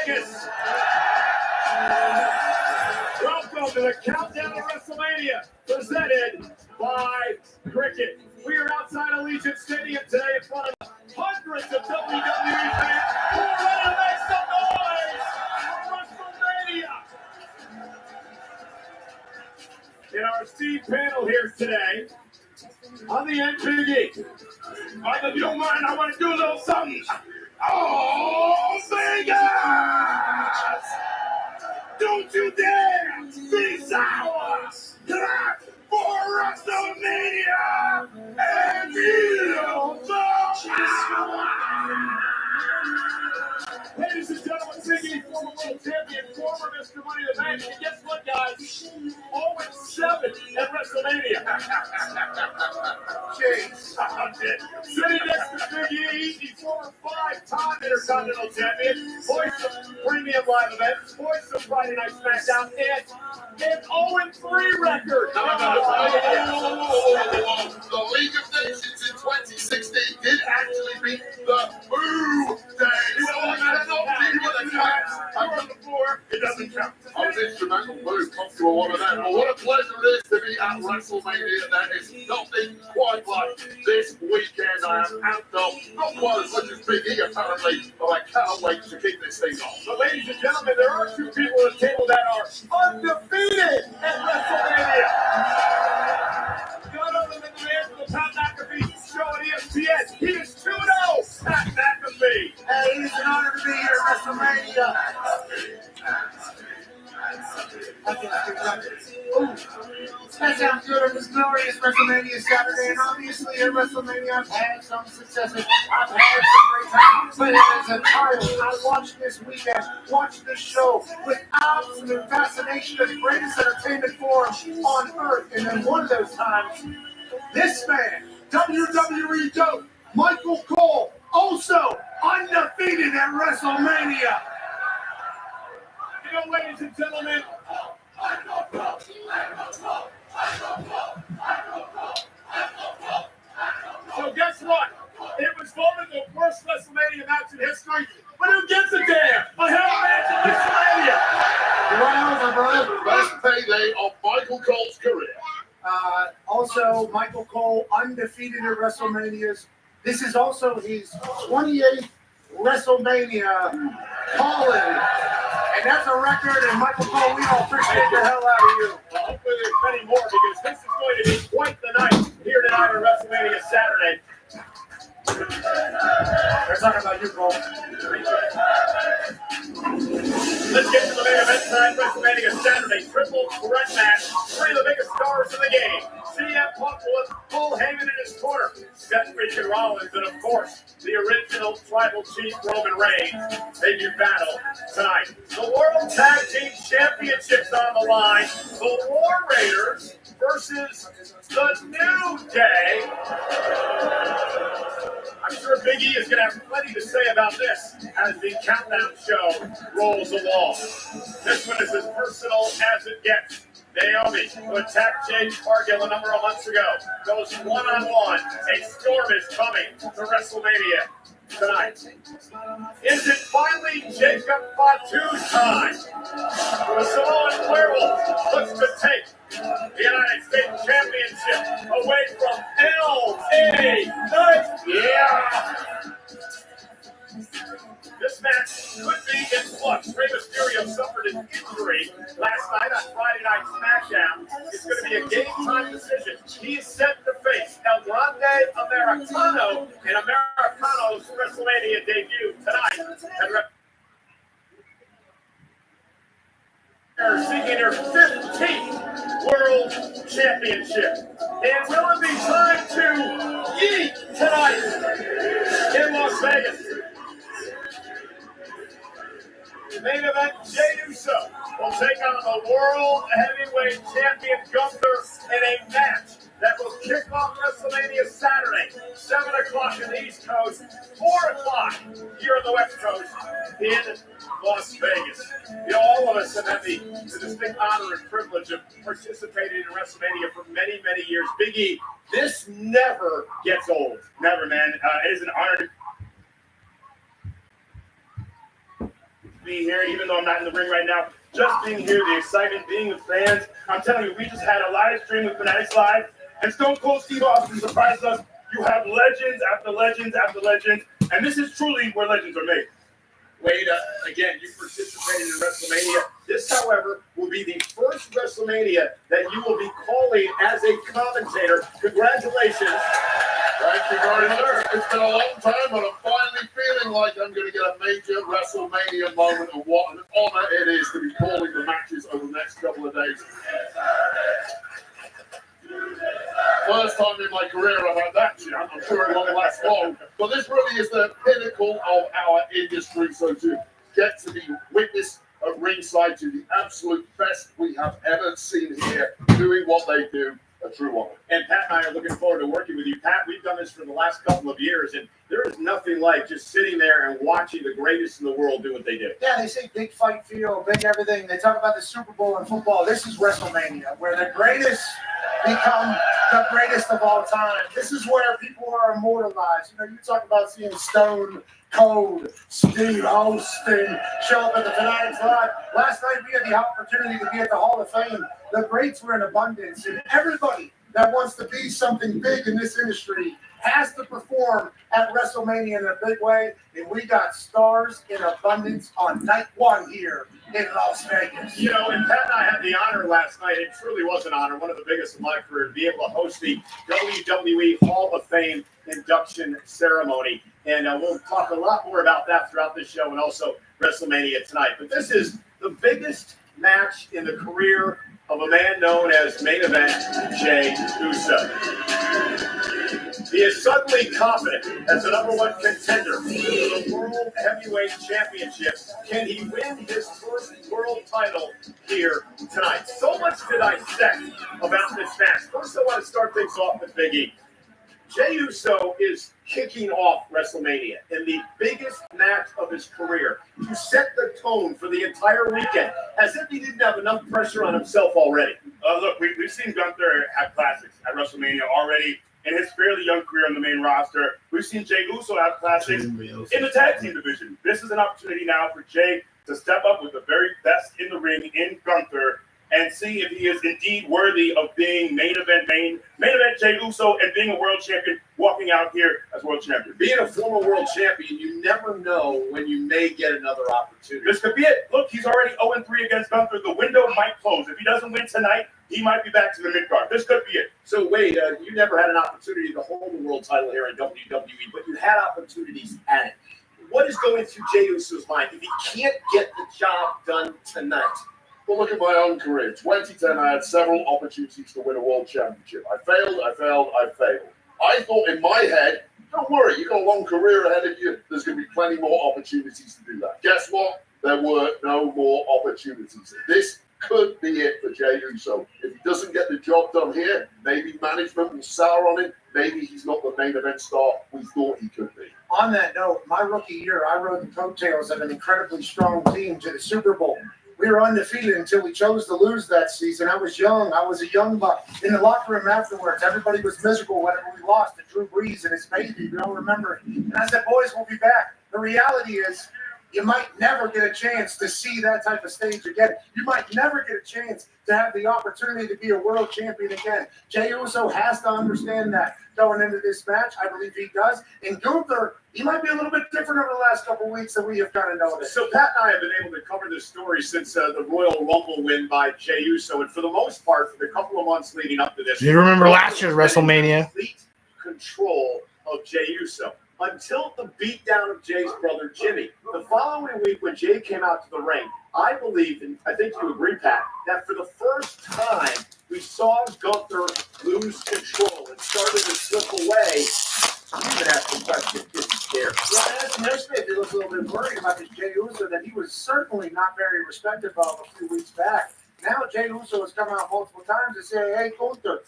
Vegas. Welcome to the Countdown to WrestleMania, presented by Cricket. We are outside Allegiant Stadium today in front of hundreds of WWE fans who are ready to make some noise for WrestleMania. In our esteemed panel here today, on the end, Big E. If you don't mind, I want to do a little something. Oh, Vegas! Don't you dare be sour for WrestleMania and feel the power! Ladies and gentlemen, Big E, former world champion, former Mr. Money in the Bank, and guess what, guys? 0-7 at WrestleMania. Jeez. Sitting next to Big E, the former 5-time Intercontinental Champion, voice of premium live events, voice of Friday Night SmackDown, and an 0-3 record. The League of Nations in 2016 did actually beat the Boo Days. You know what? I don't know the counts. I'm on the floor. It doesn't count. I was instrumental. Boo comes to one of them. Well, what a pleasure it is to be at WrestleMania. There is nothing quite like this weekend. I am amped up. Not quite as much as Big E, apparently, but I cannot wait to kick this thing off. So, ladies and gentlemen, there are two people at the table that are undefeated at WrestleMania. None other than the man from the Pat McAfee show at ESPN. He is 2-0, Pat McAfee. Hey, it is an honor to be here at WrestleMania. That sounds good on this glorious WrestleMania Saturday, and obviously at WrestleMania I've had some successes, I've had some great times, but as a child, I watched this weekend, watched this show with absolute fascination of the greatest entertainment forum on earth, and then one of those times, this man, WWE GOAT, Michael Cole, also undefeated at WrestleMania. You know, ladies and gentlemen, so guess what? It was voted the worst WrestleMania match in history, but who gives a damn? A hell match at WrestleMania! Right over, brother. Best payday of Michael Cole's career. Also, Michael Cole undefeated at WrestleManias. This is also his 28th WrestleMania calling. And that's a record, and Michael Cole, we all appreciate the hell out of you. Well, hopefully there's many more, because this is going to be quite the night here tonight on WrestleMania Saturday. They're talking about you, Cole. Let's get to the main event tonight, WrestleMania Saturday. Triple threat match. Three of the biggest stars in the game. CM Punk with Paul Heyman in his corner. Seth freaking Rollins, and of course, the original Tribal Chief Roman Reigns. They do battle tonight. The World Tag Team Championships on the line. The War Raiders versus the New Day. I'm sure Big E is going to have plenty to say about this as the countdown show rolls along. This one is as personal as it gets. Naomi, who attacked Jade Cargill a number of months ago, goes one-on-one. A storm is coming to WrestleMania tonight. Is it finally Jacob Fatu's time? The Samoan Werewolf looks to take the United States Championship away from L.A. Knight. Yeah! This match could be in flux. Rey Mysterio suffered an injury last night on Friday Night SmackDown. It's going to be a game-time decision. He is set to face El Grande Americano in Americano's WrestleMania debut tonight. They're seeking their 15th World Championship. And will it be time to yeet tonight in Las Vegas? Main event, Jey Uso will take on the World Heavyweight Champion Gunther in a match that will kick off WrestleMania Saturday, 7 o'clock in the East Coast, 4 o'clock here on the West Coast in Las Vegas. You know, all of us have had the distinct honor and privilege of participating in WrestleMania for many, many years. Big E, this never gets old. Never, man. It is an honor to be here, even though I'm not in the ring right now. Just being here, the excitement, being with fans. I'm telling you, we just had a live stream with Fanatics Live, and Stone Cold Steve Austin surprised us. You have legends after legends after legends, and this is truly where legends are made. Wade, again, you participated in WrestleMania. This, however, will be the first WrestleMania that you will be calling as a commentator. Congratulations. Thank you very much. It's been a long time, but I'm finally feeling like I'm going to get a major WrestleMania moment, and what an honor it is to be calling the matches over the next couple of days. First time in my career I've had that chance. I'm sure it won't last long. But this really is the pinnacle of our industry. So to get to be witness at ringside to the absolute best we have ever seen here doing what they do, a true honor. And Pat and I are looking forward to working with you. Pat, we've done this for the last couple of years, and there is nothing like just sitting there and watching the greatest in the world do what they do. Yeah, they say big fight feel, big everything. They talk about the Super Bowl and football. This is WrestleMania, where the greatest become the greatest of all time. This is where people are immortalized. You know, you talk about seeing Stone Cold, Steve Austin show up at the Fanatics Live. Last night we had the opportunity to be at the Hall of Fame. The greats were in abundance, and everybody that wants to be something big in this industry has to perform at WrestleMania in a big way, and we got stars in abundance on night one here in Las Vegas. You know, and Pat and I had the honor last night. It truly was an honor, one of the biggest in my career, to be able to host the WWE Hall of Fame induction ceremony. And we'll talk a lot more about that throughout this show and also WrestleMania tonight. But this is the biggest match in the career of a man known as Main Event Jey Uso. He is suddenly confident as the #1 contender for the World Heavyweight Championship. Can he win his first world title here tonight? So much to dissect about this match. First, I want to start things off with Big E. Jey Uso is kicking off WrestleMania in the biggest match of his career to set the tone for the entire weekend, as if he didn't have enough pressure on himself already. Look, we've seen Gunther have classics at WrestleMania already in his fairly young career on the main roster. We've seen Jey Uso have classics in the tag team division. This is an opportunity now for Jey to step up with the very best in the ring in Gunther and see if he is indeed worthy of being main event Jey Uso and being a world champion, walking out here as world champion. Being a former world champion, you never know when you may get another opportunity. This could be it. Look, he's already 0-3 against Gunther. The window might close. If he doesn't win tonight, he might be back to the mid-card. This could be it. So, Wade, you never had an opportunity to hold the world title here in WWE, but you had opportunities at it. What is going through Jey Uso's mind if he can't get the job done tonight? Well, look at my own career. 2010, I had several opportunities to win a world championship. I failed. I thought in my head, don't worry, you've got a long career ahead of you. There's going to be plenty more opportunities to do that. Guess what? There were no more opportunities. This could be it for Jey Uso. If he doesn't get the job done here, maybe management will sour on him. Maybe he's not the main event star we thought he could be. On that note, my rookie year, I rode the coattails of an incredibly strong team to the Super Bowl. We were undefeated until we chose to lose that season. I was young. I was a young buck. In the locker room afterwards, everybody was miserable whenever we lost to Drew Brees and his baby. We all remember it. And I said, boys, we'll be back. The reality is you might never get a chance to see that type of stage again. You might never get a chance to have the opportunity to be a world champion again. Jey Uso has to understand that going into this match. I believe he does. And Gunther, he might be a little bit different over the last couple of weeks than we have kind of noticed. So Pat and I have been able to cover this story since the Royal Rumble win by Jey Uso, and for the most part, for the couple of months leading up to this, you remember last year's WrestleMania? Complete control of Jey Uso until the beatdown of Jay's brother Jimmy. The following week, when Jey came out to the ring, I believe, and I think you agree, Pat, that for the first time we saw Gunther lose control and started to slip away. You even asked the question, is he scared? Yeah, as yesterday, he was a little bit worried about this Jey Uso that he was certainly not very respected of a few weeks back. Now Jey Uso has come out multiple times and say, hey, Gunther,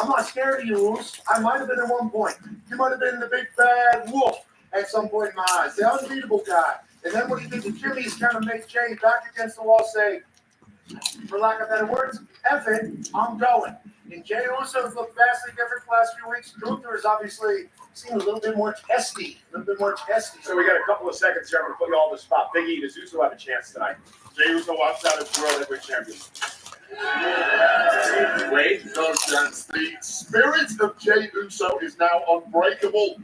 I'm not scared of you, Uso. I might have been at one point. You might have been the big bad wolf at some point in my eyes, the unbeatable guy. And then what he did to Jimmy is kind of make Jey back against the wall say, for lack of better words, F it, I'm going. And And Jey Uso has looked vastly different the last few weeks. Gunther has obviously seemed a little bit more testy. So we got a couple of seconds here. I'm going to put you all on the spot. Big E, does Uso have a chance tonight? Jey Uso walks out as World Heavyweight Champion. Wait, no chance. The spirit of Jey Uso is now unbreakable.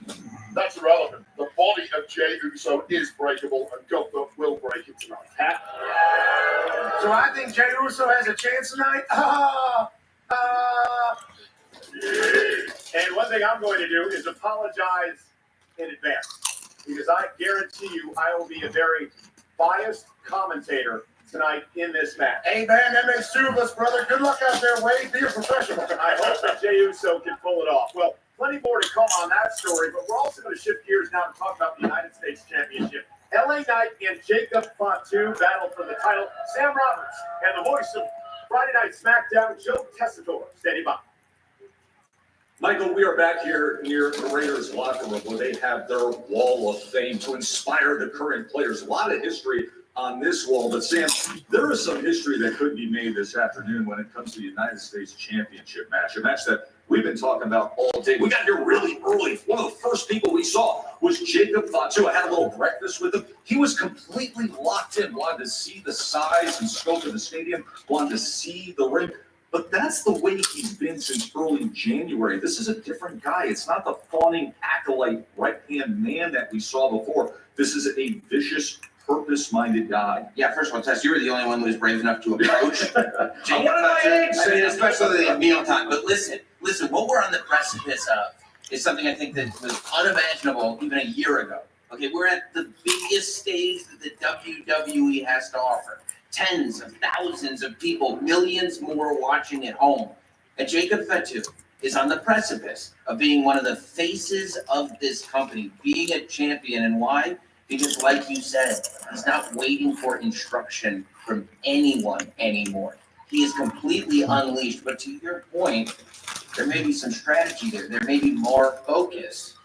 That's irrelevant. The body of Jey Uso is breakable, and Gunther will break it tonight. So I think Jey Uso has a chance tonight. And one thing I'm going to do is apologize in advance, because I guarantee you I will be a very biased commentator tonight in this match. Hey, man, that makes two of us, brother. Good luck out there, Wade. Be a professional. I hope that Jey Uso can pull it off. Well, plenty more to come on that story, but we're also going to shift gears now to talk about the United States Championship. LA Knight and Jacob Fatu battle for the title. Sam Roberts and the voice of Friday Night SmackDown, Joe Tessitore. Steady by. Michael, we are back here near the Raiders locker room where they have their wall of fame to inspire the current players. A lot of history on this wall, but Sam, there is some history that could be made this afternoon when it comes to the United States Championship match, a match that we've been talking about all day. We got here really early. One of the first people we saw was Jacob Fatu. I had a little breakfast with him. He was completely locked in, wanted to see the size and scope of the stadium, wanted to see the ring. But that's the way he's been since early January. This is a different guy. It's not the fawning acolyte right-hand man that we saw before. This is a vicious, purpose-minded guy. Yeah, first of all, Tess, you were the only one who was brave enough to approach Jacob I mean, especially at mealtime. But listen, what we're on the precipice of is something I think that was unimaginable even a year ago. Okay, we're at the biggest stage that the WWE has to offer. Tens of thousands of people, millions more watching at home. And Jacob Fatu is on the precipice of being one of the faces of this company, being a champion. And why? Because like you said, he's not waiting for instruction from anyone anymore. He is completely unleashed. But to your point, there may be some strategy there. There may be more focus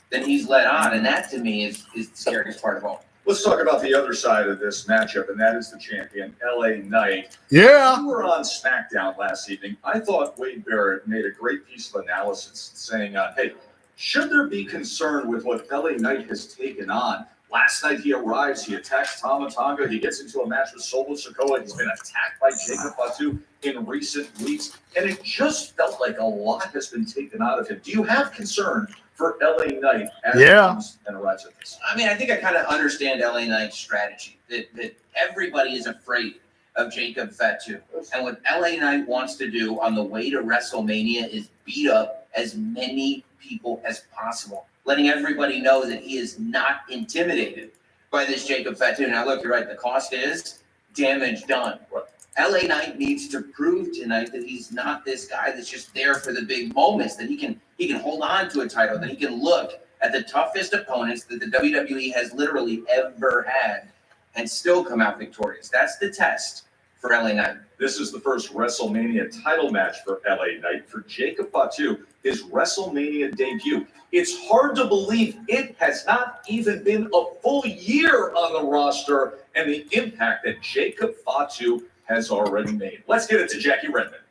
than he's let on. And that to me is the scariest part of all. Let's talk about the other side of this matchup, and that is the champion, LA Knight. Yeah. We were on SmackDown last evening. I thought Wade Barrett made a great piece of analysis saying, hey, should there be concern with what LA Knight has taken on? Last night he arrives, he attacks Tama Tonga, he gets into a match with Solo Sikoa, he's been attacked by Jacob Fatu in recent weeks, and it just felt like a lot has been taken out of him. Do you have concern for LA Knight as it comes and arrives at this? I mean, I think I kind of understand LA Knight's strategy, that everybody is afraid of Jacob Fatu. And what LA Knight wants to do on the way to WrestleMania is beat up as many people as possible, letting everybody know that he is not intimidated by this Jacob Fatu. Now, look, you're right. The cost is damage done. LA Knight needs to prove tonight that he's not this guy that's just there for the big moments, that he can hold on to a title, that he can look at the toughest opponents that the WWE has literally ever had and still come out victorious. That's the test for LA Knight. This is the first WrestleMania title match for LA Knight. For Jacob Fatu, his WrestleMania debut. It's hard to believe it has not even been a full year on the roster and the impact that Jacob Fatu has already made. Let's get it to Jackie Redmond.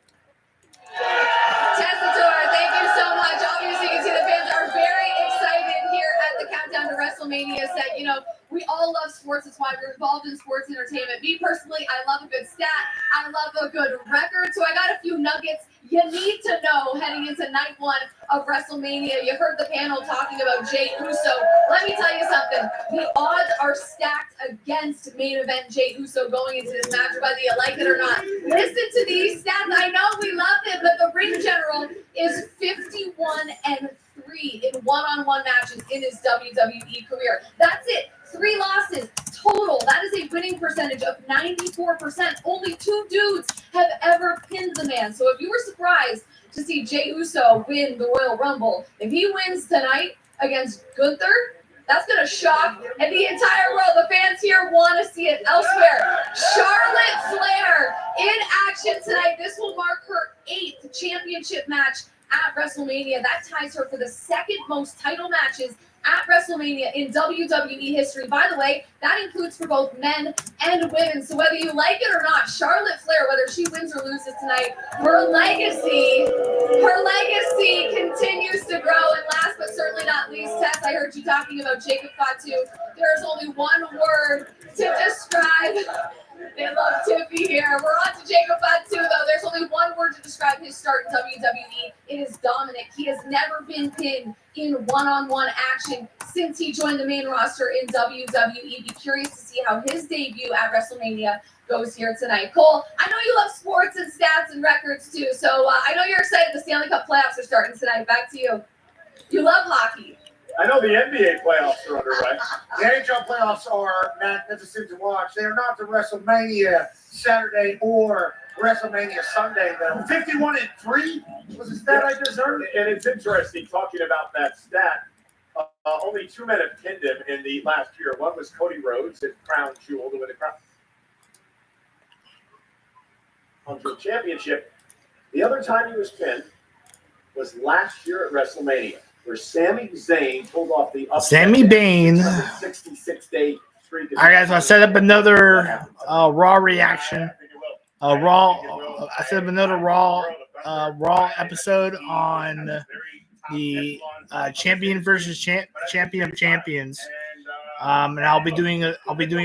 Tessitore, thank you so much. Obviously, you can see the fans are very excited here at the Countdown to WrestleMania set. You know, we all love sports. That's why we're involved in sports entertainment. Me personally, I love a good stat. I love a good record. So I got a few nuggets you need to know heading into night one of WrestleMania. You heard the panel talking about Jey Uso. Let me tell you something. The odds are stacked against main event Jey Uso going into this match, whether you like it or not. Listen to these stats. I know we love it, but the ring general is 51-3 in one-on-one matches in his WWE career. That's it. 3 losses total. That is a winning percentage of 94%. Only 2 dudes have ever pinned the man. So if you were surprised to see Jey Uso win the Royal Rumble, if he wins tonight against Gunther, that's going to shock and the entire world. The fans here want to see it elsewhere. Charlotte Flair in action tonight. This will mark her 8th championship match at WrestleMania. That ties her for the 2nd most title matches at WrestleMania in WWE history. By the way, that includes for both men and women. So whether you like it or not, Charlotte Flair, whether she wins or loses tonight, her legacy continues to grow. And last but certainly not least, Tess, I heard you talking about Jacob Fatu. There's only one word to describe. They love Tiffy here. We're on to Jacob Fatu, though. There's only one word to describe his start in WWE. It is dominant. He has never been pinned in one-on-one action since he joined the main roster in WWE. Be curious to see how his debut at WrestleMania goes here tonight. Cole, I know you love sports and stats and records, too, so I know you're excited the Stanley Cup playoffs are starting tonight. Back to you. You love hockey. I know the NBA playoffs are underway. The NHL playoffs are magnificent to watch. They are not the WrestleMania Saturday or WrestleMania Sunday, though. 51-3 was the stat I just heard. And it's interesting talking about that stat. Only 2 men have pinned him in the last year. One was Cody Rhodes at Crown Jewel to win the Crown Championship. The other time he was pinned was last year at WrestleMania, where Sami Zayn pulled off the upset. Sami Zayn. 66-day streak. All right, guys, I set up another Raw reaction. I set up another Raw episode on the champion versus champion of champions. And I'll be doing a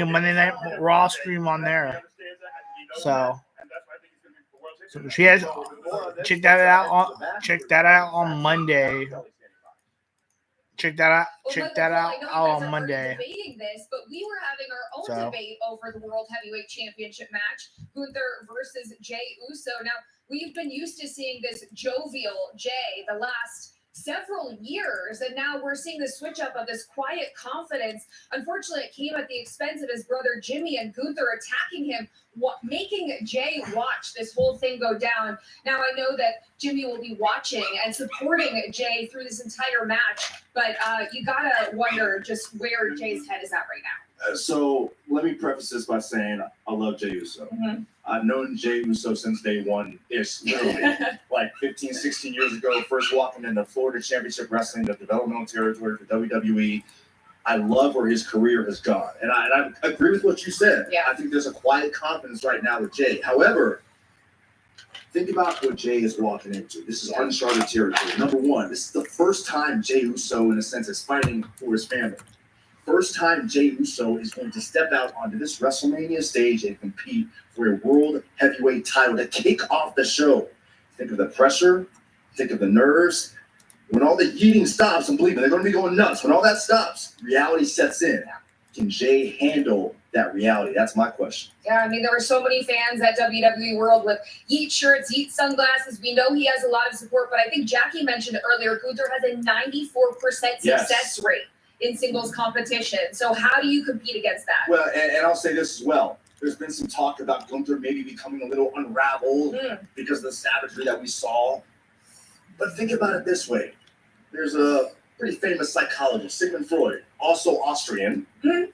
Monday Night Raw stream on there. So she has check that out on Monday. Check that out on Monday. Debating this, but we were having our own debate over the World Heavyweight Championship match, Gunther versus Jey Uso. Now, we've been used to seeing this jovial Jey the last several years, and now we're seeing the switch up of this quiet confidence. Unfortunately, it came at the expense of his brother Jimmy and Gunther attacking him, making Jey watch this whole thing go down. Now, I know that Jimmy will be watching and supporting Jey through this entire match, but you gotta wonder just where Jey's head is at right now. So let me preface this by saying I love Jey Uso. Mm-hmm. I've known Jey Uso since day one. It's literally like 15, 16 years ago, first walking into Florida Championship Wrestling, the developmental territory for WWE. I love where his career has gone. And I agree with what you said. Yeah. I think there's a quiet confidence right now with Jey. However, think about what Jey is walking into. This is uncharted territory. Number one, this is the first time Jey Uso, in a sense, is fighting for his family. First time Jey Uso is going to step out onto this WrestleMania stage and compete for a World Heavyweight title to kick off the show. Think of the pressure. Think of the nerves. When all the yeeting stops, and believe me, they're going to be going nuts. When all that stops, reality sets in. Can Jey handle that reality? That's my question. Yeah, I mean, there were so many fans at WWE World with Yeet shirts, Yeet sunglasses. We know he has a lot of support, but I think Jackie mentioned earlier, Gunther has a 94% success rate in singles competition. So how do you compete against that? Well, and I'll say this as well. There's been some talk about Gunther maybe becoming a little unraveled because of the savagery that we saw. But think about it this way. There's a pretty famous psychologist, Sigmund Freud, also Austrian,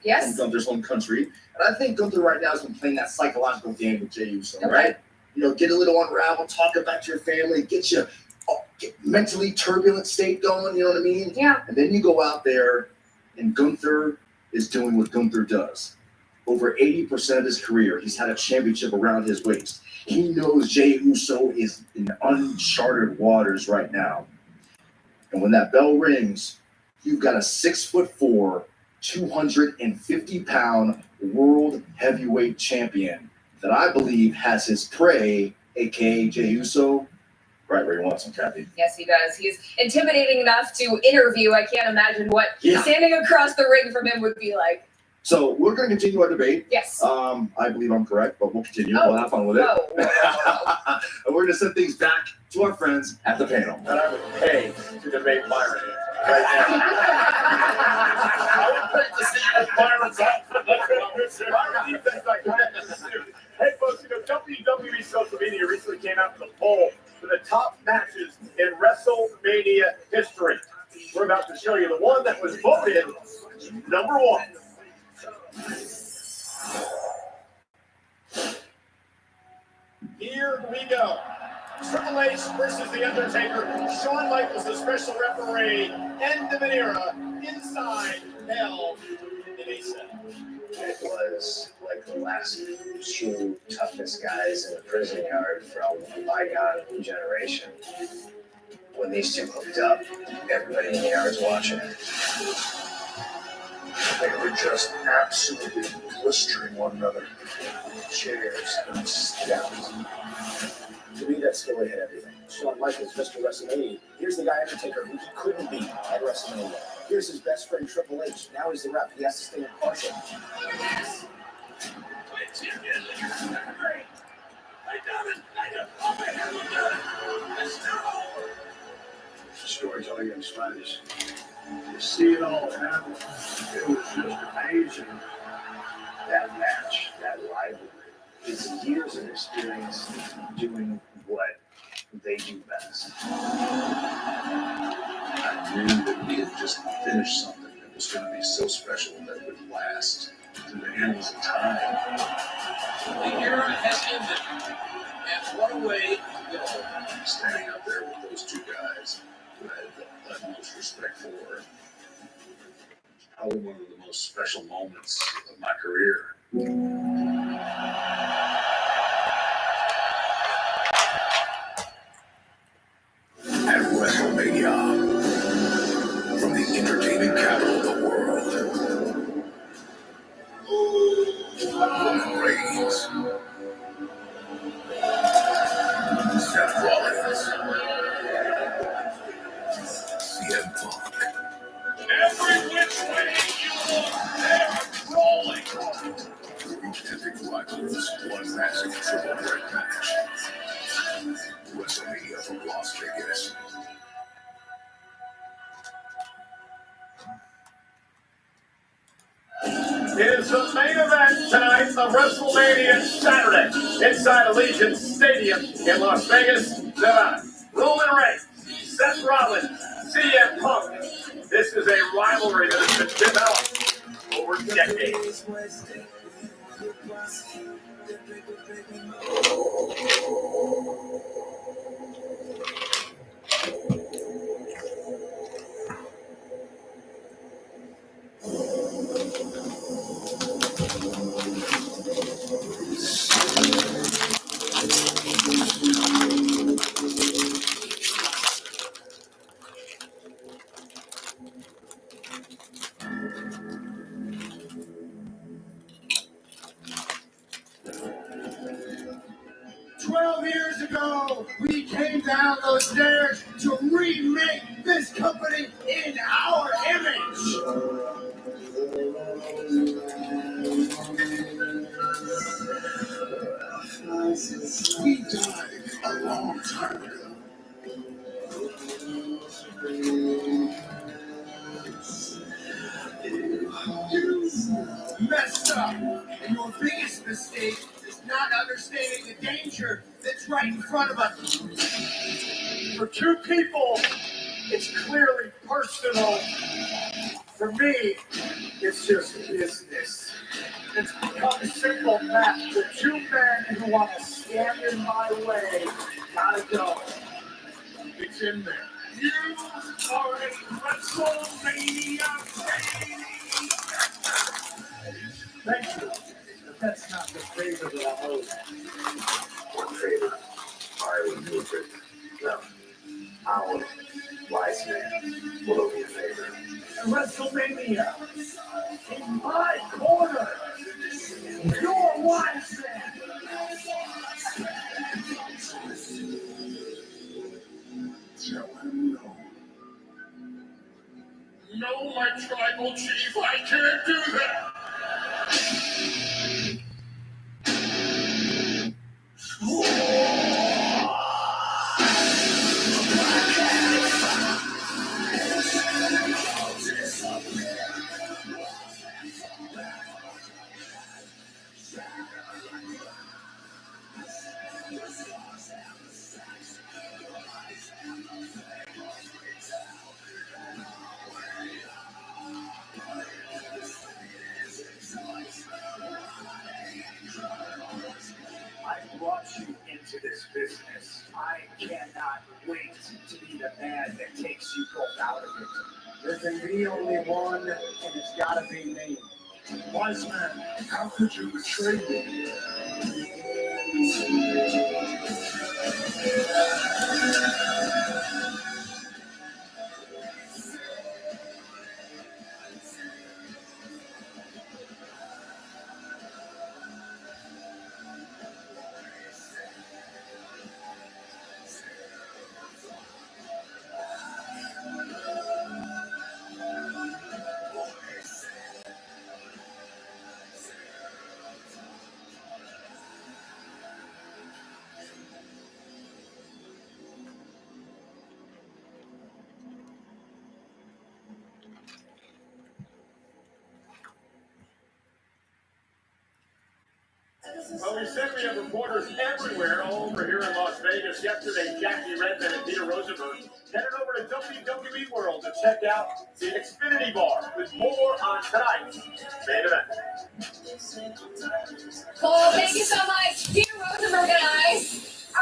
Yes. from Gunther's home country. And I think Gunther right now has been playing that psychological game with Jey Uso, right? You know, get a little unraveled, talk about your family, get mentally turbulent state going, you know what I mean? Yeah. And then you go out there, and Gunther is doing what Gunther does. Over 80% of his career, he's had a championship around his waist. He knows Jey Uso is in uncharted waters right now. And when that bell rings, you've got a 6'4", 250-pound world heavyweight champion that I believe has his prey, a.k.a. Jey Uso, right where he wants him, Kathy. Yes, he does. He's intimidating enough to interview. I can't imagine what standing across the ring from him would be like. So we're going to continue our debate. Yes. I believe I'm correct, but we'll continue. We'll have fun with it. And we're going to send things back to our friends at the panel. And I would pay to debate Byron. I would pay to see if Byron's up. Hey, folks, you know, WWE social media recently came out with a poll for the top matches in WrestleMania history. We're about to show you the one that was voted number one. Here we go. Triple H versus The Undertaker. Shawn Michaels, the special referee. End of an era inside Hell in a Cell. It was like the last two toughest guys in the prison yard from a bygone generation. When these two hooked up, everybody in the yard's watching it. They were just absolutely blistering one another. Chairs and steps. To me, that story had everything. Shawn Michaels, Mr. WrestleMania. Here's the guy Undertaker who he couldn't beat at WrestleMania. Here's his best friend Triple H. Now he's the ref. He has to stay impartial. Storytelling in Spanish. You see it all happen. It was just amazing. That match, that rivalry, is years of experience doing what they do best. I knew that we had just finished something that was going to be so special that would last to the ends of time. The era has ended. And what a way to go. Standing up there with those two guys who I had the utmost respect for. Probably one of the most special moments of my career. At WrestleMania, from the entertainment capital of the world, Roman Reigns, Seth Rollins, CM Punk. Every which way you look, they're rolling. Three epic rivals, one massive triple threat match. WrestleMania from Las Vegas. Is the main event tonight of WrestleMania Saturday inside Allegiant Stadium in Las Vegas, Nevada. Roman Reigns, Seth Rollins, CM Punk. This is a rivalry that has been developed over decades. Years ago, we came down those stairs to remake this company in our image. We died a long time ago. You messed up, and your biggest mistake is not understanding the danger that's right in front of us. For two people, it's clearly personal. For me, it's just business. It's become simple math. The two men who want to stand in my way gotta go. It's in there. You are a WrestleMania fan. Thank you. But that's not the favor that I owe you. One favor. I would do it. No. Our wise man will owe me a favor. WrestleMania. In my corner. Your wise man. Tell him no. No, my tribal chief, I can't do that. I brought you into to this business. I cannot wait to be the man that takes you both out of it. There can be only one, and it's gotta be me. Wise man, how could you betray me? Well, we said we have reporters everywhere, all over here in Las Vegas. Yesterday, Jackie Redmond and Peter Rosenberg headed over to WWE World to check out the Xfinity Bar with more on tonight's main event. Cole, thank you so much. Peter Rosenberg and I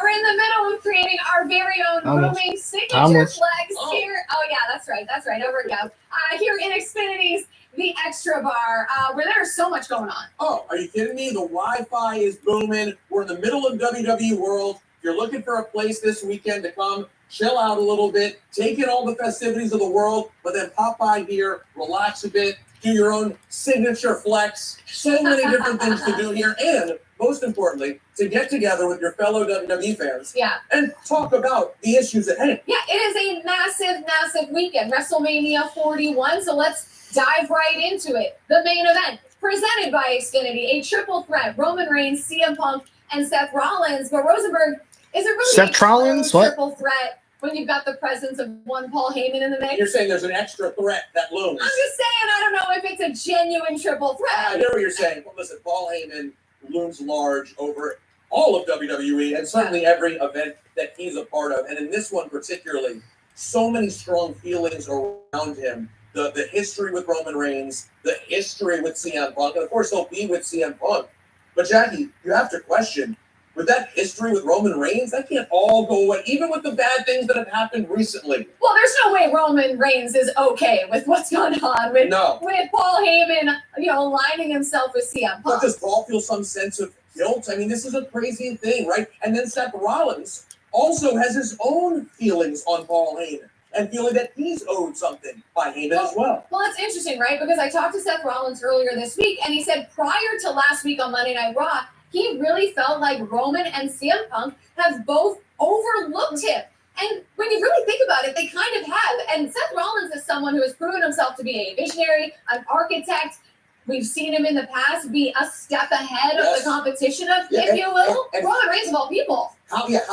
are in the middle of creating our very own grooming signature flex here. Oh, yeah, that's right. Over it goes. Here in Xfinity's The Extra Bar, where there's so much going on. Oh, are you kidding me? The Wi-Fi is booming. We're in the middle of WWE World. If you're looking for a place this weekend to come, chill out a little bit, take in all the festivities of the world, but then pop by here, relax a bit, do your own signature flex. So many different things to do here. And most importantly, to get together with your fellow WWE fans and talk about the issues at hand. Yeah, it is a massive, massive weekend. WrestleMania 41. So let's dive right into it. The main event, presented by Xfinity, a triple threat: Roman Reigns, CM Punk, and Seth Rollins. But Rosenberg, is it really Seth Rollins? What? Triple threat when you've got the presence of one Paul Heyman in the mix? You're saying there's an extra threat that looms. I'm just saying, I don't know if it's a genuine triple threat. I hear what you're saying. Well, listen, Paul Heyman looms large over all of WWE and certainly every event that he's a part of. And in this one particularly, so many strong feelings around him. The history with Roman Reigns, the history with CM Punk, and of course he'll be with CM Punk. But Jackie, you have to question, with that history with Roman Reigns, that can't all go away, even with the bad things that have happened recently. Well, there's no way Roman Reigns is okay with what's going on with Paul Heyman, aligning himself with CM Punk. But does Paul feel some sense of guilt? I mean, this is a crazy thing, right? And then Seth Rollins also has his own feelings on Paul Heyman and feeling that he's owed something by Heyman as well. Well, that's interesting, right? Because I talked to Seth Rollins earlier this week, and he said prior to last week on Monday Night Raw, he really felt like Roman and CM Punk have both overlooked him. And when you really think about it, they kind of have. And Seth Rollins is someone who has proven himself to be a visionary, an architect. We've seen him in the past be a step ahead of the competition, if you will. Roman Reigns, of all people,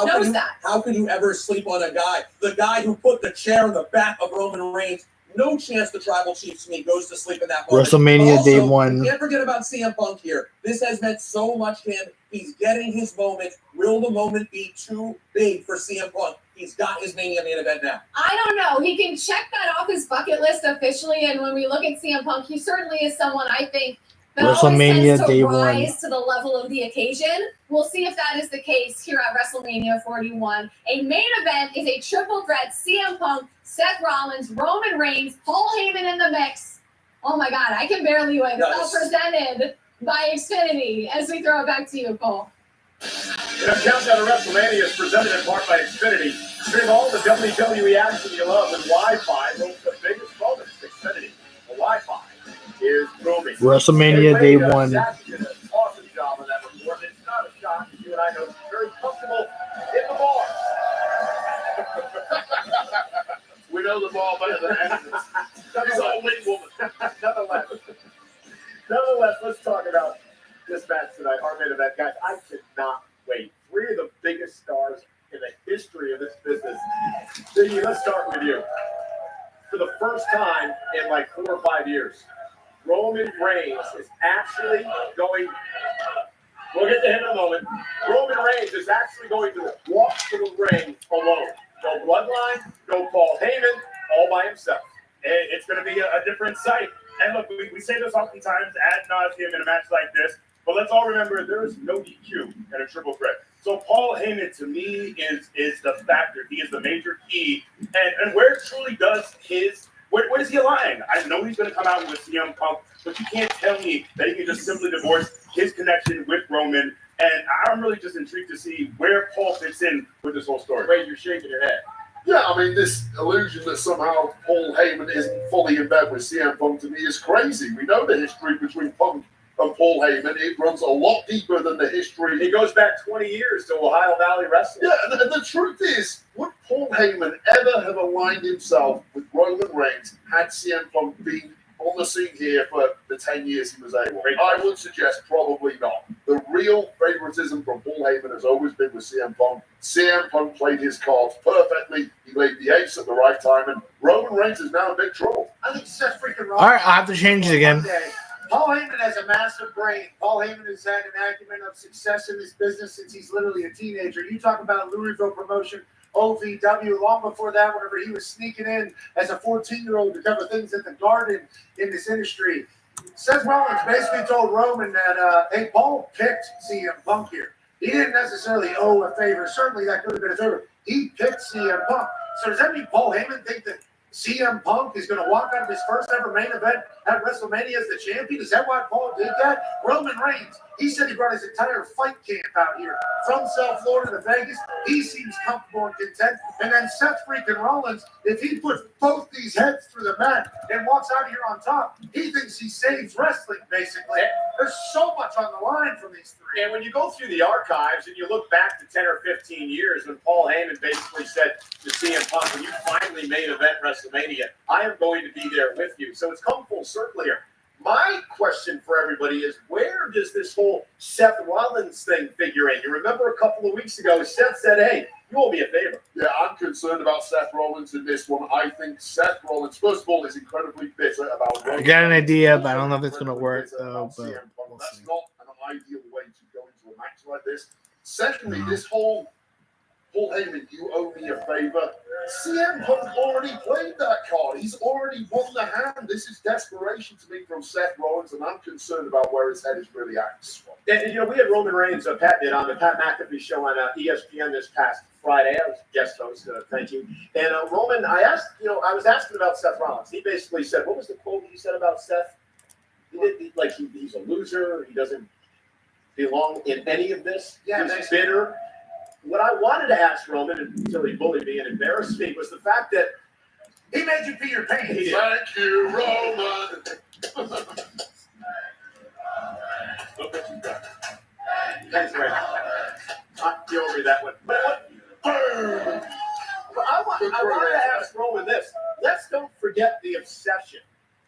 knows that. How could you ever sleep on a guy? The guy who put the chair in the back of Roman Reigns, no chance the Tribal Chief to me goes to sleep in that moment. WrestleMania Day 1. Can't forget about CM Punk here. This has meant so much to him. He's getting his moment. Will the moment be too big for CM Punk? He's got his Mania main event now. I don't know. He can check that off his bucket list officially. And when we look at CM Punk, he certainly is someone I think that WrestleMania always tends to Day rise 1 to the level of the occasion. We'll see if that is the case here at WrestleMania 41. A main event is a triple threat: CM Punk, Seth Rollins, Roman Reigns, Paul Heyman in the mix. Oh my God, I can barely wait. Presented by Xfinity. As we throw it back to you, Cole. The Countdown to WrestleMania is presented in part by Xfinity. Stream all the WWE action you love with Wi-Fi. Those are the biggest moments. Xfinity. The Wi-Fi is booming. WrestleMania Day 1. Did an awesome job on that report. It's not a shock, as you and I know, she's very comfortable in the bar. We know the ball better than anything. She's an old lady woman. Nonetheless, let's talk about this match tonight, our main event. Guys, I cannot wait. Three of the biggest stars in the history of this business. Ziggy, let's start with you. For the first time in like 4 or 5 years, Roman Reigns is actually going, we'll get to him in a moment. Roman Reigns is actually going to walk to the ring alone. No bloodline, no Paul Heyman, all by himself. And it's going to be a different sight. And look, we say this oftentimes ad nauseum in a match like this. But let's all remember there is no DQ in a triple threat. So Paul Heyman, to me, is the factor. He is the major key. And where truly does his where is he lying? I know he's going to come out with CM Punk, but you can't tell me that he can just simply divorce his connection with Roman. And I'm really just intrigued to see where Paul fits in with this whole story. Ray, you're shaking your head. Yeah, I mean, this illusion that somehow Paul Heyman isn't fully in bed with CM Punk to me is crazy. We know the history between Punk and Paul Heyman. It runs a lot deeper than the history. He goes back 20 years to Ohio Valley Wrestling. Yeah, and the truth is, would Paul Heyman ever have aligned himself with Roman Reigns had CM Punk been on the scene here for the 10 years he was able? I would suggest probably not. The real favoritism from Paul Heyman has always been with CM Punk. CM Punk played his cards perfectly. He laid the ace at the right time, and Roman Reigns is now in big trouble. I think Seth freaking Rollins. All right, I'll have to change it again. Paul Heyman has a massive brain. Paul Heyman has had an acumen of success in this business since he's literally a teenager. You talk about Louisville promotion, OVW, long before that, whenever he was sneaking in as a 14-year-old to cover things at the Garden in this industry. Seth Rollins basically told Roman that, hey, Paul picked CM Punk here. He didn't necessarily owe a favor. Certainly that could have been a favor. He picked CM Punk. So does that mean Paul Heyman think that CM Punk is going to walk out of his first ever main event at WrestleMania as the champion? Is that why Paul did that? Roman Reigns, he said he brought his entire fight camp out here from South Florida to Vegas. He seems comfortable and content. And then Seth freaking Rollins, if he puts both these heads through the mat and walks out here on top, he thinks he saves wrestling, basically. There's so much on the line from these three. And when you go through the archives and you look back to 10 or 15 years when Paul Heyman basically said to CM Punk, when you finally made event WrestleMania, I am going to be there with you. So it's come full circle here. My question for everybody is, where does this whole Seth Rollins thing figure in? You remember a couple of weeks ago, Seth said, hey, you owe me a favor. Yeah, I'm concerned about Seth Rollins in this one. I think Seth Rollins, first of all, is incredibly bitter about Roman. I got an idea, but I don't know if it's going to work, though. But we'll That's not an ideal way to go into a match like this. Secondly, this whole Paul Heyman, you owe me a favor. CM Punk already played that card. He's already won the hand. This is desperation to me from Seth Rollins, and I'm concerned about where his head is really at. And, we had Roman Reigns, Pat did, on the Pat McAfee show on ESPN this past Friday. I was guest host, thank you. And Roman, I was asking about Seth Rollins. He basically said, what was the quote he said about Seth? He's a loser. He doesn't belong in any of this. Yeah, he's bitter. What I wanted to ask Roman, until he bullied me and embarrassed me, was the fact that he made you pee your pants. Thank you, Roman. Thanks, Ray. You owe me that one. But I wanted to ask Roman this. Let's don't forget the obsession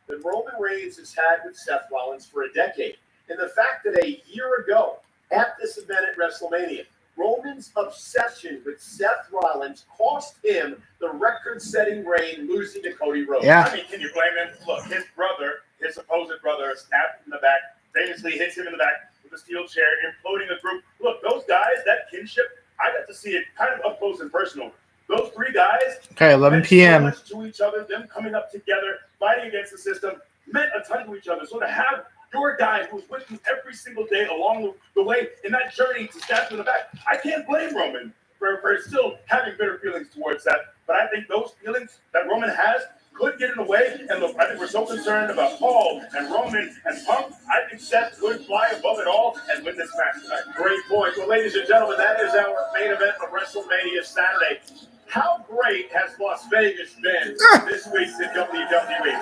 that Roman Reigns has had with Seth Rollins for a decade. And the fact that a year ago, at this event at WrestleMania, Roman's obsession with Seth Rollins cost him the record-setting reign, losing to Cody Rhodes. Yeah. I mean, can you blame him? Look, his supposed brother, stabbed him in the back, famously hits him in the back with a steel chair, imploding the group. Look, those guys, that kinship, I got to see it kind of up close and personal. Those three guys, okay, 11 p.m. so much to each other, them coming up together, fighting against the system, meant a ton to each other. So to have your guy who's with you every single day along the way in that journey to stab him in the back, I can't blame Roman for still having bitter feelings towards that. But I think those feelings that Roman has could get in the way. And look, I think we're so concerned about Paul and Roman and Punk. I think Seth could fly above it all and win this match tonight. Great point. Well, ladies and gentlemen, that is our main event of WrestleMania Saturday. How great has Las Vegas been this week in WWE?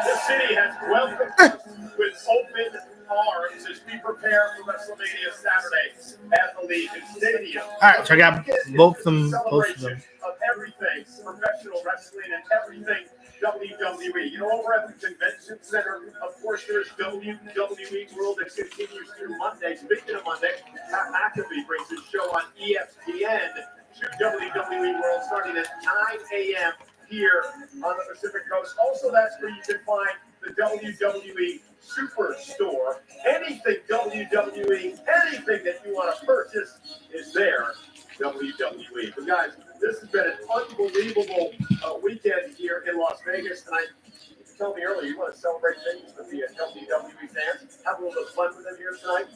The city has welcomed us with open arms as we prepare for WrestleMania Saturday at the Legion Stadium. All right, so I got both of them. Celebration of everything professional wrestling and everything WWE. Over at the Convention Center, of course, there's WWE World that continues through Monday. Speaking of Monday, Pat McAfee brings his show on ESPN. WWE World starting at 9 a.m. here on the Pacific Coast. Also, that's where you can find the WWE Superstore. Anything WWE, anything that you want to purchase is there. WWE. But guys, this has been an unbelievable weekend here in Las Vegas. And you told me earlier you want to celebrate things with the WWE fans. Have a little bit of fun with them here tonight.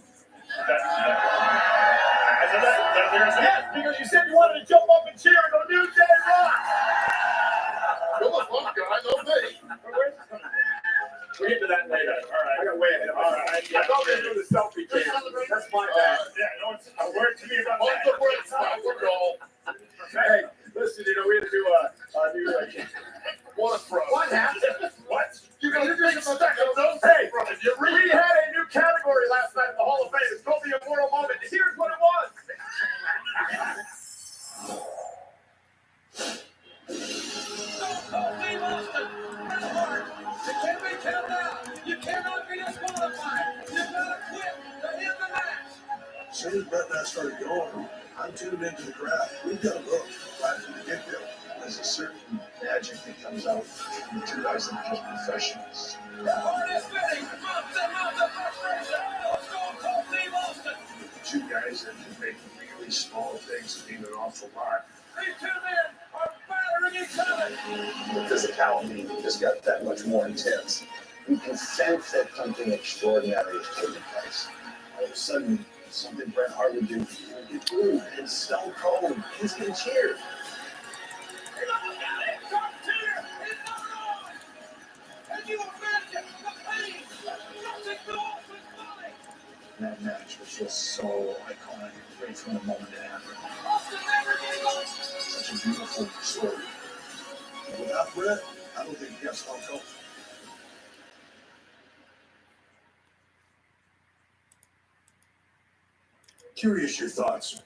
Yes, because you said you wanted to jump up and cheer and go, New Day Rock! You're the fun guy, no me. Where's this coming from? We'll get to that later. All right. I got way ahead of myself. I thought we were doing the selfie cam. That's my bad. Yeah, no, it's a word to me about On that. the break, we're all. Hey, listen, we had to do a new What a throw. What happened? What? You got a big stack of those. Hey, we had a new category last night at the Hall of Fame. It's called the Immortal Moment. Here's what it was. You can't be counted out. You cannot be disqualified. You gotta quit to end the match. As soon as BITTNER started going, I tuned into the crowd. We've got a look right from the get-go. There's a certain magic that comes out from two guys that are just professionals. The heart is beating. Month to month of frustration. Stone Cold Steve Austin. The two guys that can make really small things mean an awful lot. These two men are battering each other. The physicality just got that much more intense. You can sense that something extraordinary is taking place. All of a sudden, something Bret Hart would do, you do, and Stone Cold, he's going to cheer. That match was just so iconic, right from the moment it happened. Such a beautiful story. And without Bret, I don't think you got Stone Cold. Curious your thoughts.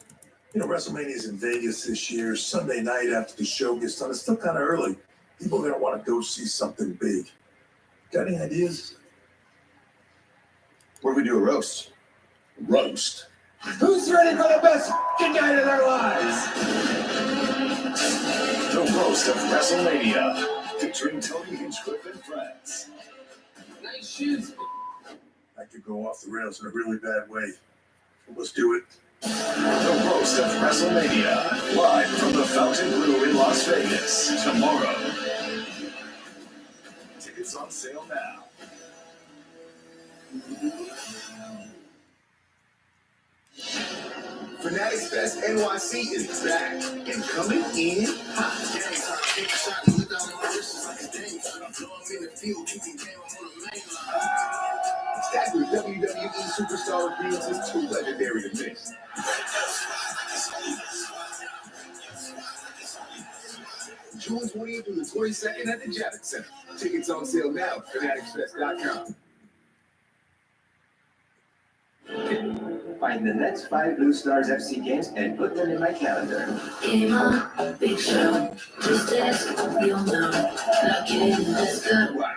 WrestleMania is in Vegas this year, Sunday night after the show gets done. It's still kind of early. People are going to want to go see something big. Got any ideas? What if we do a roast? Roast. Who's ready for the best night of their lives? The roast of WrestleMania, featuring Tony Hinchcliffe and friends. Nice shoes. I could go off the rails in a really bad way. Let's do it. The roast of WrestleMania, live from the Fountain Blue in Las Vegas, tomorrow. Tickets on sale now. Fanatics Fest NYC is back and coming in hot. Stacked with WWE superstar appearances too legendary to miss. June 20th through the 22nd at the Javits Center. Tickets on sale now at fanaticsfest.com. Find the next 5 Blue Stars FC games and put them in my calendar. Game on, big show. Just ask, you'll know. Lock it in, let's go. Wow,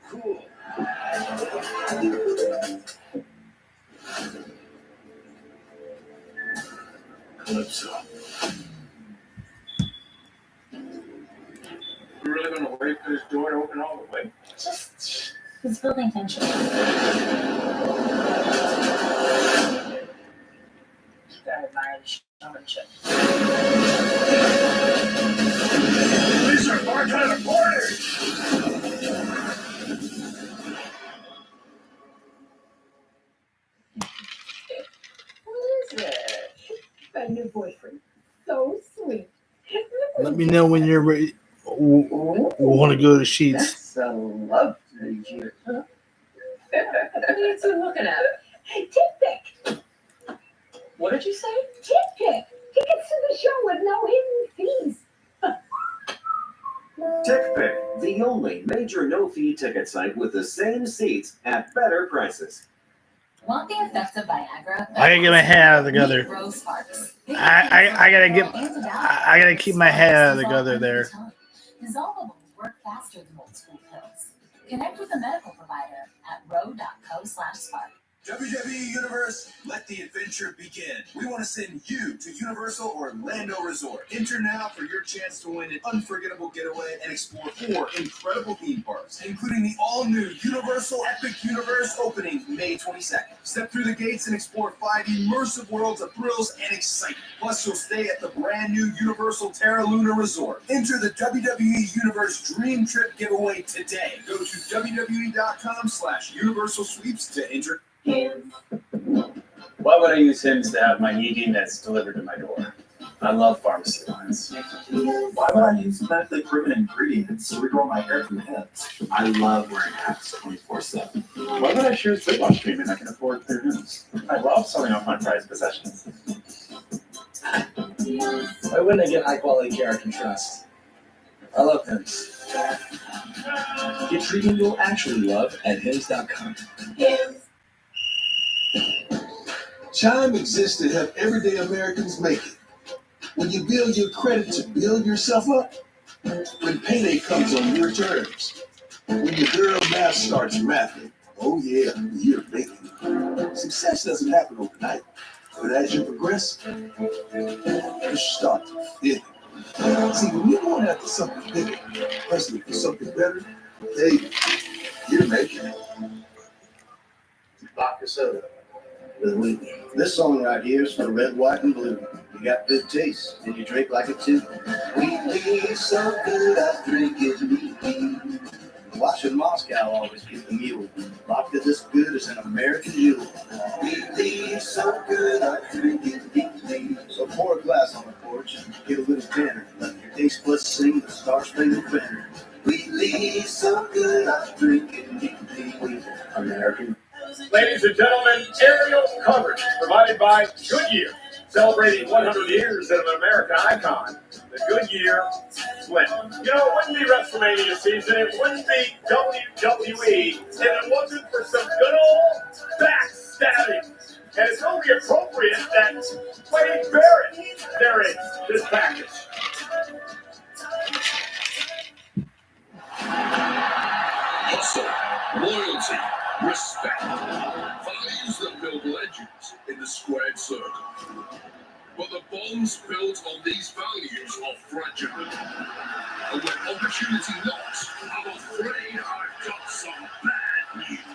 cool. Calypso. We're really going to wait for this door to open all the way? Just, it's building tension. These are our kind of parties. What is it? My new boyfriend. So sweet. Let me know when you're ready. We want to go to Sheets. That's a lovely here. What are you two looking at? Tit pic. What did you say? Tit pic. Tickets to the show with no hidden fees. TickPick, the only major no-fee ticket site with the same seats at better prices. Want the effects of Viagra? I gotta get my head out of the gutter. Rose sparks. I gotta keep my head out of the gutter there. Dissolvables work faster than old school pills. Connect with a medical provider at ro.co/spark. WWE Universe, let the adventure begin. We want to send you to Universal Orlando Resort. Enter now for your chance to win an unforgettable getaway and explore 4 incredible theme parks, including the all-new Universal Epic Universe opening May 22nd. Step through the gates and explore 5 immersive worlds of thrills and excitement. Plus, you'll stay at the brand new Universal Terra Luna Resort. Enter the WWE Universe Dream Trip giveaway today. Go to WWE.com/Universal Sweeps to enter. Why would I use Hims to have my ED meds delivered to my door? I love pharmacy lines. Why would I use medically proven ingredients to regrow my hair from Hims? I love wearing hats 24/7. Why would I choose weight loss treatment I can afford through Hims? I love selling off my prized possessions. Why wouldn't I get high quality care I can trust? I love Hims. Get treatment you'll actually love at Hims.com. Chime exists to help everyday Americans make it. When you build your credit to build yourself up, when payday comes on your terms, when your girl math starts mathing, oh yeah, you're making it. Success doesn't happen overnight, but as you progress, you start to feel it. See, when you're going after something bigger, especially for something better, hey, you're making it. Vodka soda with wheat. This song right here is for red, white, and blue. You got good taste, and you drink like it too. Wheatley is so good, I drink it neatly. Watching Moscow always get the mule. Vodka this good is an American jewel. Wheatley is so good, I drink it neatly. So pour a glass on the porch and get a little banner. Let your taste buds sing the Star-Spangled Banner. Wheatley is so good, I drink it neatly. American. Ladies and gentlemen, aerial coverage provided by Goodyear, celebrating 100 years of an American icon, the Goodyear Slim. You know, it wouldn't be WrestleMania season, it wouldn't be WWE, if it wasn't for some good old backstabbing. And it's only appropriate that Wade Barrett narrates this package. Hustle, loyalty, respect. Values that build legends in the squared circle. But the bonds built on these values are fragile. And when opportunity knocks, I'm afraid I've got some bad news.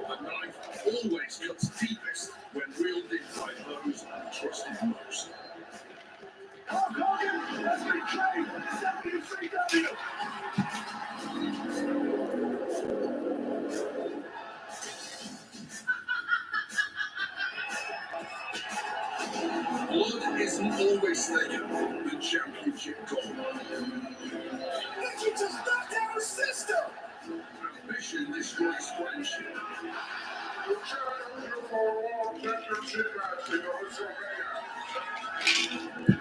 A knife always cuts deepest when wielded by those trusted most. Blood isn't always thicker than championship gold. You just knocked out her sister! Ambition destroys friendship.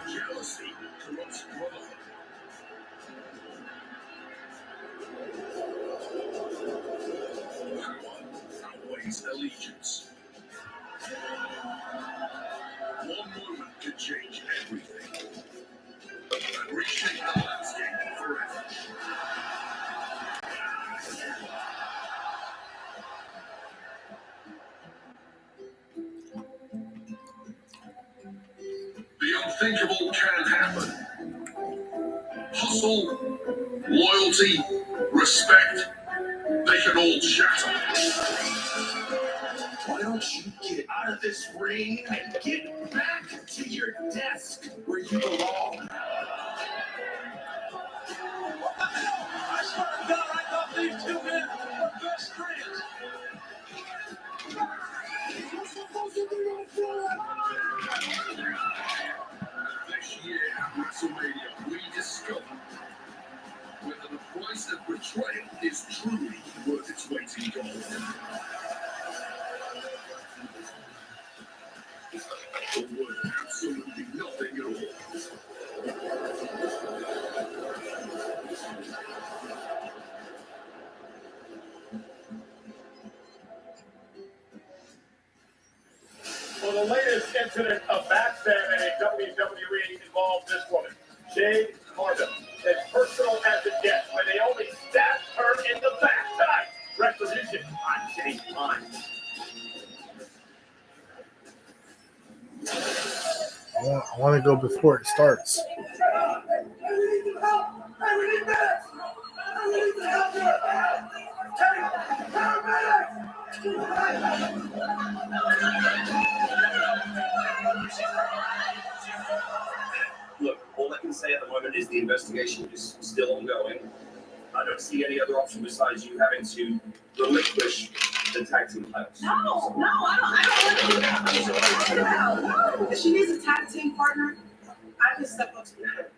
Jealousy corrupts brotherhood. Power outweighs allegiance. One moment can change everything and reshape the landscape forever. The unthinkable can happen. Hustle, loyalty, respect, they can all shatter. Why don't you get out of this ring and get back to your desk where you belong? I swear to God, I thought these two men were best friends. This year at WrestleMania, we discover whether the price of betrayal is truly worth its weight in gold. Or worth absolutely nothing at all. Well, the latest incident of backstabbing in WWE involves this woman, Jade Cargill. As personal as it gets, when they only stabbed her in the back. Tonight, retribution on Jade's mind. I want to go before it starts. Look, all I can say at the moment is the investigation is still ongoing. I don't see any other option besides you having to relinquish the tag team titles. No, I don't want to do that. What are you talking about? No. If she needs a tag team partner, I can step up to her.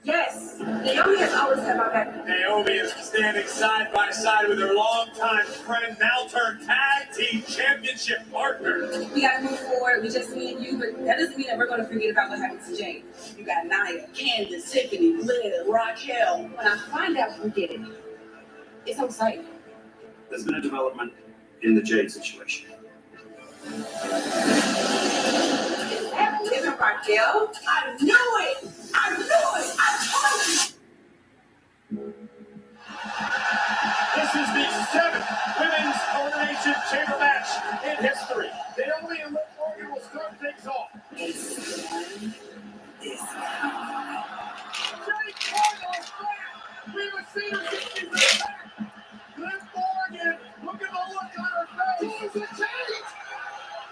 Yes, Naomi has always had my back. Naomi is standing side by side with her longtime friend, now turned tag team championship partner. We gotta move forward. We just me and you, but that doesn't mean that we're gonna forget about what happened to Jane. You got Nia, Candace, Tiffany, Liv, Raquel. When I find out who did it, it's so exciting. There's been a development in the Jade situation. Liv and Raquel? I knew it! I told you! This is the 7th Women's Elimination Chamber match in history. Naomi and Liv Morgan will start things off. Jade Cargill's back! We have seen her since she's been back! Liv Morgan, look at the look on her face! It's a change!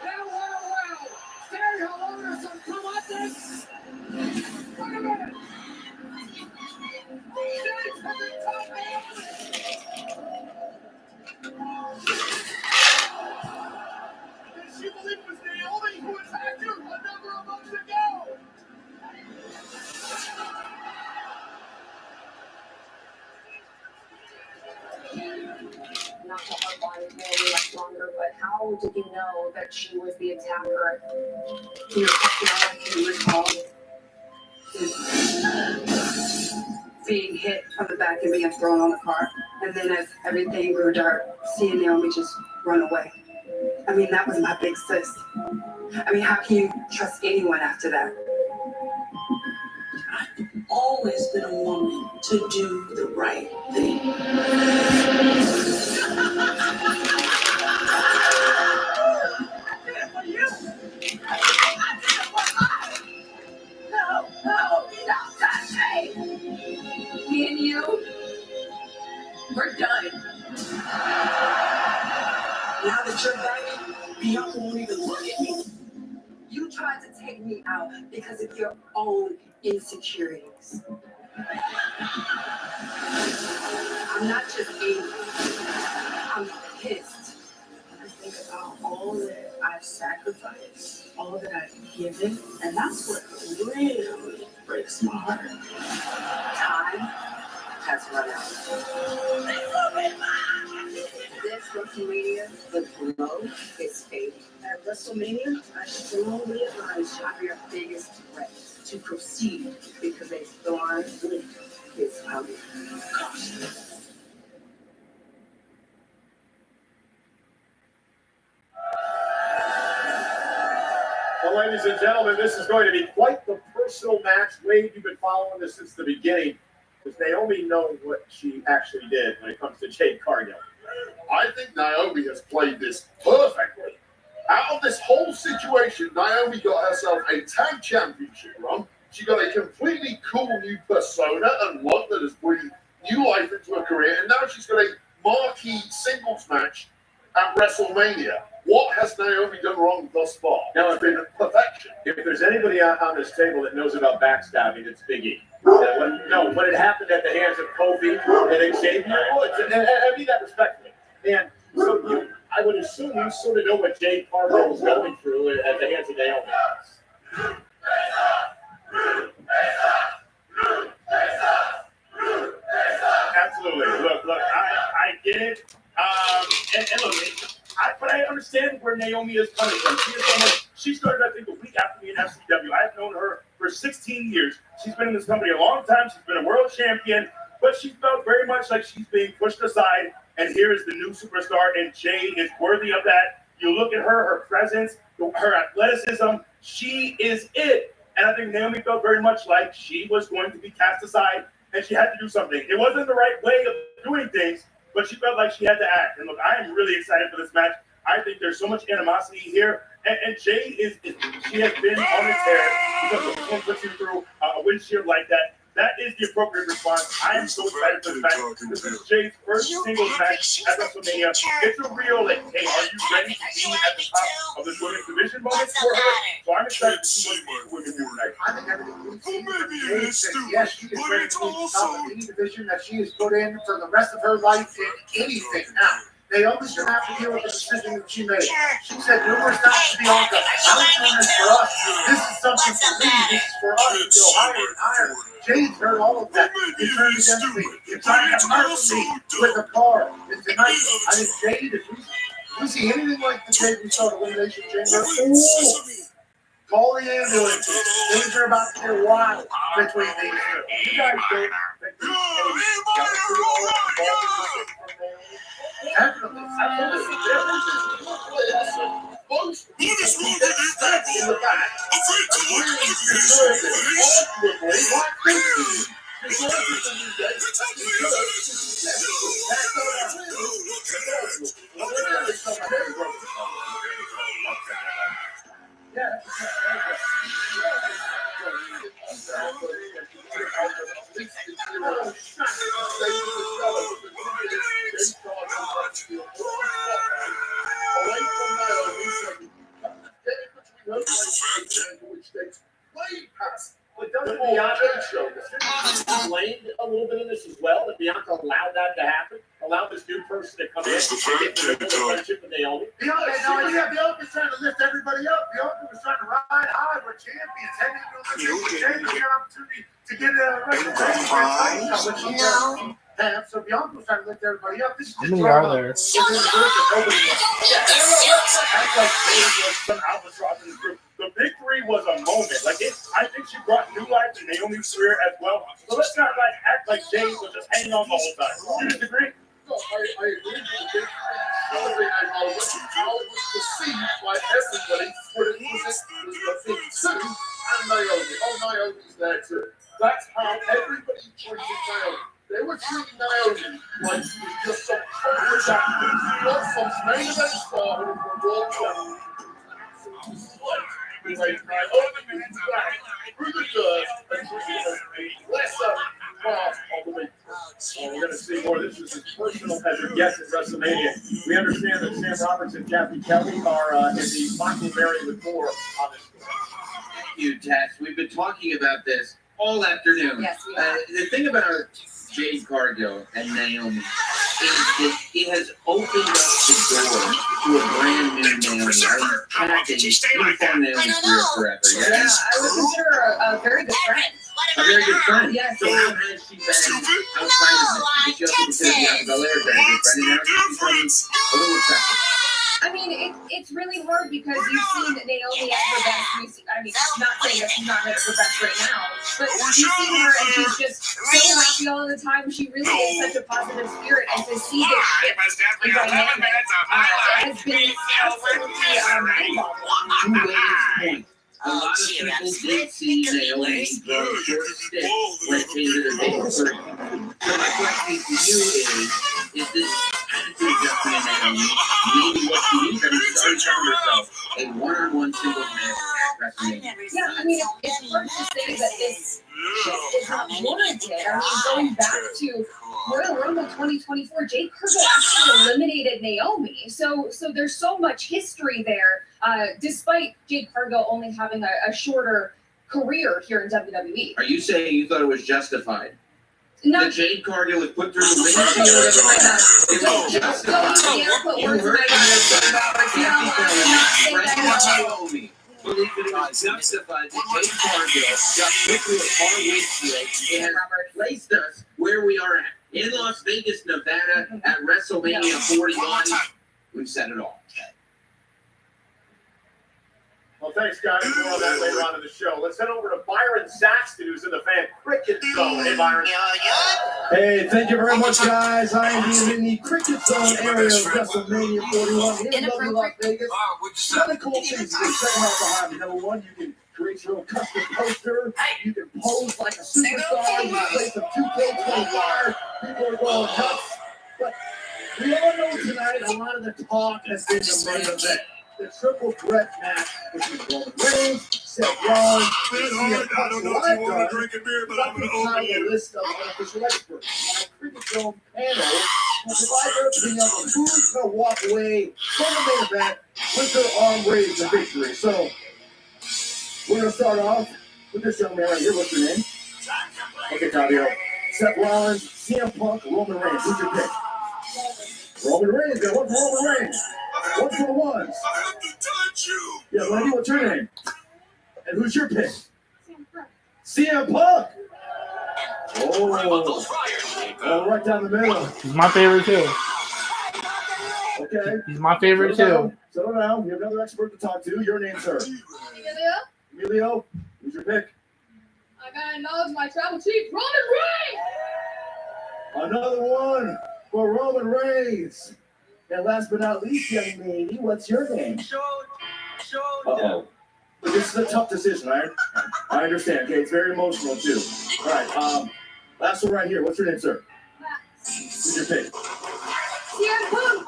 Wow! Terry, how long are some come on this? Wait a minute! Jade's having top Naomi! Did she believe it was Naomi who attacked her a number of months ago? Not to harp on Naomi much longer, but how did you know that she was the attacker? Your question, you recall being hit from the back and being thrown on the car. And then as everything grew dark, seeing Naomi just run away. I mean, that was my big sis. I mean, how can you trust anyone after that? I've always been a woman to do the right thing. No, don't touch me! Me and you, we're done. Now that you're back, Bianca won't even look at me. You tried to take me out because of your own insecurities. I'm not just angry. I'm pissed. I think about all that I've sacrificed, all that I've given, and that's what really breaks my heart. Time has run out. This WrestleMania, the glow is fading. At WrestleMania, I strongly advise your biggest threat to proceed because a storm is coming. Well, ladies and gentlemen, this is going to be quite the personal match. Wade, you've been following this since the beginning. Does Naomi know what she actually did when it comes to Jade Cargill? I think Naomi has played this perfectly. Out of this whole situation, Naomi got herself a tag championship run. She got a completely cool new persona and look that has breathed new life into her career. And now she's got a marquee singles match at WrestleMania. What has Naomi done wrong thus far? Now, It's been perfection. If there's anybody on this table that knows about backstabbing, it's Big E. When it happened at the hands of Kofi and Xavier Woods, and I mean that respectfully. And so I would assume you sort of know what Jade Cargill was going through at the hands of Naomi. Absolutely. Look, I get it. And look, but I understand where Naomi is coming from. She started, I think, a week after me in FCW. I've known her for 16 years. She's been in this company a long time. She's been a world champion, but she felt very much like she's being pushed aside. And here is the new superstar, and Jade is worthy of that. You look at her presence, her athleticism, she is it. And I think Naomi felt very much like she was going to be cast aside, and she had to do something. It wasn't the right way of doing things, but she felt like she had to act. And look, I am really excited for this match. I think there's so much animosity here. And Jade she has been on a tear because of someone puts you through a windshield like that. That is the appropriate response. I am so excited for this match. This is Jay's first singles match at WrestleMania. It's a real, like, hey, are you ready to be at the top of this women's division moment for her? So I'm excited to see what these women do tonight. I think everything we've seen yes, she is ready to be top of any division that she has put in for the rest of her life in anything now. Naomi shouldn't have to deal with the decision that she made. She said numerous times to Bianca, I'm doing this for us. This is something for me. This is for us to go higher and higher. Jade's heard all of that. You turned against me. You're trying to murder me with a car. And tonight, I think Jade, if we see anything like the Jade we saw at Elimination Chamber, call the ambulance. Things are about to get wild between these two. You guys don't think these definitely. But doesn't Bianca show this? Blamed a little bit of this as well, that Bianca allowed that to happen, allowed this new person to come in and get the friendship with Naomi. Bianca's trying to lift everybody up. Bianca was trying to ride high. We're champions. Heading into the champions, we got an opportunity to get a WrestleMania. So Bianca was trying to lift everybody up. This is How many are there? The victory was a moment. Like I think she brought new life to Naomi's career as well. So let's not like act like Jay was just hanging on the whole time. You disagree? No, I agree with the big I was deceived by everybody when it was the big two and Naomi. Oh, Naomi's there too. That's how everybody treated Naomi. They were treating Naomi like she was just some not some main event star who was world champion. Absolutely slight. Like Naomi is back through the dirt and treating her lesser class of the week. Well, we're going to see more. This is as personal as it gets at WrestleMania. We understand that Sam Roberts and Kathy Kelly are in the Michael Berry with Thor on this. Thank you, Tess. We've been talking about this all afternoon. Yes, we have. The thing about Jade Cargill and Naomi is that it has opened up the door to a brand new Naomi. You've known Naomi's career forever. Yeah, I would consider her a very good friend. A very good friend. Yes. So how has she been outside of this? She also considered Bianca Belair a very good friend, and now she's a little attractive. I mean, it's really hard because you've seen Naomi at her best. I mean, not saying that she's not at her best right now, but you've seen her and she's just so happy all the time. She really is such a positive spirit, and to see this shift in dynamic has been absolutely mind-boggling. To Wayne's point, a lot of people did see Naomi throw a short stick when it came to the big three. So my question to you is this attitude adjustment in Naomi maybe what she needs? I mean, she's already shown herself a one-on-one single match at WrestleMania. Yeah, I mean, it's hard to say that this shift is not warranted. I mean, going back to Royal Rumble 2024, Jade Cargill actually eliminated Naomi. So there's so much history there, despite Jade Cargill only having a shorter career here in WWE. Are you saying you thought it was justified? No. That Jade Cargill was put through the ringer or whatever? It was justified. You heard me. Believe it was justified that Jade Cargill got put through a car windshield and has placed us where we are at. In Las Vegas, Nevada, at WrestleMania 41. We've said it all. Well, thanks, guys. More on that later on in the show. Let's head over to Byron Saxton, who's in the fan cricket zone. Hey, Byron. Hey, thank you very much, guys. I am in the cricket zone area of WrestleMania 41 in lovely Las Vegas. Really cool things to check out behind me. Number one, you can create your own custom poster. You can pose like a superstar. You can play some 2K25. People are going nuts. But we all know tonight a lot of the talk has been the main event. the triple threat match between Roman Reigns, Seth Rollins, and CM Punk. So what I've done is I've compiled a list of unofficial experts. My cricket film panel will provide their opinion on who's going to walk away from the main event with their arm raised to victory. So we're going to start off with this young man right here. What's your name? Okay, Fabio. Seth Rollins, CM Punk, Roman Reigns. Who's your pick? Roman Reigns. Got one for Roman Reigns. One for the ones. I have to touch you. Yeah, Wendy, what's your name? And who's your pick? CM Punk. Oh, right down the middle. He's my favorite too. Okay. He's my favorite too. Settle down. We have another expert to talk to. Your name, sir. Emilio. Who's your pick? I gotta acknowledge my travel chief, Roman Reigns. Another one for Roman Reigns. And last but not least, young lady, what's your name? Uh-oh. But this is a tough decision, I understand. Okay, it's very emotional too. All right, last one right here. What's your name, sir? Who's your pick? CM Punk.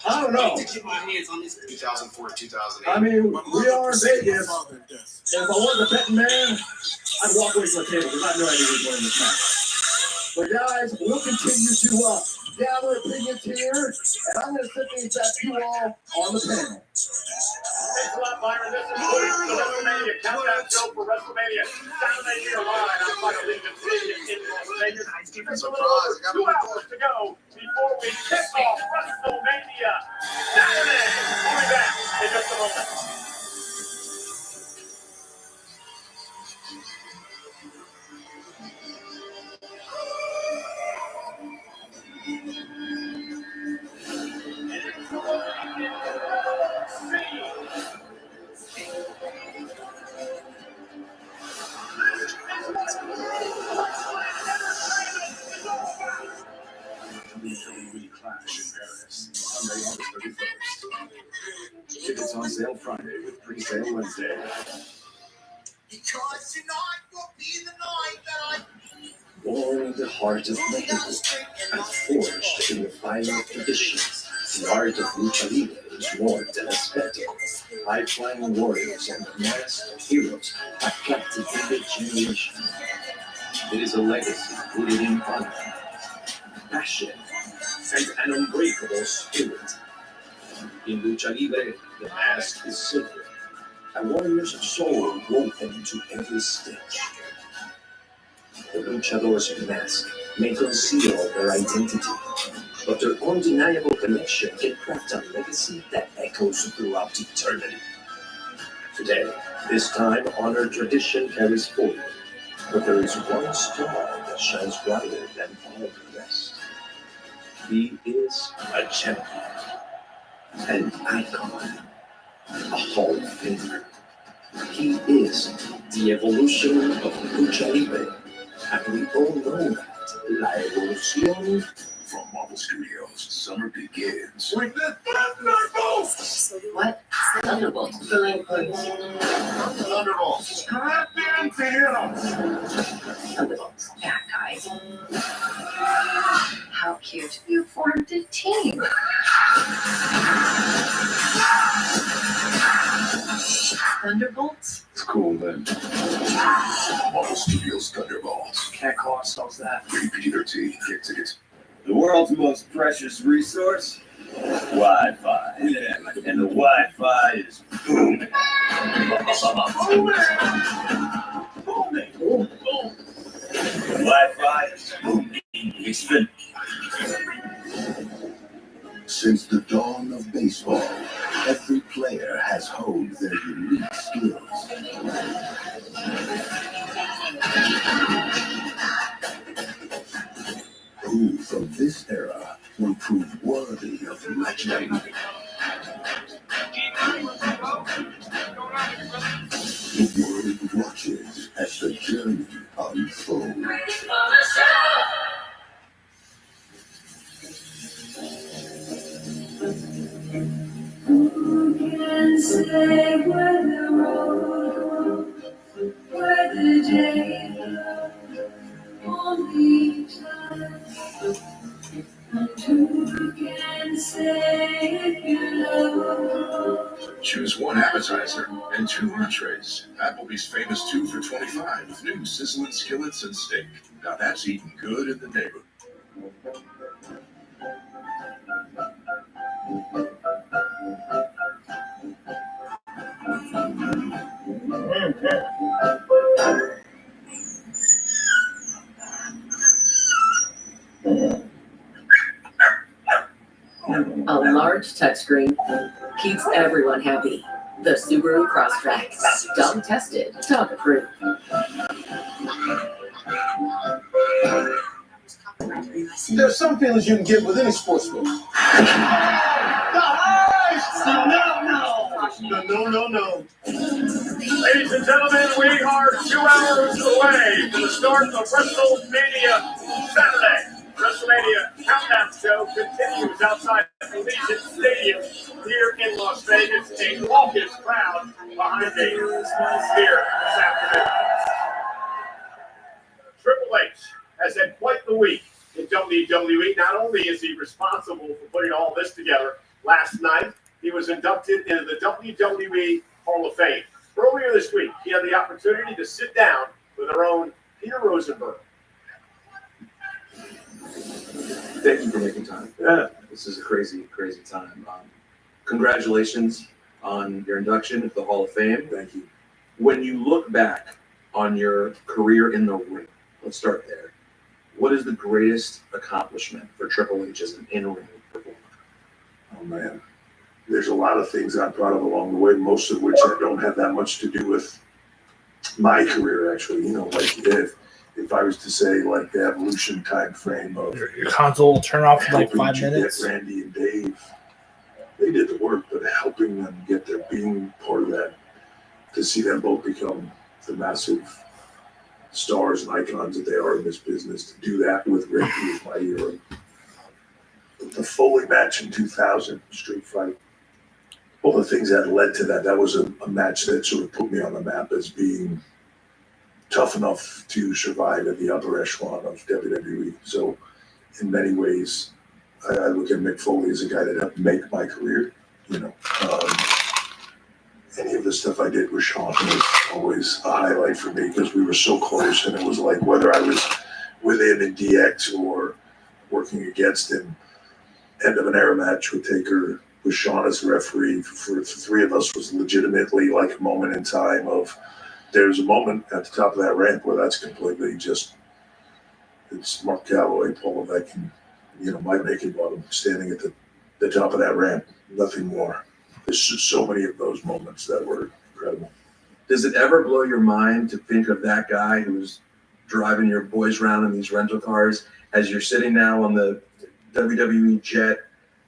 I don't know. 2004, 2008. I mean, we are in Vegas. And if I was a betting man, I'd walk away from the table because I have no idea who's winning this match. But guys, we'll continue to gather opinions here, and I'm going to sit these back to you all on the panel. Thanks a lot, Byron. This is the WrestleMania Countdown Show for WrestleMania Saturday here live outside of Lincoln City in Las Vegas. Just a little over 2 hours to go before we kick off WrestleMania Saturday. We'll be back in just a moment. Clash in Paris, Sunday, August 31st. Tickets on sale Friday with pre-sale Wednesday. Because tonight will be the night that I Born in the heart of Mexico and forged in the fire of traditions, the art of lucha libre is more than a spectacle. High-flying warriors and masked heroes have captivated generations. It is a legacy rooted in honor, passion, and an unbreakable spirit. In lucha libre, the mask is sacred. A warrior's soul woven into every stitch. The luchador's mask may conceal their identity, but their undeniable connection can craft a legacy that echoes throughout eternity. Today, this time honored tradition carries forward, but there is one star that shines brighter than all the rest. He is a champion, an icon, a Hall of Famer. He is the evolution of lucha libre, and we all know that La Evolución. From Marvel Studios, summer begins with the Thunderbolts. What? Thunderbolts. Thunderbolts. Strap into him. Thunderbolts. Yeah, guys. How cute. You formed a team. Thunderbolts? It's cool, then. Marvel Studios Thunderbolts. Can't call ourselves that. PG-13. Get tickets. The world's most precious resource? Wi-Fi. Yeah, and the Wi-Fi is booming. The Wi-Fi is booming. It's been... Since the dawn of baseball, every player has honed their unique skills. Who from this era will prove worthy of legend? The world watches as the journey unfolds. Who can say where the road goes, where the day goes, only time. And who can say Choose one appetizer and 2 entrees. Applebee's famous 2 for $25 with new sizzling skillets and steak. Now that's eating good in the neighborhood. A large touchscreen keeps everyone happy. The Subaru Crosstrek. Dog tested, dog approved. There's some feelings you can get with any sports book. No. Ladies and gentlemen, we are 2 hours away from the start of WrestleMania Saturday. WrestleMania Countdown Show continues outside Allegiant Stadium here in Las Vegas. A raucous crowd behind me here this afternoon. Triple H has had quite the week in WWE. Not only is he responsible for putting all this together, last night he was inducted into the WWE Hall of Fame. Earlier this week, he had the opportunity to sit down with our own Peter Rosenberg. Thank you for making time. Yeah. This is a crazy, crazy time. Congratulations on your induction into the Hall of Fame. Thank you. When you look back on your career in the ring, let's start there. What is the greatest accomplishment for Triple H as an in-ring performer? Oh, man. There's a lot of things I'm proud of along the way, most of which don't have that much to do with my career, actually. You know, like if I was to say, like, the evolution time frame of Your console will turn off in like 5 minutes. Randy and Dave, they did the work, but helping them get there, being part of that, to see them both become the massive stars and icons that they are in this business, to do that with Randy is my hero. The Foley match in 2000, Street Fight, all the things that led to that, that was a match that sort of put me on the map as being tough enough to survive at the upper echelon of WWE. So in many ways, I look at Mick Foley as a guy that helped make my career. You know, any of the stuff I did with Sean was always a highlight for me because we were so close, and it was like whether I was with him in DX or working against him. End of an era match with Taker, with Sean as the referee, for the three of us was legitimately like a moment in time of, there's a moment at the top of that ramp where that's completely just, it's Mark Calloway, Paul Levesque, and, you know, Mike Hickenbottom standing at the top of that ramp, nothing more. There's just so many of those moments that were incredible. Does it ever blow your mind to think of that guy who's driving your boys around in these rental cars as you're sitting now on the WWE jet?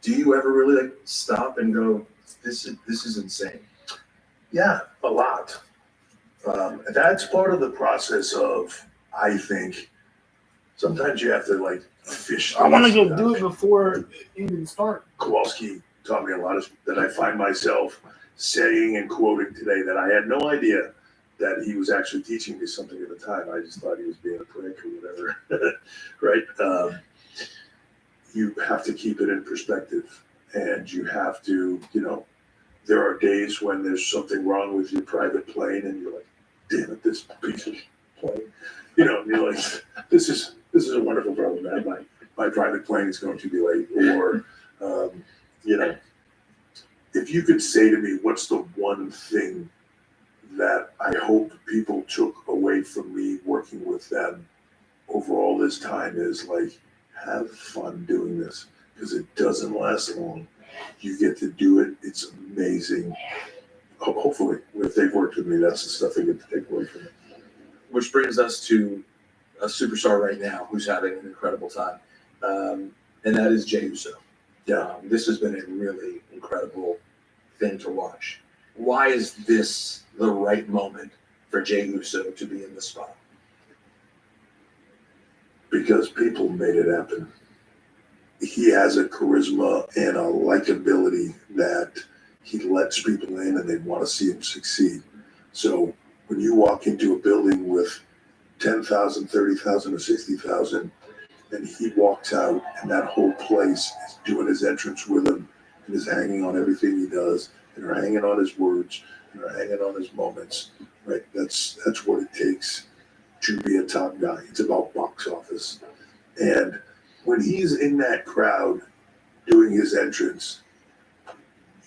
Do you ever really like stop and go, this is insane? Yeah, a lot. That's part of the process of, I think, sometimes you have to like fish. I want to go do it before it even start. Kowalski taught me a lot of that I find myself saying and quoting today that I had no idea that he was actually teaching me something at the time. I just thought he was being a prick or whatever, right? You have to keep it in perspective, and you have to, you know, there are days when there's something wrong with your private plane and you're like, damn it, this piece of plane, you know, you're like, this is a wonderful problem, man. My private plane is going to be late. Or, you know, if you could say to me, what's the one thing that I hope people took away from me working with them over all this time is like, have fun doing this, because it doesn't last long. You get to do it. It's amazing. Hopefully, if they've worked with me, that's the stuff they get to take away from it. Which brings us to a superstar right now who's having an incredible time, and that is Jey Uso. This has been a really incredible thing to watch. Why is this the right moment for Jey Uso to be in the spot? Because people made it happen. He has a charisma and a likability that he lets people in and they want to see him succeed. So when you walk into a building with 10,000, 30,000, or 60,000, and he walks out and that whole place is doing his entrance with him and is hanging on everything he does, and are hanging on his words, and are hanging on his moments, right? That's what it takes to be a top guy. It's about box office. And when he's in that crowd doing his entrance,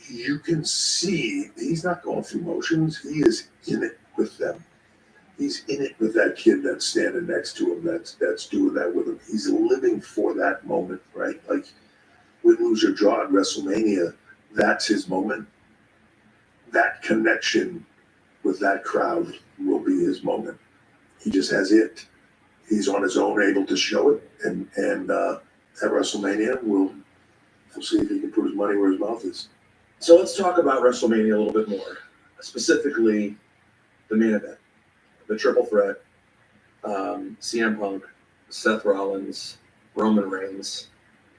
you can see he's not going through motions. He is in it with them. He's in it with that kid that's standing next to him, that's doing that with him. He's living for that moment, right? Like win, lose, or draw at WrestleMania, that's his moment. That connection with that crowd will be his moment. He just has it. He's on his own, able to show it, and at WrestleMania, we'll see if he can put his money where his mouth is. So let's talk about WrestleMania a little bit more, specifically the main event, the triple threat, CM Punk, Seth Rollins, Roman Reigns.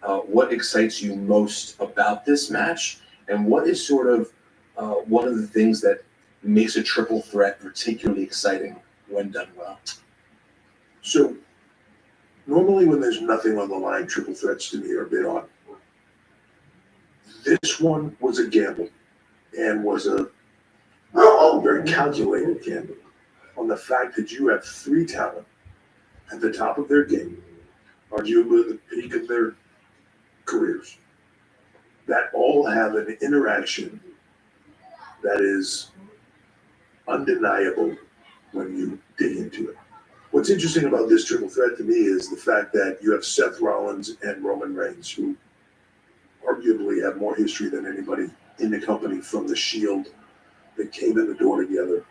What excites you most about this match, and what is sort of one of the things that makes a triple threat particularly exciting when done well? So normally when there's nothing on the line, triple threats to me are a bit odd. This one was a gamble, and was a very calculated gamble on the fact that you have three talent at the top of their game, arguably the peak of their careers, that all have an interaction that is undeniable when you dig into it. What's interesting about this triple threat to me is the fact that you have Seth Rollins and Roman Reigns, who arguably have more history than anybody in the company from the Shield that came in the door together.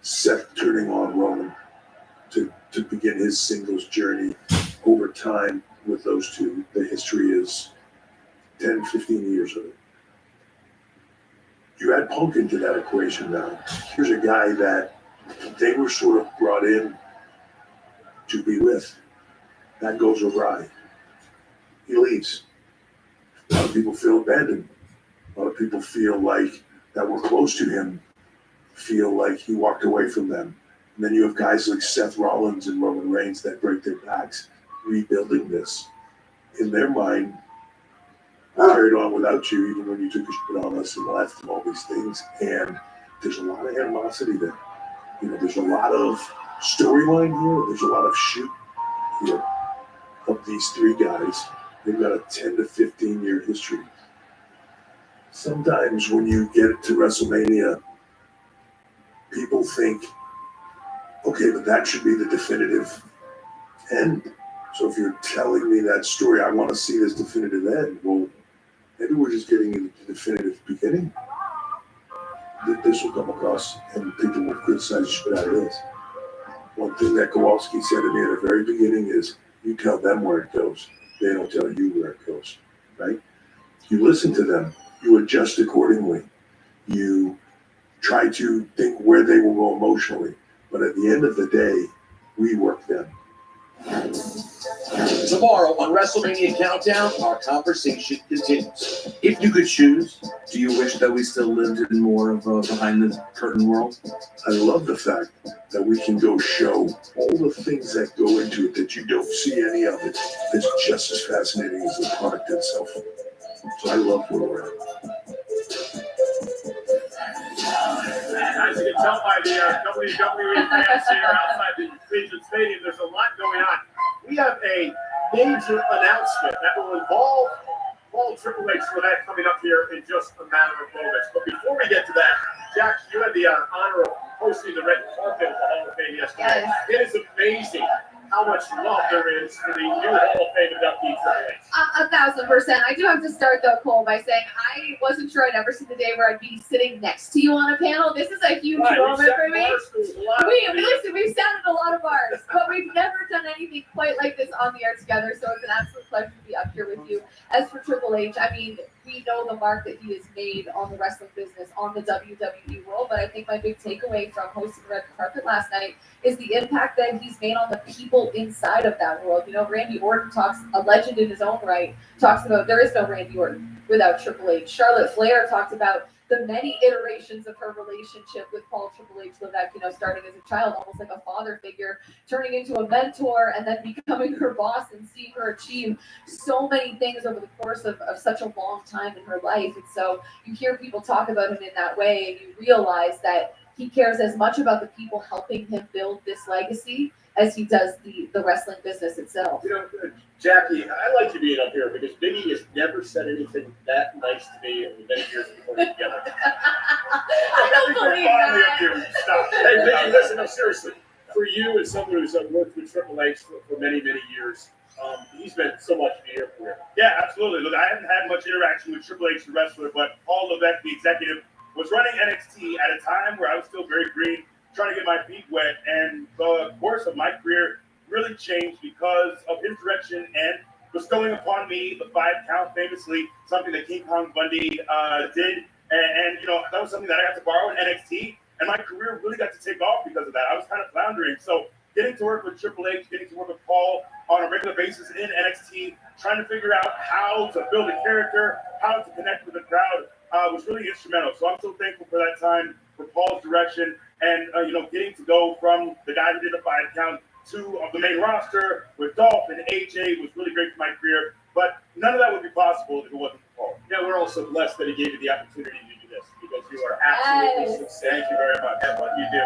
Seth turning on Roman to begin his singles journey over time with those two. The history is 10, 15 years of it. You add Punk into that equation now. Here's a guy that they were sort of brought in to be with. That goes awry. He leaves. A lot of people feel abandoned. A lot of people feel like that were close to him, feel like he walked away from them. And then you have guys like Seth Rollins and Roman Reigns that break their backs, rebuilding this. In their mind, we carried on without you, even when you took a shit on us and left and all these things. And there's a lot of animosity there. You know, there's a lot of storyline here. There's a lot of shoot here of these three guys. They've got a 10 to 15 year history. Sometimes when you get to WrestleMania, people think, okay, but that should be the definitive end. So if you're telling me that story, I want to see this definitive end. Well, maybe we're just getting into the definitive beginning. This will come across and people will criticize the shit out of this. One thing that Kowalski said to me at the very beginning is, you tell them where it goes. They don't tell you where it goes, right? You listen to them. You adjust accordingly. You try to think where they will go emotionally. But at the end of the day, we work them. Tomorrow on WrestleMania Countdown, our conversation continues. If you could choose, do you wish that we still lived in more of a behind-the-curtain world? I love the fact that we can go show all the things that go into it that you don't see any of it. It's just as fascinating as the product itself. So I love where we're at. As you can tell by the WWE fans here outside the Legion Stadium, there's a lot going on. We have a major announcement that will involve Paul Triple H for that coming up here in just a matter of moments. But before we get to that, Jack, you had the honor of hosting the red carpet at the Hall of Fame yesterday. Yes. It is amazing how much love there is for the new Hall of Fame inductee Triple H. 1,000%. I do have to start though, Cole, by saying I wasn't sure I'd ever see the day where I'd be sitting next to you on a panel. This is a huge moment for me. We've sat at a lot of bars, but we've never done anything quite like this on the air together. So it's an absolute pleasure to be up here with you. As for Triple H, I mean, we know the mark that he has made on the wrestling business, on the WWE world, but I think my big takeaway from hosting the red carpet last night is the impact that he's made on the people inside of that world. You know, Randy Orton talks, a legend in his own right, talks about there is no Randy Orton without Triple H. Charlotte Flair talked about the many iterations of her relationship with Paul Triple H Levesque, starting as a child, almost like a father figure, turning into a mentor, and then becoming her boss and seeing her achieve so many things over the course of such a long time in her life. And so you hear people talk about him in that way, and you realize that he cares as much about the people helping him build this legacy as he does the wrestling business itself. Jackie, I like you being up here because Biggie has never said anything that nice to me in the many years before we're together. I don't believe that. Hey, Biggie, listen, no, seriously. For you as someone who's worked with Triple H for many, many years, he's been so much in your career. Yeah, absolutely. Look, I haven't had much interaction with Triple H, the wrestler, but Paul Levesque, the executive, was running NXT at a time where I was still very green, trying to get my feet wet, and the course of my career really changed because of his direction and bestowing upon me the 5 count, famously something that King Kong Bundy did, and that was something that I got to borrow in NXT, and my career really got to take off because of that. I was kind of floundering, so getting to work with Triple H, getting to work with Paul on a regular basis in NXT, trying to figure out how to build a character, how to connect with the crowd, was really instrumental. So I'm so thankful for that time, for Paul's direction, and getting to go from the guy who did the 5 count to the main roster with Dolph and AJ was really great for my career. But none of that would be possible if it wasn't for Paul. Yeah, we're also blessed that he gave you the opportunity to do this because you are absolutely successful. Thank you very much. At what you do.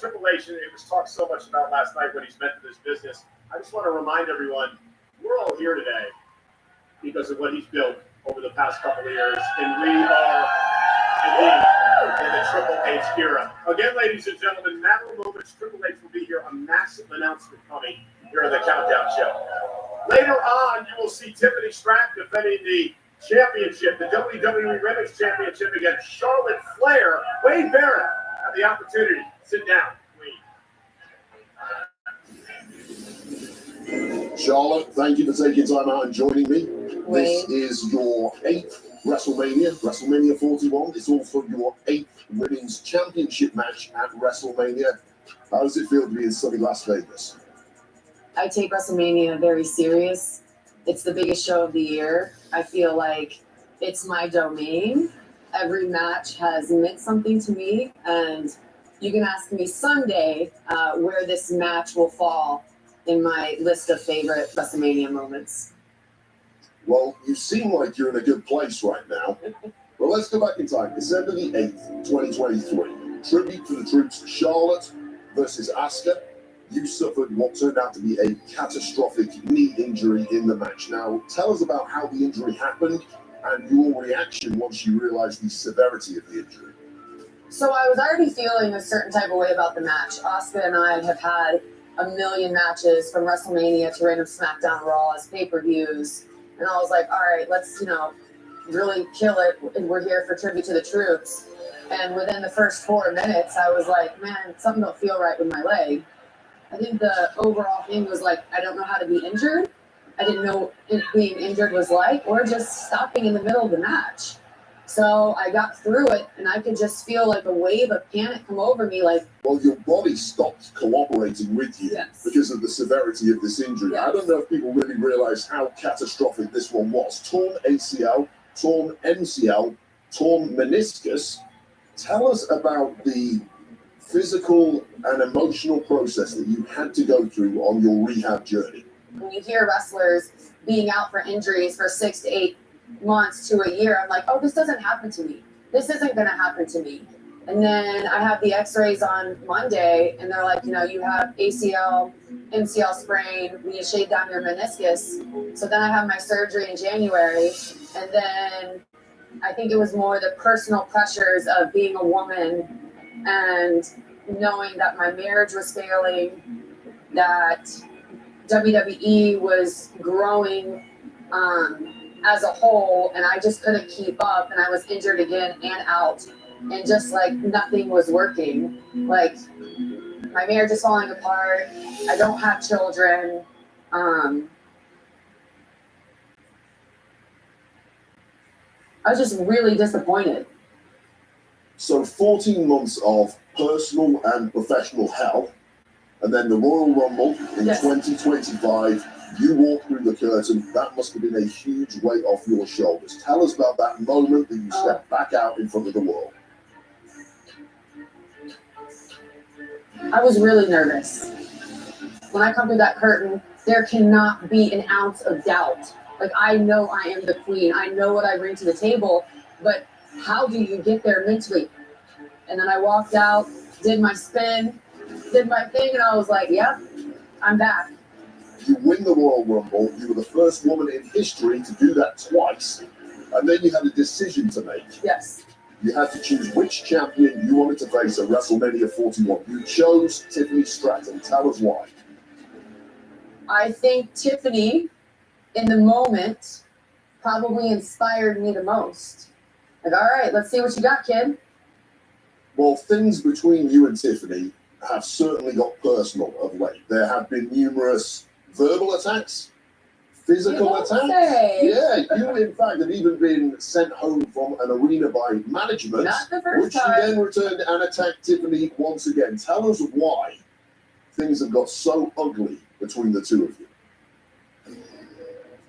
Triple H, it was talked so much about last night what he's meant to this business. I just want to remind everyone, we're all here today because of what he's built over the past couple of years, and we are indeed in the Triple H era. Again, ladies and gentlemen, matter of moments, Triple H will be here. A massive announcement coming here on the Countdown Show. Later on, you will see Tiffany Stratton defending the championship, the WWE Women's Championship against Charlotte Flair. Wade Barrett had the opportunity. Sit down, Wade. Charlotte, thank you for taking time out and joining me. This is your 8th WrestleMania 41. It's also your 8th Women's Championship match at WrestleMania. How does it feel to be in sunny Las Vegas? I take WrestleMania very serious. It's the biggest show of the year. I feel like it's my domain. Every match has meant something to me, and you can ask me Sunday where this match will fall in my list of favorite WrestleMania moments. Well, you seem like you're in a good place right now. Well, let's go back in time. December the 8th, 2023. Tribute to the troops, Charlotte versus Asuka. You suffered what turned out to be a catastrophic knee injury in the match. Now, tell us about how the injury happened and your reaction once you realized the severity of the injury. So I was already feeling a certain type of way about the match. Asuka and I have had a million matches from WrestleMania to random SmackDown Raws, pay-per-views. And I was like, all right, let's, really kill it. And we're here for tribute to the troops. And within the first 4 minutes, I was like, man, something don't feel right with my leg. I think the overall thing was like, I don't know how to be injured. I didn't know what being injured was like, or just stopping in the middle of the match. So I got through it, and I could just feel like a wave of panic come over me. Well, your body stopped cooperating with you because of the severity of this injury. Yes. I don't know if people really realize how catastrophic this one was. Torn ACL, torn MCL, torn meniscus. Tell us about the physical and emotional process that you had to go through on your rehab journey. When you hear wrestlers being out for injuries for 6 to 8 months to a year, I'm like, oh, this doesn't happen to me. This isn't going to happen to me. And then I have the x-rays on Monday, and they're like, you have ACL, MCL sprain, we need to shave down your meniscus. So then I have my surgery in January, and then I think it was more the personal pressures of being a woman and knowing that my marriage was failing, that WWE was growing as a whole, and I just couldn't keep up, and I was injured again and out, and just like nothing was working. Like my marriage is falling apart. I don't have children. I was just really disappointed. So 14 months of personal and professional hell, And then the Royal Rumble in Yes. 2025, you walk through the curtain. That must have been a huge weight off your shoulders. Tell us about that moment that you stepped back out in front of the world. I was really nervous. When I come through that curtain, there cannot be an ounce of doubt. Like, I know I am the queen. I know what I bring to the table, but how do you get there mentally? And then I walked out, did my spin, did my thing, and I was like, yep, I'm back. You win the Royal Rumble. You were the first woman in history to do that twice. And then you had a decision to make. Yes. You had to choose which champion you wanted to face at WrestleMania 41. You chose Tiffany Stratton. Tell us why. I think Tiffany, in the moment, probably inspired me the most. Like, all right, let's see what you got, kid. Well, things between you and Tiffany have certainly got personal of late. There have been numerous verbal attacks, physical attacks. Yeah, you in fact have even been sent home from an arena by management, Not the first which you time. then returned and attacked Tiffany once again. Tell us why things have got so ugly between the two of you.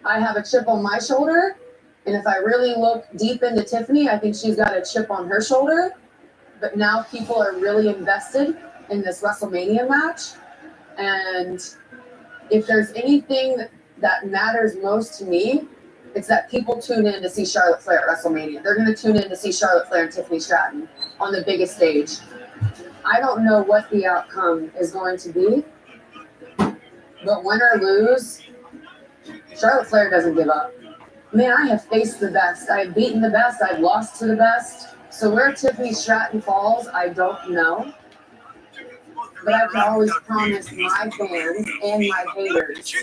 I have a chip on my shoulder, and if I really look deep into Tiffany, I think she's got a chip on her shoulder. But now people are really invested in this WrestleMania match, and if there's anything that matters most to me, it's that people tune in to see Charlotte Flair at WrestleMania. They're going to tune in to see Charlotte Flair and Tiffany Stratton on the biggest stage. I don't know what the outcome is going to be, but win or lose, Charlotte Flair doesn't give up. Man, I have faced the best. I have beaten the best. I've lost to the best. So where Tiffany Stratton falls, I don't know. But I can always promise my fans and my haters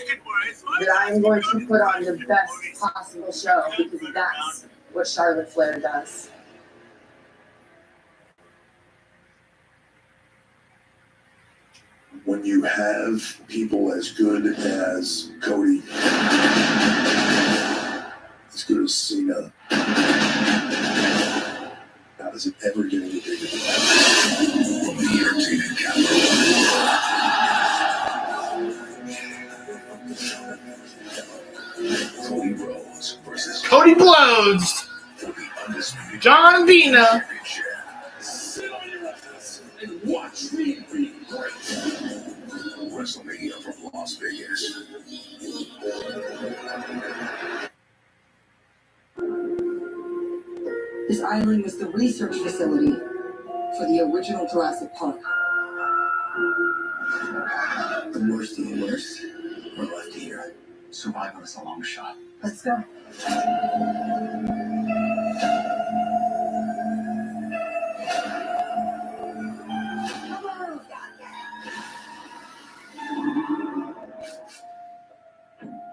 that I'm going to put on the best possible show, because that's what Charlotte Flair does. When you have people as good as Cody, as good as Cena, how does it ever get any bigger than that? From the entertainment capital, Cody Rhodes versus Cody Blows, for the undisputed John Cena. Sit on your ass and watch me be great. WrestleMania from Las Vegas. This island was the research facility for the original Jurassic Park. The worst of the worst are left here. Survival is a long shot. Let's go.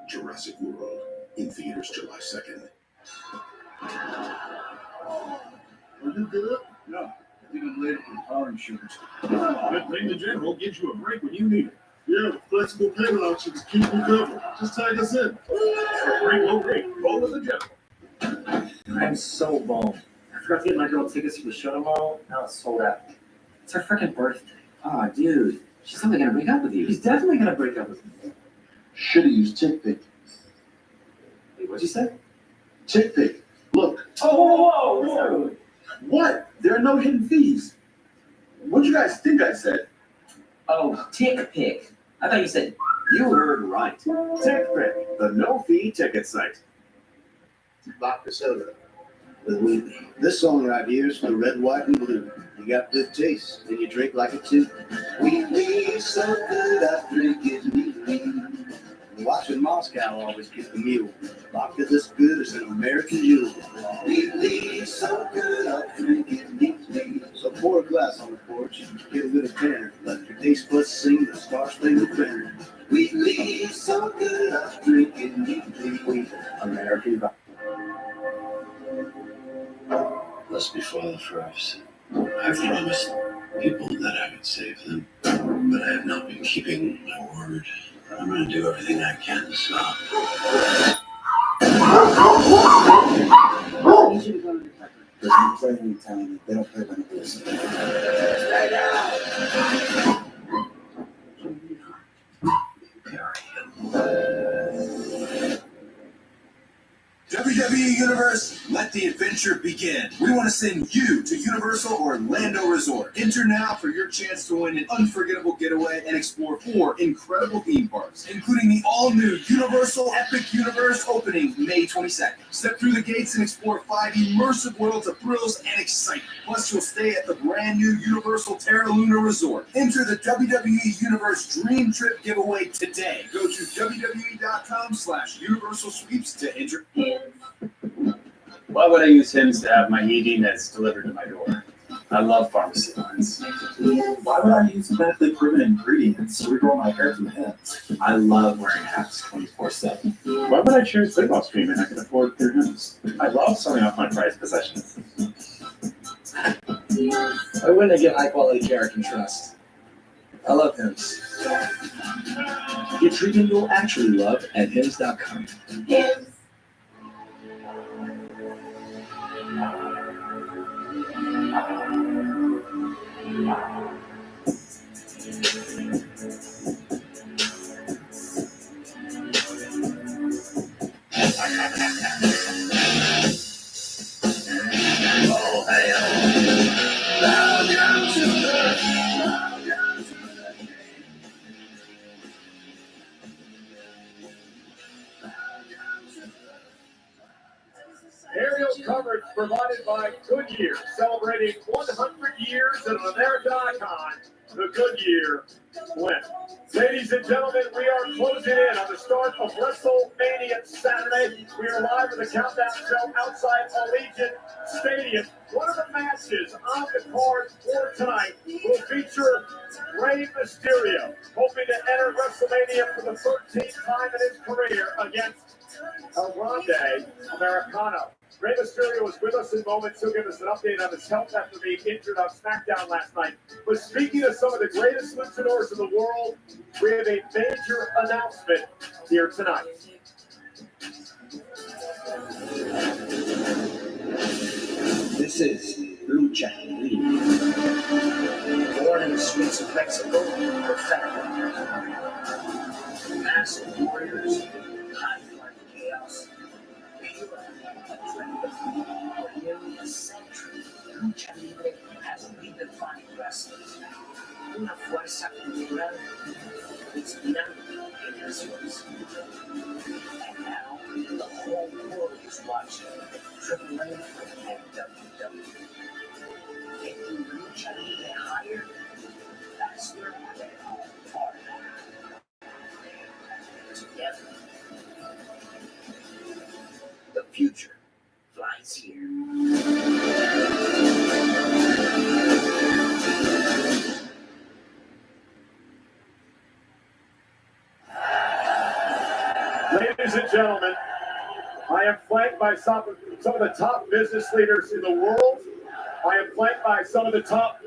Jurassic World in theaters July 2nd. Are you good? No, I think I'm late for car insurance. Good thing the gym will get you a break when you need it. Yeah, with flexible payment options keep you covered. Just tag us in. Great, low rate. Go with the gym. I'm so bummed. I forgot to get my girl tickets for the show tomorrow. Now it's sold out. It's her freaking birthday. Ah, dude. She's probably gonna break up with you. She's definitely gonna break up with me. Should've used TickPick. Wait, what'd you say? TickPick. Look. Oh, whoa. What? There are no hidden fees. What'd you guys think I said? Oh, tick pick. I thought you said. You heard right. TickPick, the no-fee ticket site. Vodka soda. This song right here is for red, white, and blue. You got good taste, and you drink like it too. We leave so good, I drink it neatly. Watching Moscow always get the mule. Vodka this good is an American jewel. We leave so good, I drink it neatly. So pour a glass on the porch, get a little banner. Let your taste buds sing the Star-Spangled Banner. We leave so good, I drink it neatly. We American vodka. Let's be foiled first. I promised people that I would save them, but I have not been keeping my word. I'm going to do everything I can to stop. I need you to go to the pepper. There's no play in town. They don't play by the rules. Universe, let the adventure begin. We want to send you to Universal Orlando Resort. Enter now for your chance to win an unforgettable getaway and explore 4 incredible theme parks, including the all-new Universal Epic Universe opening May 22nd. Step through the gates and explore 5 immersive worlds of thrills and excitement. Plus, you'll stay at the brand new Universal Terra Luna Resort. Enter the WWE Universe Dream Trip giveaway today. Go to WWE.com/Universal Sweeps to enter. Why would I use Hims to have my ED meds delivered to my door? I love pharmacy lines. Why would I use medically proven ingredients to regrow my hair from Hims? I love wearing hats 24/7. Why would I choose Sigma Stream and I can afford their Hims? I love selling off my prized possessions. Why wouldn't I get high quality care I can trust? I love Hims. Get treatment you'll actually love at Hims.com. Hims. Aerial coverage provided by Goodyear, celebrating 100 years of an American icon, the Goodyear Blend. Ladies and gentlemen, we are closing in on the start of WrestleMania Saturday. We are live with the Countdown Show outside Allegiant Stadium. One of the matches on the card for tonight will feature Rey Mysterio, hoping to enter WrestleMania for the 13th time in his career against El Grande Americano. Rey Mysterio was with us in moments. He'll give us an update on his health after being injured on SmackDown last night. But speaking of some of the greatest luchadors in the world, we have a major announcement here tonight. This is Lucha Libre. Born in the streets of Mexico, perfected. Massive warriors, high-flying chaos. For nearly a century, Lucha Libre has redefined wrestling. Una fuerza cultural inspirando generaciones. And now, the whole world is watching AAA and WWE. Taking Lucha Libre higher, that's where they are now. Together, the future flies here. Ladies and gentlemen, I am flanked by some of the top business leaders in the world. I am flanked by some of the top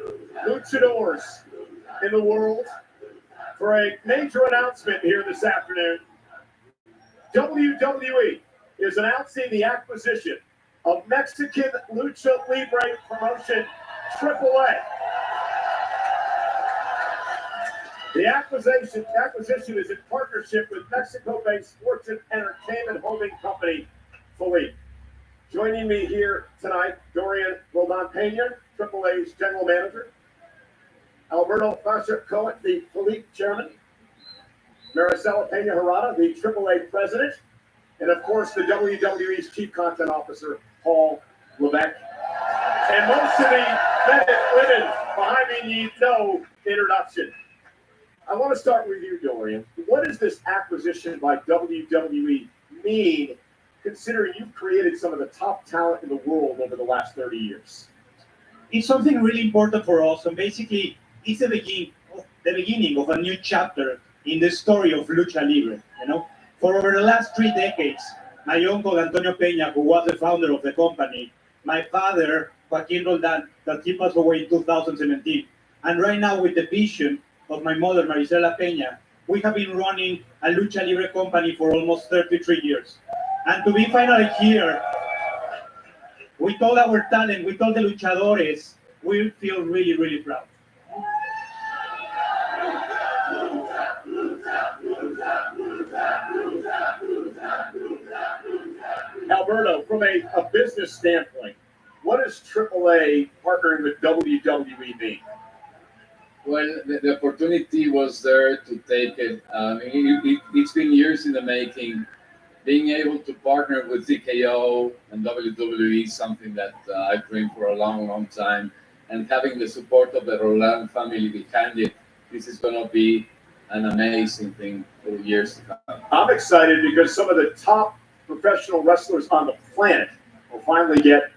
luchadors in the world for a major announcement here this afternoon. WWE is announcing the acquisition of Mexican Lucha Libre promotion AAA. The acquisition is in partnership with Mexico-based sports and entertainment holding company Philippe. Joining me here tonight, Dorian Roldan Pena, AAA's general manager, Alberto Fasher-Cohen, the Philippe chairman, Maricela Pena Herrada, the AAA president, and of course the WWE's chief content officer, Paul Levesque. And most of the men and women behind me need no introduction. I want to start with you, Dorian. What does this acquisition by WWE mean, considering you've created some of the top talent in the world over the last 30 years? It's something really important for us, and basically, it's the beginning of a new chapter in the story of Lucha Libre. For over the last 3 decades, my uncle Antonio Peña, who was the founder of the company, my father Joaquin Roldan, that he passed away in 2017, and right now with the vision of my mother, Maricela Peña, we have been running a Lucha Libre company for almost 33 years. And to be finally here, with all our talent, with all the luchadores, we feel really, really proud. Alberto, from a business standpoint, what does AAA partnering with WWE mean? Well, the opportunity was there to take it. It's been years in the making. Being able to partner with TKO and WWE is something that I've dreamed for a long, long time. And having the support of the Roland family behind it, this is going to be an amazing thing for years to come. I'm excited because some of the top professional wrestlers on the planet will finally get to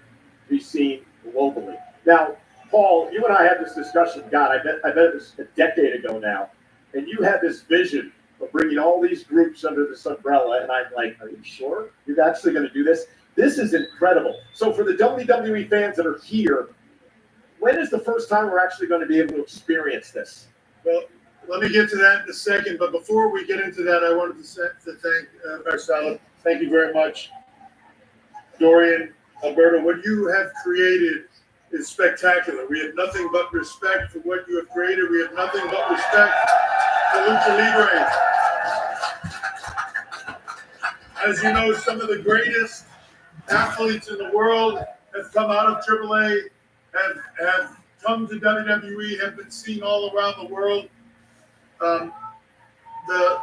be seen globally. Now, Paul, you and I had this discussion, God, I bet it was a decade ago now, and you had this vision of bringing all these groups under this umbrella, and I'm like, are you sure you're actually going to do this? This is incredible. So for the WWE fans that are here, when is the first time we're actually going to be able to experience this? Well, let me get to that in a second, but before we get into that, I wanted to thank Marcelo. Thank you very much. Dorian, Alberto, what you have created is spectacular. We have nothing but respect for what you have created. We have nothing but respect for Lucha Libre. As you know, some of the greatest athletes in the world have come out of AAA, have come to WWE, have been seen all around the world.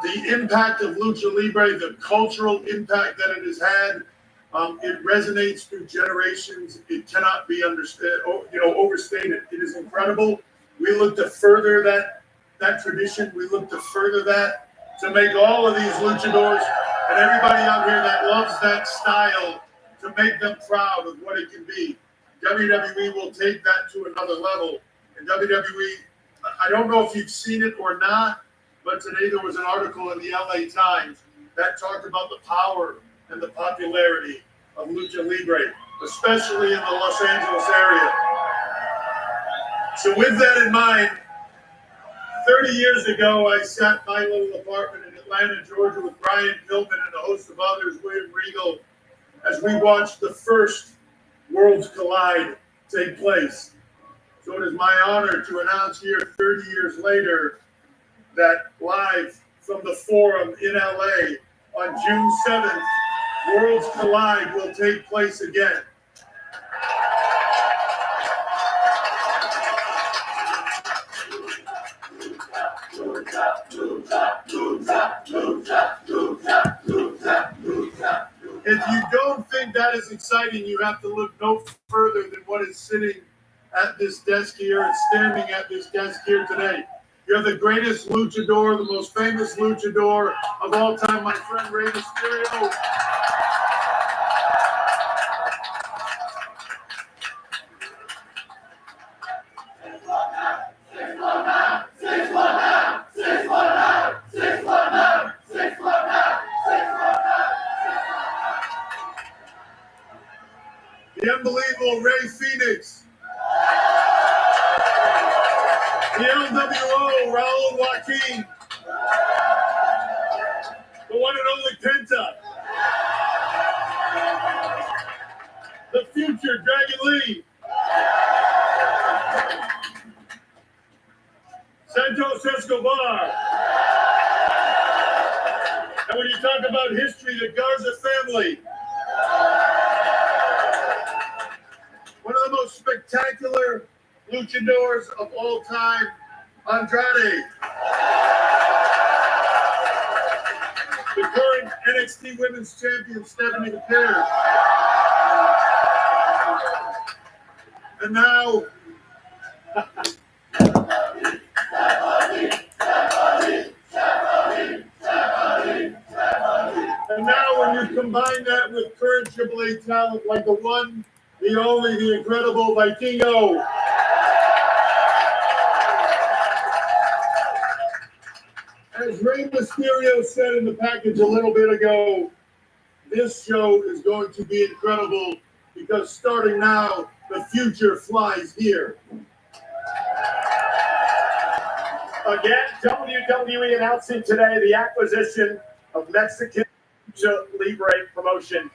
The impact of Lucha Libre, the cultural impact that it has had, it resonates through generations. It cannot be overstated. It is incredible. We look to further that tradition. We look to further that, to make all of these luchadors and everybody out here that loves that style, to make them proud of what it can be. WWE will take that to another level. And WWE, I don't know if you've seen it or not, but today there was an article in the LA Times that talked about the power and the popularity of Lucha Libre, especially in the Los Angeles area. So with that in mind, 30 years ago, I sat in my little apartment in Atlanta, Georgia, with Brian Pillman and a host of others, William Regal, as we watched the first Worlds Collide take place. So it is my honor to announce here, 30 years later, that live from the Forum in LA on June 7th, Worlds Collide will take place again. If you don't think that is exciting, you have to look no further than what is sitting at this desk here and standing at this desk here today. You're the greatest luchador, the most famous luchador of all time, my friend Rey Mysterio. The unbelievable Rey Fenix. The LWO, Raul Joaquin. The one and only Penta. The future Dragon Lee. Santos Escobar. And when you talk about history, the Garza family. One of the most spectacular luchadors of all time, Andrade. The current NXT Women's Champion, Stephanie McMahon. And now, when you combine that with current AAA talent like the one, the only, the incredible Vikingo. As Rey Mysterio said in the package a little bit ago, this show is going to be incredible because starting now, the future flies here. Again, WWE announcing today the acquisition of Mexican Lucha Libre promotion,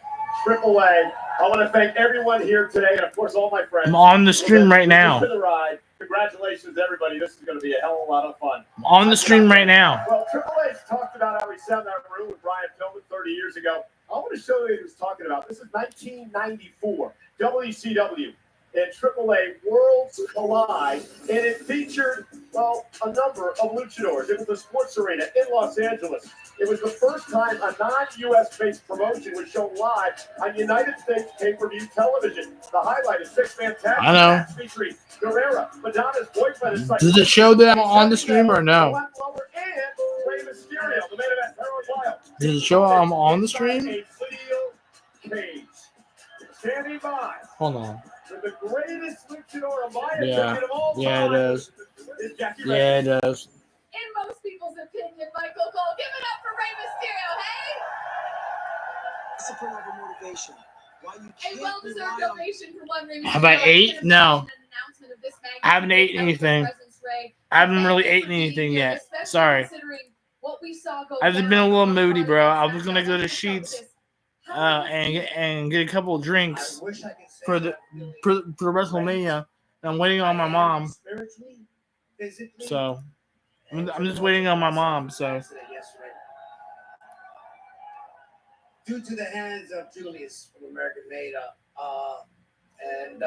AAA. I want to thank everyone here today, and of course all my friends. I'm on the stream right now. To the ride. Congratulations, everybody. This is going to be a hell of a lot of fun. I'm on the stream right now. Well, AAA's talked about how we sat in that room with Brian Pillman 30 years ago. I want to show you what he was talking about. This is 1994, WCW and AAA Worlds Collide, and it featured, well, a number of luchadors. It was the sports arena in Los Angeles. It was the first time a non-U.S. based promotion was shown live on United States pay-per-view television. The highlight is six-man tag I know. match featuring Guerrera, Madonna's boyfriend, is like, Does it show that I'm on the stream or no? and Rey Mysterio, the main event, Harold Wild. Does it show I'm on the stream? A steel cage. Standing by. Hold on. For the greatest luchador of my Yeah. opinion of all Yeah, time. it does. Is Jackie Yeah, Ray. it does. In most people's opinion, Michael Cole, give it up for Rey Mysterio, hey? It's a form of motivation. Why you A can't well-deserved rely on donation for one Rey Mysterio. Have I ate? No. Of this I haven't eaten anything. I haven't really eaten anything yet. Sorry. What we saw go I've down been a little on moody, bro. I was SmackDown. gonna go to Sheets and get a couple of drinks for the for WrestleMania. And I'm waiting on my mom. So I'm just waiting on my mom. So Due to the hands of Julius from American Made, and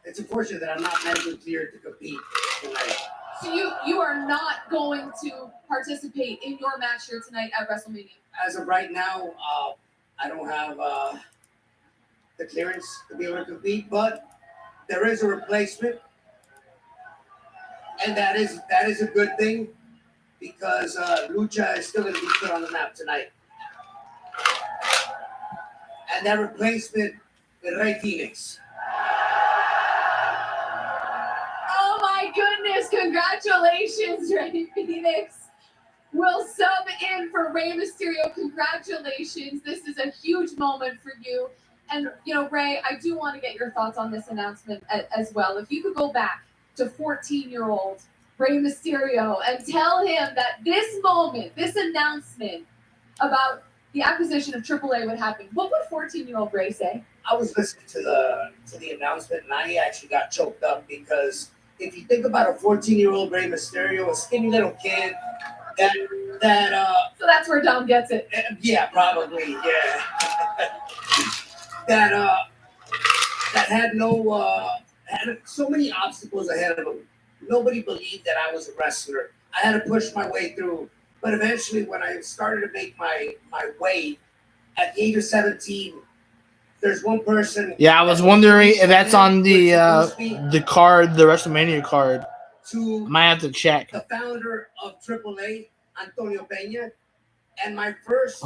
it's unfortunate that I'm not medically cleared to compete tonight. So you are not going to participate in your match here tonight at WrestleMania? As of right now, I don't have the clearance to be able to compete, but there is a replacement, and that is a good thing because Lucha is still going to be put on the map tonight. And that replacement is Rey Phoenix. Oh my goodness, congratulations, Rey Phoenix. Will sub in for Rey Mysterio. Congratulations. This is a huge moment for you. And, you know, Rey, I do want to get your thoughts on this announcement as well. If you could go back to 14-year-old Rey Mysterio and tell him that this moment, this announcement about the acquisition of AAA would happen, what would 14-year-old Rey say? I was listening to the announcement, and I actually got choked up because if you think about a 14-year-old Rey Mysterio, a skinny little kid, so that's where Dom gets it. Yeah, probably, yeah. that had had so many obstacles ahead of him. Nobody believed that I was a wrestler. I had to push my way through. But eventually, when I started to make my way at the age of 17, there's one person. yeah, I was wondering if that's on the card, the WrestleMania card. I might have to check. The founder of AAA, Antonio Peña, and my first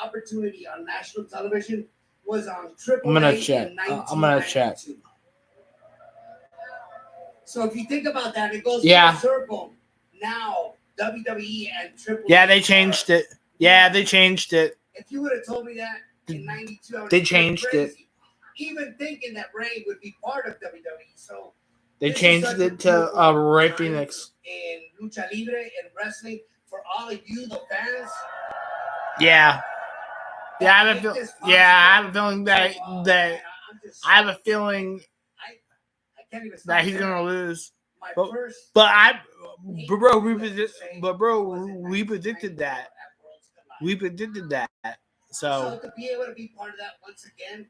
opportunity on national television was on AAA. I'm gonna check. I'm gonna check. So if you think about that, it goes Yeah. full circle. Now WWE and AAA. Yeah, they changed it. Yeah, they changed it. If you would have told me that in '92, I would They have changed been it. crazy. Even thinking that Rey would be part of WWE. So They this is changed such a it to Rey Phoenix. in lucha libre and wrestling for all of you, the fans. Yeah. Yeah, I have a feeling that I have a feeling that he's gonna lose. But we predicted that. We predicted that. So to be able to be part of that once again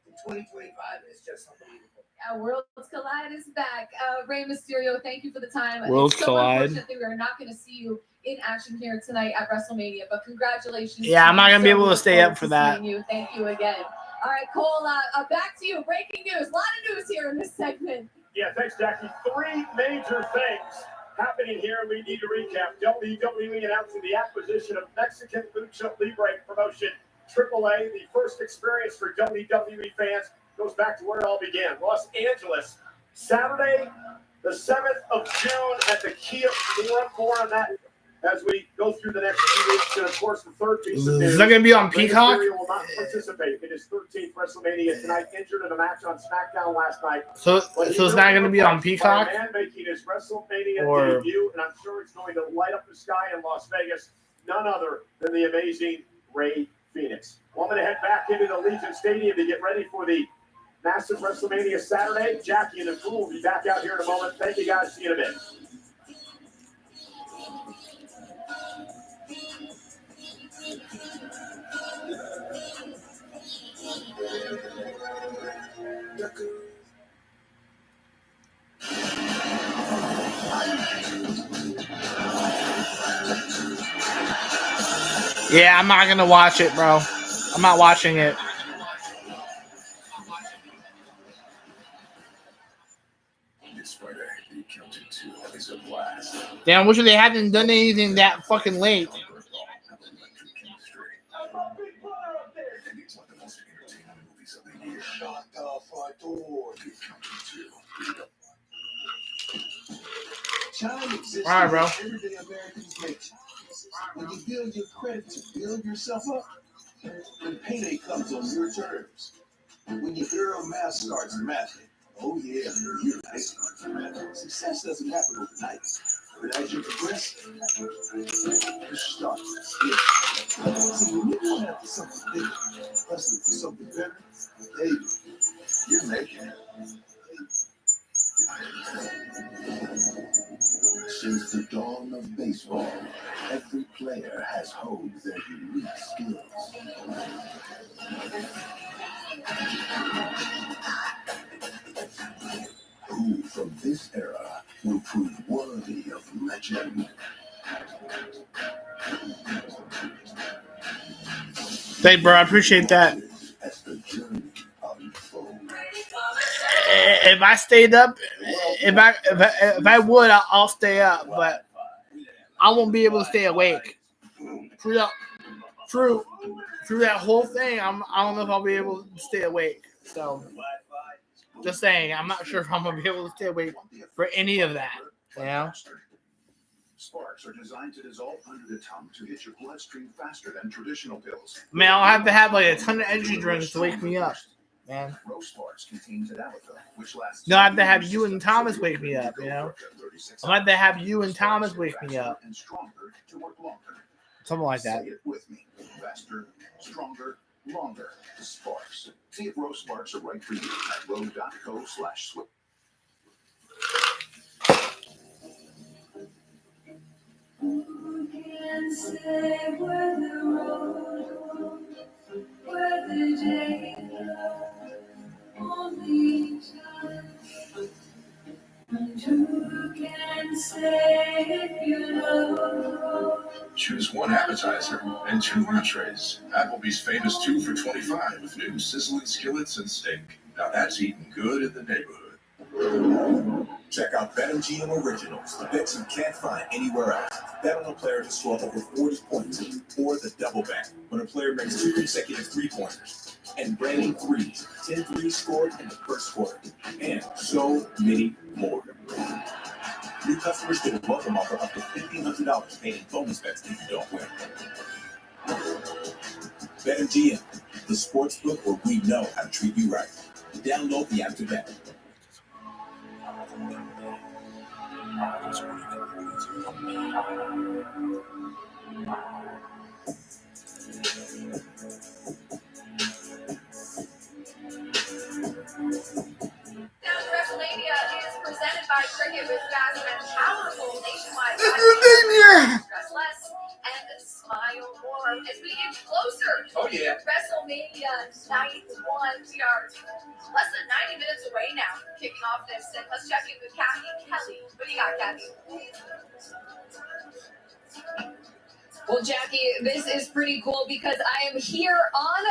in 2025 is just unbelievable. Yeah, Worlds Collide is back. Rey Mysterio, thank you for the time. Worlds It's so Collide. unfortunate that we are not going to see you in action here tonight at WrestleMania, but congratulations. Yeah, I'm not gonna be So able to look stay forward up for to that. seeing you. Thank you again. All right, Cole, back to you. Breaking news. A lot of news here in this segment. Yeah, thanks, Jackie. Three major things happening here. We need to recap. WWE announcing the acquisition of Mexican Lucha Libre promotion AAA. The first experience for WWE fans goes back to where it all began. Los Angeles, Saturday, the 7th of June at the Kia Forum. That as we go through the next few weeks, and of course the third piece of news. Is that gonna be on Rey Peacock? Mysterio will not participate in his 13th WrestleMania tonight, injured in a match on SmackDown last night. So But he it's will not be gonna be on replaced by Peacock? a man making his WrestleMania Or- debut, and I'm sure it's going to light up the sky in Las Vegas. None other than the amazing Rey Phoenix. Well, I'm going to head back into the Legion Stadium to get ready for the massive WrestleMania Saturday. Jackie and the crew will be back out here in a moment. Thank you guys. See you in a bit. Yeah, I'm not gonna watch it, bro. I'm not watching it. Damn, I wish they hadn't done anything that fucking late. Time exists All right, bro. everyday Americans make choices. When you build your credit to build yourself up, when payday comes on your terms, when your girl math starts mathing, oh yeah, you're nice. Success doesn't happen overnight, but as you progress, you start to skip. See, when you come after something bigger, hustling for something better, hey, you're making it. Since the dawn of baseball, every player has honed their unique skills. Who from this era will prove worthy of legend? Thanks, bro. I appreciate that. As the journey unfolds. If I stayed up, if I would, I'll stay up, but I won't be able to stay awake through that whole thing. I don't know if I'll be able to stay awake. So, just saying, I'm not sure if I'm gonna be able to stay awake for any of that. You know. Sparks are designed to dissolve under the tongue to hit your bloodstream faster than traditional pills. Man, I'll have to have like a ton of energy drinks to wake me up, man. Rose Sparks contain tadalafil, which lasts. No, I have to have you and Thomas wake me up, you know. I'm going to have to have you and Thomas wake me up. And stronger to work longer. Something like that. Say it with me. Faster, stronger, longer. Sparks. See if Rose Sparks are right for you at rose.co/switch. Who can say where the road goes, where the day goes, only time. And who can say if you know? Choose one appetizer and 2 entrees. Applebee's famous 2 for $25 with new sizzling skillets and steak. Now that's eating good in the neighborhood. Check out BetMGM Originals, the bets you can't find anywhere else. Bet on a player to score over 40 points or the double bet when a player makes 2 consecutive three-pointers. And raining threes, 10 threes scored in the first quarter. And so many more. New customers get a welcome offer up to $1,500 paid in bonus bets if you don't win. BetMGM, the sports book where we know how to treat you right. Download the app today. WrestleMania is presented by Cricket with fast and powerful nationwide. Stress less and smile more as we get closer to WrestleMania Night 1. We are less than 90 minutes away now, kicking off this. And let's check in with Kathy Kelly. What do you got, Kathy? Well, Jackie, this is pretty cool because I am here on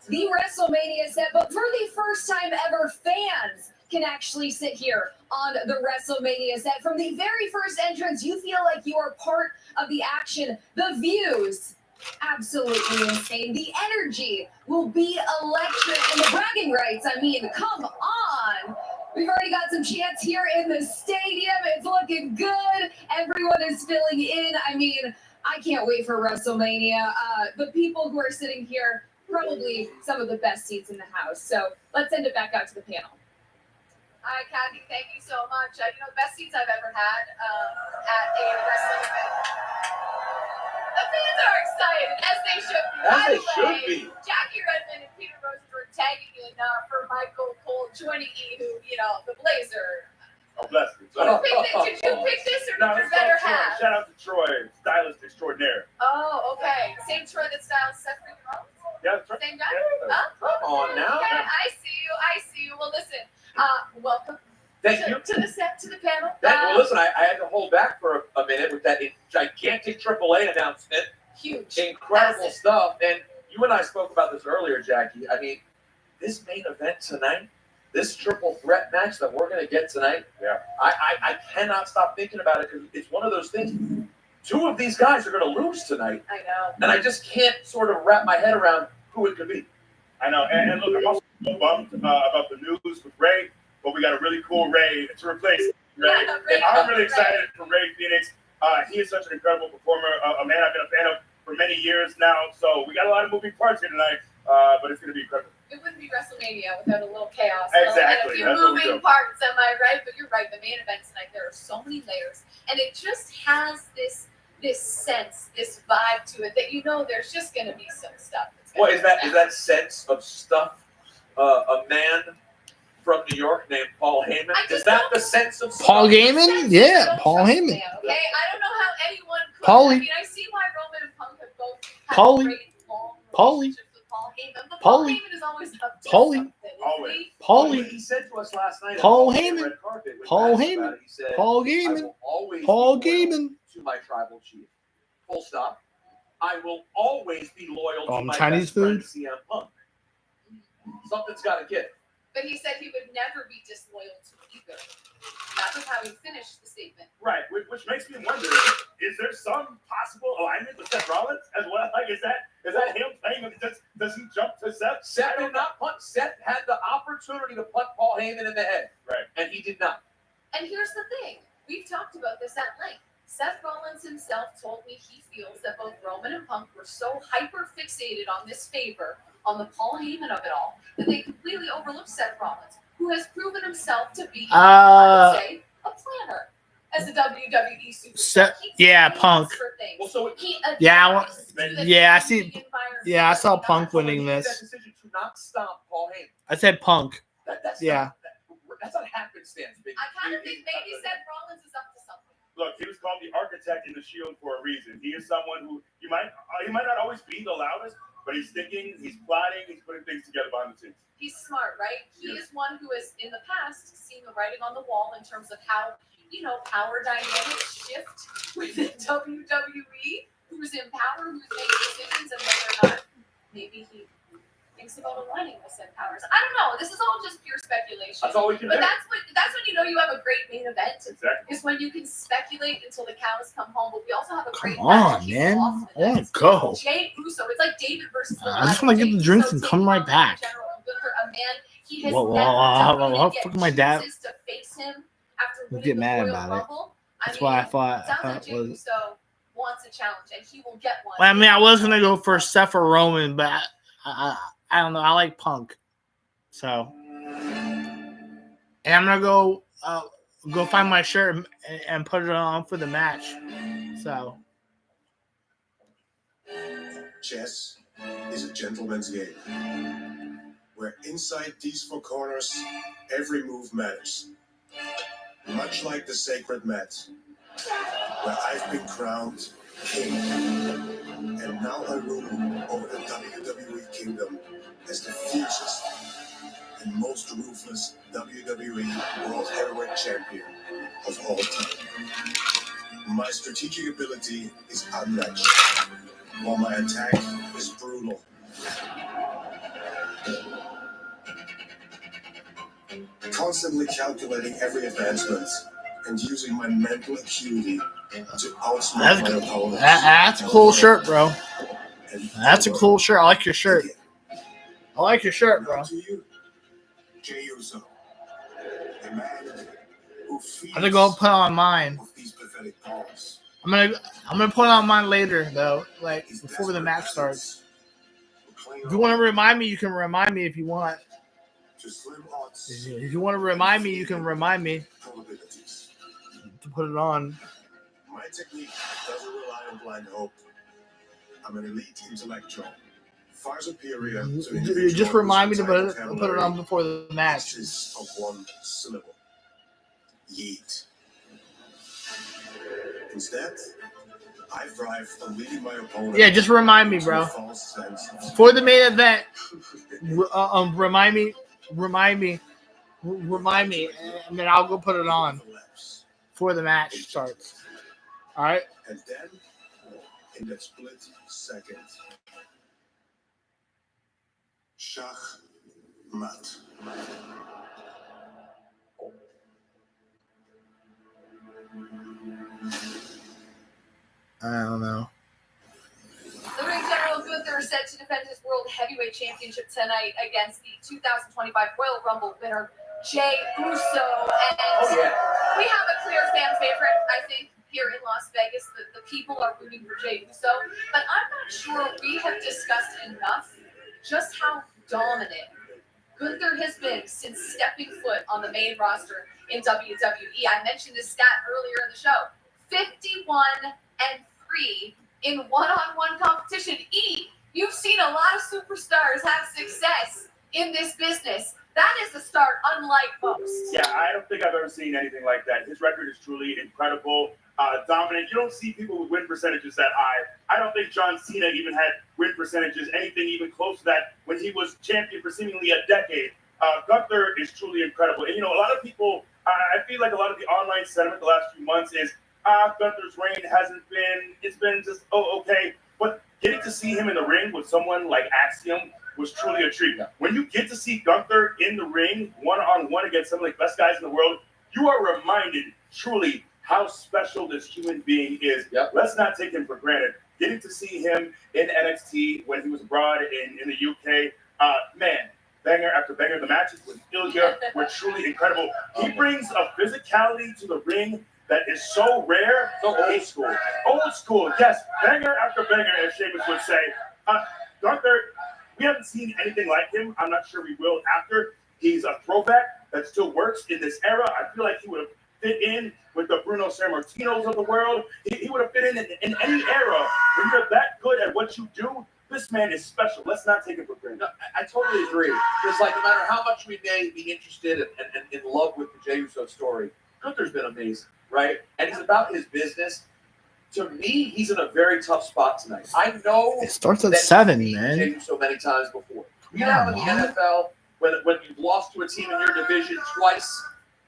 the WrestleMania set, but for the first time ever, fans can actually sit here on the WrestleMania set. From the very first entrance, you feel like you are part of the action. The views, absolutely insane. The energy will be electric. And the bragging rights, I mean, come on. We've already got some chants here in the stadium. It's looking good. Everyone is filling in. I mean, I can't wait for WrestleMania. The people who are sitting here, probably some of the best seats in the house. So let's send it back out to the panel. Hi, Kathy. Thank you so much. The best seats I've ever had at a wrestling event. The fans are excited, as they should be. By the way, Jackie Redmond and Peter Rosenberg tagging in for Michael Cole joining E, who, the Blazer. Oh, bless you. Did you pick this or did you better have? Shout out to Troy, stylist extraordinaire. Oh, okay. Same Troy that styles Seth Freakin' Rollins? Yeah, that's right. Same guy? Yeah. Oh, on now. Okay, I see you. Well, listen, welcome Thank you. to the set, to the panel. Well, listen, I had to hold back for a minute with that gigantic AAA announcement. Huge. Incredible Massive. stuff. And you and I spoke about this earlier, Jackie. I mean, this main event tonight, this triple threat match that we're going to get tonight, I cannot stop thinking about it because it's one of those things. Two of these guys are going to lose tonight. I know. And I just can't sort of wrap my head around who it could be. I know. And look, I'm also so bummed about the news with Ray, but we got a really cool Ray to replace Ray. And I'm really excited for Ray Phoenix. He is such an incredible performer, a man I've been a fan of for many years now. So we got a lot of moving parts here tonight, but it's going to be incredible. It wouldn't be WrestleMania without a little chaos. Exactly. And a few moving parts, am I right? But you're right. The main event tonight, there are so many layers, and it just has this sense, this vibe to it that you know there's just going to be some stuff. Well, is that sense of stuff a man from New York named Paul Heyman? Is that the sense of stuff? Paul Heyman? Yeah, Paul Heyman. Okay, I don't know how anyone could. Paulie. I mean, I see why Roman and Punk have both had Paulie. great long Paulie. relationships with Paul Heyman. But Paul Paulie. Heyman is always up to Paulie. something, isn't he? Paulie. He said to us last night. Paul on the Heyman. red carpet, when Paul asked about Heyman. it, he said, Paul "I Heyman. will always Paul be loyal Heyman. to my tribal chief. Full stop. I will always be loyal to my Chinese best friend, food? CM Punk. Something's got to give." But he said he would never be disloyal to either. That was how he finished the statement. Right, which makes me wonder: is there some possible alignment with Seth Rollins as well? Like, is that him playing? Does he jump to Seth? Seth did not punt. Seth had the opportunity to punt Paul Heyman in the head, right, and he did not. And here's the thing: we've talked about this at length. Seth Rollins himself told me he feels that both Roman and Punk were so hyper fixated on this favor, on the Paul Heyman of it all, that they completely overlooked Seth Rollins, who has proven himself to be, I would say, a planner as a WWE superstar. Yeah, Punk. Well, so Yeah, I see. Yeah, I saw Punk winning this. Decision to not stop Paul Heyman. I said Punk. That's Yeah. That's not happenstance. I kind of think maybe Seth Rollins is up to something. Look, he was called the architect in the Shield for a reason. He is someone who he might not always be the loudest, but he's thinking, he's plotting, he's putting things together behind the scenes. He's smart, right? He is one who has, in the past, seen the writing on the wall in terms of how, power dynamics shift within WWE. Who's in power, who's making decisions, and whether or not maybe he thinks about aligning with said powers. I don't know. This is all just pure speculation. That's all we can But do. that's when you know you have a great main event. Exactly. Is when you can speculate until the cows come home. But we also have a great Come match. on, man. I want to go. Jay Uso. It's like David versus I just want to get the drinks and come right back. A man he has Well, never how get fucking my dad chances to face him after would winning get the mad Royal about it. Rumble. That's why I thought Sounds like Jay was. Uso wants a challenge, and he will get one. Well, I mean, I was gonna go for Seth or Roman, but I don't know. I like Punk, so and I'm gonna go find my shirt and put it on for the match. So Chess is a gentleman's game, where inside these four corners, every move matters. Much like the sacred mat, where I've been crowned king, and now I rule over the WWE kingdom as the fiercest and most ruthless WWE World Heavyweight Champion of all time. My strategic ability is unmatched, while my attack is brutal. Constantly calculating every advancement and using my mental acuity to outsmart my opponents. that's a cool shirt, bro. That's a cool shirt. I like your shirt. I like your shirt, bro. To you, Jey Uso, a man who feeds I'm gonna go put on mine. these pathetic paws. I'm gonna put on mine later though, like before the match starts. If you want to remind me, you can remind me if you want. To slim odds If you want to remind me, you can remind me probabilities. to put it on. My technique doesn't rely on blind hope. I'm an elite intellectual, far superior to You individual just remind me to whose put it on before the match. consists of one syllable. Yeet. Instead, I thrive on leading my opponent. Yeah, just remind me, bro. For the main event, remind me, and then I'll go put it on before the match starts. All right. And then, in that split second, Schach Mat. I don't know. The ring general Gunther is set to defend his World Heavyweight Championship tonight against the 2025 Royal Rumble winner, Jey Uso. And we have a clear fan favorite, I think, here in Las Vegas. The people are rooting for Jey Uso. But I'm not sure we have discussed enough just how dominant Gunther has been since stepping foot on the main roster in WWE. I mentioned this stat earlier in the show. 51-3 in one-on-one competition. You've seen a lot of superstars have success in this business. That is a start unlike most. Yeah, I don't think I've ever seen anything like that. His record is truly incredible, dominant. You don't see people with win percentages that high. I don't think John Cena even had win percentages, anything even close to that when he was champion for seemingly a decade. Gunther is truly incredible. And, a lot of people, I feel like a lot of the online sentiment the last few months is, Gunther's reign it's been just, okay. But getting to see him in the ring with someone like Axiom was truly a treat. When you get to see Gunther in the ring, one-on-one against some of the best guys in the world, you are reminded truly how special this human being is. Let's not take him for granted. Getting to see him in NXT when he was abroad in the UK, man, banger after banger. The matches with Ilya were truly incredible. He brings a physicality to the ring that is so rare. So old school. Old school, yes. Banger after banger, as Sheamus would say. Gunther, we haven't seen anything like him. I'm not sure we will after. He's a throwback that still works in this era. I feel like he would have fit in with the Bruno Sammartinos of the world. He would have fit in any era. When you're that good at what you do, this man is special. Let's not take it for granted. No, I totally agree. Because, no matter how much we may be interested and in love with the Jey Uso story, Gunther's been amazing, right? And he's about his business. To me, he's in a very tough spot tonight. I know it starts at 7, man. Jey Uso many times before. You know, in the NFL, when you've lost to a team in your division twice,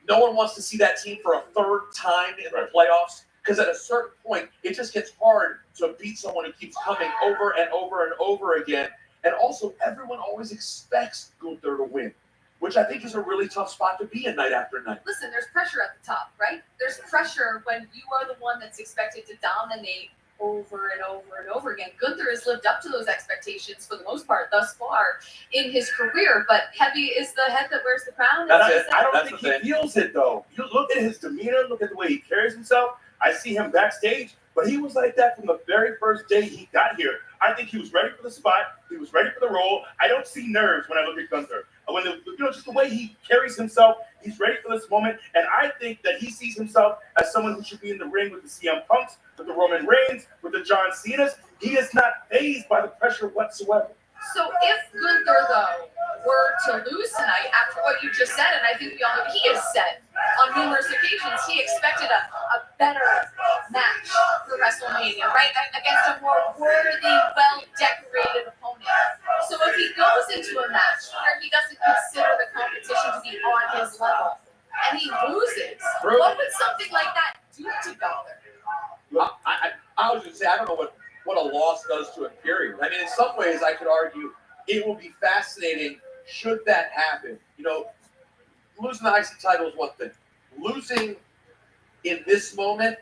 no one wants to see that team for a third time in the playoffs. Because at a certain point, it just gets hard to beat someone who keeps coming over and over and over again. And also, everyone always expects Gunther to win, which I think is a really tough spot to be in night after night. Listen, there's pressure at the top, right? There's pressure when you are the one that's expected to dominate over and over and over again. Gunther has lived up to those expectations for the most part thus far in his career, but heavy is the head that wears the crown. I don't think he feels it, though. You look at his demeanor, look at the way he carries himself. I see him backstage, but he was like that from the very first day he got here. I think he was ready for the spot. He was ready for the role. I don't see nerves when I look at Gunther. Just the way he carries himself, he's ready for this moment. And I think that he sees himself as someone who should be in the ring with the CM Punks, with the Roman Reigns, with the John Cenas. He is not fazed by the pressure whatsoever. So if Gunther, though, were to lose tonight after what you just said, and I think we all know he has said on numerous occasions, he expected a better match for WrestleMania, right? Against a more worthy, well-decorated opponent. So if he goes into a match where he doesn't consider the competition to be on his level, and he loses, what would something like that do to Gunther? I was going to say, I don't know what a loss does to a period. I mean, in some ways, I could argue it will be fascinating should that happen. Losing the IC title is one thing. Losing in this moment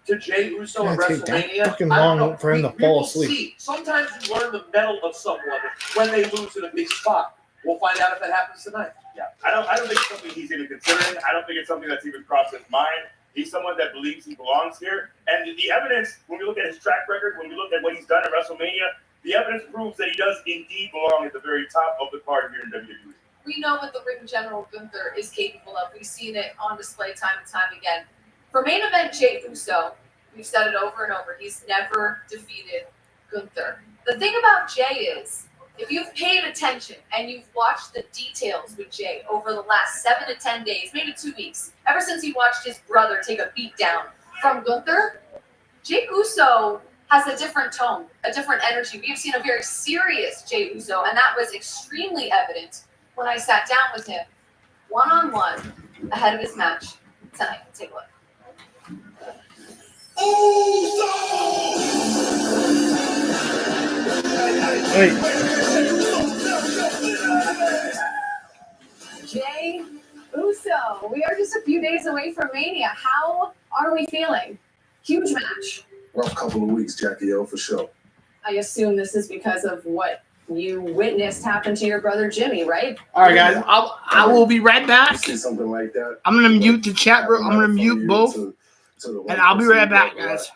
to Jey Uso at WrestleMania, fucking long for him to fall asleep. See. Sometimes you learn the mettle of someone when they lose in a big spot. We'll find out if that happens tonight. Yeah, I don't think it's something he's even considering. I don't think it's something that's even crossed his mind. He's someone that believes he belongs here. And the evidence, when we look at his track record, when we look at what he's done at WrestleMania, the evidence proves that he does indeed belong at the very top of the card here in WWE. We know what the ring general Gunther is capable of. We've seen it on display time and time again. For main event Jey Uso, we've said it over and over, he's never defeated Gunther. The thing about Jey is, if you've paid attention and you've watched the details with Jey over the last 7 to 10 days, maybe 2 weeks, ever since he watched his brother take a beat down from Gunther, Jey Uso has a different tone, a different energy. We've seen a very serious Jey Uso, and that was extremely evident when I sat down with him one-on-one ahead of his match tonight. Take a look. Jey Uso, we are just a few days away from Mania. How are we feeling? Huge match. Rough couple of weeks, Jackie O, for sure. I assume this is because of what you witnessed happen to your brother Jimmy, right? All right, guys. I will be right back. See something like that. I'm gonna mute the chat room. I'm gonna mute both, and I'll be right back, guys.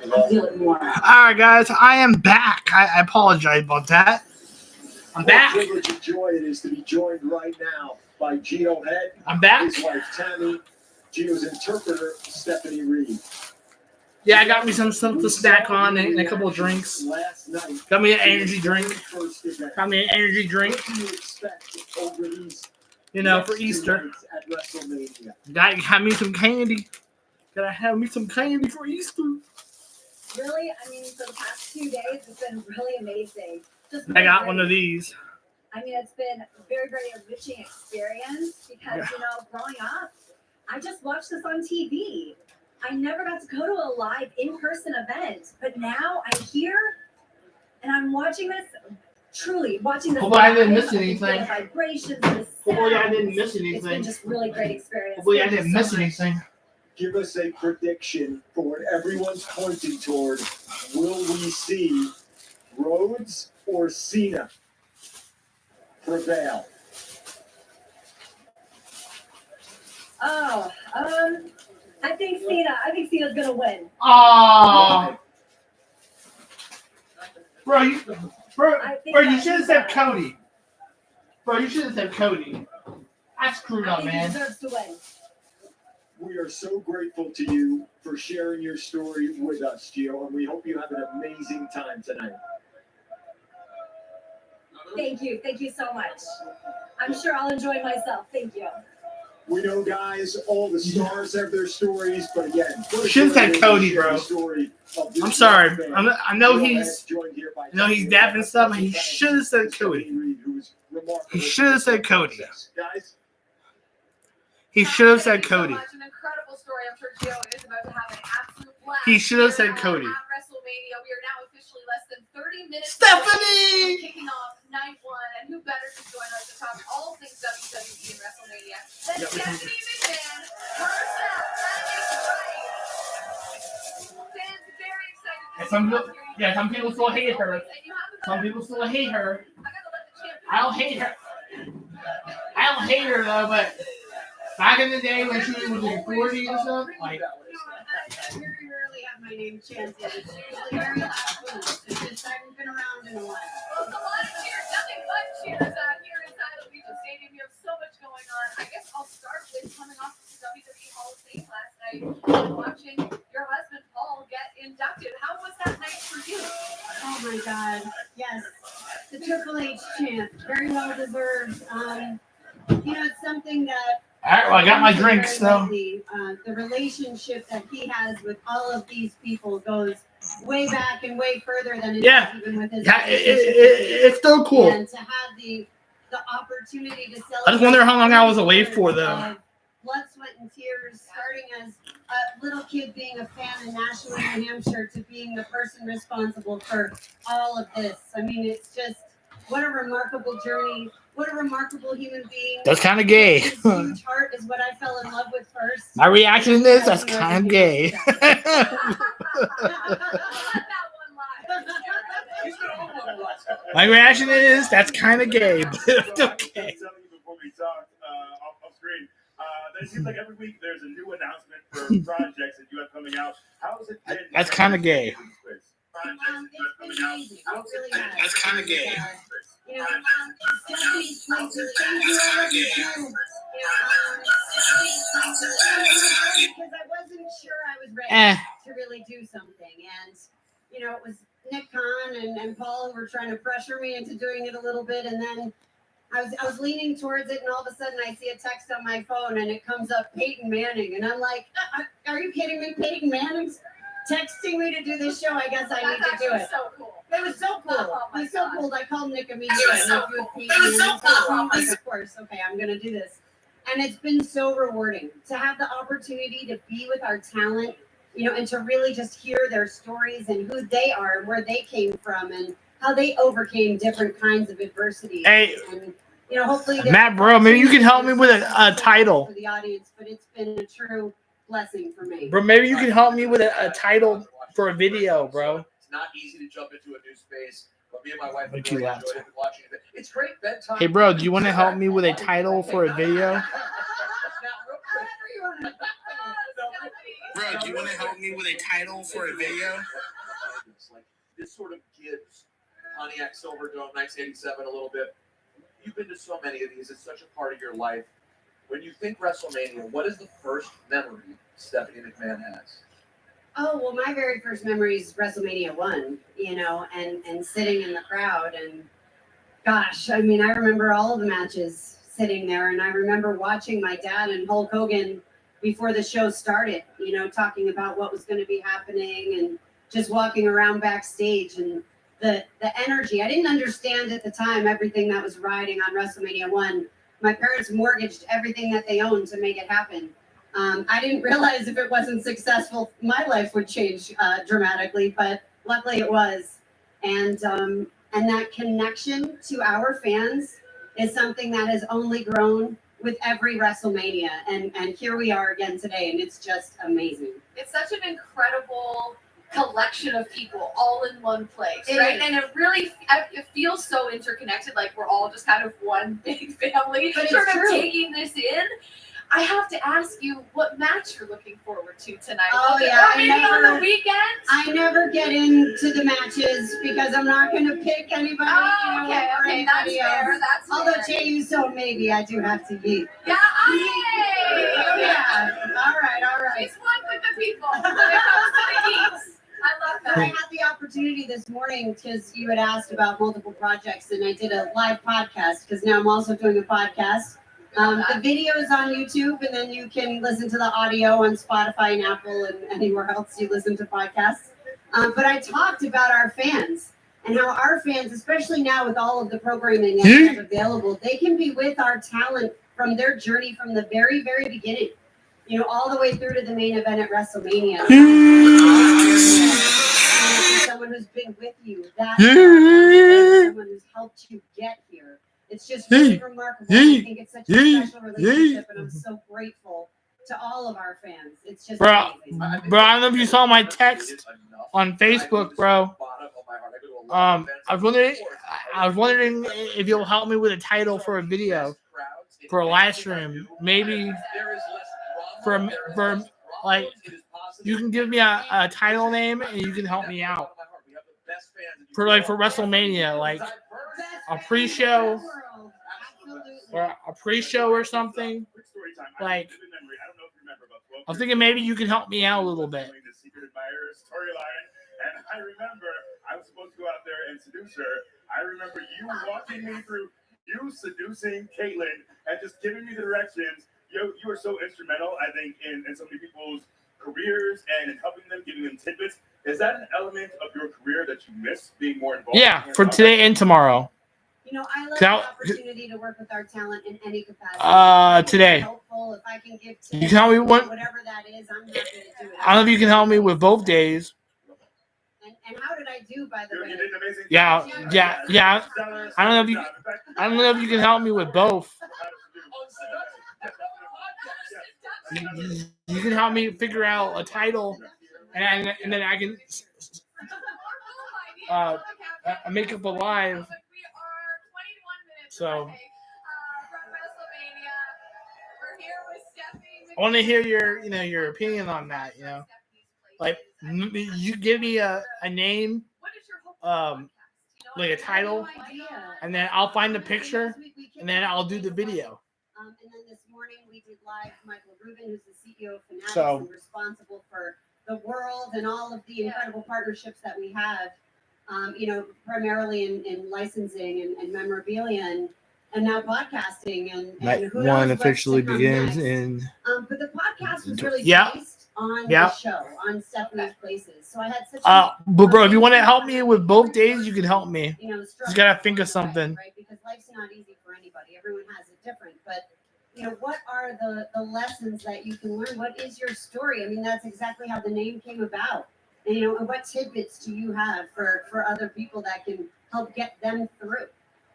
I feel it more. All right, guys, I am back. I apologize about that. I'm back. What a privilege and joy it is to be joined right now by Gino Head, I'm back. his wife Tammy, Gino's interpreter Stephanie Reed. Yeah, I got me some stuff to snack on and a couple of drinks. Last night, Got me an energy drink. first event. Got me an energy drink. What do you expect over these You know, next for 2 Easter. nights at WrestleMania? Got me some candy. Gotta have me some candy for Easter. Really, I mean, for the past 2 days, it's been really amazing. Just I got really one of great. these. I mean, it's been a very, very enriching experience because, Yeah. you know, growing up, I just watched this on TV. I never got to go to a live in-person event, but now I'm here and I'm watching this, truly watching this. Hopefully I didn't live. miss I can feel anything. the vibrations, the Hopefully I sounds. didn't miss It's been anything. just really great experience. Hopefully I Thank you didn't so miss much. anything. Give us a prediction for what everyone's pointing toward. Will we see Rhodes or Cena prevail? Oh, I think Cena's gonna win. Oh, bro, you that should have he said does. Cody. Bro, you should have said Cody. I screwed I up, think he man. deserves to win. We are so grateful to you for sharing your story with us, Gio, and we hope you have an amazing time tonight. Thank you so much. I'm sure I'll enjoy myself. Thank you. We know, guys, all the stars have their stories, but again, You should have said Cody, bro. I'm sorry. I know he's deaf and stuff, but he should have said Cody. He should have said Cody. Guys, He should have said Cody. An incredible story. I'm sure Gio is about to have an absolute blast. He should have said here Cody. At WrestleMania, we are now officially less than 30 minutes Stephanie! away from kicking off night one, and who better to join us to talk all things WWE and WrestleMania than Stephanie McMahon herself. That is right. Fans very excited. Some people still hate her. Some people still hate her. I don't hate her. I don't hate her though, but back in the day when she was in 40 and stuff, like. I very rarely have my name chanted. It's usually very last minute. It's just I haven't been around in a while. Well, it's a lot of cheers, nothing but cheers here inside Allegiant Stadium. You have so much going on. I guess I'll start with coming off the WWE Hall of Fame last night and watching your husband Paul get inducted. How was that night for you? Oh my God. Yes. The Triple H chant. Very well deserved. You know, it's something that. All right, well, I got my drinks though. The relationship that he has with all of these people goes way back and way further than it does even with his. Yeah, it's still cool. And to have the opportunity to celebrate. I just wonder how long I was away for though. Blood, sweat, and tears, starting as a little kid being a fan in Nashua, New Hampshire, to being the person responsible for all of this. I mean, it's just what a remarkable journey. What a remarkable human being. That's kind of gay. His huge heart is what I fell in love with first. My reaction to this, that's kind of gay. My reaction is, that's kind of gay, but it's okay. Before we talk off screen, it seems like every week there's a new announcement for projects that you have coming out. How has it been? That's kind of gay. That's kind of gay. You know, Stephanie's place is because I wasn't sure I was ready to really do something. And, you know, it was Nick Khan and Paul who were trying to pressure me into doing it a little bit. And then I was leaning towards it, and all of a sudden I see a text on my phone, and it comes up Peyton Manning. And I'm like, are you kidding me? Peyton Manning's texting me to do this show. I guess I need to do it. So cool. It was so cool. Oh, It was so cool. I called Nick immediately. It was so cool. Of course. Okay, I'm going to do this. And it's been so rewarding to have the opportunity to be with our talent, you know, and to really just hear their stories and who they are and where they came from and how they overcame different kinds of adversity. Hey, and, you know, hopefully Matt, bro, maybe you can help me with a title. for the audience, but it's been a true blessing for me. Bro, maybe you can help me with a title for a video, bro. It's not easy to jump into a new space, but me and my wife have Make really you enjoyed laugh. it and watching it. It's great bedtime. Hey, bro, do you want to help me with a title for a video? Bro, do you want to help me with a title for a video? Like, this sort of gives Pontiac Silverdome 1987 a little bit. You've been to so many of these. It's such a part of your life. When you think WrestleMania, what is the first memory Stephanie McMahon has? Oh, well, my very first memory is WrestleMania 1, you know, and sitting in the crowd. And gosh, I mean, I remember all of the matches sitting there. And I remember watching my dad and Hulk Hogan before the show started, you know, talking about what was going to be happening and just walking around backstage and the energy. I didn't understand at the time everything that was riding on WrestleMania 1. My parents mortgaged everything that they owned to make it happen. I didn't realize if it wasn't successful, my life would change dramatically, but luckily it was. And that connection to our fans is something that has only grown with every WrestleMania. And here we are again today, and it's just amazing. It's such an incredible collection of people all in one place, It right? is. And it feels so interconnected, like we're all just kind of one big family, But it's sort of true. taking this in. I have to ask you what match you're looking forward to tonight. Oh, Or yeah, maybe on the weekend. I never get into the matches because I'm not going to pick anybody. Oh, you know, okay, or okay, that's anybody fair, else. that's Although fair. Jey Uso, maybe I do have to eat. Yeah, Oh, yeah. All right. She's one with the people when it comes to the geeks. I love But I that. had the opportunity this morning because you had asked about multiple projects, and I did a live podcast because now I'm also doing a podcast. The video is on YouTube, and then you can listen to the audio on Spotify and Apple and anywhere else you listen to podcasts. But I talked about our fans and how our fans, especially now with all of the programming that we have available, they can be with our talent from their journey from the very, very beginning, you know, all the way through to the main event at WrestleMania. Someone who's been with you, that someone who's helped you get here. It's just really remarkable. I think it's such a special relationship, and I'm so grateful to all of our fans. It's just Bro, amazing. I don't know if you saw my text on Facebook, bro. I was wondering if you'll help me with a title for a video for a live stream. Maybe for like you can give me a title name and you can help me out for WrestleMania, like a pre-show or a pre-show or something. Like, I'm thinking maybe you can help me out a little bit. The secret admirer storyline, and I remember I was supposed to go out there and seduce her. I remember you walking me through, you seducing Caitlyn and just giving me the directions. You were so instrumental, I think, in so many people's careers and in helping them, giving them tidbits. Is that an element of your career that you miss being more involved? Yeah, for today and tomorrow. You know, I love the opportunity to work with our talent in any capacity. Today. Helpful, if I can give You can help me whatever that is, I'm happy to do it. I don't know if you can help me with both days. And how did I do, by the way? You did an amazing Yeah. I don't know if you can help me with both. You can help me figure out a title, and then I can make up a live. So I want to hear your opinion on that. You know, like you give me a name, like a title, and then I'll find the picture, and then I'll do the video. And then this morning we did live Michael Rubin, who's the CEO of Fanatics So- and responsible for the world and all of the incredible partnerships that we have, you know, primarily in licensing and memorabilia and now podcasting and Night who knows one what's officially to come begins next. in. But the podcast was really Yeah. based on Yeah. the show, on Stephanie's Places. So I had such But bro, if you want to help me with both days, you can help me. you know, Just gotta think of something. right? Because life's not easy for anybody. Everyone has it different. But you know, what are the lessons that you can learn? What is your story? I mean, that's exactly how the name came about. And you know, and what tidbits do you have for other people that can help get them through?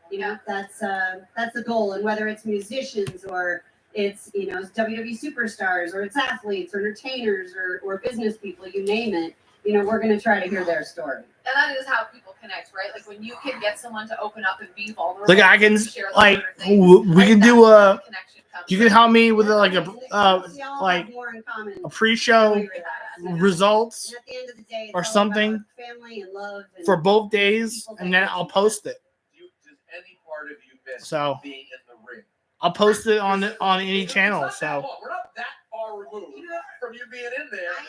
You know, that's the goal. And whether it's musicians or it's, you know, WWE superstars or it's athletes or entertainers or business people, you name it, you know, we're going to try to hear their story. And that is how people connect, right? Like when you can get someone to open up and be vulnerable. Like I can, and share like things, we can do a You can help me with like a more in common. a pre-show results And at the end of the day, it's or all something about family and love and for both days, and then I'll post it. Does any part of you miss So being in the ring? I'll post it on any channel. So We're not that far removed from you being in there. I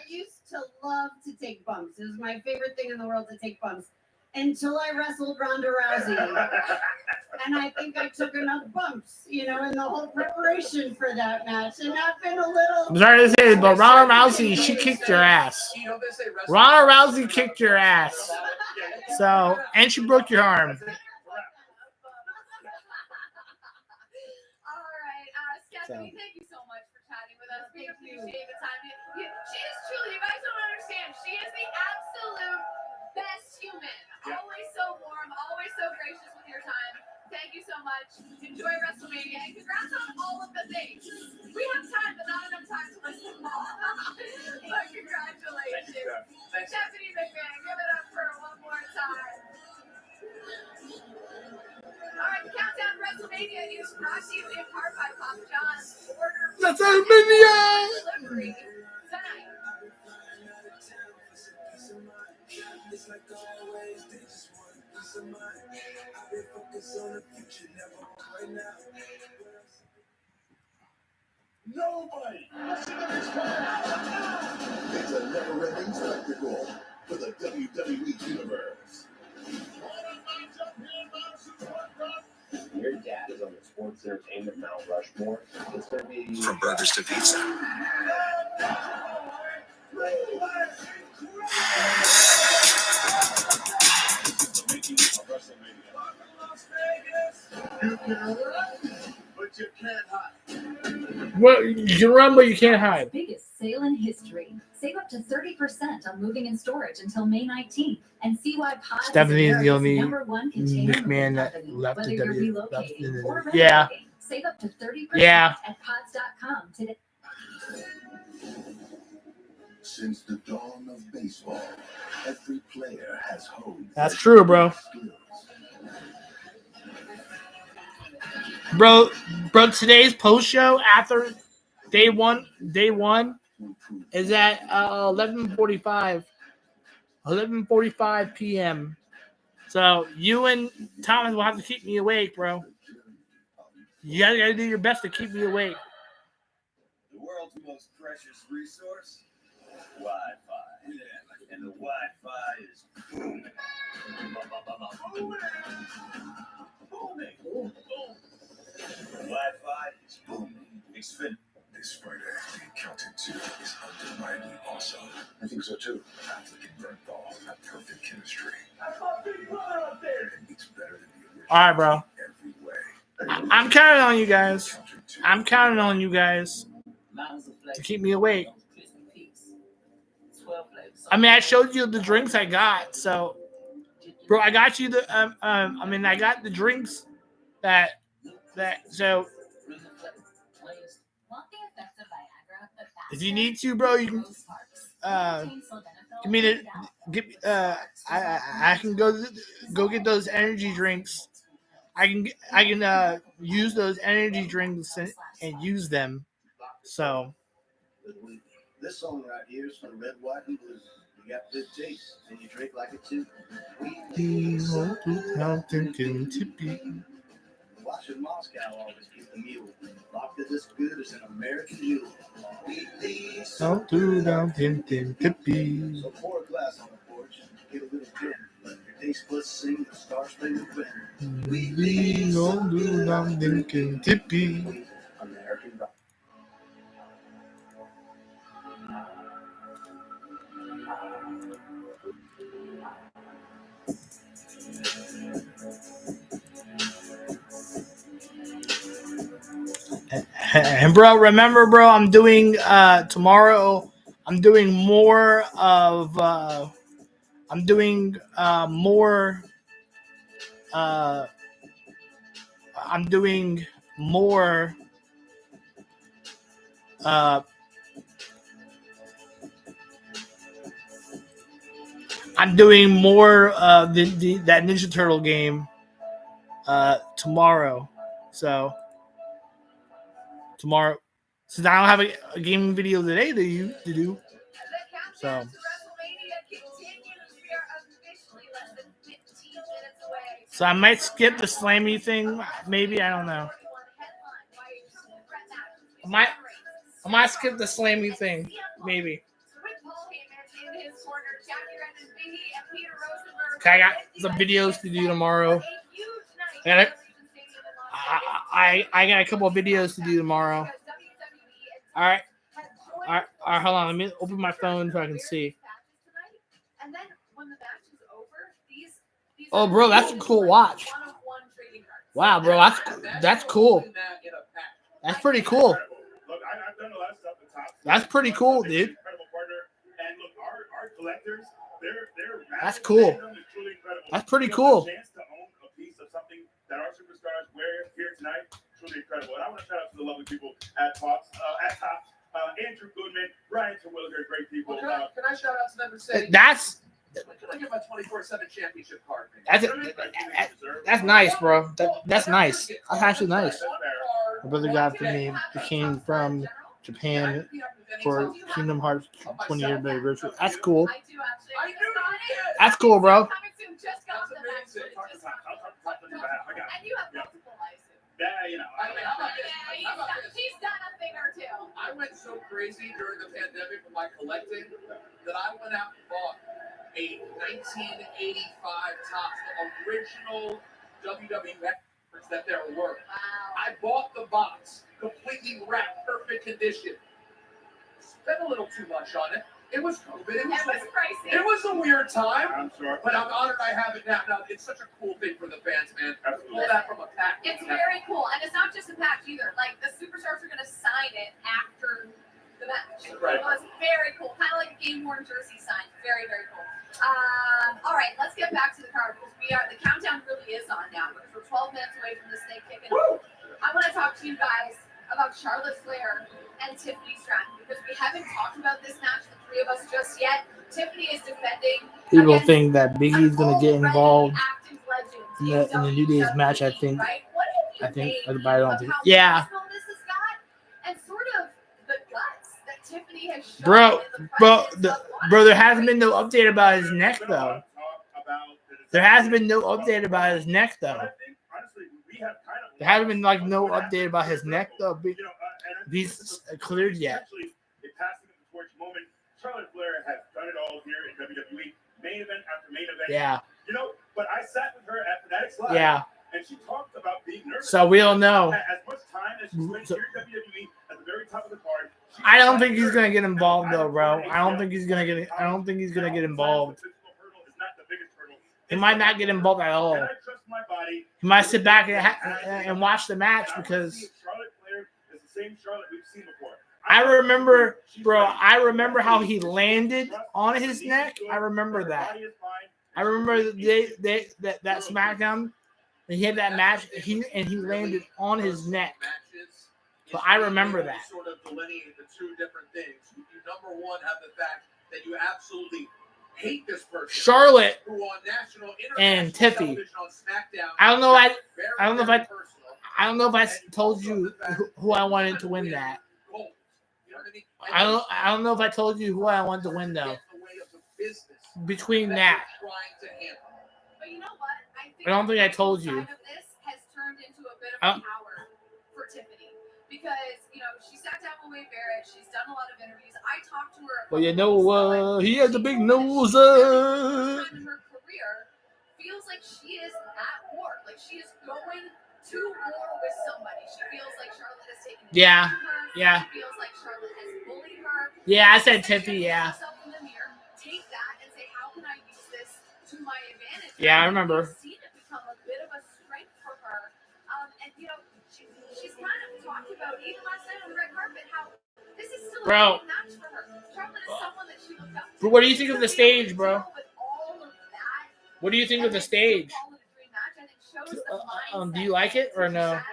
used to love to take bumps. It was my favorite thing in the world to take bumps. Until I wrestled Ronda Rousey. And I think I took enough bumps, in the whole preparation for that match. And I've been a little... I'm sorry to say it, but Ronda Rousey, she kicked your ass. Ronda Rousey kicked your ass. So, and she broke your arm. All right, Stephanie, thank you so much for chatting with us. We appreciate the time. She is truly, you guys don't understand, she is the absolute best human. Always so warm, always so gracious with your time. Thank you so much. Enjoy WrestleMania, and congrats on all of the things. We have time, but not enough time to listen to all. But congratulations. Stephanie BigBen, give it up for her one more time. All right, the Countdown to WrestleMania is brought to you in part by Papa John's. Order WrestleMania! delivery tonight. It's like always, they just want peace of mind. I've been focused on the future, never right now. Nobody! It's a never-ending spectacle for the WWE Universe. Your dad is on the sports entertainment Mount Rushmore. It's going to be From burgers to pizza. You can run, but you can't hide. Well, you can run, but you can't hide. Biggest sale in history. Save up to 30% on moving and storage until May 19th. And see why Pods Stephanie is the America's only number one container McMahon that company, left whether the you're W. relocating or Yeah. renovating. Save up to 30% Yeah. at pods.com today. Since the dawn of baseball, every player has honed. That's true, bro. Bro, today's post show after day one is at 11:45 p.m. So you and Thomas will have to keep me awake, bro. You gotta do your best to keep me awake. The world's most precious resource? Wi-Fi. Yeah, and the Wi-Fi is booming. Booming. Wi-Fi is booming. Xfinity. This Friday, the Accountant 2 is undeniably awesome. I think so too. Affleck and Bernthal have perfect chemistry. That's my big brother up there. It's better than the original. All right, bro. Every way. I'm counting on you guys. I'm counting on you guys to keep me awake. I mean, I showed you the drinks I got, so, bro, I got you the. I got the drinks that. So, if you need to, bro, you can. Give me the. I can go get those energy drinks. I can use those energy drinks and use them. So. This song right here is for the red, white, and blue. You got good taste, and you drink like it too. Watch in Moscow always keep the mule. Vodka this good is an American mule. So pour a glass on the porch, get a little gin. Let your taste buds sing the Star-Spangled Banner. American rock. And bro, remember, bro, I'm doing tomorrow. I'm doing more of. I'm doing more. I'm doing more. I'm doing more of that Ninja Turtle game tomorrow. So tomorrow. Since I don't have a gaming video today to do. So. So I might skip the Slammy thing. Maybe, I don't know. I might skip the Slammy thing. Maybe. Okay, I got some videos to do tomorrow. I got a couple of videos to do tomorrow. All right, hold on. Let me open my phone so I can see. Oh, bro, that's a cool watch. Wow, bro, that's cool. That's pretty cool. Look, I've done a lot of stuff at top. That's pretty cool, dude. Incredible partner. And look, our collectors, they're That's cool. truly incredible. That's pretty cool. A chance to own a piece of something that our superstars wear here tonight, truly incredible. And I want to shout out to the lovely people at Top. Andrew Goodman, Brian Terwilliger, great people. Well, can I shout out to them and say That's when can I get my 24/7 championship card? That's nice, bro. That's nice. That's actually nice. My brother got for me. He came from Japan for Kingdom Hearts 20-year anniversary. That's cool. That's cool, bro. Yeah, you know. He's done a thing or two. I went so crazy during the pandemic with my collecting that I went out and bought a 1985 Topps, the original WWF that there were. I bought the box, completely wrapped, perfect condition. Spent a little too much on it. It was COVID. It was pricey. It was a weird time. I'm sure. But I'm honored I have it now. Now, it's such a cool thing for the fans, man. Absolutely. Pull that from a pack. It's very cool, and it's not just a patch either. Like the superstars are going to sign it after the match. Right. So it's very cool, kind of like a game worn jersey sign. Very, very cool. All right, let's get back to the card because the countdown really is on now because we're 12 minutes away from this thing kicking off. I want to talk to you guys about Charlotte Flair and Tiffany Stratton because we haven't talked about this match, the three of us, just yet. Tiffany is defending. People think that Big E's gonna get involved in the New Day's match. I think, but I don't think. Yeah, and sort of the guts that Tiffany has shown bro, there hasn't been no update about his neck though. There hasn't been no update about his neck though. There hasn't been like no update about his neck though. He's cleared yet. Charlotte Flair has done it all here in WWE, main event after main event. Yeah. You know, but I sat with her at Fanatics Live. Yeah. And she talked about being nervous. So we don't know. As much time as she spent here in WWE at the very top of the card. I don't think he's gonna get involved though, bro. I don't think he's gonna get involved. He might not get involved at all. He might sit back and watch the match because Charlotte Flair is the same Charlotte we've seen before. I remember how he landed on his neck. I remember that. I remember that SmackDown. And he had that match. He landed on his neck. So I remember that. Sort of delineate the two different things. You number one have the fact that you absolutely hate this person. Charlotte who on national, and Tiffy. on SmackDown. I don't know if I told you who I wanted to win that. I don't know if I told you who I wanted to win though. Between that, But you know what? I don't think I told you. This has turned into a bit of a power for Tiffany because she sat down with Wade Barrett. She's done a lot of interviews. I talked to her. Well, you know, he has a big nose. In her career, feels like she is at war. Like she is going to war with somebody. She feels like Charlotte has taken. Yeah. She feels like Charlotte has bullied her. Yeah, I said Tiffy. Yeah. Take that and say, how can I use this to my advantage? Yeah, I remember. We've seen it become a bit of a strength for her. And she's kind of talked about even last night on the red carpet how this is still a great match for her. Charlotte is someone that she looked up to. But what do you think of the stage, bro? What do you think of the stage? Do you like it or no? She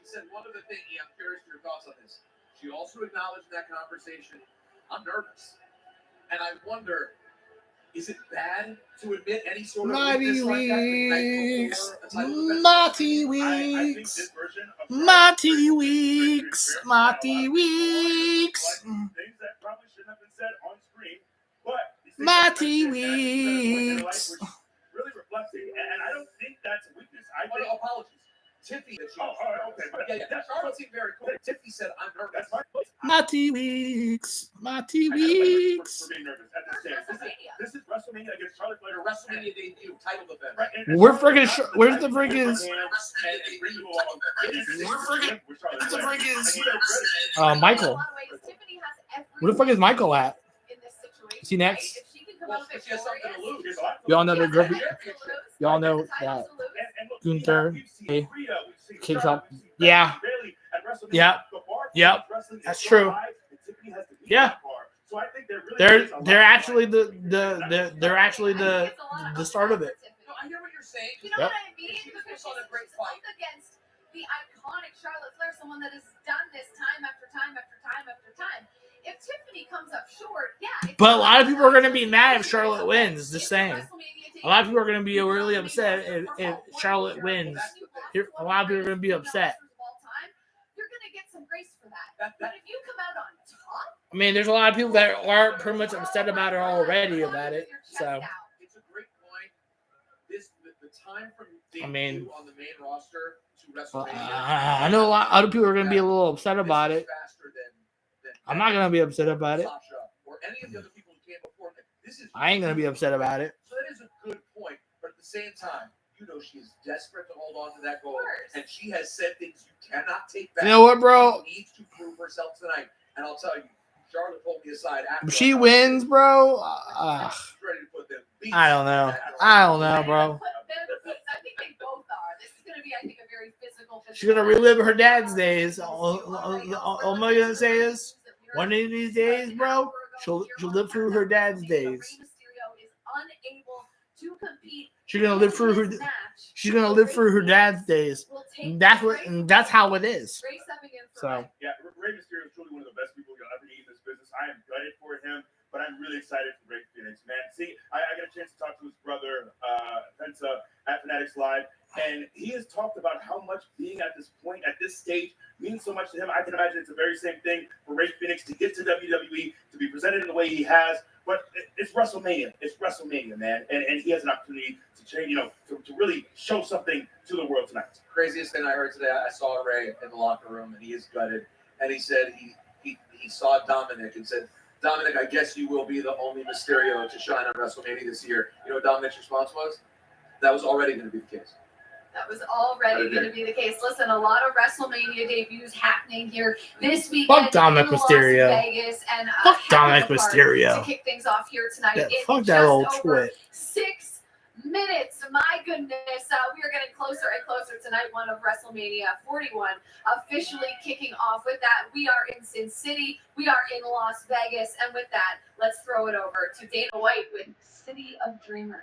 said one of the things, I'm curious your thoughts on this. She also acknowledged in that conversation, I'm nervous. And I wonder, Is it bad to admit any sort of Mighty weakness like that the night Weeks. before a title defense? Mighty I think Weeks. this version of Mighty Weeks. Mighty Weeks. things that probably shouldn't have been said on screen, but these things Mighty have been said at a point in their life, Weeks. which really reflecting, and I don't think that's a weakness. I think. Apologies. Tiffy. Okay, but Yeah, Charlotte seemed very cool. Tiffy said, "I'm nervous." That's fine. Mighty Weeks. Mighty I gotta blame her Weeks. for being nervous at this stage. This is WrestleMania against Charlotte Flair. WrestleMania debut title defense. Right, and Where's the freaking Michael? Where the fuck is Michael at? Is he next? Y'all know the y'all know that Gunther kicks up. Yeah. Yep. Yep. That's true. Yeah. They're actually the start of it. No, I hear what you're saying. You know what I mean? Because she's up against the iconic Charlotte Flair, someone that has done this time after time after time after time. If Tiffany comes up short, yeah. But a lot of people are going to be mad if Charlotte wins. Just saying. A lot of people are going to be really upset if Charlotte wins. A lot of people are going to be upset. You're going to get some grace for that. But if you come out on top, I mean, there's a lot of people that are pretty much upset about it already about it. So, It's a great point. The time from debut I mean, on the main roster to WrestleMania. I know a lot of other people are going to be a little upset about it. I'm not going to be upset about it. Or any of the other people who came before. This is I ain't going to be upset about it. So that is a good point. But at the same time, you know she is desperate to hold on to that goal. And she has said things you cannot take back. You know what, bro? She needs to prove herself tonight. And I'll tell you, Charlotte pulled me aside after. If she wins, bro, Ready to put them beats. I don't know. I don't know, bro. I think they both are. This is going to be, I think, a very physical. She's going to relive her dad's days. All I'm going to say is, one of these days, bro, she'll live through her dad's days. She's gonna live through her. She's gonna live through her dad's days. And that's how it is. So yeah, Rey Mysterio is truly one of the best people you'll ever meet in this business. I am gutted for him, but I'm really excited for Rey Fenix, man. See, I got a chance to talk to his brother, Penta, at Fanatics Live, and he has talked about how much being at this point, at this stage, means so much to him. I can imagine it's the very same thing for Rey Fenix to get to WWE, to be presented in the way he has. But it's WrestleMania. It's WrestleMania, man. And he has an opportunity to change, to really show something to the world tonight. Craziest thing I heard today, I saw Ray in the locker room, and he is gutted. And he said he saw Dominic and said, Dominic, I guess you will be the only Mysterio to shine on WrestleMania this year. You know what Dominic's response was? That was already going to be the case. That was already going to be the case. Listen, a lot of WrestleMania debuts happening here this weekend. Fuck Dominic Mysterio. Las Vegas, and fuck Dominic Mysterio. To kick things off here tonight. Yeah, in fuck that old just twit. 6 minutes. My goodness, we are getting closer and closer to night one of WrestleMania 41, officially kicking off. With that, we are in Sin City. We are in Las Vegas. And with that, let's throw it over to Dana White with City of Dreamers.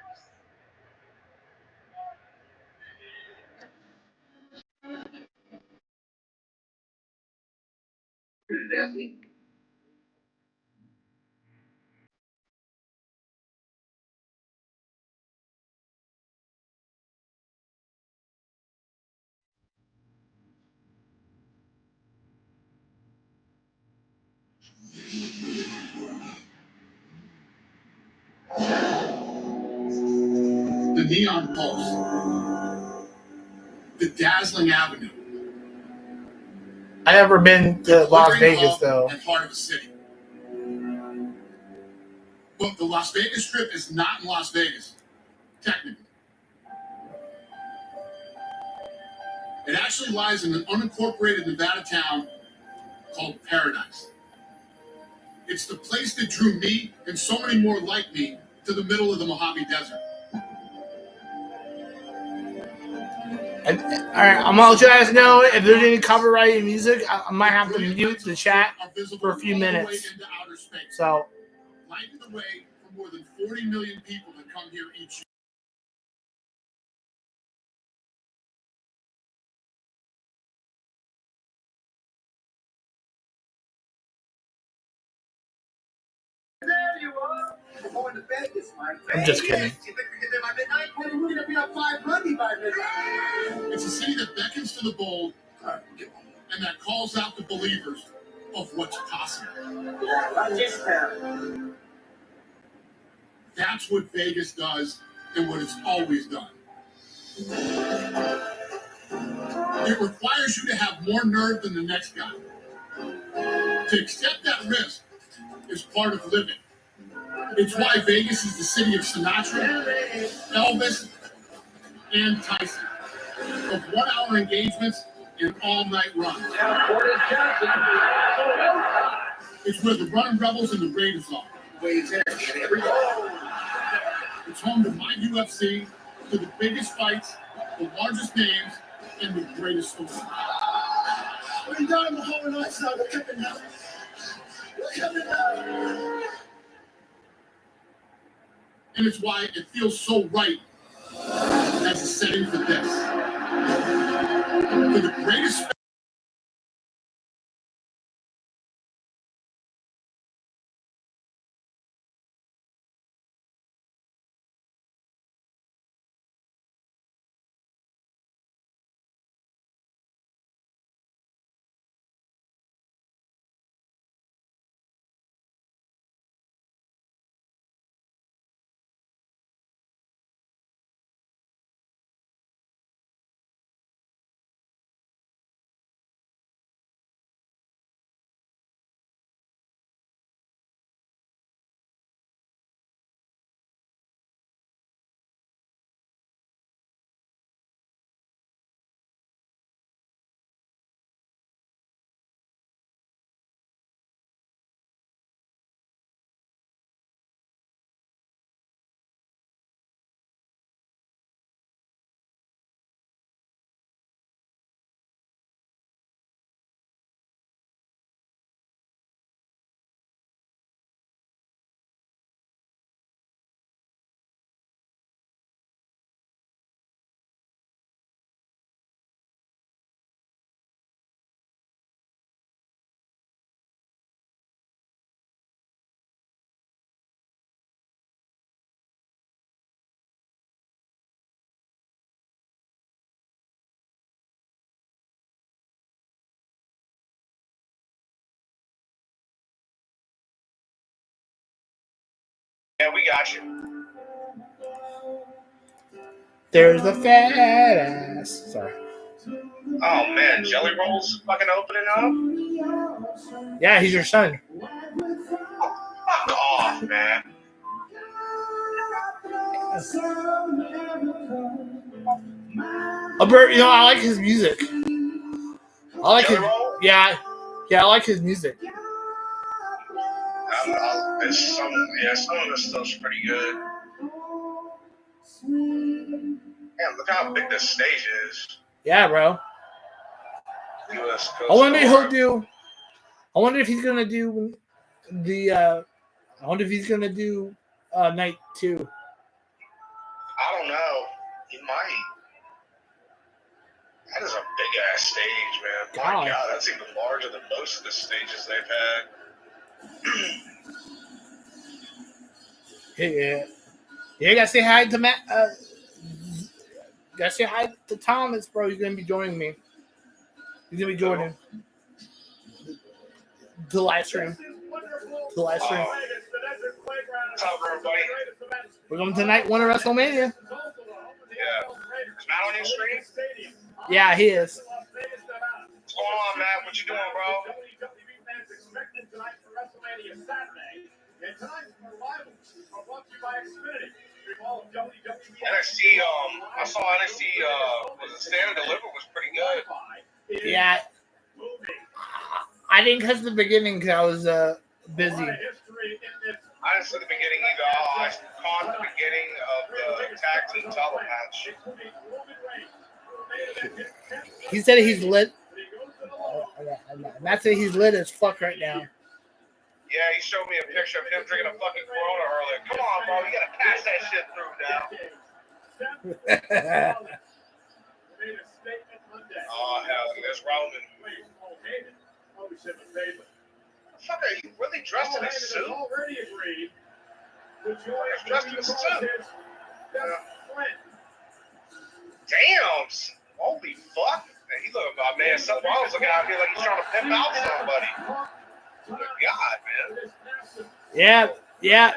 The neon pulse, the dazzling avenue. I never been to Las Vegas though. And heart of the city. But the Las Vegas Strip is not in Las Vegas, technically. It actually lies in an unincorporated Nevada town called Paradise. It's the place that drew me and so many more like me to the middle of the Mojave Desert. And, all right, I'm gonna let you guys know if there's any copyrighted music. I might have to mute the chat for a few minutes. So, Lighting the way for more than 40 million people that come here each year. There you are. We're going to Vegas, Mike. I'm just kidding. You think we get there by midnight? We're going to be up 500 by midnight. It's a city that beckons to the bold and that calls out the believers of what's possible. That's what Vegas does and what it's always done. It requires you to have more nerve than the next guy. To accept that risk is part of living. It's why Vegas is the city of Sinatra, Elvis, and Tyson. Of 1 hour engagements and all-night runs. It's where the Running Rebels and the Raiders are. It's home to my UFC, to the biggest fights, the largest names, and the greatest stories. We're down in the whole night side. We're coming out. We're coming out. And it's why it feels so right as a setting for this. For the greatest. Yeah, we got you. There's a fat ass. Sorry. Oh man, Jelly Roll's fucking opening up? Yeah, he's your son. Fuck off, man. Bert, you know, I like his music. I like his. Jelly Roll? Yeah, I like his music. There's some of this stuff's pretty good. Man, look how big this stage is. Yeah, bro. US Coast I wonder if Guard. he'll do. I wonder if he's gonna do the. I wonder if he's gonna do night 2. I don't know. He might. That is a big ass stage, man. My God. God, that's even larger than most of the stages they've had. Yeah. You gotta say hi to Matt. Gotta say hi to Thomas, bro. He's gonna be joining me. He's gonna be joining the live stream. What's up, everybody? We're going to night 1 of WrestleMania. Yeah. Is Matt on your screen? Yeah, he is. What's going on, Matt? What you doing, bro? NXT, I saw NXT, was it Stand and Deliver was pretty good. Yeah. I didn't catch the beginning because I was busy. I didn't see the beginning either. I caught the beginning of the tag team title match. He said he's lit. Matt said he's lit as fuck right now. Yeah, he showed me a picture of him drinking a fucking Corona earlier. Come on, bro. You gotta pass that shit through now. Oh, hell, there's Roman. Fuck, are you really dressed in a suit? Justin's too. Damn. Holy fuck. Man, he look about, man. Some Rollins looking out here like he's trying to pimp out somebody. Good God, man.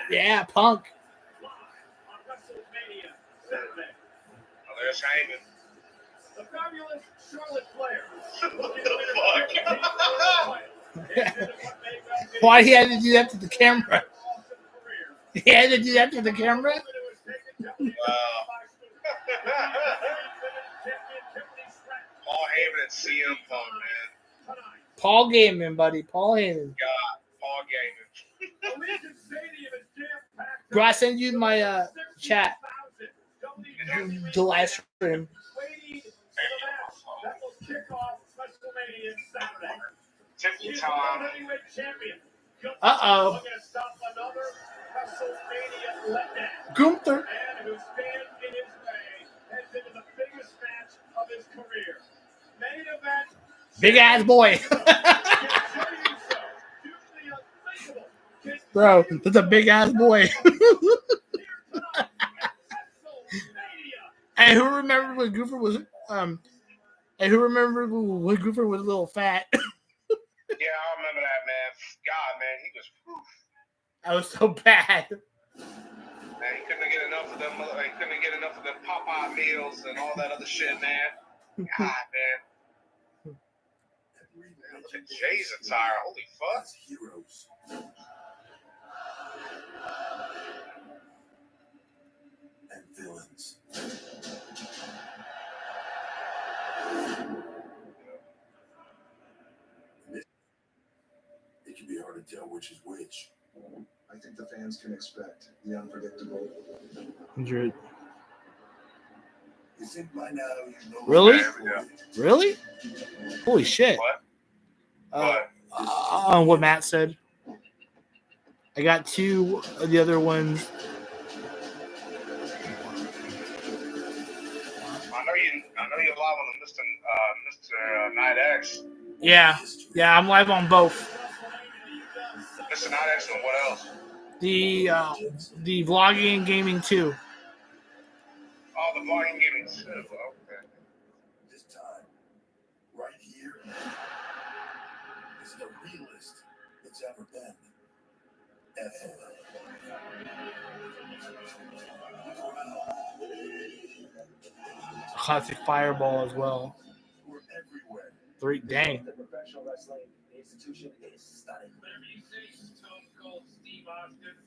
Yeah, Punk. Oh, there's Heyman. The fabulous Charlotte Flair. What the fuck? Why he had to do that to the camera? He had to do that to the camera? Wow. Paul Heyman and CM Punk, man. Paul Gaiman, buddy. Paul Heyman. God, Paul Gaiman. Bro, I send you my chat. The live stream. Tiffany time. Uh-oh. Gunther. Big ass boy. Bro, that's a big ass boy. Hey, who remembered when Goofer was hey, who remembered when Goofer was a little fat? Yeah, I remember that, man. God, man, he was. Whew. That was so bad. Man, he couldn't get enough of them. He couldn't get enough of them Popeye meals and all that other shit, man. God, man. Look at Jay's attire. Holy fuck. Heroes. And villains. It can be hard to tell which is which. I think the fans can expect the unpredictable. 100. You think by now you know. Really? Yeah. Really? Holy shit. What? What Matt said. I got two of the other ones. I know you're live on Mr. Night X. Yeah, I'm live on both. Mr. Night X and what else? The vlogging and gaming too. Oh, the vlogging gaming too. Okay. This time, right here, is the realest it's ever been. Ever. Classic Fireball as well. We're everywhere. 3. Dang. The professional wrestling institution is stunning.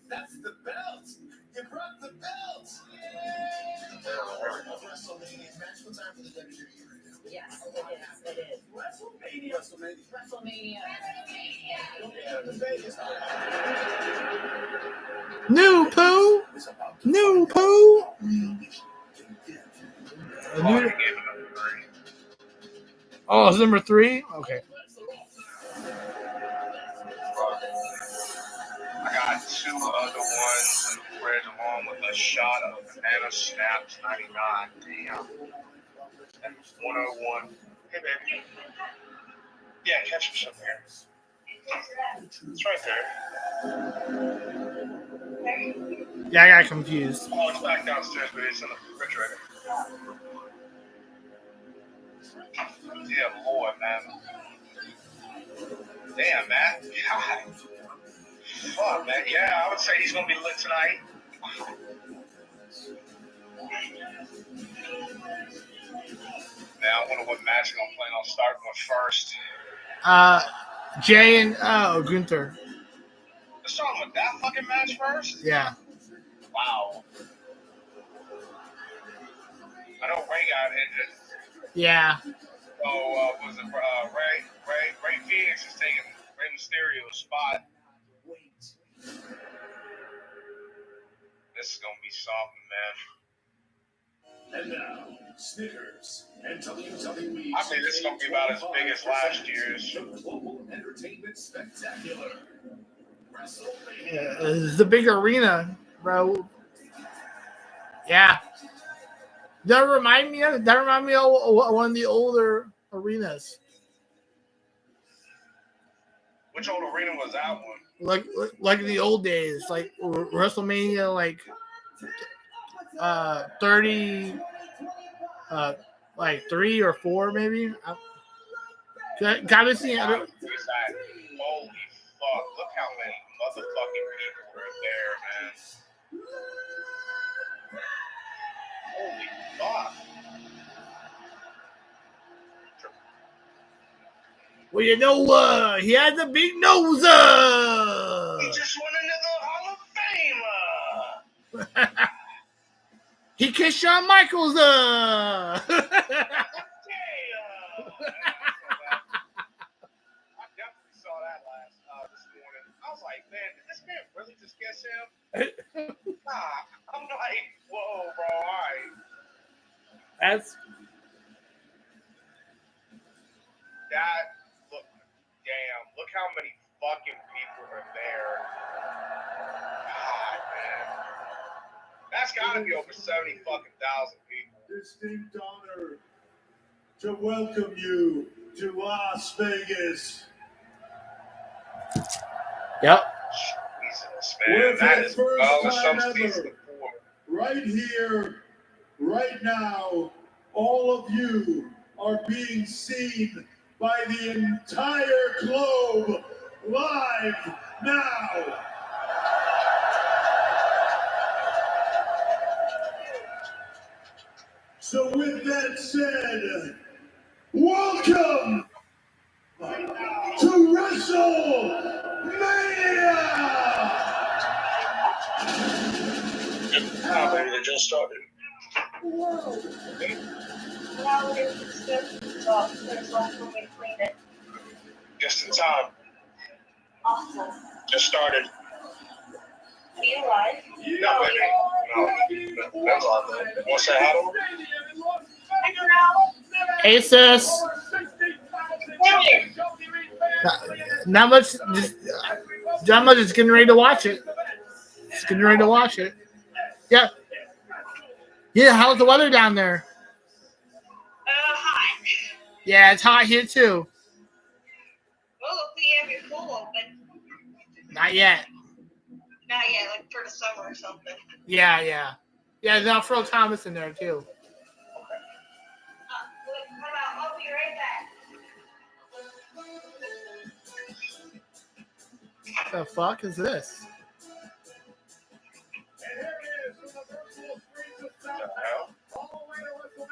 That's the belt. You brought the belt. WrestleMania match. What time for the WWE right now? Yes, it is. WrestleMania. New poo. New poo. Oh, it's number 3? Okay. I got two other ones spread along with a shot of Banana Snaps 99. Damn. And 101. Hey, baby. Yeah, catch him some here. It's right there. Yeah, I got confused. Oh, it's back downstairs, but it's in the refrigerator. Yeah, Lord, man. Damn, man. God. Fuck, man. Yeah, I would say he's going to be lit tonight. Now, I wonder what match I'm playing on starting with first. Jay and Gunther. The song with that fucking match first? Yeah. Wow. I know Ray got injured. Yeah. So, was it Ray Phoenix is taking Rey Mysterio's spot. This is going to be something, man. And now, Snickers and WWE. I mean, this is going to be about as big as last year's. Global Entertainment Spectacular. Yeah, it's the big arena, bro. Yeah. That remind me of one of the older arenas. Which old arena was that one? like the old days, like WrestleMania, like 30, like 3 or 4 maybe. Gotta see. Holy fuck! Look how many motherfucking people are there, man. Holy fuck! Well, you know, he has a big nose. He just won another Hall of Famer. He kissed Shawn Michaels. I definitely saw that this morning. I was like, man, did this man really just kiss him? Nah, I'm like, whoa, bro, all right. That's that. Look, damn, look how many fucking people are there. God, man. That's gotta be over 70 fucking thousand people. Distinct honor to welcome you to Las Vegas. Yep. Jesus, man, that is some season before. Right here, right now, all of you are being seen by the entire globe live now. So with that said, welcome to WrestleMania! Oh, baby, they just started. Whoa. Now we're going to step off. There's one for me to clean it. Just in time. Awesome. Just started. Are you alive? No, baby. No. That's all, man. Want to say hi to him? I don't know. Hey, sis. Not much. Not much. Just getting ready to watch it. Just getting ready to watch it. Yeah. Yeah. How's the weather down there? Hot. Yeah, it's hot here too. Well, we have your pool open. Not yet. Not yet, like for the summer or something. Yeah. Yeah, now throw Thomas in there too. I'll be right back. The fuck is this?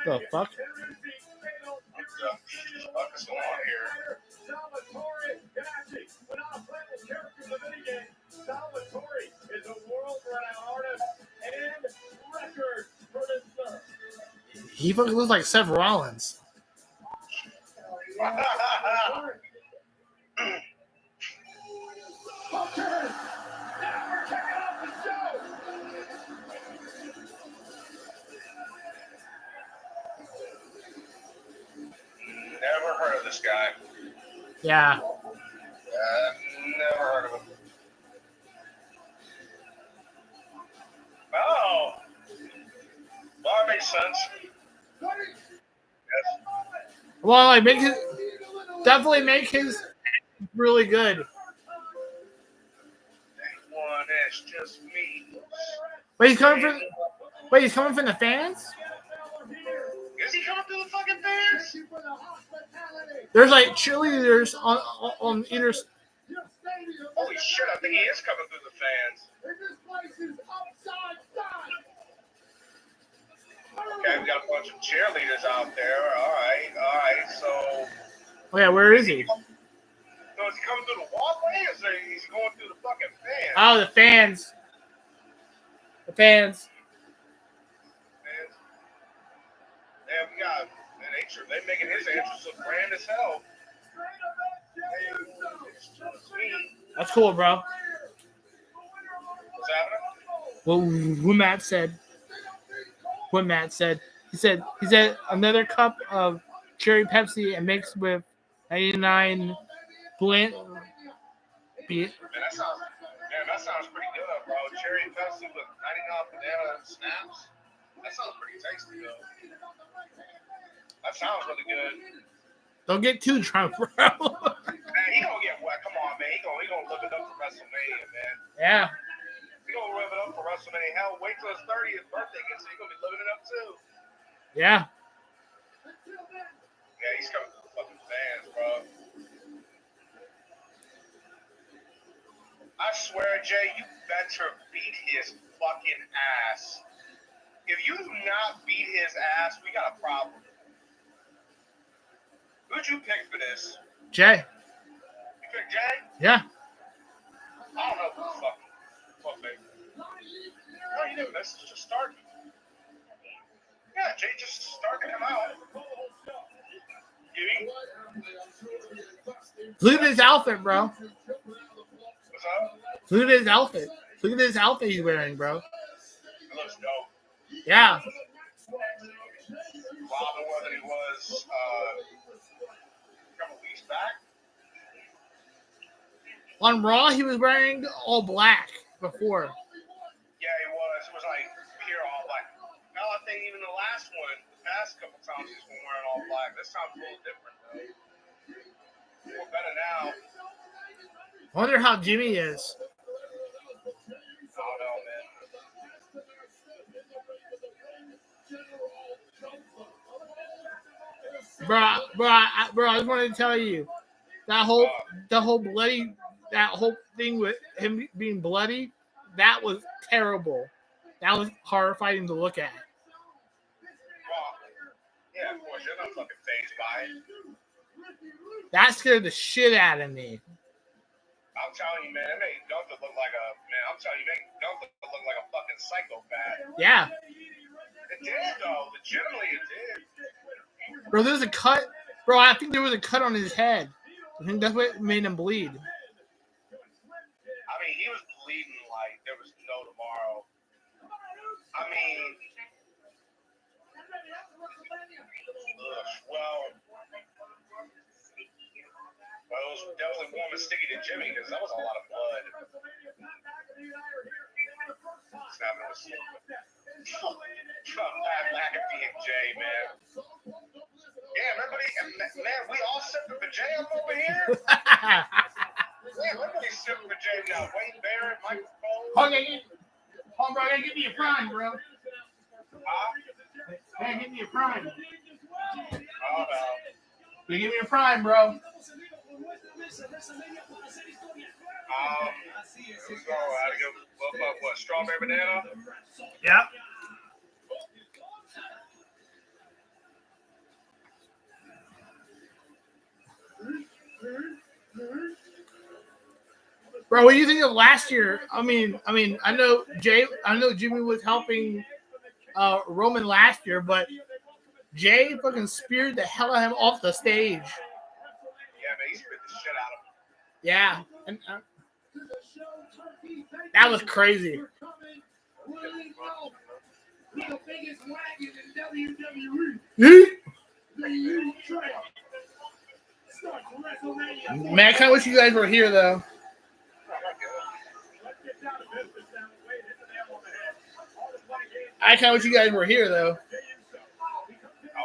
The fuck? What's going on here? Salvatore is a world-renowned artist and record producer. He fucking looks like Seth Rollins. Never heard of this guy. Yeah. Never heard of him. Oh. Well, that makes sense. Yes. Well, like definitely make his really good. One is just me. He's coming from the fans? Is he coming through the fucking fans? There's like cheerleaders on either. Holy shit, I think he is coming through the fans. Okay, we got a bunch of cheerleaders out there. All right. So. Oh yeah, where is he? So is he coming through the walkway, or is he going through the fucking fans? Oh, the fans. The fans. Yeah, we got they making his entrance look grand as hell. That's cool, bro. What's happening? Well, what Matt said. He said another cup of cherry Pepsi and mixed with 99 blend. That sounds pretty good, bro. Cherry Pepsi with 99 banana snaps. That sounds pretty tasty, though. That sounds really good. Don't get too drunk, bro. Man, he gonna get wet. Come on, man. He gonna live it up for WrestleMania, man. Yeah. He gonna live it up for WrestleMania. Hell, wait till his 30th birthday gets, so he gonna be living it up too. Yeah. Yeah, he's coming to the fucking fans, bro. I swear, Jay, you better beat his fucking ass. If you do not beat his ass, we got a problem. Who'd you pick for this? Jay. You picked Jay? Yeah. I don't know who the fuck they. No, you didn't miss. Just start. Yeah, Jay just started him out. Look at his outfit, bro. What's up? Look at his outfit. Look at this outfit he's wearing, bro. It looks dope. Yeah. Robin, whether he was a couple weeks back. On Raw, he was wearing all black before. Yeah, he was. It was like pure all black. Now I think even the last one, the past couple times he's been wearing all black. This time's a little different though. We're better now. I wonder how Jimmy is. I don't know, man. Bro, I just wanted to tell you that whole thing with him being bloody, that was terrible. That was horrifying to look at. Yeah, of course, you're not fucking phased by it. That scared the shit out of me. I'm telling you, man, it made Gunther look like a fucking psychopath. Yeah. It did though, legitimately it did. Bro, there's a cut. Bro, I think there was a cut on his head. I think that's what made him bleed. I mean, he was bleeding like there was no tomorrow. I mean, well, it was definitely warm and sticky to Jimmy because that was a lot of blood. Pat McAfee and Jay, man. Yeah, everybody, man, we all sipping for Jay up over here. Yeah, everybody's sipping for Jay now. Wayne Barrett, Michael Cole. Okay, bro, hey, give me a prime, bro. Hey, give me a prime. Oh, no. You give me a prime, bro. Here we go. I had to go. What? Strawberry banana? Yeah. Bro, what do you think of last year? I mean, I know Jimmy was helping Roman last year, but Jay fucking speared the hell out of him off the stage. Yeah, man, he spit the shit out of him. Yeah, and that was crazy. Man, I kind of wish you guys were here, though. I kind of wish you guys were here, though. I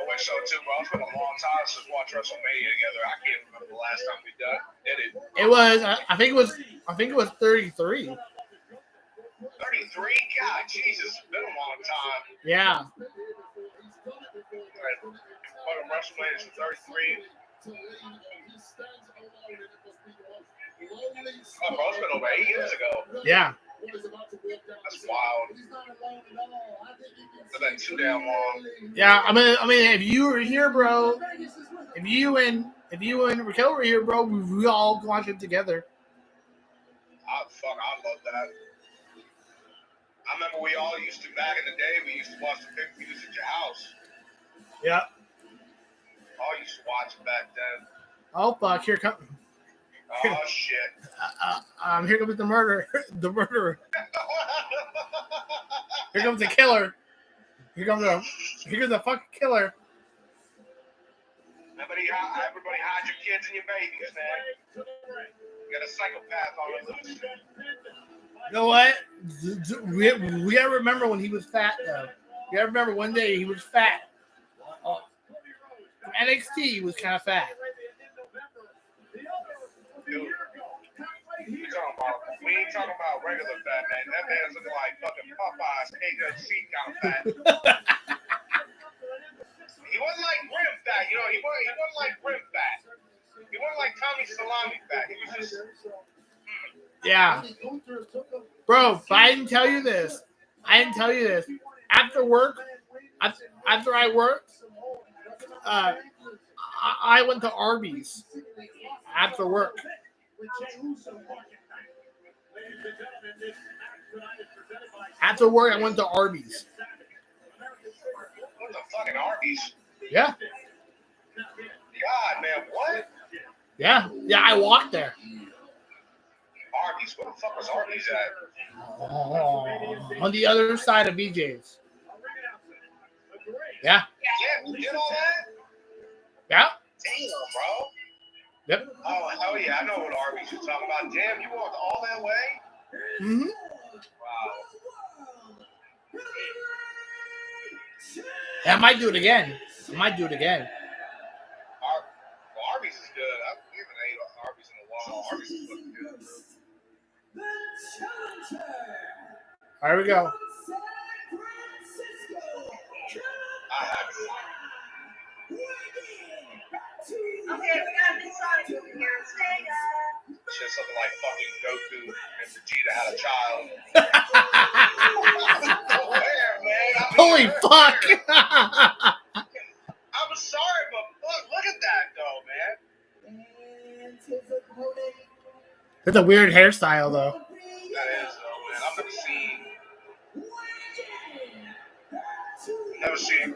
wish so too, bro. It's been a long time since we watched WrestleMania together. I can't remember the last time we did it. It was, I think it was 33. 33? God, Jesus, it's been a long time. Yeah. What, WrestleMania is 33? Oh, bro, it's been over 8 years ago. Yeah. That's wild. It's been too damn long. Yeah, I mean, if you were here, bro, if you and Raquel were here, bro, we all watched it together. I love that. I remember we all used to, back in the day, we used to watch the pay-per-views at your house. Yeah. All used to watch it back then. Oh, fuck, here comes... Oh, shit. Here comes the murderer. The murderer. Here comes the killer. Here comes the fucking killer. Everybody hide your kids and your babies, man. You got a psychopath on the loose. You know what? We gotta remember when he was fat, though. You gotta remember one day he was fat. NXT was kind of fat. Dude, we ain't talking about regular fat, man. That man's looking like fucking Popeye's KFC kind of fat. He wasn't like rim fat, you know. He wasn't like rim fat. He wasn't like Tommy Salami fat. He was just. Yeah. Bro, but I didn't tell you this. After work, after I worked, I went to Arby's after work. After work, I went to Arby's. What the fucking Arby's? Yeah. God, man, what? Yeah, I walked there. Arby's? Where the fuck was Arby's at? On the other side of BJ's. Yeah. Yeah, you did all that? Yeah. Damn, bro. Yep. Oh, hell yeah, I know what Arby's you're talking about. Damn, you walked all that way? Mm-hmm. Wow. Yeah, I might do it again. Arby's is good. I haven't ate Arby's in a while. Arby's is looking good. Here we go. I haven't. Okay, we got this song here. Shit, something like fucking Goku and Vegeta had a child. Where, man? Holy fuck! I'm sorry, but fuck, look at that, though, man. That's a weird hairstyle, though. That is, though, man. I've never seen.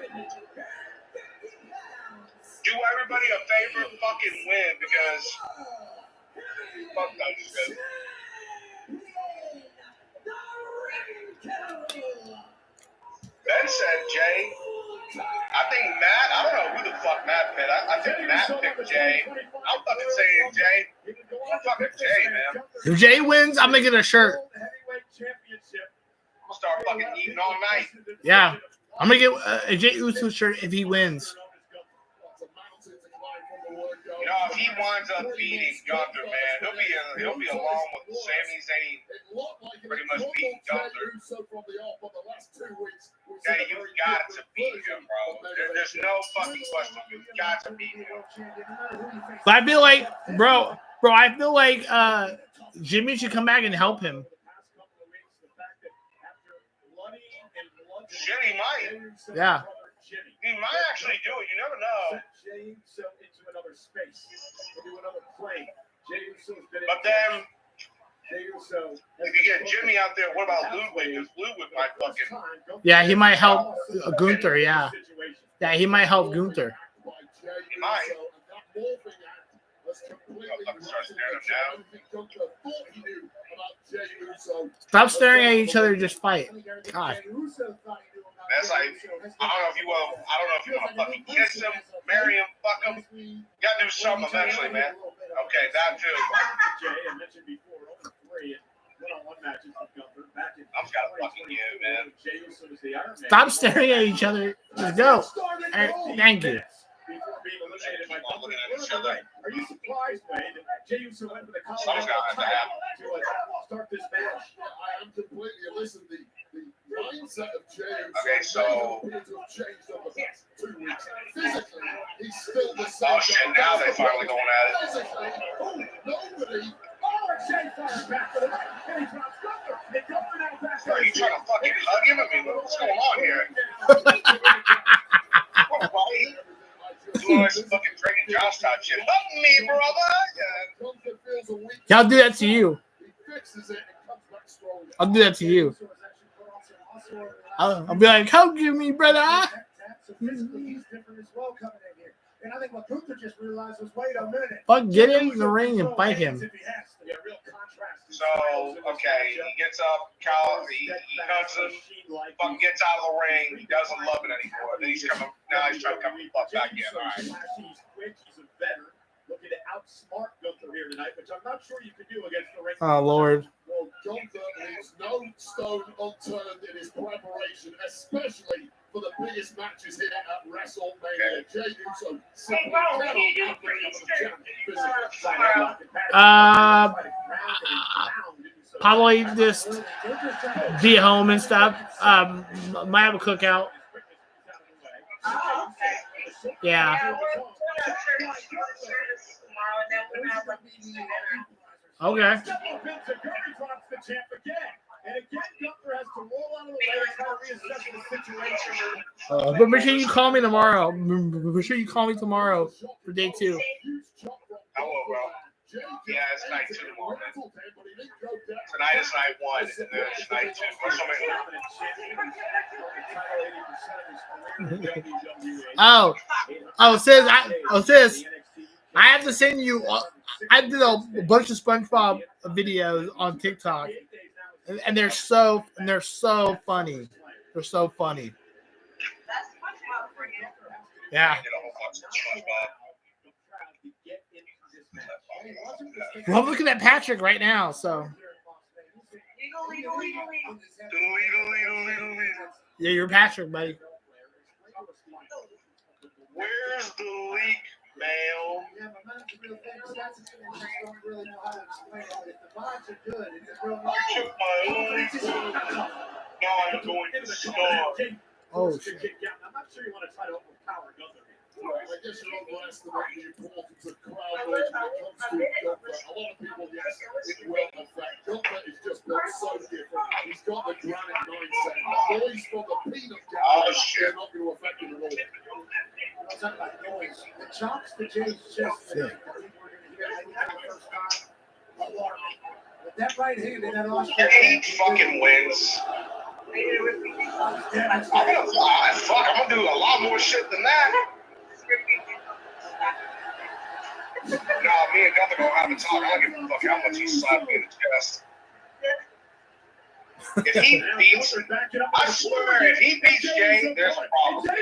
Do everybody a favor, fucking win, because fuck that shit. Ben said Jay. I think Matt. I don't know who the fuck Matt picked. I think Matt picked Jay. I'm fucking saying Jay. I'm fucking Jay, man. If Jay wins, I'm making a shirt. I'm gonna start fucking eating all night. Yeah. I'm going to get a Jay Uso shirt if he wins. You know, if he winds up beating Gunther, man, he'll be along with Sami Zayn, pretty much beating Gunther. Yeah, you got to beat him, bro. There's no fucking question. You got to beat him. But I feel like, bro, I feel like Jimmy should come back and help him. Jimmy might. Yeah. He might actually do it. You never know. But then, if you get Jimmy out there, what about Ludwig? Because Ludwig might fucking. Yeah, he might help Gunther, yeah. Yeah, he might help Gunther. He might. Start staring him down. Stop staring at each other and just fight. God. That's like, I don't know if you want to fucking kiss him, marry him, fuck him. You gotta do something eventually, man. Okay, that too. I'm just gotta fucking you, man. Stop staring at each other. Let's go. Thank you. Looking at each other. Are you surprised, Wade, that Jey Uso went for the collar Someone's got to happen. to start this match? I am completely listen. The mindset of Jey Okay, so. physically, he's still the same. Oh shit! Now they're finally going at it. Nobody. Are you trying to fucking hug him? I mean, what's going on here? Doing like some fucking Drake and Josh type shit. Hug me, brother. Yeah, I'll do that to you. I'll do that to you. I'll be like, hug me, brother. And I think what Gunther just realized was, wait a minute. Fuck, get in the ring and fight him. So, okay, he gets up, he cuts him, fucking gets out of the ring, he doesn't love it anymore. Then he's coming, now he's trying to come the fuck back in. All right. Looking to outsmart Gunther here tonight, which I'm not sure you could do against the ring. Oh, Lord. Well, Gunther leaves no stone unturned in his preparation, especially for for the biggest matches here at WrestleMania. Jey Uso simply cannot outbring the champ physically. Probably just be at home and stuff. Might have a cookout. Yeah. Okay. But make sure you call me tomorrow. Make sure you call me tomorrow for day 2. I will, bro. Yeah, it's night 2 tomorrow, man. Tonight is night 1, and then it's night 2. Sis, I have to send you. I did a bunch of SpongeBob videos on TikTok, and they're so funny. They're so funny. Yeah. Well, I'm looking at Patrick right now, so. Yeah, you're Patrick, buddy. Where's the leak, Mail? Now I'm going to start. Oh, shit. I'm not sure you want to try to overpower Gunther. I guess you're overestimating the importance of crowd noise when it comes to Gunther. A lot of people, yes, it will affect. Gunther is just built so different. He's got the granite mindset. Noise from the peanut gallery is not going to affect him at all. I'm talking about noise. The chops to Jay's chest. With that right hand in that Austrian. He fucking wins. I'm gonna do a lot more shit than that. No, me and Gunther gonna have a talk. I don't give a fuck how much he slapped me in the chest. If he beats, I swear, if he beats Jay, there's a problem. If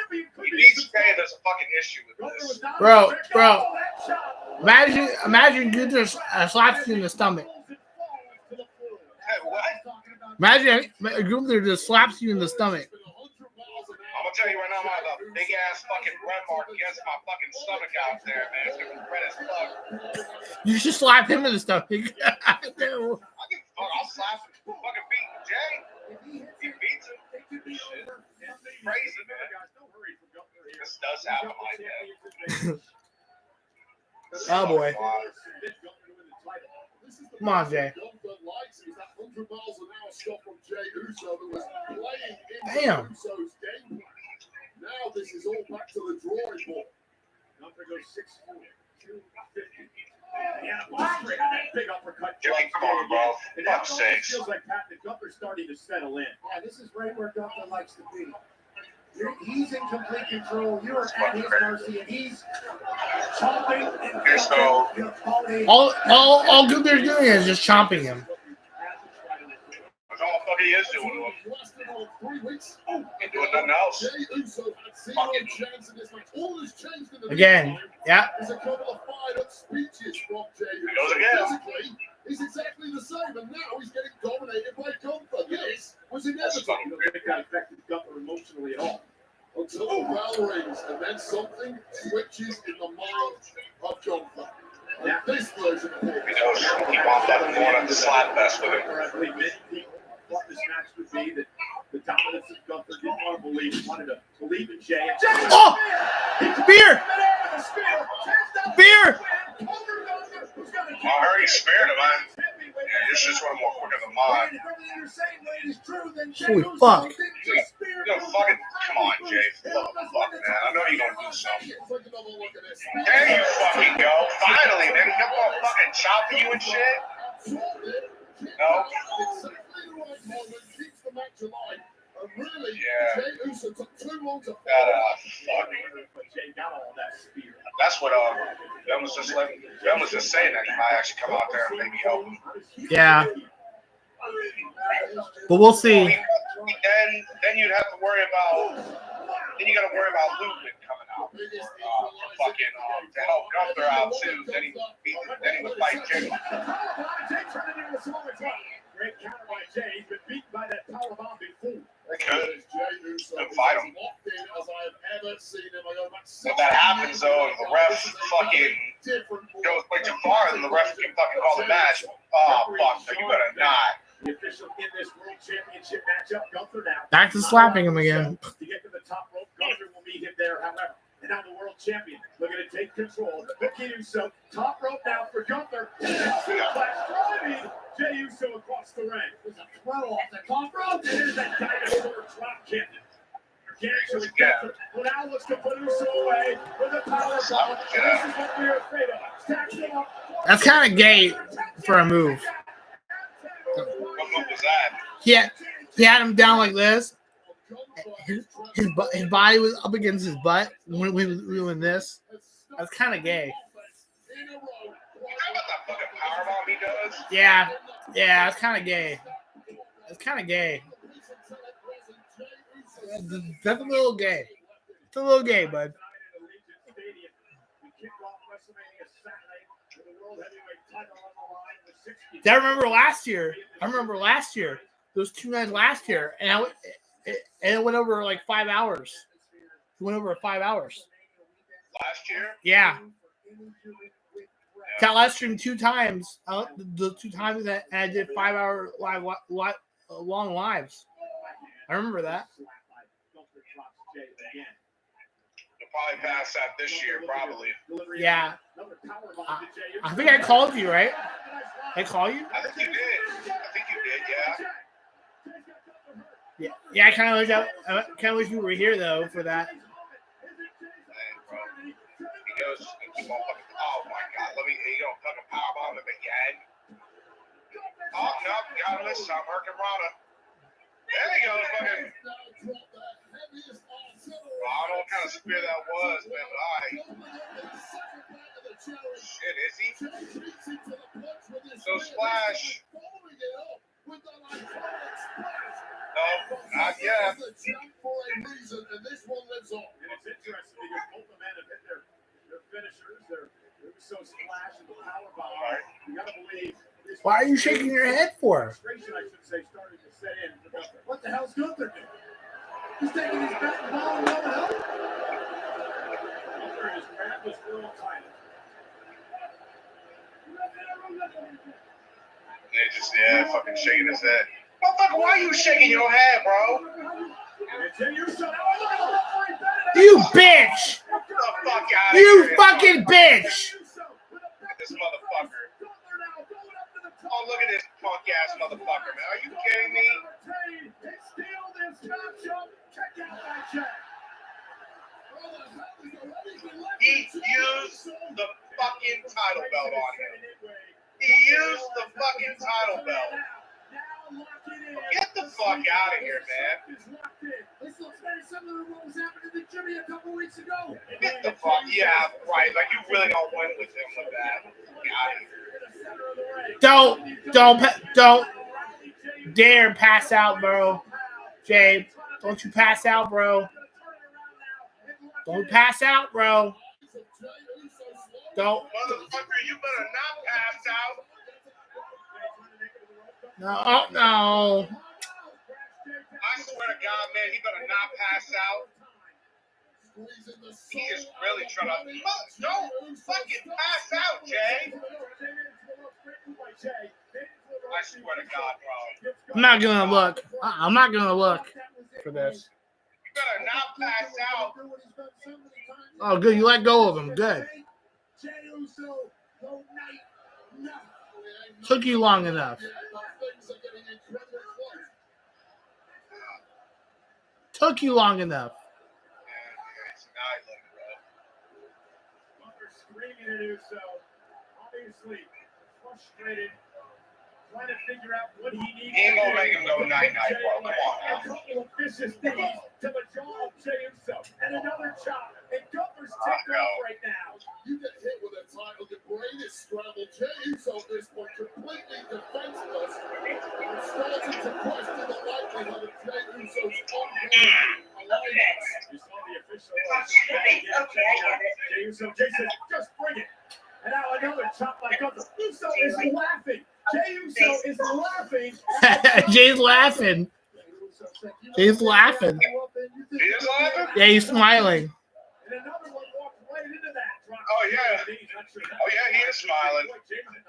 he beats Jay, there's a fucking issue with this. Bro. Imagine Gunther slaps you in the stomach. Imagine Gunther just slaps you in the stomach. I'm gonna tell you right now, I have a big ass fucking red mark against my fucking stomach out there, man. It's gonna be red as fuck. You should slap him in the stomach. I give a fuck. I'll slap him. Fucking beat Jay. He beats him. Shit. It's crazy, man. This does happen like that. Oh boy. Come on, Jay. Damn. Now this is all back to the drawing board. Gunther goes 6'4", 250. Yeah, straight on that big uppercut. Jay, come on, bro. Fuck's sake. Feels like Pat Gunther's starting to settle in. Yeah, this is right where Gunther likes to be. He's in complete control. You are at his mercy, and he's chomping. Okay, so all Gunther's doing is just chomping him. That's all the fuck he is doing to him. Ain't doing nothing else. Fucking. Again, yeah. There's a couple of fired-up speeches from Jey Uso. He goes again. Physically, he's exactly the same, and now he's getting dominated by Gunther. This was inevitable. It got affected Gunther emotionally at all. Until the bell rings, and then something switches in the mind of Gunther. And this version of him. He knows he wants that morning slap fest with him. I believe many people thought this match would be that the dominance of Gunther didn't want to believe. He wanted to believe in Jay. Oh! Beer! Beer! I heard he spared him, man. Yeah, this just went more quicker than mine. Holy fuck. You know, fucking, come on, Jay. Fuck, man. I know you're gonna do something. There you fucking go. Finally, man. Kept on fucking chopping you and shit. No? Yeah. That's what Ben was just saying that he might actually come out there and maybe help him. Yeah. But we'll see. Then you'd have to worry about. Then you got to worry about Lupin coming out, to help Gunther out too. Then he would fight Jimmy. Great counter by Jay. He's been beaten by that powerbomb before. They could. fight him. When that happens, though, and the ref fucking goes way too far, then the ref can fucking call the match. Oh, fuck, so you better not. The official in this World Championship matchup, Gunther now. Back to slapping him again. To get to the top rope, Gunther will meet him there, however. And now the world champion looking to take control. Vicky Uso, top rope now for Gunther. And then suplex driving Jey Uso across the ring. There's a throw off the top rope. And there's that dinosaur drop kick. Actually, Gunther, who now looks to put Uso away with a power bomb. This is what we're afraid of. Stacks him up. That's kind of gay for a move. What move was that? He had him down like this. His body was up against his butt when we were doing this. That's kind of gay. You know about that fucking powerbomb he does? Yeah, it's kind of gay. It's kind of gay. That's a little gay. It's a little gay, bud. I remember last year. Those 2 nights last year, and it went over like 5 hours. It went over 5 hours. Last year? Yeah. Got live streamed 2 times. The 2 times that I did 5 hour long lives. I remember that. You'll probably pass that this year, probably. Yeah. I think I called you, right? I called you? I think you did. Yeah. I kind of wish you were here though for that. He goes, oh my God, you don't fucking powerbomb him again. Oh no, got him this time, Hurricane. There you go, fucking. I don't know what kind of spear that was, man, but shit, is he? So splash. No, not yet. And it's interesting because both the men have hit their finishers, their so splash and the power bomb. Right. You gotta believe. Why are you shaking your head for? Frustration, I should say, started to set in for Gunther. What the hell's Gunther doing? He's taking his back and ball and what the hell? Gunther has grabbed his world title. They just, fucking shaking his head. Motherfucker, why are you shaking your head, bro? You bitch! Get the fuck out of You here. fucking bitch! This motherfucker. Oh, look at this punk ass motherfucker, man. Are you kidding me? He used the fucking title belt on him. He used the fucking title belt. Get the fuck out of here, man. Get the fuck, yeah, right. Like, you really don't win with him with that. Get out of here. Don't dare pass out, bro. Jay, don't you pass out, bro. Don't pass out, bro. Don't. Motherfucker, you better not pass out. No, no. I swear to God, man, he better not pass out. He is really trying to. Don't fucking pass out, Jay. I swear to God, bro. I'm not gonna look. I'm not gonna look for this. You better not pass out. Oh, good. You let go of him. Good. Took you long enough. Took you long enough. Screaming at Uso, obviously frustrated, trying to figure out what he needs. He ain't gonna make him go night-night, bro. Come on now. A couple of vicious knees to the jaw of Jey Uso, and another chop. And Gunther's ticked off right now. You get hit with a title, the greatest scramble. Jey Uso at this point completely defenseless. It starts to question the likelihood of Jey Uso's alliance. You saw the official. Jey Uso, Jason, just bring it. And now another chop by Gunther. Uso is laughing. Jey Uso is laughing. Jay's laughing. Jay's laughing. He is laughing? Yeah, he's smiling. And another one walked right into that. Oh, yeah. Oh, yeah, he is smiling.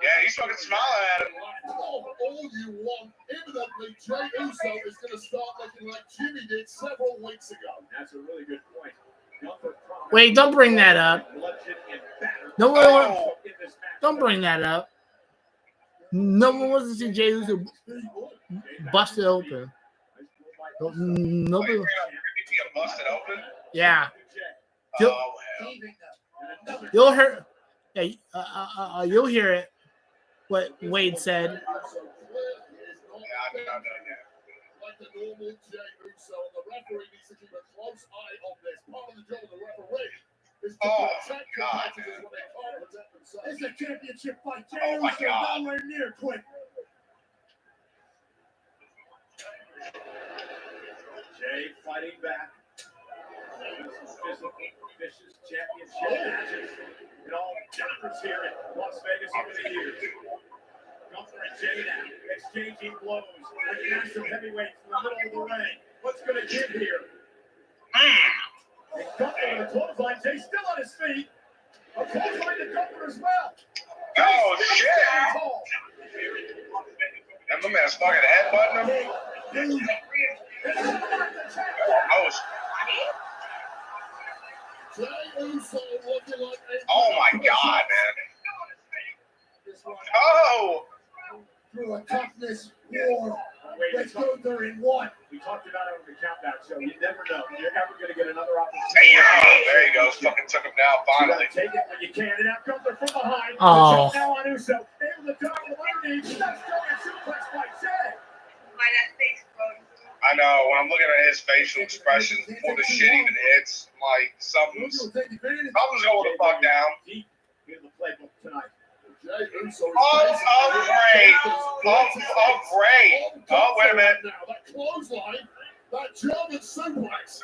Yeah, he's fucking smiling at him. All you want. Evidently, Jey Uso is going to start looking like Jimmy did several weeks ago. That's a really good point. Wait, don't bring that up. No one, don't bring that up. No one wants to see Jey Uso busted open. Nobody. He got busted open? Yeah. Oh, hell. You'll hear. Yeah, you'll hear it. What Wade said. Yeah, I know. Like the normal Jey Uso, the referee needs to keep a close eye on this. Part of the job of the referee is to protect competitors when they can't protect themselves. It's a championship fight. Jey Uso nowhere near quit. Jey fighting back. Vicious championship matches in all genres here in Las Vegas over the years. Gunther and Jey now exchanging blows like massive heavyweights in the middle of the ring. What's going to give here? And Gunther with a clothesline. Jey still on his feet. A clothesline to Gunther as well. Oh, shit. That my man's fucking headbutting him. Oh my God, man. Oh! Through a toughness war. Let's go there in one. We talked about it on the countdown show. You never know. You're ever going to get another opportunity. Damn, there you go. Fucking took him down finally. Take it when you can. And out comes from behind. Oh. Now on Uso. Able to drop him underneath. That's going to suplex by Jey. I know, when I'm looking at his facial expressions before the shit even hits, like, something's going the fuck down. Here's the playbook tonight. Upgrade! Oh, wait a minute. Now, that clothesline, that German suplex.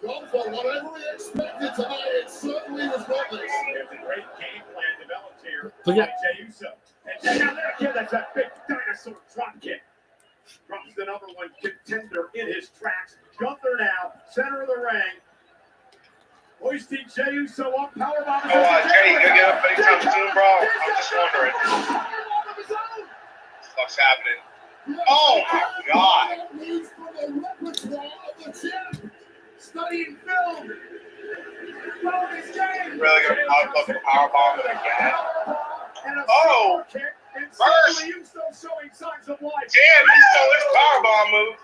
Gone for whatever he expected tonight, it certainly was not this. There's a great game plan developed here Look by at- Jey Uso. And Jey out there, again, that's a big dinosaur drop kick. Drops the number one contender in his tracks. Gunther now, center of the ring. Hoisting Jey Uso up, powerbomb. Oh, Jey, you gonna get up anytime soon, bro? I'm just wondering. What's happening? Oh my God! Studying film. Really gonna pop up the powerbomb again? Oh! First! Uso showing signs of life. Damn, he stole his powerbomb move.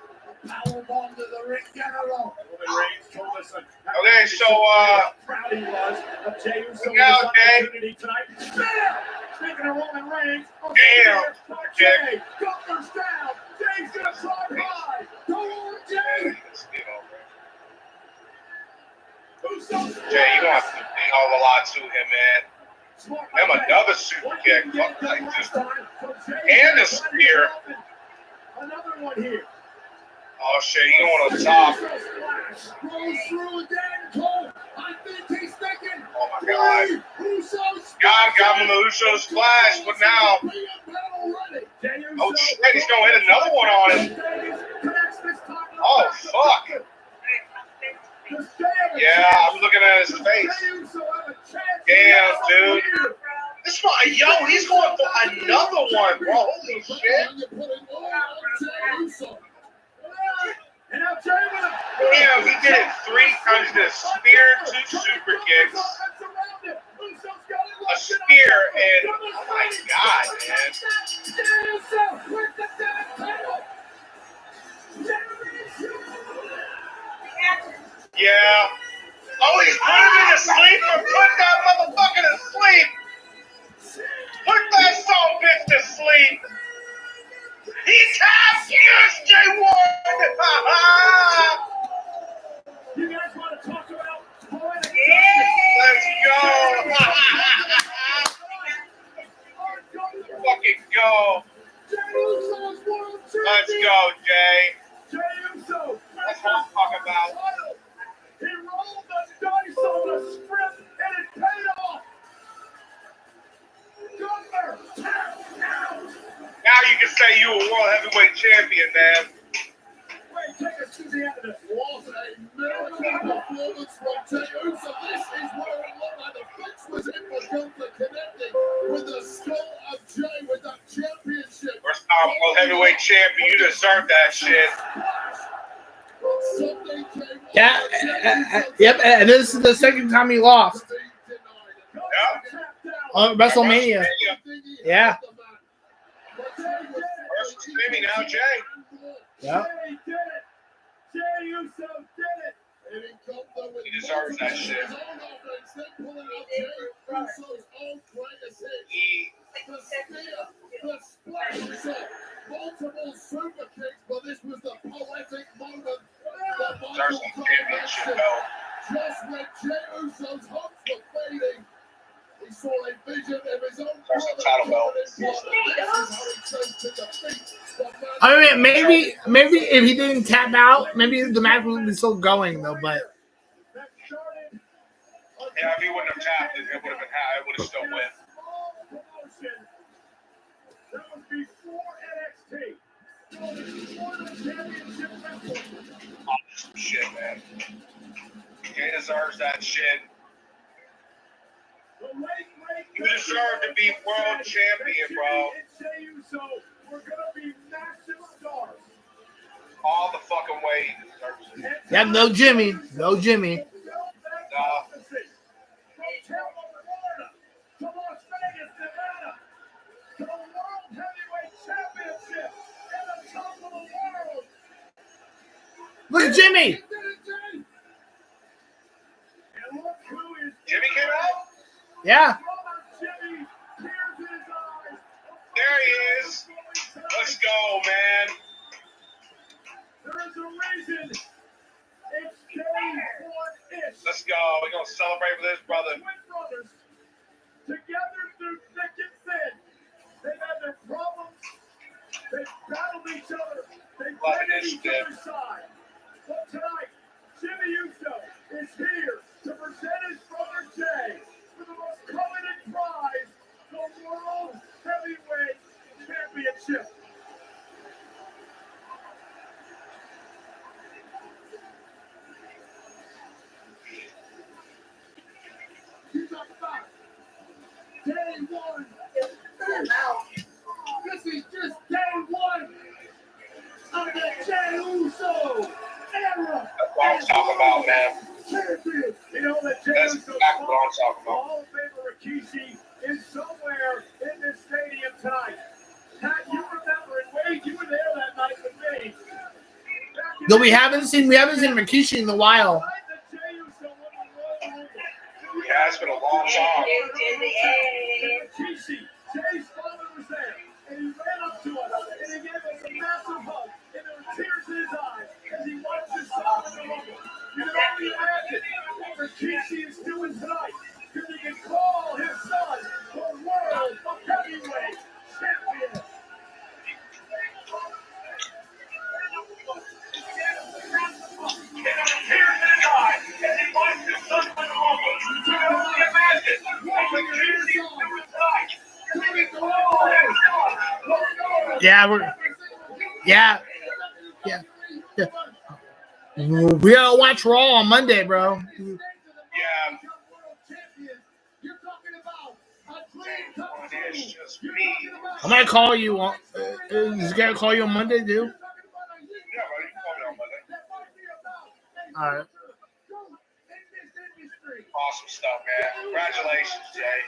Powerbomb to the ring general. Reigns told us Okay, so proud he was of Jey Uso. Look out, Jey. Opportunity tonight. Bam! Speaking of Roman Reigns, Damn. Jey. Gunther's down. Jey's gonna try high. Go on, Jey. Uso's Jey, you want to be a lot to him, man. Him another super kick. Fuck like this. And a spear. Another one here. Oh shit, you going on top. Goes through again, Cole. I think he's thinking. Oh my God. Uso's Got him the Uso splash, but now. Oh shit, he's gonna hit another one on him. Oh fuck. Yeah, I'm looking at his face. Damn, dude. This one, yo, he's going for another one, bro. Holy shit. Damn, he did it 3 times. He did a spear, 2 super kicks, a spear, and oh my God, man. Yeah. Oh, he's putting him to sleep or put that motherfucker to sleep. Put that son bitch to sleep. He tapped you, Jey won. You guys want to talk about poetic? Let's go. Fucking go. Let's go, Jey. Jey Uso. That's what I'm talking about. He rolled the dice on the script and it paid off. Gunther, tap out. Now you can say you a world heavyweight champion, man. take us to the end of this. What a miracle performance from Jey Uso. This is where it looked like the fix was in for Gunther, connecting with the skull of Jey with that championship. First time world heavyweight champion, you deserve that shit. Yeah, yep. And this is the second time he lost. On WrestleMania. Yeah. First Jimmy, now Jay. Yeah. Jey Uso did it. He deserves that shit. Multiple super kicks, but this was the poetic moment. Deserves the championship belt. Just when Jey Uso's hopes were fading, he saw a vision of his own Deserves the title belt. I mean, maybe if he didn't tap out, maybe the match would be still going though. But yeah, if he wouldn't have tapped it, it would have been how it would have still went. That was before NXT. Awesome shit, man. Jay deserves that shit. You deserve to be world champion, bro. All the fucking way he deserves it. yeah, no Jimmy, no Jimmy. No. Look at Jimmy. Jimmy came out? Yeah. There he is. Let's go, man. There is a reason. It's K1-ish. Let's go. We're going to celebrate with his brother. Brothers, together through thick and thin. They've had their problems. They've battled each other. They've been at each other's side. But tonight, Jimmy Uso is here to present his brother Jay for the most coveted prize, the World Heavyweight Championship. He's up back. Day one. This is just day one of the Jey Uso era. That's what I'm talking about, man. Champion. You know that Jey That's Uso exactly what I'm talking about. Hall of Famer Rikishi is somewhere in this stadium tonight. Pat, you remember it. Wade, you were there that night with me. No, we haven't seen Rikishi in a while. Yeah, it's been a long time. Rikishi, Jay's father was there, and he ran up to us, and he gave us a massive hug, and there were tears in his eyes as he watched his son in the rumble. You can only imagine what Rikishi is doing tonight, because he can call his son the world heavyweight champion. Yeah. We gotta watch Raw on Monday, bro. Yeah. It's just me. I'm gonna call you on. Is gonna call you on Monday, dude? Yeah, bro, you can call me on Monday. All right. Awesome stuff, man. Congratulations, Jay.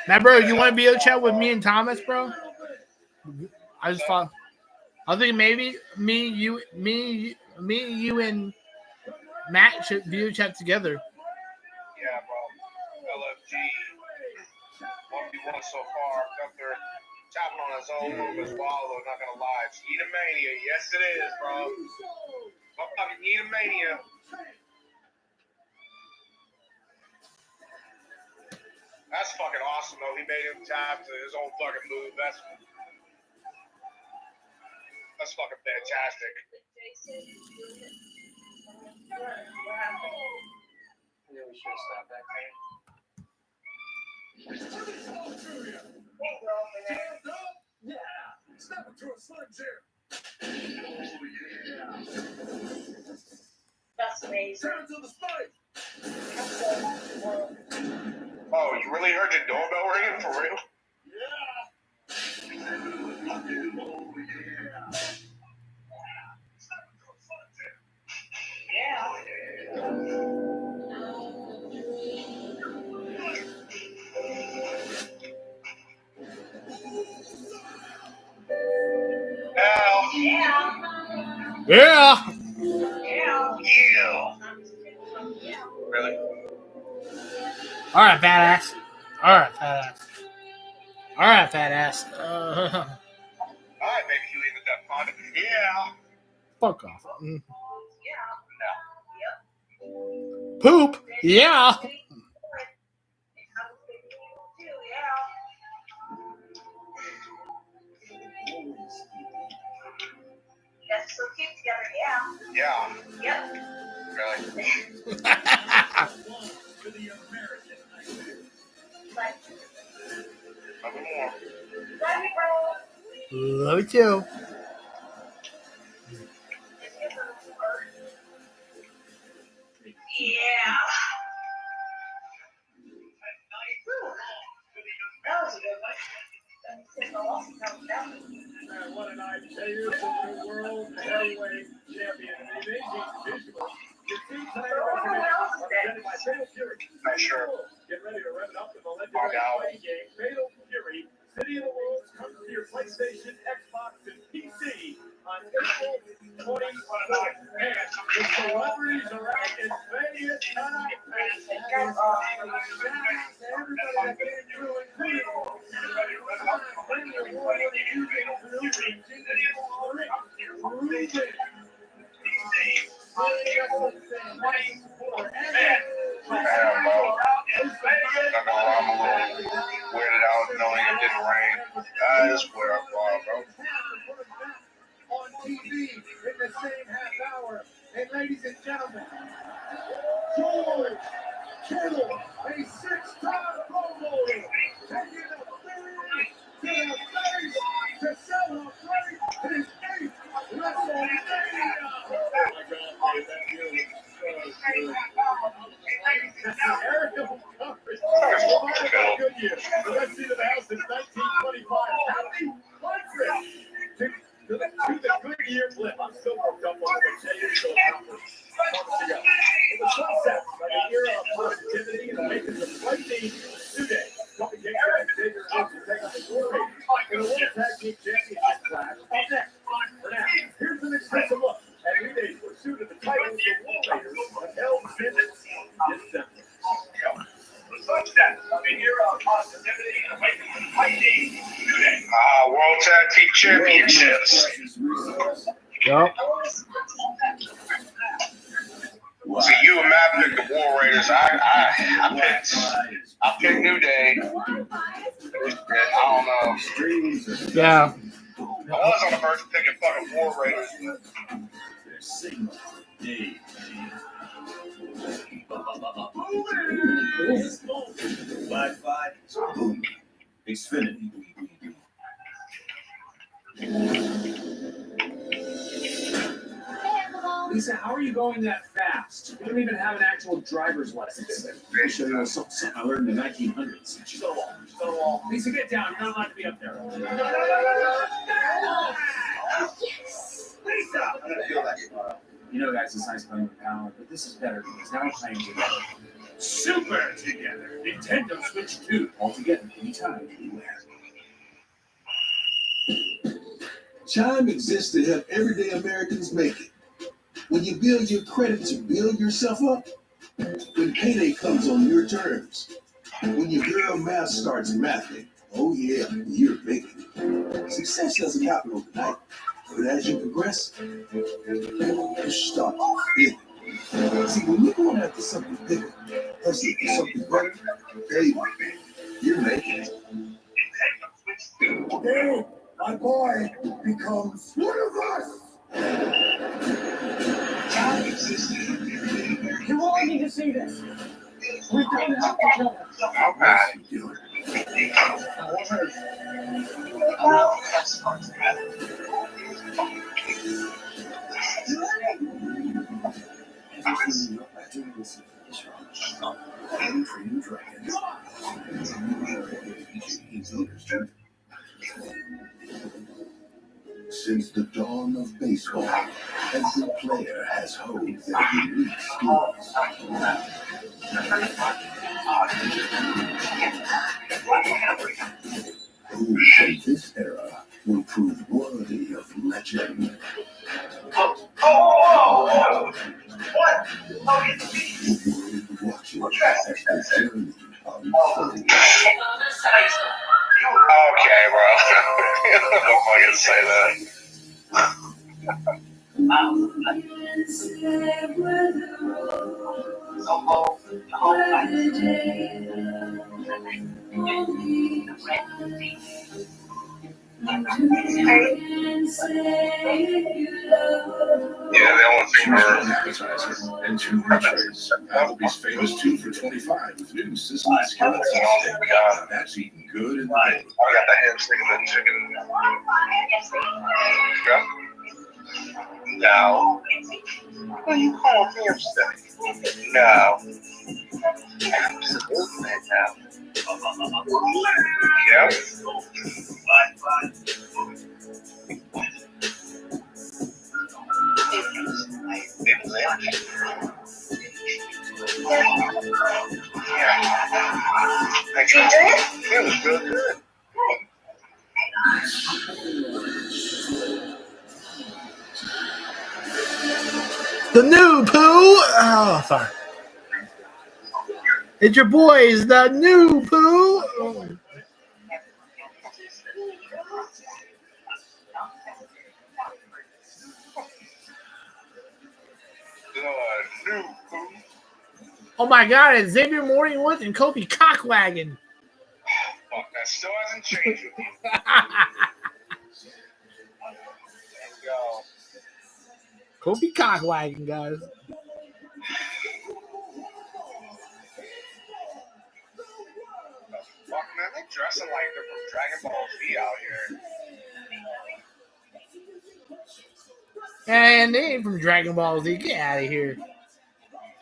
Now, bro, you want to be able to chat with me and Thomas, bro? I just thought. I think maybe me, you, and Matt should video chat together. Yeah, bro. LFG. 1v1 so far. Gunther tapping on his own move as well, though, not gonna lie. It's Yeetamania. Yes, it is, bro. Motherfucking Yeetamania. That's fucking awesome, though. He made him tap to his own fucking move. That's fucking fantastic. Yeah, we should have stopped that game. Yeah, step into a Slim Jim. That's amazing. Oh, you really heard your doorbell ringing for real? Yeah. Really? All right, badass. All right, badass. All right, badass. All right, baby, you ain't that fond. Yeah. Fuck off. No. Poop. Yeah. That's so cute together, yeah. Yeah. Yep. Really? Love you more. Love you, bro. Love you too. Yeah. That was a good one. And what a night. Debut for the World Heavyweight Champion. An amazing visual. Your team tonight represented by Fatal Fury. Not sure. Get ready to rev it up the legendary fighting game. Fatal Fury. City of the Worlds comes to your PlayStation, Xbox, and PC on April 24th. And the celebrities are out in Vegas tonight. Everybody that came through, including Damn, bro. I'm a little weirded out knowing it didn't rain. That is where I'm from, bro. On TV in the same half hour. And ladies and gentlemen, George Kittle, a six-time Pro Bowler, taking a three to the face to celebrate his eighth WrestleMania. Oh my God, man, that deal was so good. Aerial coverage. Remarkable good year. The best seat of the house since 1925. Happy birthday to the good year blip. I'm still worked up on the 10 years ago conference. It was sunset by the era of positivity and the makers of Lightning today. Coming King Jack Xavier looks to take on the War Raiders in the World Tag Team Championship clash. Up next, for now, here's an exclusive look at New Day's pursuit of the titles of War Raiders held since December. Sunset, the era of positivity and makers of Lightning today. World Tag Team Championships. Yep. See, you and Matt picked the War Raiders. I picked New Day. I don't know. Yeah. I was on the verge of picking fucking War Raiders. Wi-Fi, boom, Xfinity. Lisa, how are you going that fast? You don't even have an actual driver's license. I'll show you something I learned in the 1900s. She's on a wall. Lisa, get down. You're not allowed to be up there. Yes. Lisa! I'm gonna feel that tomorrow. You know, guys, it's nice playing with power, but this is better because now we're playing together. Super together. Nintendo Switch 2. All together, anytime, anywhere. Chime exists to help everyday Americans make it. When you build your credit to build yourself up, when payday comes on your terms, when your girl math starts mathing, oh yeah, you're making it. Success doesn't happen overnight, but as you progress, you start to feel it. See, when you're going after something bigger, hustling for something better, baby, you're making it. Today, my boy becomes one of us. You all need to see this. We don't have to kill him. dawn of baseball, every player has honed their unique skills. Who from this era will prove worthy of legend? What? The world watches as the journey unfolds. Okay, bro. I'm not gonna say that. Yeah, they only Choose one appetizer and 2 entrees. Applebee's famous 2 for $25 with new sesame skillet sauce. That's eating good in the I got the ham stick and the chicken. Yeah. No. What do you call a ham stick? No. Absolutely no. Yeah. Thank you. It was real good. The new poo. Oh, sorry. It's your boys, the new poo. Oh my God! It's Xavier Morningwood and Kobe Cockwagon. Fuck, that still hasn't changed with you. Go. Kobe Cockwagon, guys. Fuck, man, they dressing like they're from Dragon Ball Z out here. And they ain't from Dragon Ball Z. Get out of here.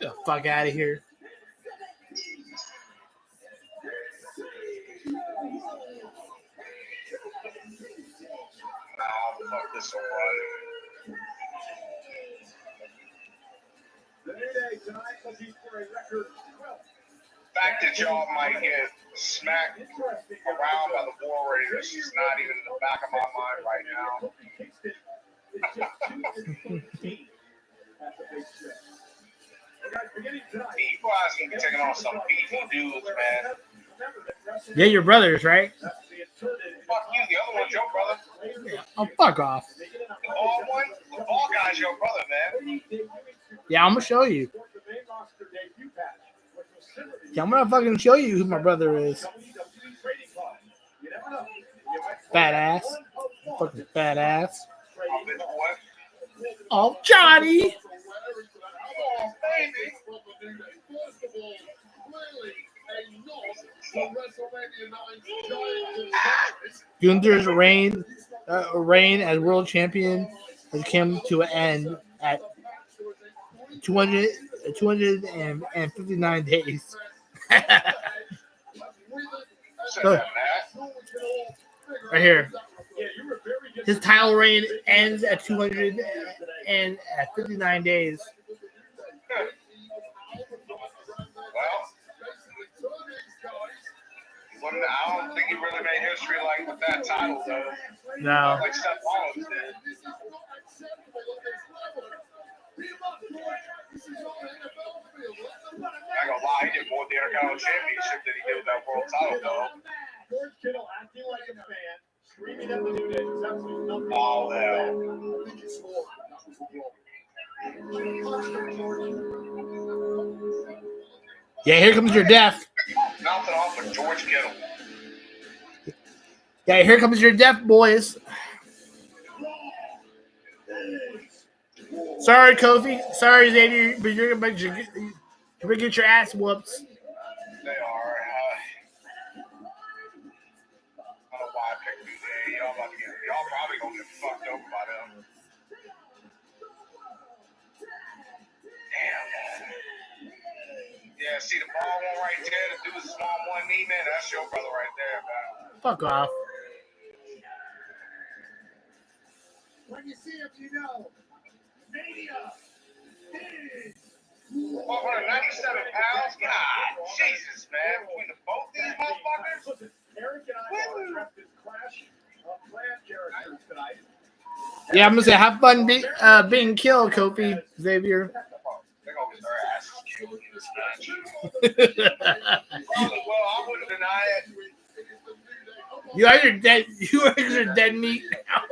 Get the fuck out of here. Nah, fuck this one. Fact that y'all might get smacked around by the Warriors is not even in the back of my mind right now. You guys can be taking on some beefy dudes, man. Yeah, your brothers, right? Fuck you, the other one's your brother. Oh, fuck off. The ball one, the ball guy's your brother, man. Yeah, I'm gonna show you. Yeah, I'm gonna fucking show you who my brother is. Fat ass. Fucking fat ass. Oh, Johnny. Gunther's reign as world champion has come to an end at 259 days. So, right here. His title reign ends at 259 days. Well, I don't think he really made history like with that title, though. No. Like Seth Rollins did. I ain't gonna lie, he did more with the Intercontinental Championship than he did with that world title, though. George Kittle acting like a fan, screaming at the New Day. There's absolutely nothing. Oh, yeah. Yeah, here comes your death. Nothing off of George Kittle. Yeah, here comes your death, boys. Sorry, Kofi. Sorry, Xavier, but you're gonna get your ass whooped. They are. I don't know why I picked New Day. Y'all probably gonna get fucked over by them. Damn. Yeah, see the ball one right there, the dude's small one knee, man. That's your brother right there, man. Fuck off. you see him, you know. Mania is 497 pounds? God, Jesus, man. Between the both these motherfuckers? Listen, Eric and I are addressed this clash of clan characters tonight. Yeah, I'm gonna say have fun being killed, Kofi Xavier. They're gonna get their asses killed in this match. Well, I wouldn't deny it. You guys are dead. You guys are dead meat now.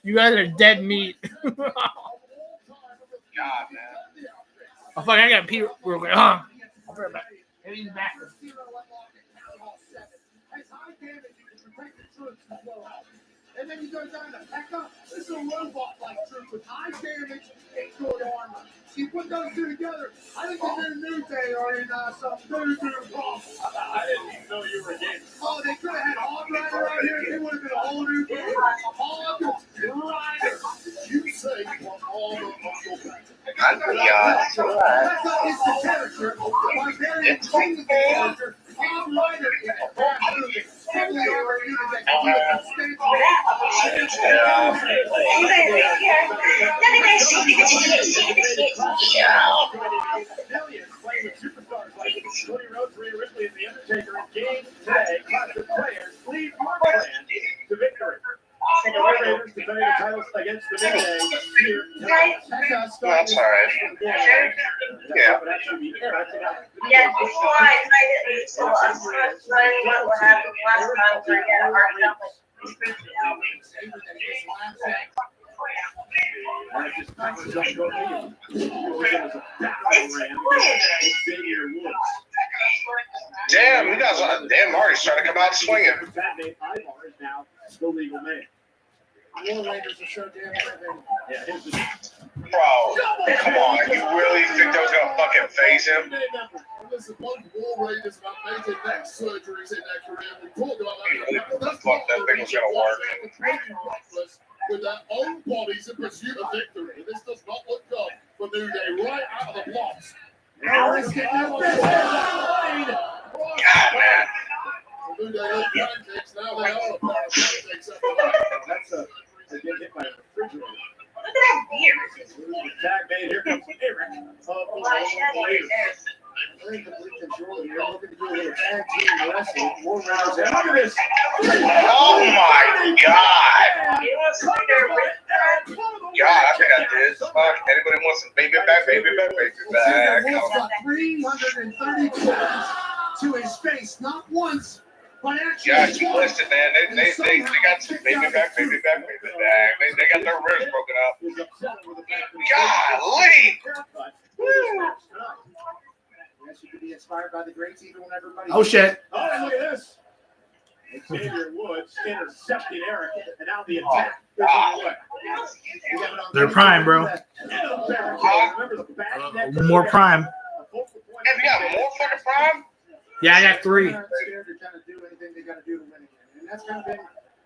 You guys are dead meat. God, man. Oh fuck! I gotta pee real quick. I'll be right back. He's back. And then he goes down to Pekka. This is a robot-like troop with high damage and good armor. So you put those two together, I think the New Day are in some doo-doo problem. I didn't even know you were a game. Oh, they could have had Hog Rider out here. It would have been a whole new game. Hog Rider. You say you want all the muscle back. Pekka is the character. Barbarian King of the character. Hog Rider is a bad movie. Heavily armored unit that can do a substantial Millions playing with superstars like Cody Rhodes, Rhea Ripley, and The Undertaker in games today. Classic players lead your brand to victory. The Raiders defending the titles against the New Day here tonight. That's all right. Yeah. Yeah, before I decided to so I was running what happened last time where I had a hard time with Damn, you guys, damn, Marty's trying to come out swinging. Now the legal man. War Raiders are so damn good. Bro, come on. You really think that was going to fucking phase him? Listen, both War Raiders about making neck surgeries in their career. We talked about You that. really thought that thing was going to work. With their own bodies in pursuit of victory. This does not look good for New Day right out of the blocks. Now let's get that God, man. New Day look pancakes. Now they are a pair of pancakes. That's they get hit by a refrigerator. Look at that beard. Tag made. Here comes Eric. Raiders. I think complete control here. Looking to do a little tag team wrestling. War Raiders. Look at this. Oh my God. He wants to be there with God, I think I did. Fuck. Anybody wants some baby back, baby back, baby back? Wolf's got 330 points to his face, not once, but actually Yeah, you twice. listed, man. They got some baby back, baby back, baby back. They got their ribs broken up. Golly. Woo. Yes, you could be inspired by the greats even when everybody. Oh shit! Oh, look at this. Xavier Woods intercepted Eric, and now the attack. They're prime, bro. Remember the back neck? More prime. Have you got more fucking prime? Yeah, I got 3. They're scared to kind of do anything they got to do to win again, and that's kind of been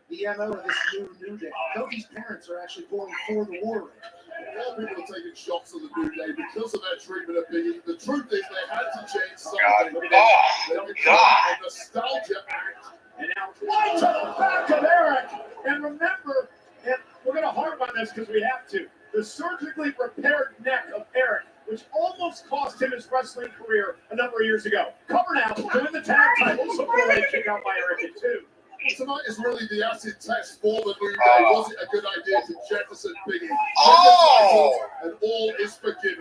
the MO of this New Day. Kofi's parents are actually going for the War Raiders. A lot of people are taking shots at the New Day because of their treatment of Biggie. The truth is they had to change something. Oh, God. A nostalgia act. And now right to the back of Eric. And remember, and we're going to harp on this because we have to, the surgically repaired neck of Eric, which almost cost him his wrestling career a number of years ago. Cover now, doing the tag titles. So they kick out by Eric in 2. Tonight is really the acid test for the New Day. Was it a good idea to jettison Biggie? Oh! And all is forgiven.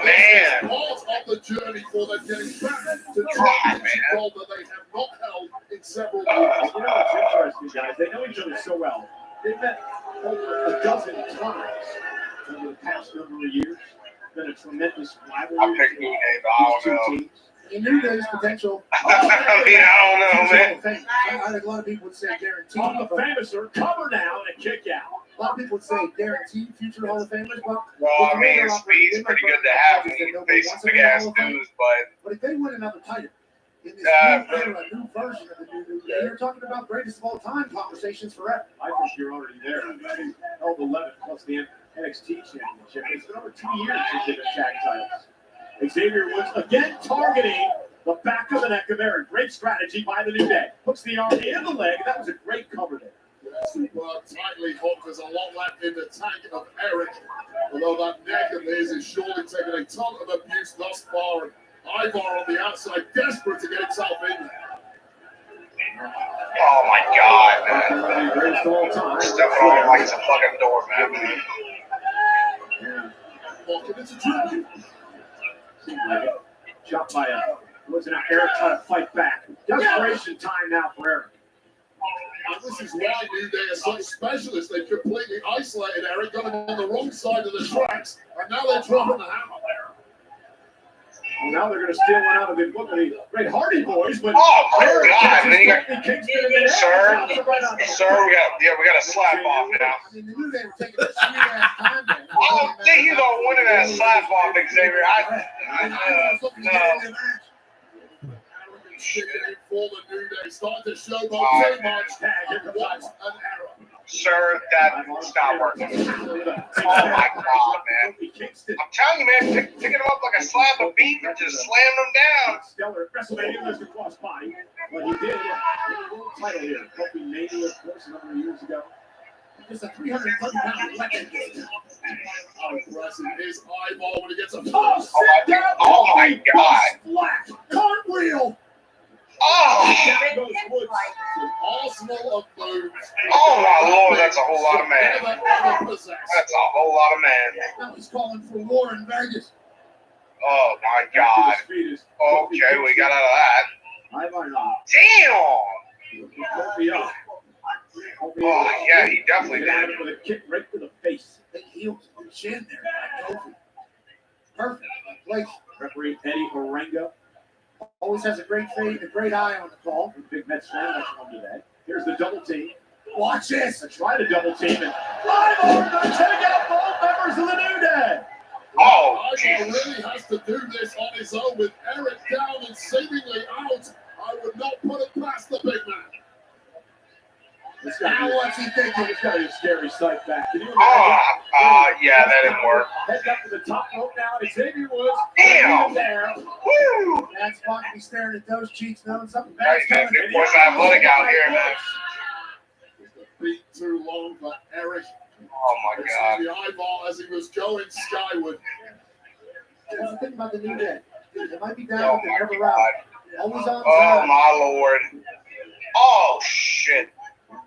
Man. Part of the journey for them getting back to try the role that they have not held in several years. You know what's interesting, guys? They know each other so well. They've met over a dozen times over the past number of years. It's been a tremendous rivalry. I picked New Day, but I don't know. In New Day's potential. I mean, I don't know, man. I think a lot of people would say guaranteed. Hall of Famous are cover now and a kick out. A lot of people would say guaranteed future Hall of Famers, but Well, I mean, speed's pretty good to have when you face some big ass dudes, but if they win another title in this new era, a new version of the New Day, you're talking about greatest of all time conversations forever. I think you're already there. I mean, held 11 plus the NXT championship. It's been over 2 years since they've been tag titles. Xavier Woods again targeting the back of the neck of Eric. Great strategy by the New Day. Hooks the arm in the leg. That was a great cover there. Super tightly hooked. There's a lot left in the tank of Eric. Although that neck of his is surely taking a ton of abuse thus far. And Ivar on the outside, desperate to get himself in there. Oh my God, man. Stepping on him like it's a fucking door, man. Walking into tribute. Seems like it. Shot by wasn't Eric trying to fight back. Desperation time now for Eric. And this is why New Day are such specialists. They've completely isolated Eric, got him on the wrong side of the tracks, and now they're dropping the hammer there. Well, now they're going to steal one out of the Great Hardy Boys, but oh my Eric God! And then you got, sir, we got a slap off now. I mean, the New Day were taking a sweet-ass time there. I don't think he's gonna win in that slap off, Xavier. No. Sticking in for the New Day, starting to show too much. What an error. Sir, that's not working. Oh my God, man. I'm telling you, man, picking him up like a slab of beef and just slamming him down. Stellar WrestleMania was the cross body. Well, he did a world title here. Hoping Mania, of course, a number of years ago. Just a 330-pound weapon. How impressive is Ivar when he gets a Oh my God. Splash. Cartwheel. Oh! Arsenal of moves. Oh my Lord, that's a whole lot of man. That's a whole lot of man. Now he's calling for war in Vegas. Oh my God. Okay, we got out of that. Damn! Oh yeah, he definitely did. With a kick right to the face. They healed his chin there. Perfect. Place. Referee Eddie Orengo. Always has a great fade, a great eye on the call. Big Mets fan, that's one today. Here's the double team. Watch this. I tried a double team and Ivar going to take out both members of the New Day. Oh, Ivar really has to do this on his own with Eric down and seemingly out. I would not put it past the big man. Now what's he thinking? It's got to be a scary sight back. Can you imagine? Yeah, that didn't work. Head up to the top rope now, and Xavier Woods. Damn! There. Woo! That's fun to be staring at those cheeks, knowing something bad's coming. Of course, athletic out here, man. Beat too long for Eric. Oh my God! The Ivar as he was going skyward. That's the thing about the New Day. They might be down, Oh but they're my never out. God! Always on Oh time. my Lord! Oh shit!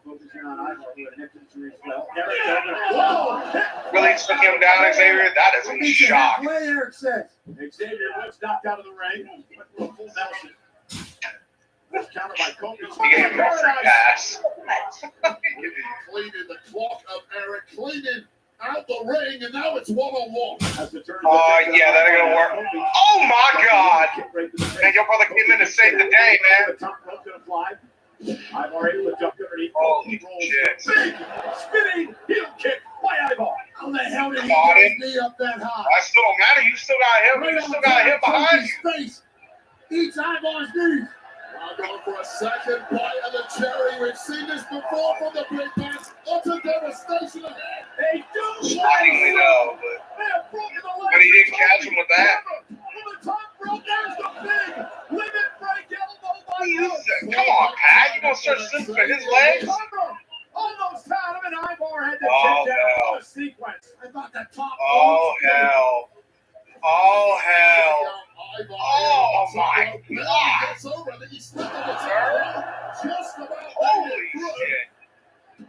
Focusing on Ivar with a hip injury as well. Eric, really took him down, Xavier? That is a shock. Play, Eric says. Xavier Woods knocked out of the ring. Went for a full Nelson. That's countered by Kobe. He gave him a free pass. Cleaning the clock of Eric, cleaning out the ring, and now it's one-on-one. Oh, yeah, that ain't gonna work. Oh my God! Man, your brother came in to save the day, man. I've already looked up underneath. Holy shit. Big spinning heel kick by Ivar. How the hell did he Got get him. his knee up that high? That still don't matter. You still got him. You still got him behind you. Face. Eats Ivar's knee. Now going for a second bite of the cherry. We've seen this before from the big man. Utter devastation ahead. They do. Shockingly, no, but he didn't catch him with that. From the top rope, there's the big limit break elbow by Woods. Come on, Pat. You gonna start slipping for his legs? Almost had him, and Ivar had to Oh, kick down hell. the sequence. I thought that top Oh, hell. Oh, hell. Oh, my God. Gets over. I think he slipped on the top. Just about Holy shit.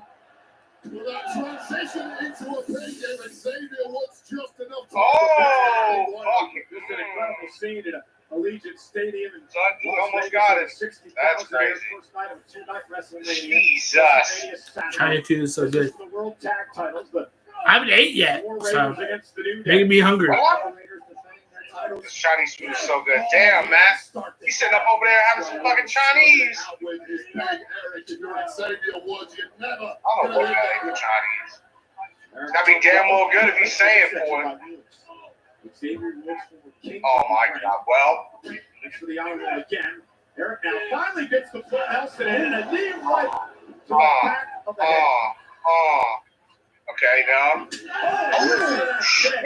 with that transition into a pin game, and Xavier Woods just enough to Oh, fuck. Just an incredible scene at Allegiant Stadium in Son, you Las almost Vegas. got it. 60,000 That's there, crazy. First night of a two-night WrestleMania. Jesus. WrestleMania Saturday. China 2 is so This good. is the World Tag Titles, but I haven't ate yet, War so Raiders against the New Day. making me hungry. This Chinese food is so good. Damn, Matt. He's sitting up over there having some fucking Chinese. with his big Eric. If you're in Xavier Woods, you're never I'm gonna look at it with Chinese. That'd be damn well good if he's saying for it. Oh my God. Well, Thanks for the honor again. Eric now finally gets the full Nelson in and a knee right to the back of the head. Okay, now. Oh, Shit.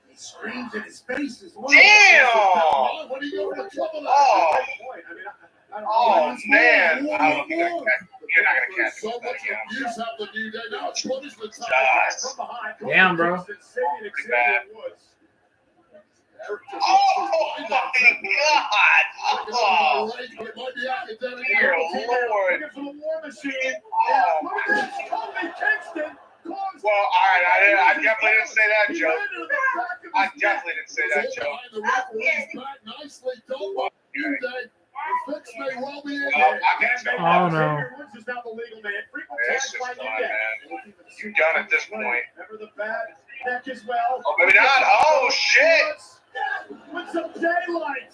He screams in his face as well. Damn. What are you doing to trouble Oh. I mean, I don't Oh know. man. I don't think I can. You're not gonna catch So him. much abuse happened to you today. Now it's punishment time. Yes. From behind. Damn, bro. Pretty bad. Eric just Oh my God! Oh, it might be academic. dear Lord. Looking for the war machine. Oh. Look at this. Kobe Kingston. Well, all right. I definitely didn't say that joke. I definitely didn't say that joke. Behind the referee's back nicely done by you, Dave. The fix may well be in Oh, there. I can tell. Oh, no. Woods is now the legal man. Frequent It's tax just by done, New Day. man. You're done at this point. Remember the bad neck as well. Oh, maybe not. Oh, shit. With some daylight.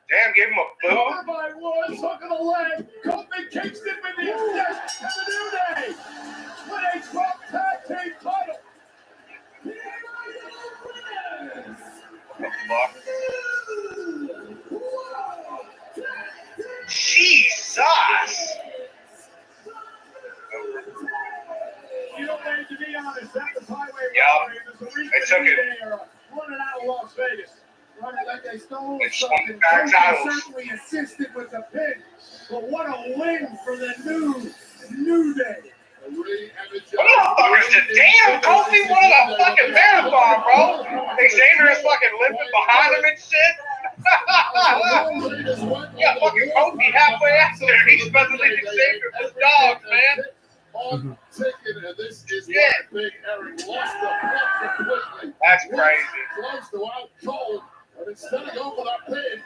Damn, give him a boot. Covered by Woods, hook of the leg. Kobe Kingston with the assist and the New Day. With a 12 tag team title. What the fuck? Jesus! You know, man, to be honest, that was highway Yep. robbery. There's a reason They took it. they are running out of Las Vegas. Running like they stole They swung something. back Coach titles. certainly assisted with the pin. But what a win for the New Day. What motherfuckers did? Damn, Kofi won a fucking marathon, bro. Xavier is fucking limping behind him and shit. Yeah, fucking Kofi halfway after. He's about to leave Xavier for dogs, man. On ticket, and this is Yeah. why Big Eric lost the plot completely. That's crazy. Close to out cold, but instead of going for that pin,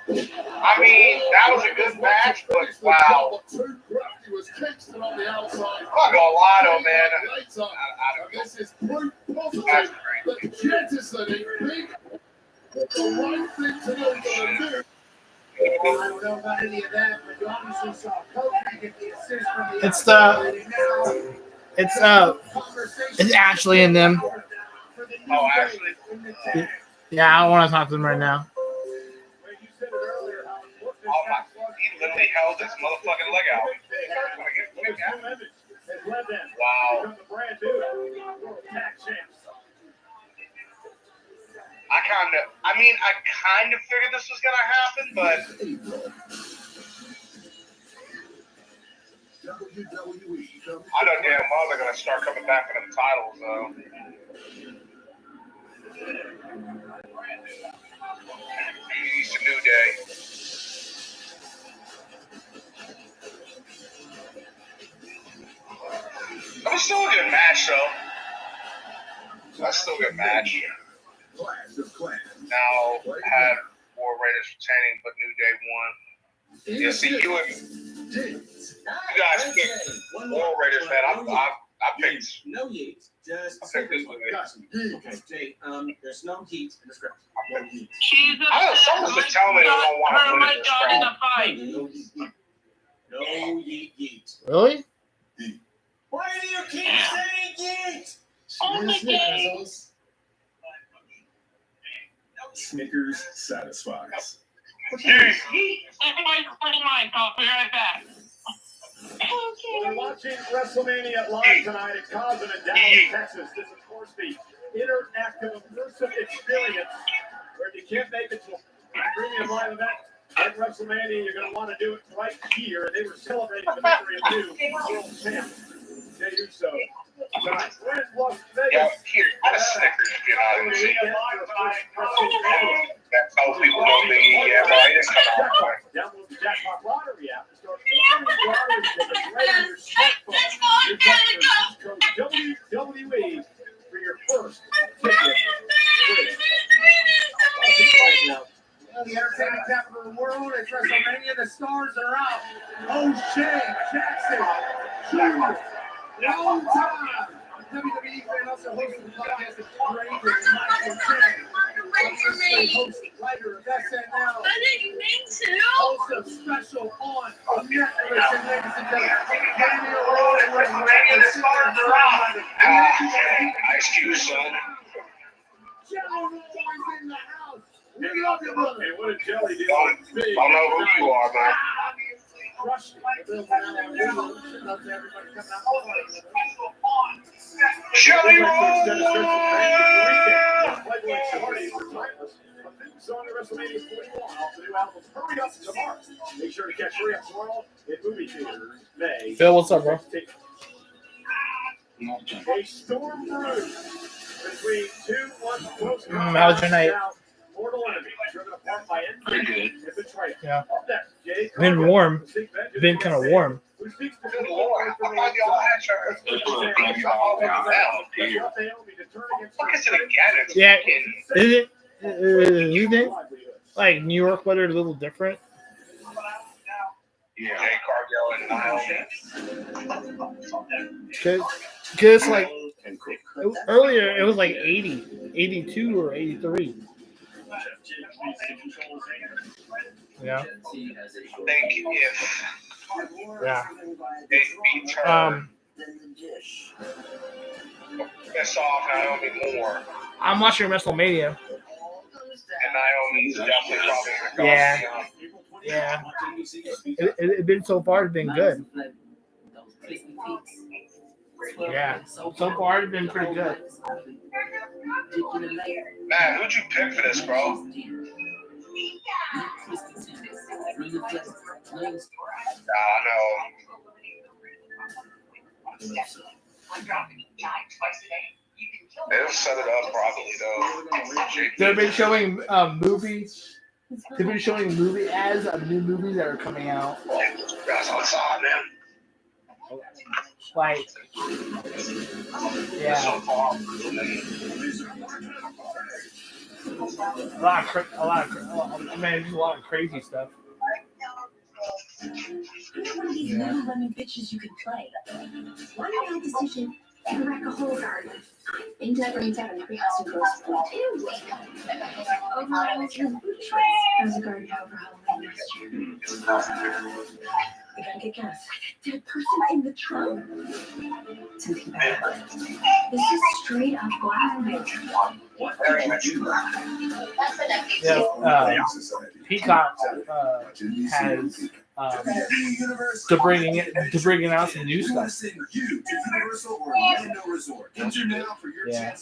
I mean, that was a good match, but wow. Too crafty was Kingston on the outside. Fuck a lotto, man. Later, this is proof That's positive crazy. that jettisoning Big the right thing to do for the New. I don't know about any of that, but you obviously saw Kobe get the assist from the It's outside. it's Ashley and them. Oh, actually. Yeah, I don't want to talk to them right now. Oh my, he literally held his motherfucking leg out. Wow. I kind of figured this was gonna happen, but I know damn well they're gonna start coming back for them titles, though. It's a new day. That was still a good match, though. That's still a good match. Now had War Raiders retaining, but New Day won. Yeah, see, you guys picked War Raiders, man. I picked. No heat. Just I picked this one. okay, Jay. There's no heat in the script. No heat. I know someone's been telling me they don't want to win this crowd. No heat. No heat. Really? Why do you keep saying heat? Snickers satisfies. Dude. Everybody's putting my call. Be right back. We're watching WrestleMania live tonight at Cosmo in Dallas, Texas. This is, of course, the interactive immersive experience where if you can't make it to a premium live event at WrestleMania, you're going to want to do it right here. And they were celebrating the victory of new world champ Jey Uso tonight. We're in Las Vegas. Yeah, here, get a Snickers if you're not in the seat. That's how people know Big E, yeah, but I didn't come out for it. Download the Jackpot Lottery app to start ordering lottery tickets right on your smartphone. Use code WWE for your first ticket. The entertainment capital of the world is WrestleMania. The stars are out. O'Shea Jackson Jr. Long time WWE fan, also hosting the podcast of Great and Michael J. Host, writer of SNL. Host of Special on Netflix. And ladies and gentlemen, WrestleMania, the stars are out. Ice Cube, son. General is in the house. We love you, brother. Hey, what a jelly deal. I don't know who you are, man. Jelly roll! WrestleMania 41 off the new album Hurry Up Tomorrow. Make sure to catch Hurry Up Tomorrow in movie theaters May. Phil, what's up, bro? 16th. A storm brewed between two close How's your night? mortal enemies driven apart by Pretty good. and betrayal. Yeah. Up next, Jay Been Cargill, warm. who seeks vengeance Been for kind of his warm. who speaks to Good people Lord. from How the about y'all inside. answer? Let's Just put put a this blanket all down here. what Naomi to turn against Look at it again. It's Yeah. fucking- Is it? You think like New York weather is a little different? Yeah. Jay Cargill and Naomi. Cause like earlier it was like 80, 82 or 83. Yeah. I think if Yeah. they beat her, piss off Naomi more, I'm watching WrestleMania. and Naomi's definitely probably going to go. Yeah. Yeah. It's been so far. It's been good. Yeah. So far it's been pretty good. Man, who'd you pick for this, bro? I know. They'll set it up properly, though. They've been showing movies. They've been showing movie ads of new movies that are coming out. That's what's on, man. Like, yeah. So far. I mean, just a lot of crazy stuff. One of these little lemon pitches you can play. One real decision can wreck a whole garden. Been to every town, every house and grocery store too. Overalls and boot shorts. I was a garden over Halloween last year. We gotta get gas. Dead person in the trunk. Something bad. This is straight up wild. Yeah, Peacock has to bringing out some new stuff. Yeah.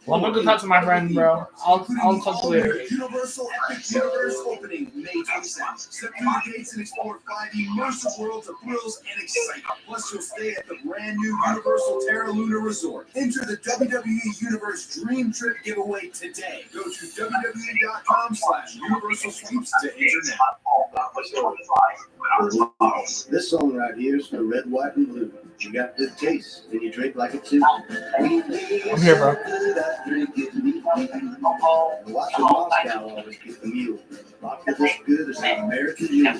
Well, I'm gonna go talk to my friend, bro. I'll talk to you later. Universal Epic Universe opening May 27th. Step through the gates and explore 5 immersive worlds of thrills and excitement. Plus, you'll stay at the brand new Universal Terra Luna Resort. Enter the WWE Universe Dream Trip giveaway today. Go to WWE.com/Universal Sweeps to enter now. This song right here is for red, white, and blue. You got good taste, and you drink like a two. I'm here, bro. Watch the Moscow always get the mule. Vodka this good is an American mule.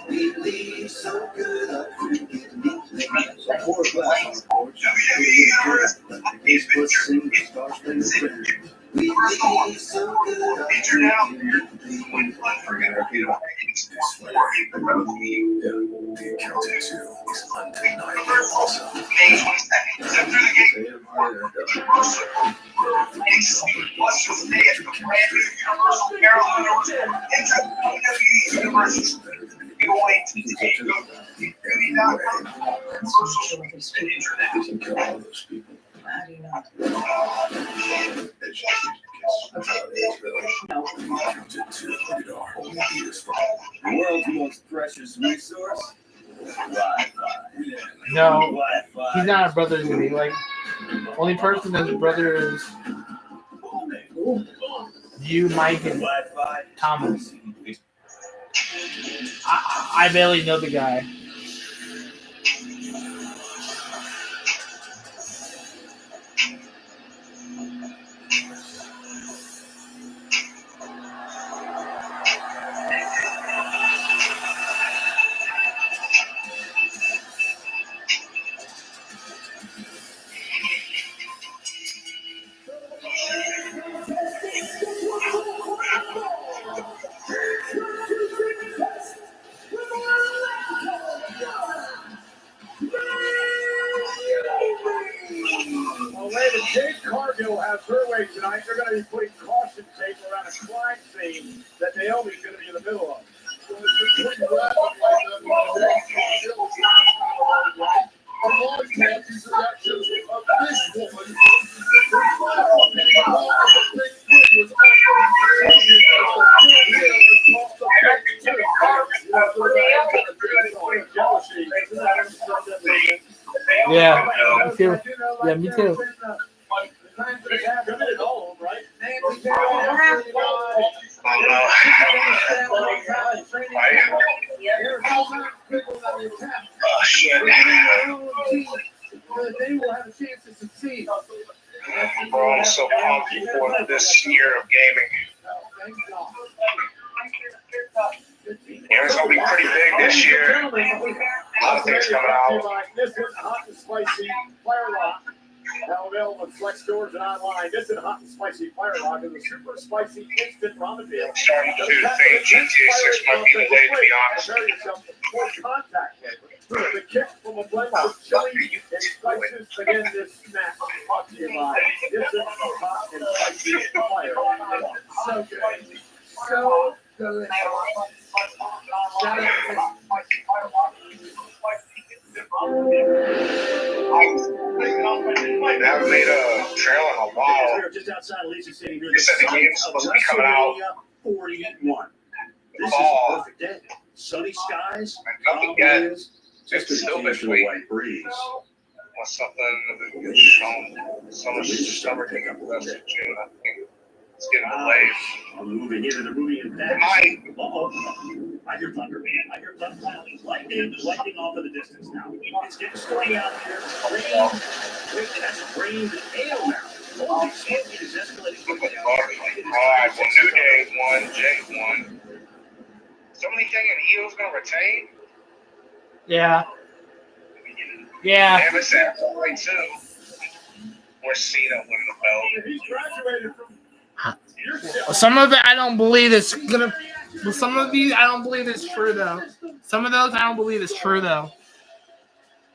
We leave so good, I drink it neatly. So pour a glass on the porch, put it in a jar. The case puts sing the Star Spangled Banner. We leave so good, I drink it neatly. The world's most precious resource? Wi-Fi. No, he's not a brother to me. Like, only person that's a brother is you, Mike, and Thomas. I barely know the guy. Well, Raven, Jade Cargill has her way tonight. They're going to be putting caution tape around a crime scene that Naomi's going to be in the middle of. So it's just putting that along with these reactions of this woman. The final opinion of the Big Ben was also Yeah, me too. Yeah, me too. Oh, shit. Bro, I'm so pumped for this year of gaming. It's going to be pretty big this year. A lot of things coming out. This is hot and spicy fire rock. Now available in select stores and online. This is hot and spicy fire rock and the super spicy instant ramen meal. I'm starting to think GTA 6 might be the way, to be honest. Prepare yourself for contact flavor. The kick from a blend of chili and spices begin this snack. Brought to you by this is hot and spicy fire rock. So good. So good. Shout out They haven't made a trailer in a while. just outside Lisa City near They said the game's supposed to be coming out 41. this is a perfect day. Sunny skies. nothing yet. It's still been sweet. breeze. Or something that gets shown. Summer taking up the rest of June. I think it's getting delayed. I'm moving in and they're moving in back. Uh-oh. I hear thunder, man. I hear thunder. Lightning off in the distance now. It's getting stormy out here. Rain. Wait, that's rain and hail now. Holy shit, it is escalating quickly. Alright, well, New Day won, Jake won. Somebody thinking Eo's gonna retain? Yeah. Yeah. Damn, it's at 42. Or Cena winning the belt. He's graduated from. Well, some of it I don't believe it's gonna. Well, some of these I don't believe it's true though. Some of those I don't believe it's true though.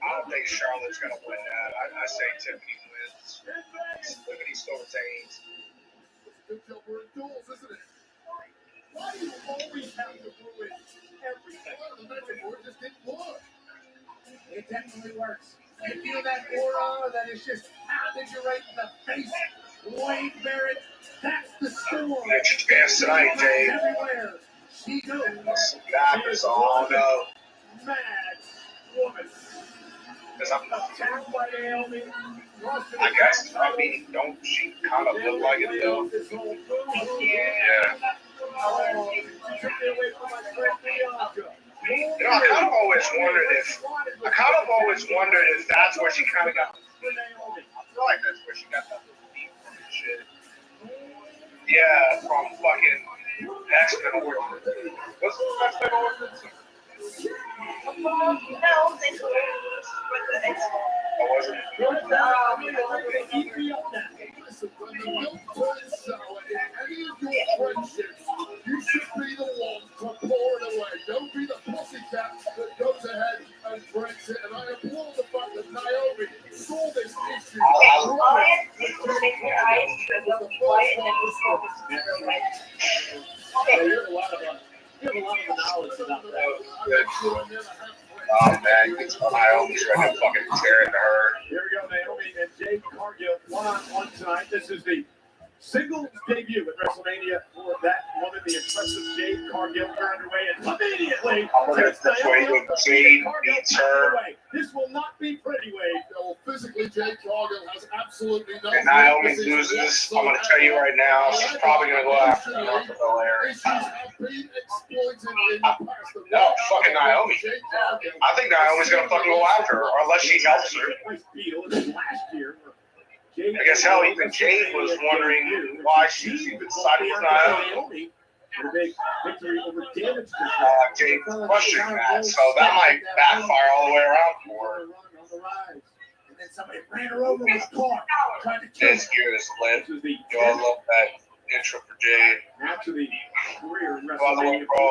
I don't think Charlotte's gonna win that. I say Tiffany wins. Tiffany still retains. Why do you always have to ruin everything? The magic board just didn't work. It definitely works. You feel that aura that is just pounding you right in the face. Wade Barrett, that's the storm. Next chance tonight, Dave. Everywhere. She goes. That is all no. Mad woman. Because I'm Attacked by Naomi. I guess, I mean, don't she kind of look like it though? Yeah. You know, I kind of always wondered if that's where she kind of got. I feel like that's where she got that beat from and shit. Yeah, from fucking X-Men Origins. What's the X-Men Origins? You should be the one to pour it away. Don't be the pussycat that goes ahead and breaks it. And I applaud the fact that Naomi saw this issue. You have a lot of knowledge about that. Oh man, it's Naomi trying to fucking tear into her. Here we go, Naomi and Jade Cargill one-on-one tonight. This is the singles debut at WrestleMania for that woman, the impressive Jade Cargill, underway, and immediately Jade beats her. This will not be pretty, Wade. Well, physically, Jade Cargill has absolutely no. And Naomi loses. I'm going to tell you right now, she's probably going to go after Bianca Belair. No, fucking Naomi. I think Naomi's going to fucking go after her, or unless she helps her. I guess hell, even Jade was wondering why she's even siding with Naomi. Jade was questioning that, so that might backfire all the way around for her. And then somebody ran her over with a car, tried to kill her. This gear is lit. Yo, I love that intro for Jade. After the career in By the way, WrestleMania, bro,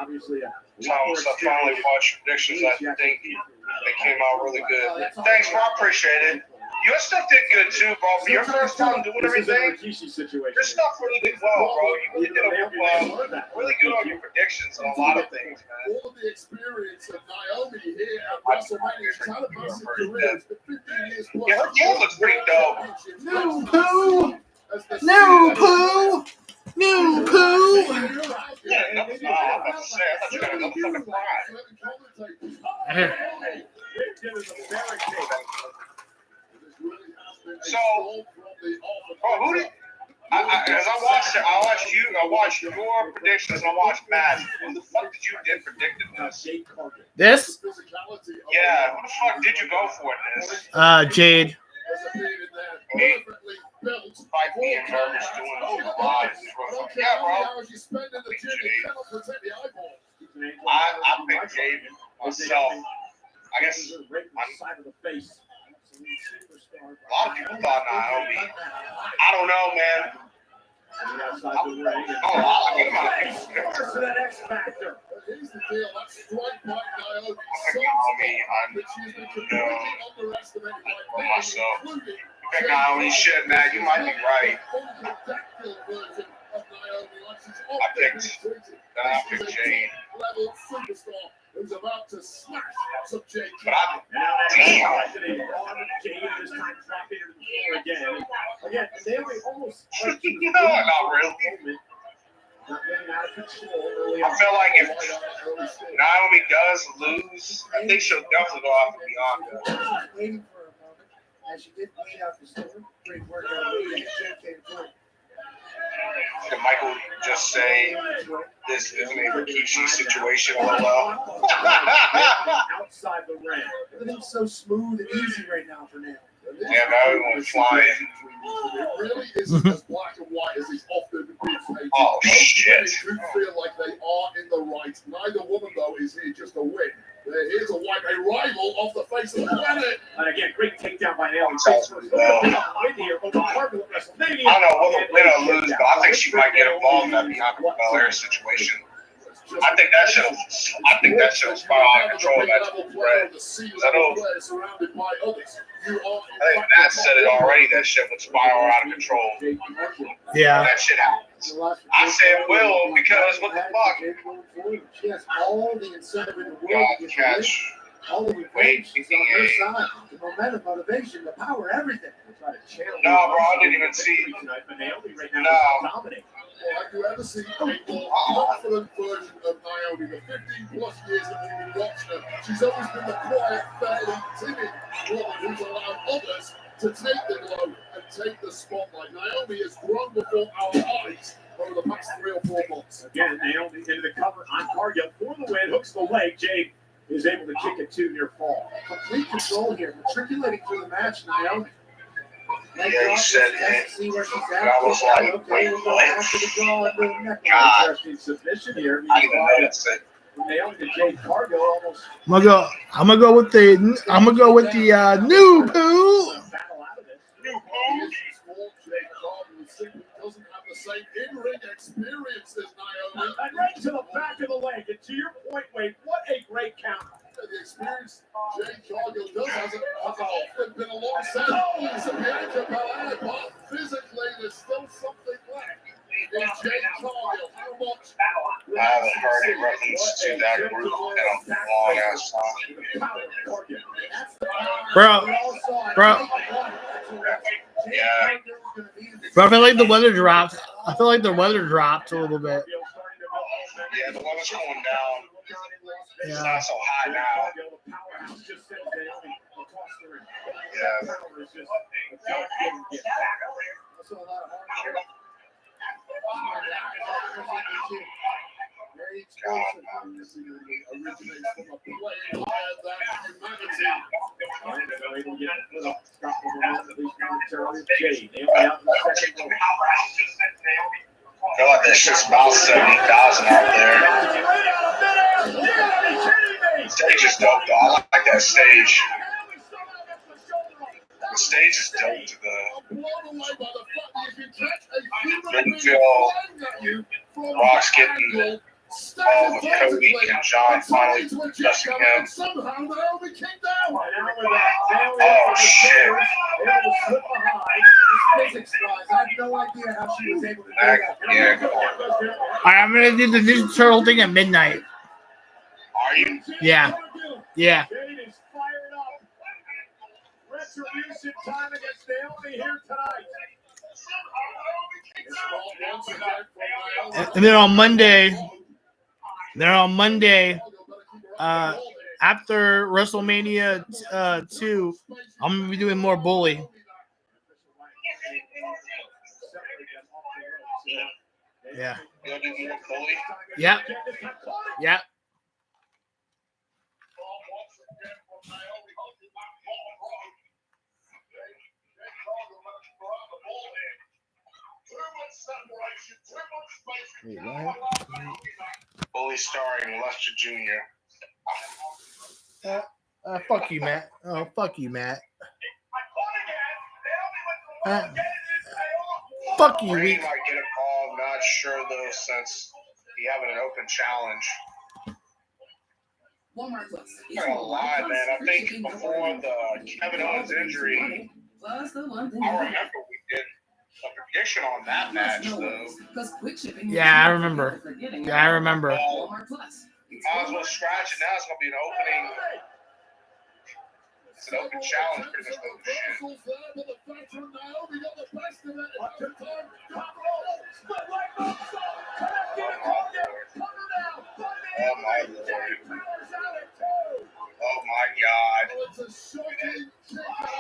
obviously Thomas, I finally watched predictions. I think they came out really good. Thanks, bro. I appreciate it. Your stuff did good too, bro. For your first time doing everything, your stuff really did well, bro. You did really good on your predictions on a lot of things, man. All of the experience of Naomi here at WrestleMania, trying to bust her career, 15 years plus. Yeah, her gear looks pretty dope. No poo! No poo! No poo! Yeah, I'm about to say, I thought you got another fucking line. So, who did? As I watched it, I watched your predictions, and I watched Matt's. Who the fuck did you get predicted this? This? Yeah, who the fuck did you go for in this? Jade. Me and Burgers doing the lives. Yeah, bro. I picked Jade myself. I guess a lot of people thought Naomi. I don't know, man. I think Naomi, I'm for myself. Pick Naomi, shit, Matt, you might be right. I picked Jade. Who's about to smash some Jade. But damn. Again, Naomi almost No, not really. I feel like if Naomi does lose, I think she'll definitely go after Bianca. Waiting for a moment, as she did wait out the storm. Great work out of Jade came through. Did Michael just say this isn't a Rikishi situation? LOL. outside the ring. Everything's so smooth and easy right now for now. Yeah, now everyone's flying. It really isn't as black and white as he's often been painted. Oh, shit. Both men do feel like they are in the right. Neither woman, though, is here just to win. Here's a rival off the face of the planet. And again, great takedown by Naomi. I don't know whether win or lose, but I think she might get involved in that Bianca Belair situation. I think that should spiral out of control. That's Brett. I think Matt said it already. That shit would spiral out of control. Yeah. That shit happens. I said will because what the fuck? She has all the incentive in the world to catch. All the weight is on her side. The momentum, motivation, the power, everything. No, bro, I didn't even see. No. Have you ever seen a more confident version of Naomi? The 15-plus years that we've been watching her, she's always been the quiet, fairly timid woman who's allowed others to take the glow and take the spotlight. Naomi has grown before our eyes over the past 3 or 4 months. Again, Naomi into the cover on Cargill for the win, hooks the leg. Jade is able to kick it to near fall. Complete control here, matriculating through the match, Naomi. Yeah, he said it. See where she's at. I was like, wait, what? God. Interesting submission here. I didn't even notice it. Naomi to Jade Cargill almost. I'm gonna go with the new poo. Doesn't have the same in-ring experience as Naomi. And right to the back of the leg. And to your point, Wade, what a great counter. The experience Jade Cargill does hasn't often been alongside Samantha Belair, but physically there's still something left. In Jade Cargill, how much? I haven't heard a reference to that group in a long ass time. Bro. Yeah. Bro, I feel like the weather dropped. I feel like the weather dropped a little bit. Yeah, the weather's going down. It's Yeah. not so hot now. Yeah. Very explosive. Originates from a play higher than I feel like there's just about 70,000 out there. The stage is dope, though. I like that stage. The stage is dope to the. Didn't feel Rock's getting all with Cody and John finally touching him. Oh, shit. I have no idea how she was able to do that. Yeah, All right, I'm gonna do the Ninja Turtle thing at midnight. Are you? Yeah. Yeah. Retribution time against Naomi here tonight. And then on Monday, after WrestleMania 2, I'm gonna be doing more bully. Yeah. You'll do more bully? Yep. Yep. Wait, what? Bully starring Lester Jr. Fuck you, Matt. Oh, fuck you, Matt. Fuck you, Brady weak. might get a call. I'm not sure though, since he having an open challenge. I'm not gonna lie, man. I think before the Kevin Owens injury, I remember we did a prediction on that match, though. Yeah, I remember. Yeah, I remember. Well, might as well scratch it now. It's gonna be an opening. It's an open challenge, pretty much open shit. Oh my lord. Oh my god.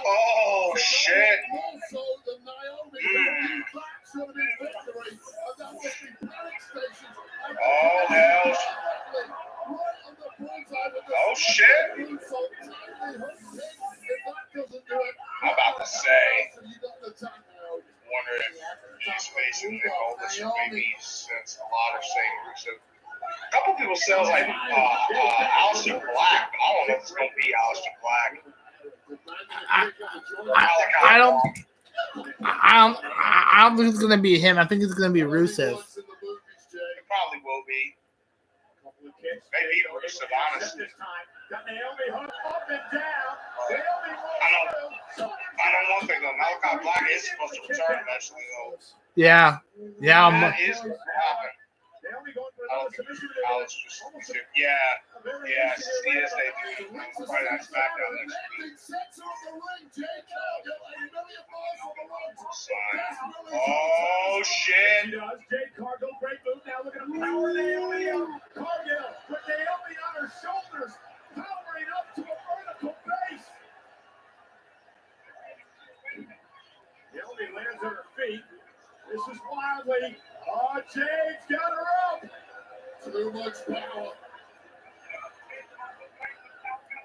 Oh shit. Oh hell. Oh shit. I'm about to say. Wonder if he's facing Nick Aldis or maybe since a lot of saying Rusev. A couple people say like Aleister Black, but I don't know if it's going to be Aleister Black. I don't think it's gonna be him. I think it's gonna be Rusev. It probably will be. Maybe Rusev, honestly. I know one thing though. Malachi Black is supposed to return eventually though. Yeah. Yeah. That is going to happen. I don't think Alex just yeah, CS debut right on SmackDown next week. Oh shit! Jade Cargill, great move. Now look at him power Naomi up. Cargill with Naomi on her shoulders, powering up to a vertical base. Naomi lands on her feet. This is wildly. Oh, Jade's got her up. Too much power.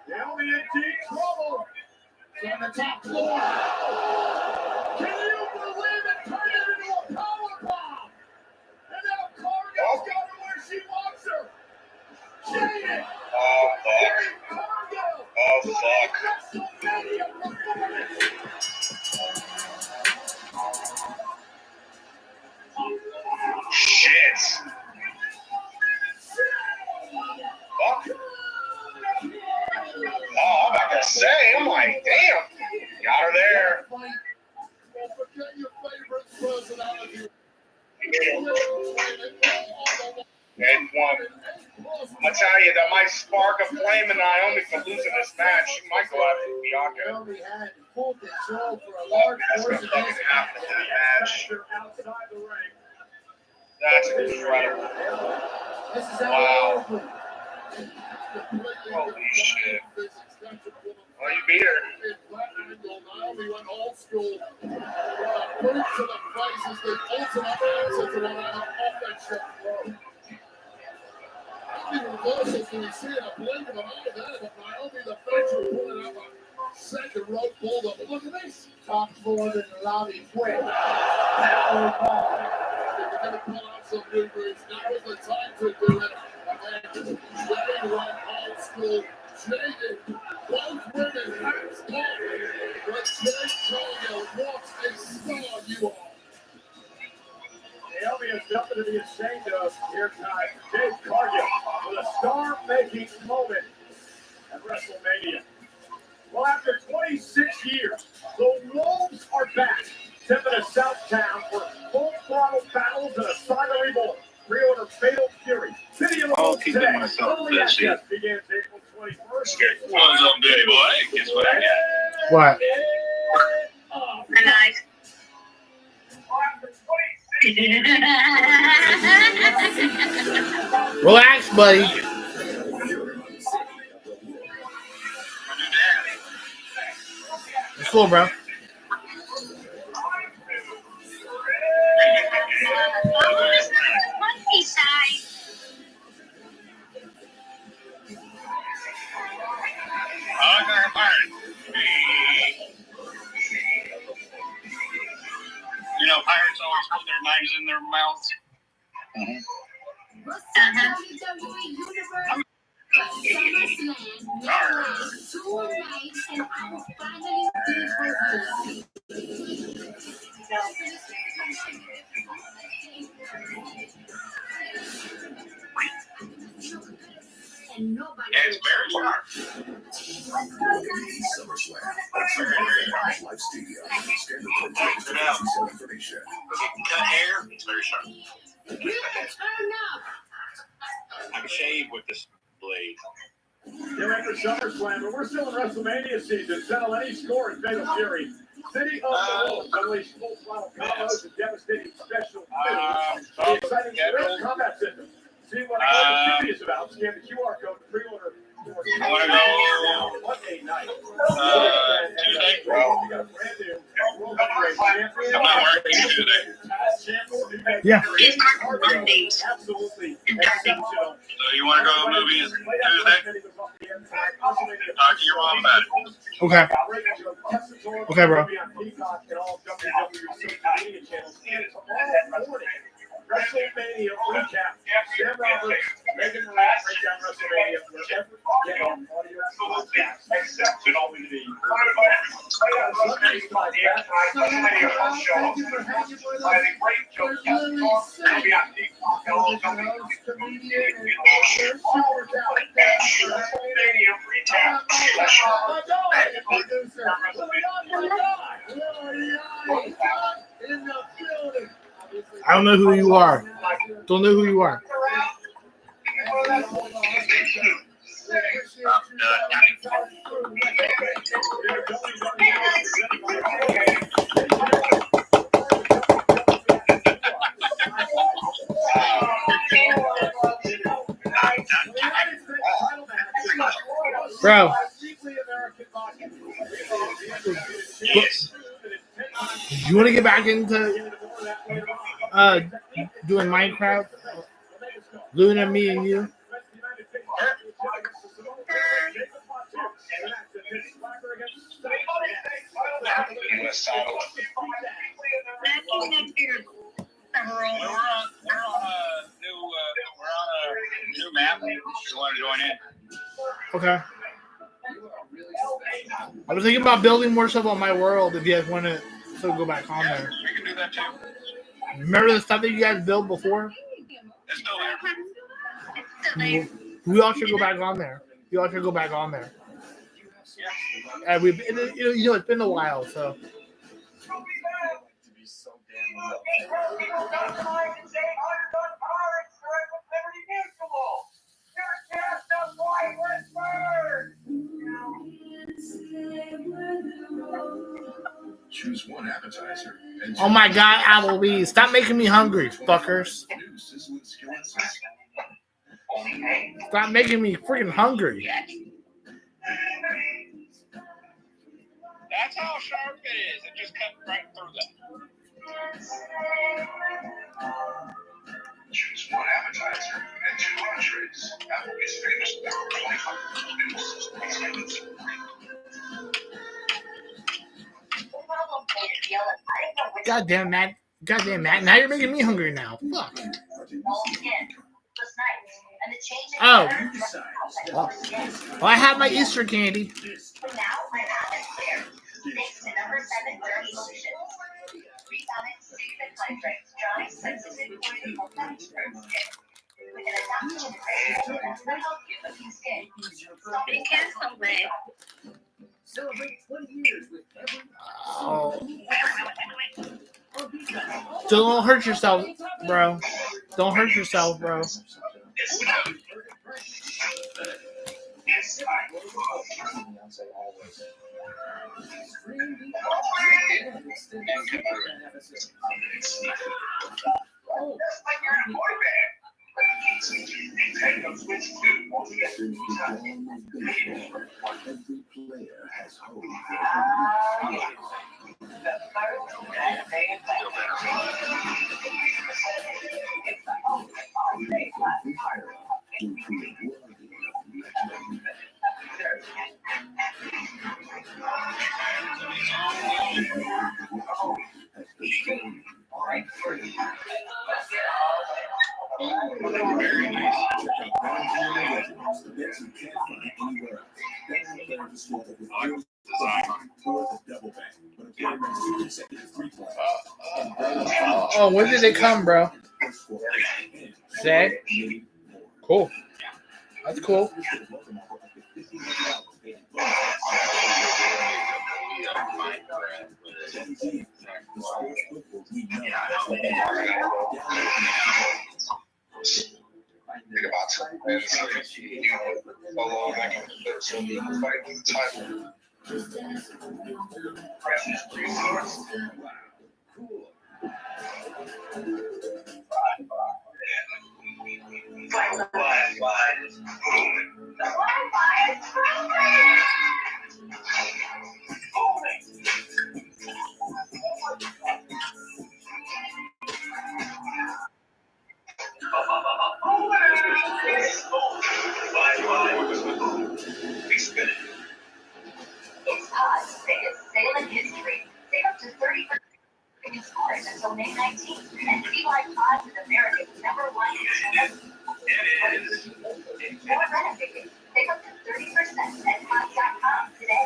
Naomi in deep trouble. On the top floor. Can you believe it? Turn it into a power bomb. And now Cargill's got her where she wants her. Jade. Oh fuck. Shit. Fuck. Oh, I'm about to say, I'm like, damn. Got her there. And one. I tell you, that might spark a flame in Naomi for losing this match. She might go after Bianca. That's gonna fucking happen in that match. That's incredible. Wow. Holy shit. Oh, you beat her. Naomi went old school. Boots to the face is the ultimate answer to an offensive throw. Reversals when you see it, I believe in the eye of that, but Naomi, the French, pulling up a second rope bulldog. But look at this. Top forward and Lobby quick. Power ball. If you're going to pull out some new moves, now is the time to do it. And Jade went old school. Jade, both women have gone. But Jade Cargill, what a star you are. Naomi has nothing to be ashamed of here tonight. Jade Cargill with a star-making moment at WrestleMania. Well, after 26 years, the Wolves are back, stepping to Southtown for full-throttle battles and a saga reborn. Pre-order Fatal Fury. Video I'll keep it myself. Early access begins April 21st. What's up, Daddy boy? Guess what I got? What? Nice. Relax, buddy. cool, bro. You know, pirates always put their knives in their mouths. It's very sharp. SummerSlam. Live Stadium. Standard protest information. Cut hair. It's very sharp. I can shave with this blade. Get ready for SummerSlam, but we're still in WrestleMania season. Settle any score in Fatal Fury. City of the Wolves unleashed full throttle combos and devastating special moves. The exciting real combat system. See what all the beauty is about. Scan the QR code to pre-order. I want to go What a night. Tuesday. We got a brand new World Heavyweight Champion. I'm not working Tuesday. Yeah. Absolutely exceptional. So you want to go to the movies Tuesday? Talk to your mom about it. Okay. Okay, bro. WrestleMania recap. Sam Roberts, Megan Ratt, breakdown WrestleMania. Wherever you get on audio podcasts, except it all in the Sunday's podcast. Thank you for hanging with us. It'll be on Peacock. Comedian and author, super talented. WrestleMania recap. My God, producer. In the building. I don't know who you are. Don't know who you are. Bro. You want to get back into doing Minecraft? Luna, me, and you? We're on a new map. If you want to join in. Okay. I was thinking about building more stuff on my world if you guys want to still go back on there. We can do that too. Remember the stuff that you guys built before? It's still there. We all should go back on there. You all should go back on there. Yeah. And it's been a while, so. Choose one appetizer. Oh my God, Applebee's! Stop making me hungry, fuckers! Stop making me freaking hungry. That's how sharp it is. It just cut right through that. Choose one appetizer and 2 entrees. Applebee's famous new sizzling Goddamn Matt! Now you're making me hungry now. Fuck. Oh. Well, I have my Easter candy. Celebrate 20 years with every. Oh. Don't hurt yourself, bro. Don't hurt yourself, bro. Nintendo Switch 2 won't get Since the dawn of baseball, every player has hoped The first Saturday event. It's the ultimate all-day class party. to be worthy of legend. As the story Very nice. check out Valentine Originals, the bits you can't find anywhere else. Then we'll play the store that with deals or the double bang, but a player makes 2 consecutive 3-pointers. Oh, when did they come, bro? Today? Cool. That's cool. Think about something, man. It's like you so long, I can so you can fight for the title. Resource. It's Odd's biggest sale in history. Save up to 30% in scores until May 19th. And see why Odd's is America's #1 More renovating. Save up to 30% at Odd's.com today.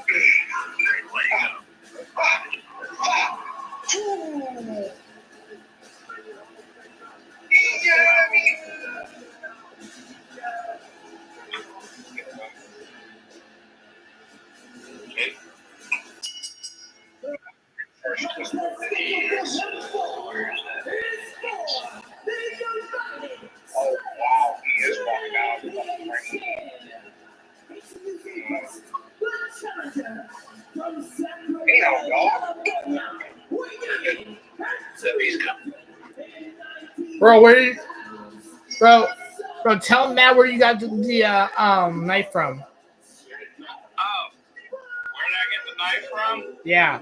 Oh wow, he is walking out. Hey, no, dog. Bro, bro, tell him Matt where you got the knife from. Oh, where did I get the knife from? Yeah.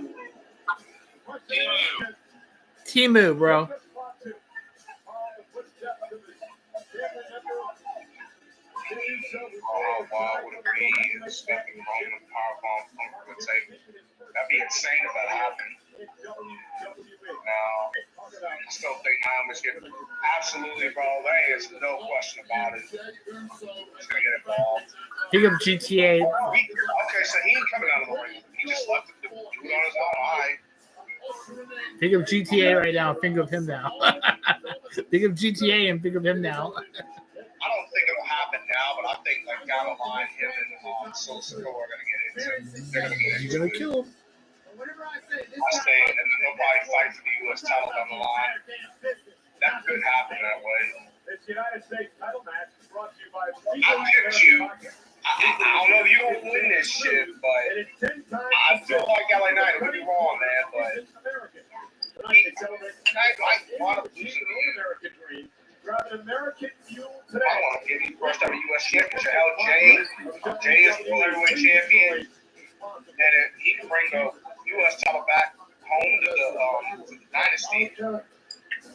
Timu. Timu, bro. Oh wow, would it be stepping from the powerbomb from the table? That'd be insane if that happened. Now, I still think Nam is getting absolutely, bro. There is no question about it. He's gonna get involved. Think of GTA. Okay, so he ain't coming out of the ring. He just left the dude on his own. All right. Think of GTA right now. Think of him now. Think of GTA and think of him now. I don't think it'll happen now, but I think like down the line, him and Sosa are gonna get into. They're gonna get into. You're gonna kill him. I say, and then they'll probably fight for the U.S. title down the line. That could happen that way. This United States title match is brought to you by. I picked you. I don't know if you don't win this shit, but I feel like LA Knight could be wrong, man. But I want to lose it. American Fuel I today. want to give you first ever U.S. championship. Hell, Jay is the world heavyweight champion, and he can bring the U.S. title back home to the dynasty, to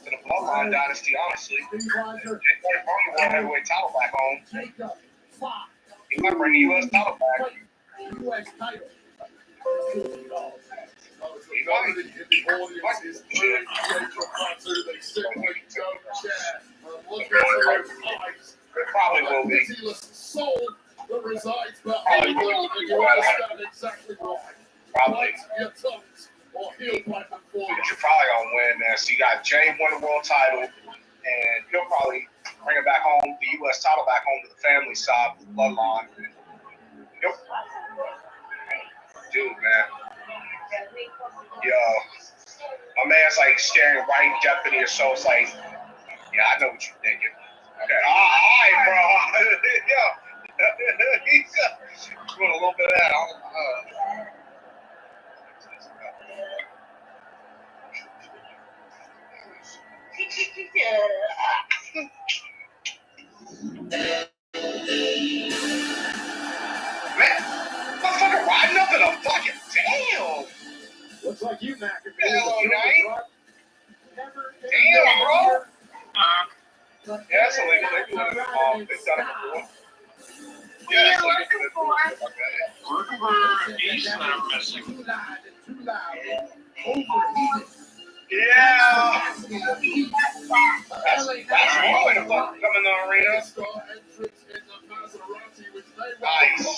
the bloodline dynasty. Honestly, Jay brought the world heavyweight title back home. He might bring the U.S. title back. U.S. title. He might. It probably will be. Sold the resides Probably. But you're probably gonna win, man. So you got Jay won the world title, and he'll probably bring it back home, the U.S. title back home to the family side, the bloodline. Yep. Dude, man. Yo, my man's like staring right deep into your soul. It's like, yeah, I know what you're thinking. Okay, all right, bro. Yeah, he's doing a little bit of that. like you, Mac. Hello, Knight. Damn, bro. Yeah, that's illegal. They've done it before. Yeah, that's illegal. He's not missing. Yeah. That's one way to fucking come in the arena. Nice.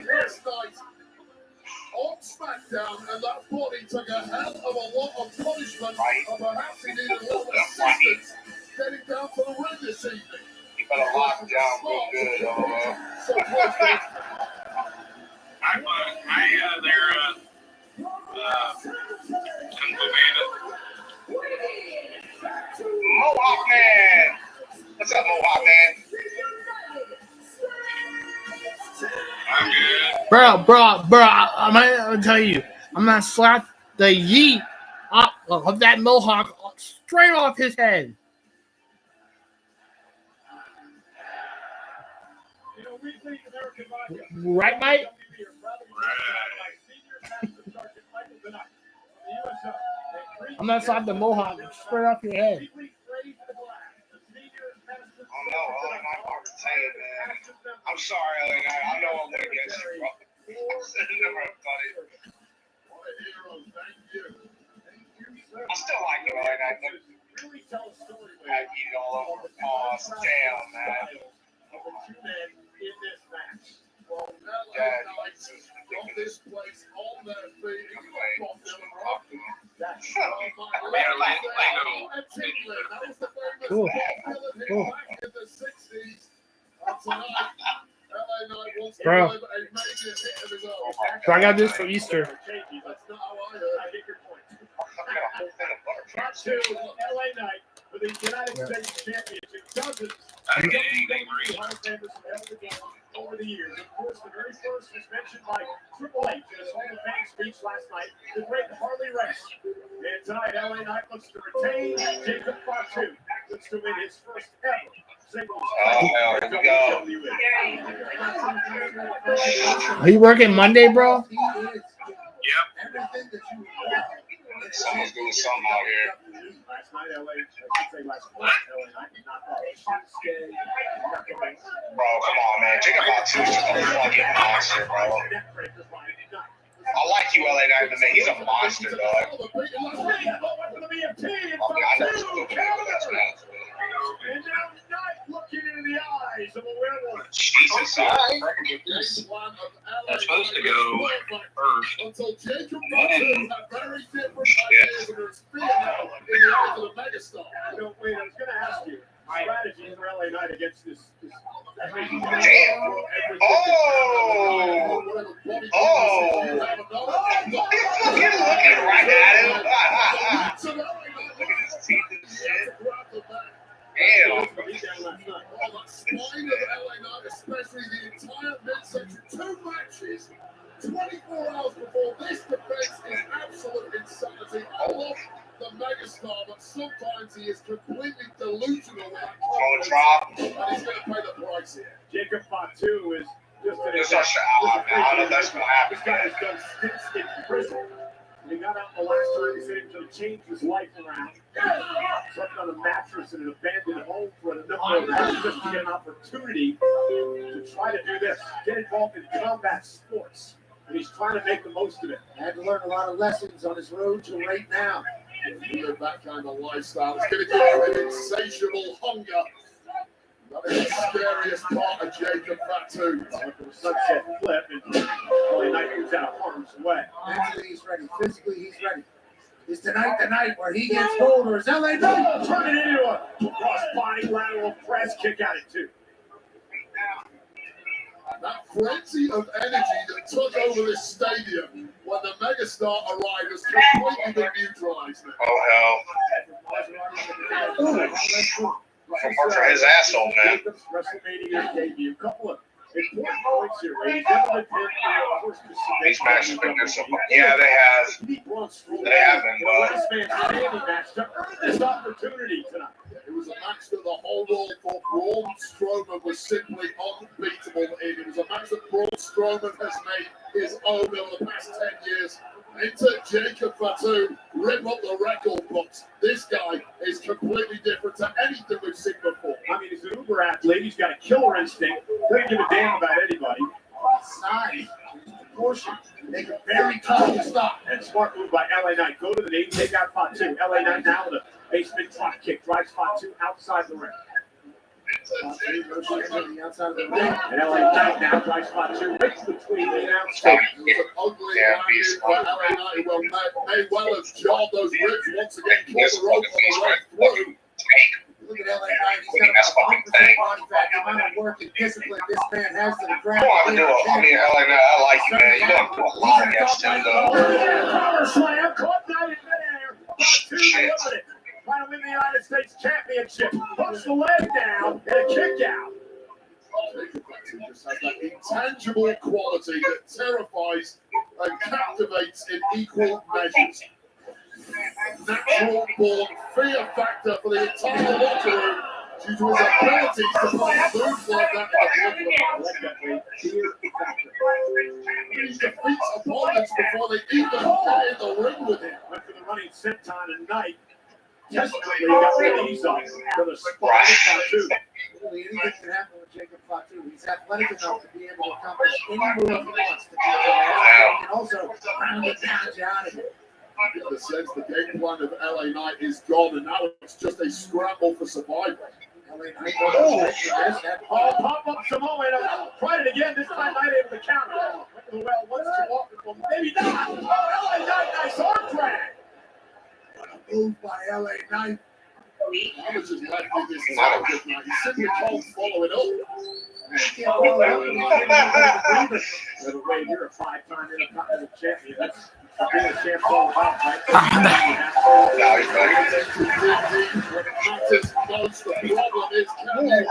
Last night on SmackDown, and that body took a hell of a lot of punishment, and perhaps he needed a lot of assistance getting down to the ring this evening. You better lock down real good, Mohawk Man. What's up, Mohawk Man? I'm good. Bro, I'm gonna tell you, I'm gonna slap the yeet up of that mohawk straight off his head. Right, Mike? I'm gonna slap the mohawk straight off your head. Oh no, LA Knight Martin saying, man. I'm sorry, LA Knight. I know I went against you, bro. Never funny. I still like you, LA Knight. I eat all over the paws. Damn, man. This place on their feet. Cool. Bro, so I got this for Easter. LA Knight for the United States Championship. Dozens of Hall of Famers have held the game over the years. Of course, the very first was mentioned by Triple H in his Hall of Fame speech last night, the great Harley Race. And tonight, LA Knight looks to retain. Jacob Fatu looks to win his first ever singles. Oh, here we go. Are you working Monday, bro? Yep. Someone's doing something out here. Last night, LA Knight did not Tuesday. Bro, come on, man. Jacob Fatu is just a fucking monster, bro. I like you, LA Knight, but man, he's a monster, dog. I know it's stupid, but that's what And now Knight looking into the eyes of a werewolf. Jesus, alright. That's supposed to go first. Until Jacob Fatu had very different ideas and was being out in the eyes of the megastar. No, wait, I was going to ask you. Strategy for LA Knight against this. Damn. Oh. He's fucking looking right at him. Look at his teeth and shit. Damn. Spine of LA Knight, especially the entire midsection, 2 matches, 24 hours before this defense is absolute insanity. I love the megastar, but sometimes he is completely delusional. Going to drop. And he's going to pay the price here. Jacob Fatu is just an I don't know if that's going to happen. This guy has done stints in prison. He got out the last time he said he was going to change his life around. Slept on a mattress in an abandoned home for a number of months just to get an opportunity to try to do this, get involved in combat sports. And he's trying to make the most of it. Had to learn a lot of lessons on his road to right now. You know, that kind of lifestyle is going to give you an insatiable hunger. That is the scariest part of Jacob Fatu. Sunset flip, and LA Knight moves out of harm's way. Mentally, he's ready. Physically, he's ready. Is tonight the night where he gets gold, or is LA Knight turn it into a cross-body lateral press kick at it, too. That frenzy of energy that took over this stadium when the megastar arrived has completely been neutralized. Oh, hell. Work for his asshole, man. WrestleMania debut. Couple of important points here. He's never been pinned. These matches have been good so far. Yeah, they have. They have been, Last man standing match to earn this opportunity tonight. It was a match that the whole world thought Braun Strowman was simply unbeatable in. It was a match that Braun Strowman has made his own over the past 10 years. Enter Jacob Fatu, rip up the record books. This guy is completely different to anything we've seen before. I mean, he's an uber athlete. He's got a killer instinct. Doesn't give a damn about anybody. Size, proportion, they can very tough to stop. And smart move by LA Knight. Go to the knee, take out Fatu. LA Knight now with a basement drop kick. Drives Fatu outside the ring. On the outside of the ring. And LA Knight now drives Fatu right between the outside. It's an ugly landing by LA Knight. Well, may well have jarred those ribs once again. Caught the rope on the way through. Look at LA Knight. He's got about 5% body fat. The amount of work and discipline this man has to the ground. LA Knight, I like you, man. You don't do a lot against him, though. Power slam. Caught Knight in midair. Fatu delivered it. Trying to win the United States Championship. Puts the leg down and a kick out. Jacob Fatu just has that intangible quality that terrifies and captivates in equal measures. Natural born fear factor for the entire locker room due to his ability to put moves like that He defeats opponents before they even get in the ring with him. Went for the running senton tonight. Desperately got the knees up for the spot of Fatu. Really, anything can happen with Jacob Fatu. He's athletic enough to be able to accomplish any move he wants to do. He can also round it down and out of it. In the sense, the game plan of LA Knight is gone, and now it's just a scramble for survival. LA Knight Pop up Samoa. Tried it again. This time Knight able to counter. Well, once too often. Well, maybe not. LA Knight, nice arm drag. Move by LA Knight. I was just liking this now. He simply can't follow it up. By the way, you're a 5-time Intercontinental Champion. That's being a champ all about, right? When it matters most, the problem is can they dig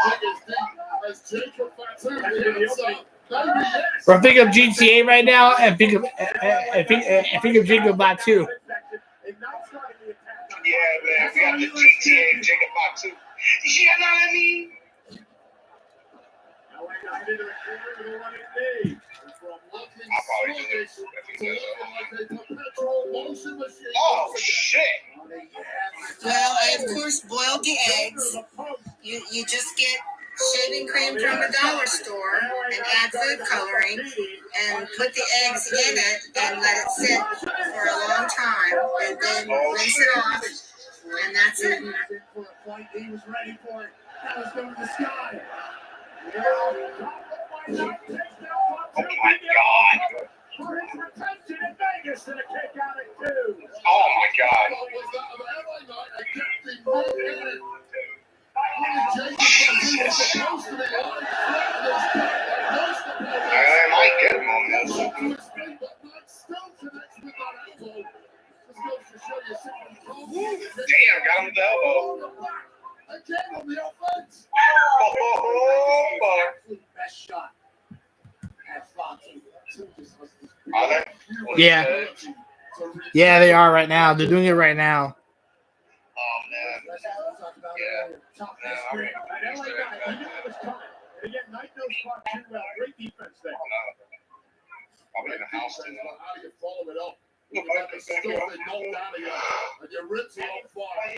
as deep as Jacob Fatu? Bro, think of GTA right now and think of Jacob Fatu. Yeah, man. We got the GTA and Jacob Fatu. You know what I mean? Oh, shit. Well, I of course boiled the eggs. You just get shaving cream from the dollar store and add food coloring and put the eggs in it and let it sit for a long time and then rinse it off, and that's it. He was ready for it. That was going to the sky. Oh my God. For his retention in Vegas and a kick out at 2. Oh my God. I might get him on this. Damn, got him with the elbow. Again on the offense. Best shot. Are they? Yeah. Yeah, they are right now. They're doing it right now. Oh, man. Yeah. And again, Knight knows Fatu well. Great defense there. Probably in the house. How do you follow it up? You got the stuff that knocked out of you, and your ribs are on fire.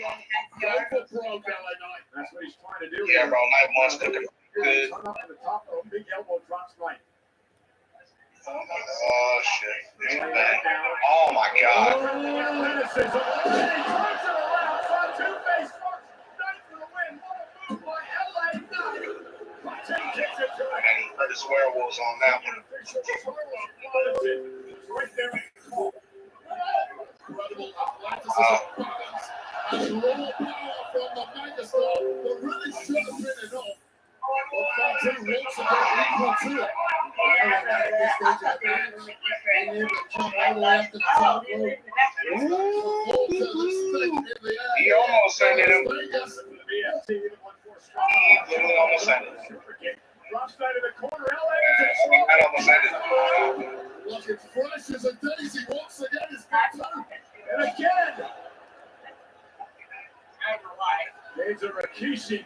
Go for broke, LA Knight. That's what he's trying to do. Yeah, bro. Knight wants to good. Turn up to the top of a big elbow drops Knight. Oh, shit. Oh, my God. And he put his werewolves on that one. Incredible athleticism, balance, and raw power from the megastar that really should have been enough. But Fatu once again equal to it. He almost ended him. Literally almost ended him. Drop side of the corner, LA. That almost ended him. Looking fresh as a daisy once again is Fatu. And again. It's a Rikishi.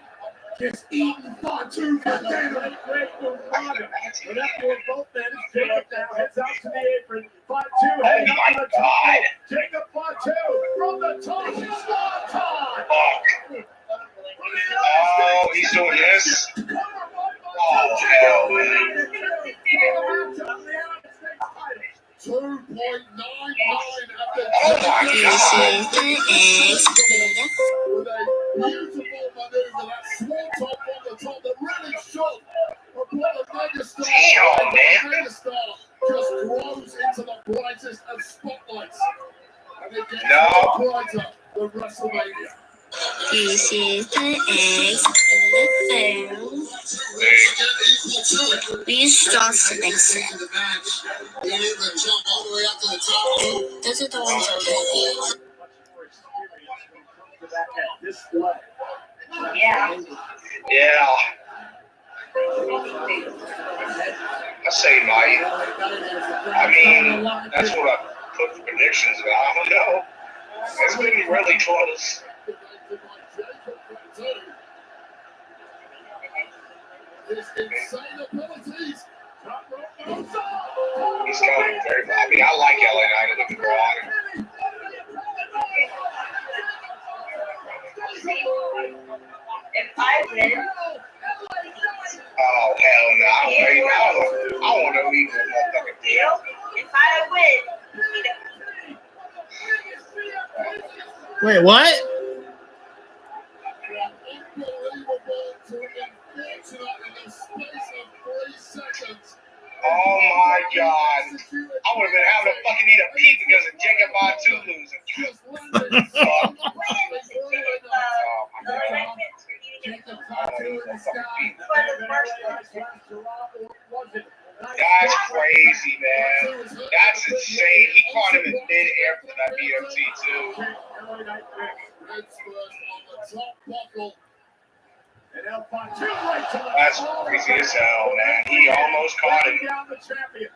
Gets eaten far too for Dana. Great Umaga. But after both men, Jacob now heads out to the apron. 5-2 heading up to the top. Jacob 5-2 from the top. Swanton. Oh, he's doing this. Oh, hell, man. 2.99 after Oh, my God. with a beautiful maneuver. That swanton from the top that really showed what a megastar. Damn, man. Megastar just grows into the brightest of spotlights. And it gets No. brighter than WrestleMania. This is the egg in the food. These stars to mix it. Those are the ones that Yeah. Yeah. I say might. I mean, that's what I put for predictions, but I don't know. It's going to be really close. His insane abilities. He's going very bad. I mean, I like LA Knight of the Broad. If I win, Oh, hell no. I want to leave that motherfucking deal. if I win, Wait, what? Oh my God. I would have been having to fucking eat a pee because of Jacob Batu losing. Oh my God. That's crazy, man. That's insane. He caught him in mid-air for that BMT too. That's crazy as hell, man. He almost caught him.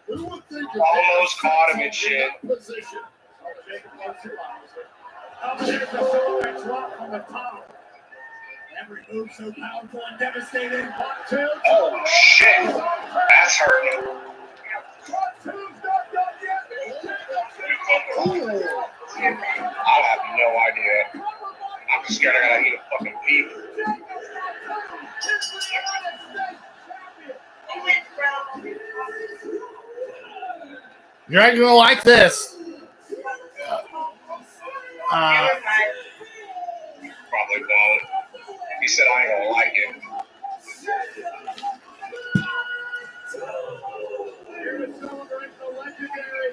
Almost caught him and shit. Every move so powerful and devastating. 1-2. Oh shit. That's hurting. I have no idea. I'm scared I gotta eat a fucking pee. You're not gonna like this. Probably won't. He said I ain't gonna like it.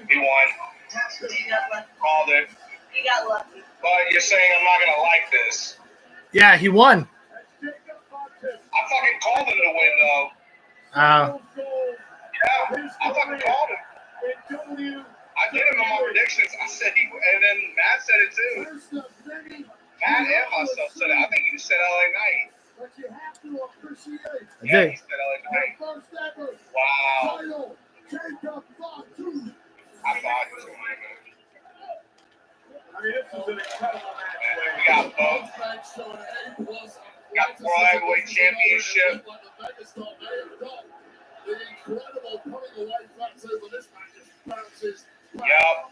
He won. Called it. you got lucky. But you're saying I'm not gonna like this. Yeah, he won. I fucking called him to win though. Yeah, I fucking called him. I did him on my predictions. I said he, and then Matt said it too. Matt and myself said it. I think you said LA Knight. Yeah, he said LA Knight. Wow. I thought he was going to win. I mean, this is an incredible match. We got both. Got the World Heavyweight Championship. The incredible putting away flags over this match just bounces. Yup.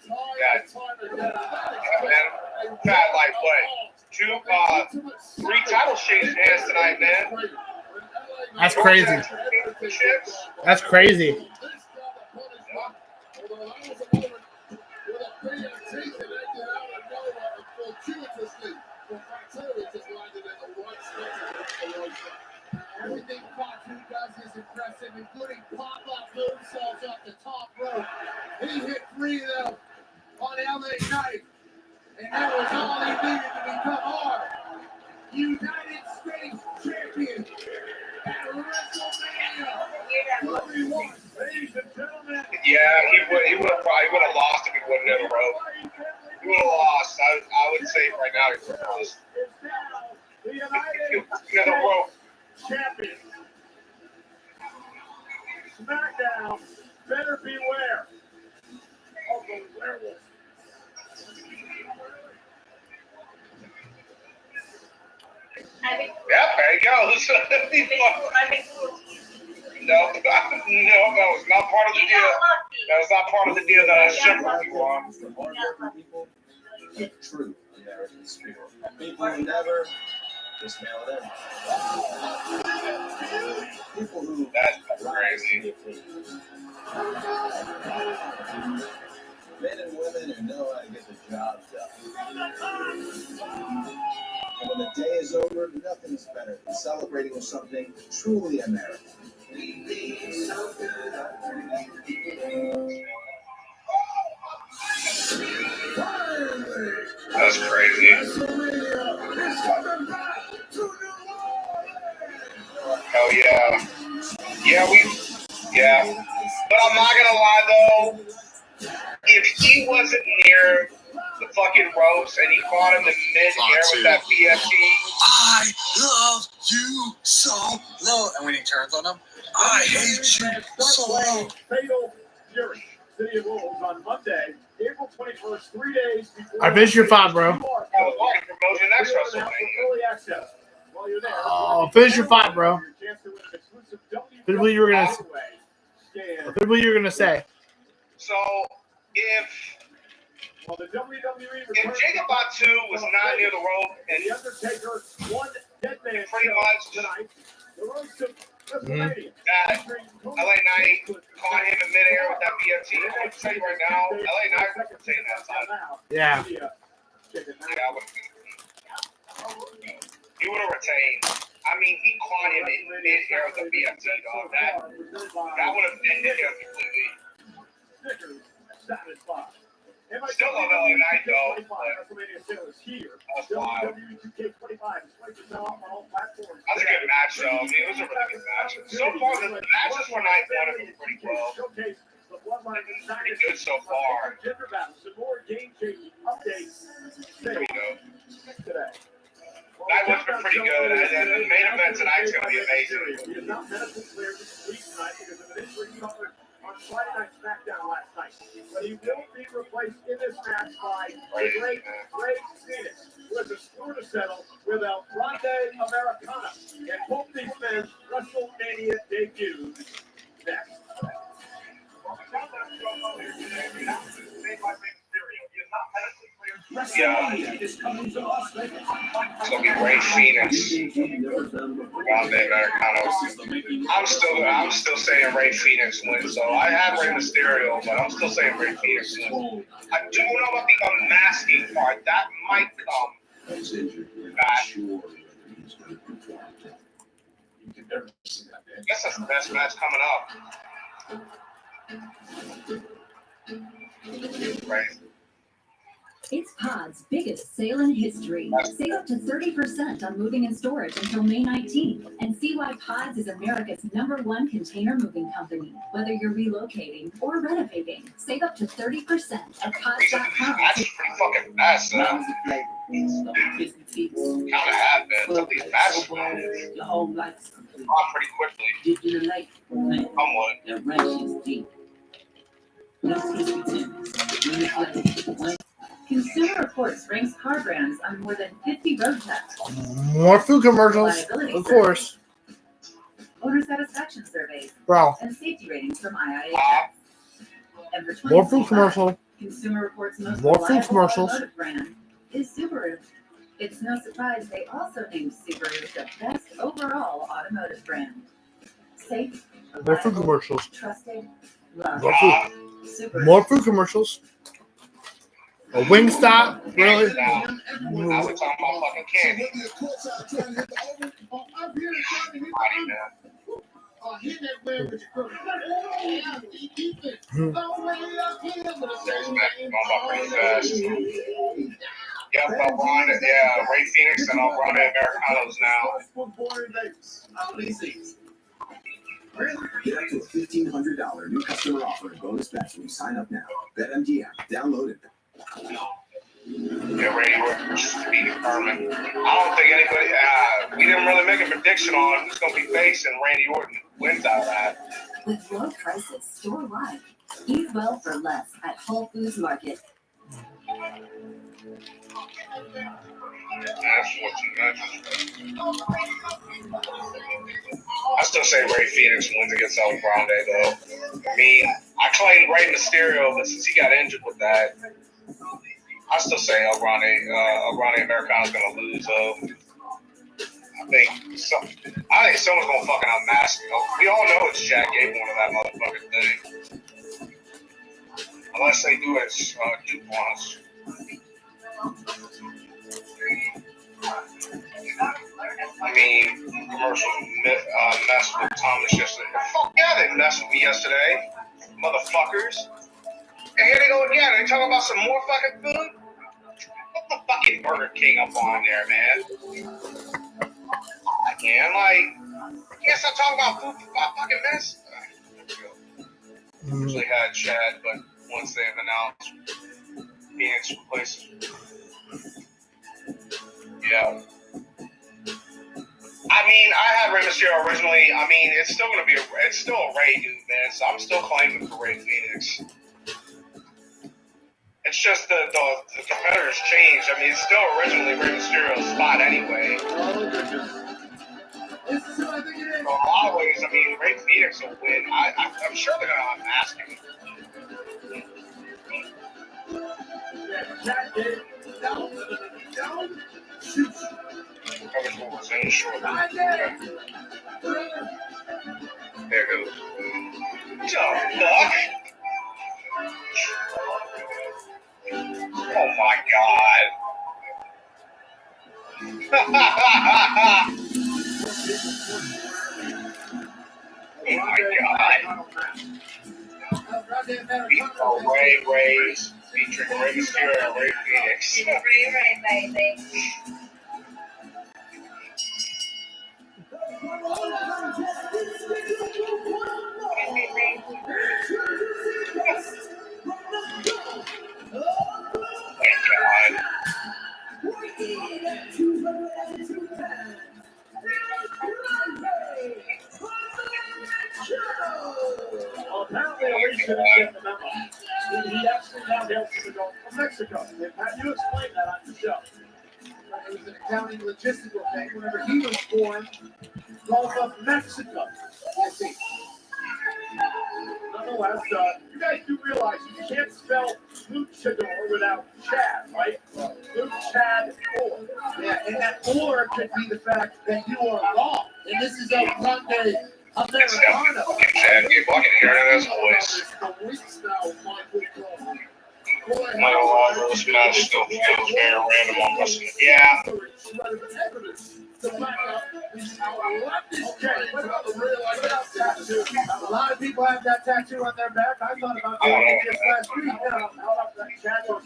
Fat lightweight. 3 title changes hands tonight, man. That's crazy. That's crazy. Everything Fatu does is impressive, including pop-up moonsaults off the top rope. He hit 3 of them on LA Knight, and that was all he needed to become our United States champion at WrestleMania 31. Ladies and gentlemen. Yeah, he would have lost if he wouldn't have the rope. He would have lost. I would say right now he would have lost. The United States rope. Champion. SmackDown better beware of the werewolf. I knows? No, that was not part of the deal. That was not part of the deal that I shipped you on. True American spirit. People who never just nail it in. People who that's crazy. Men and women who know how to get the job done. And when the day is over, nothing's better than celebrating with something truly American. That's crazy. Hell yeah. Yeah. But I'm not gonna lie though, if he wasn't near the fucking ropes and he caught him in mid-air with that BFT. I love you so low. And when he turns on him, I hate you so low. Fatal Fury, City of Wolves on Monday, April 21st, 3 days before. I finished your 5, bro. Promotion next WrestleMania. Early access. While you're there, Finish your 5, bro. What were you gonna say? So if Jacob Batu was not near the rope and the Undertaker won dead man pretty much tonight, the road to that LA Knight caught him in midair with that BFT, I can tell you right now, LA Knight would retain that title. Yeah. He would have retained. I mean, he caught him in mid-air with the BFT, dog. That would have ended him completely. Still love LA Knight, though. That's wild. That's a good match, though. I mean, it was a really good match. So far, the matches for night one have been pretty well. Pretty good so far. There we go. Night one's been pretty good, and then the main event tonight's going to be amazing. On Friday Night SmackDown last night, but he will be replaced in this match by the great Phoenix, who has a score to settle with El Grande Americana, and both these men's WrestleMania debuts next. Yeah. It's gonna be Ray Phoenix. Grande Americanos. I'm still saying Ray Phoenix wins. So I have Rey Mysterio, but I'm still saying Ray Phoenix wins. I do know about the unmasking part. That might come back. I guess that's the best match coming up. Right. It's Pod's biggest sale in history. Save up to 30% on moving and storage until May 19th. And see why Pods is America's #1 container moving company. Whether you're relocating or renovating, save up to 30% at pods.com. That's pretty fucking fast, though. Kind of have been. Some of these matches on pretty quickly. Somewhat. Consumer Reports ranks car brands on more than 50 road tests. More food commercials, of course. Owner satisfaction surveys. Bro. And safety ratings from IIHS. And for More food commercial. Consumer Reports most More food reliable commercials. automotive brand is Subaru. It's no surprise they also named Subaru the best overall automotive brand. Safe, More food commercials. trusted, loved. More food. More food commercials. A Wingstop, really? I was talking about fucking candy. Yeah, Ray Phoenix and El Grande Americanos now. Get up to a $1,500 new customer offer and bonus bets when you sign up now. BetMGM. Download it. Yeah, Randy Orton to be determined. I don't think anybody. We didn't really make a prediction on who's going to be facing Randy Orton wins out of that. With low prices store-wide. Eat well for less at Whole Foods Market. That's 14 matches. I still say Ray Phoenix wins against El Grande, though. I mean, I claimed Rey Mysterio, but since he got injured with that, I still say El Grande Americano's gonna lose, though. I think someone's gonna fucking unmask him. We all know it's Jack Gable into that motherfucking thing. Unless they do it DuPonts. I mean, commercials messed with Thomas yesterday. Fuck yeah, they messed with me yesterday, motherfuckers. And here they go again. They talking about some more fucking food. Put the fucking Burger King up on there, man. Again, like, can't stop talking about food for 5 fucking minutes. Usually had Chad, but once they've announced Phoenix replaces, yeah. I mean, I had Rey Mysterio originally. I mean, it's still a Ray dude, man. So I'm still claiming for Ray Phoenix. It's just the competitors changed. I mean, it's still originally Rey Mysterio's spot anyway. So in a lot of ways, I mean, Ray Phoenix will win. I'm sure they're gonna unmask him. There goes. Duck. Oh my god. Oh my god. Rays featuring Rey Mysterio and Ray Phoenix. Ray, baby. Apparently, Alicia didn't get the memo. He actually now hails from Mexico. You explained that on the show. It was an accounting logistical thing. Whenever he was born, Gulf of Mexico. You see. Nonetheless, you guys do realize you can't spell luchador without Chad, right? Luchad or. Yeah, and that or could be the fact that you are wrong. And this is a Sunday Americana. Chad Gable, I can hear his voice. Michael Roberts match still feels very random on wrestling. Yeah. Okay, what about the real tattoo? A lot of people have that tattoo on their back. I thought about doing it just last week. How about that tattoo?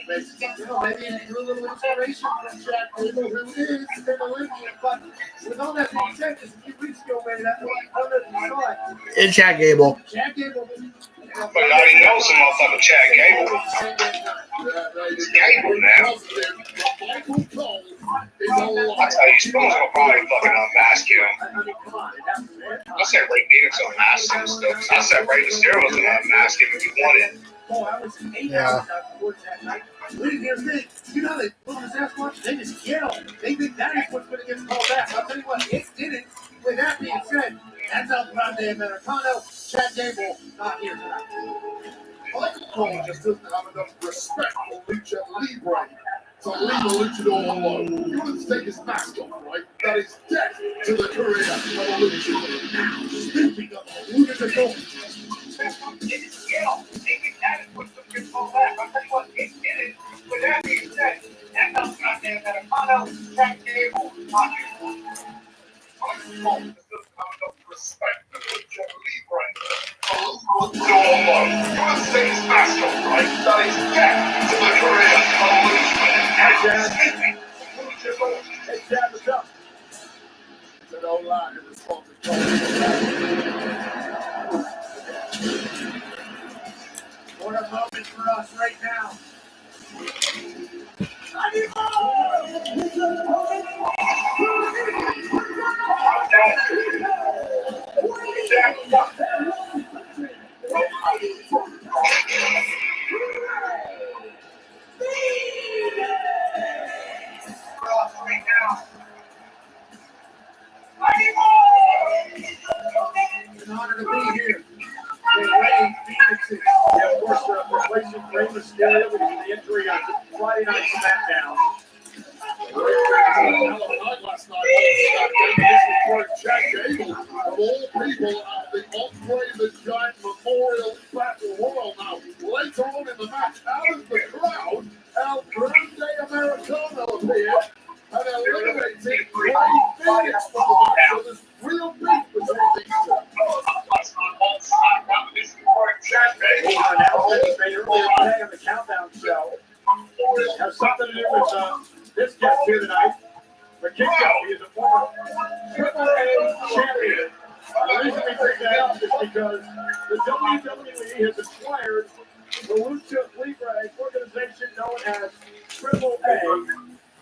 Maybe a little inspiration from Chad Gable, who is in Olympian. But with all that being said, just a few weeks ago, man, that's what I saw it. It's Chad Gable. Chad Gable. But now he knows some motherfucking Chad Gable. It's Gable now. I tell you, someone's gonna probably fucking unmask him. I said Ray Phoenix unmasked him still. I said Rey Mysterio was gonna unmask him if he wanted. Yeah. You know, they put his ass watch, they just yell. They think that is what's going to get called back. I'll tell you what, it didn't. With that being said, that's El Grande Americano. Chad Gable, not here tonight. Michael Cole just doesn't have enough respect for Lucha Libre to leave the luchador alone. He wants to take his mask off, right? That is death to the career of a luchador. Speaking of luchador. Yeah, maybe that is what's going to get called back. I'll tell you what, it did. With that being said, that's El Grande Americano. Chad Gable, not here. Michael Cole just doesn't have enough respect for Lucha Libre. Luchador alone. He wants to take his mask off, right? That is death to the career of a luchador. Hey, Chad, what's up? Said old line in response to Cole. What a moment for us right now. Rey Mysterio because of the injury on Friday Night SmackDown. Last night, Chad Gable, of all people, the Andre the Giant Memorial Battle Royal. Now, later on in the match, out of the crowd, El Grande Americano appeared and eliminated Ray Phoenix from the match. So there's real beef between these two. Announcement was made earlier today on the Countdown Show. Has something to do with this guest here tonight. But Kingo is a former Triple A champion. The reason we bring that up is because the WWE has acquired the Lucha Libre organization known as Triple A.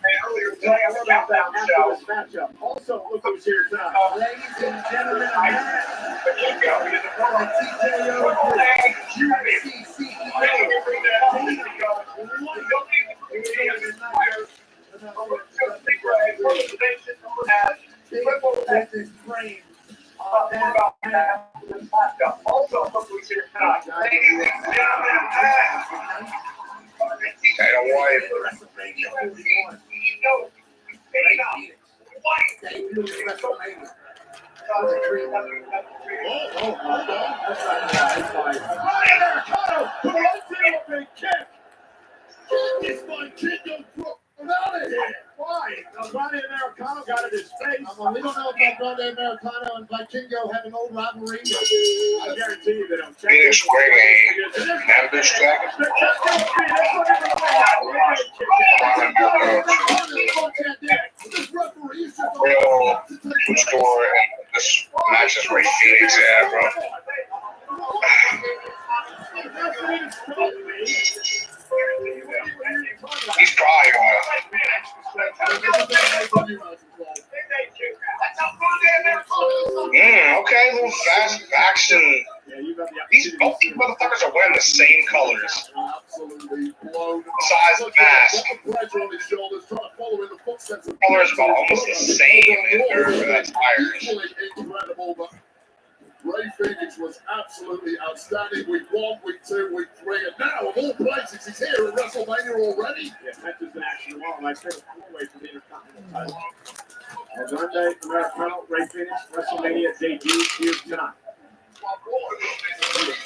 We'll talk more about that after this matchup. Also, look who's here tonight. Ladies and gentlemen, Kingo is a former TKO UFC It's my Kingo out of here. Why? Grande Americano got in his face. We don't know about Grande Americano and Vikingo have an old rivalry. I guarantee you they don't. Phoenix wearing a canvas jacket. Real store, and this matches Ray Phoenix, yeah, bro. He's probably okay, little fast action. These both motherfuckers are wearing the same colors. Besides the mask. Colors are almost the same in their attires. Ray Phoenix was absolutely outstanding. Week 1, week 2, week 3, and now, of all places, he's here at WrestleMania already. Yeah, matches in action tomorrow. My favorite four-way for the Intercontinental title. Grande Americano, Ray Phoenix, WrestleMania debut here tonight.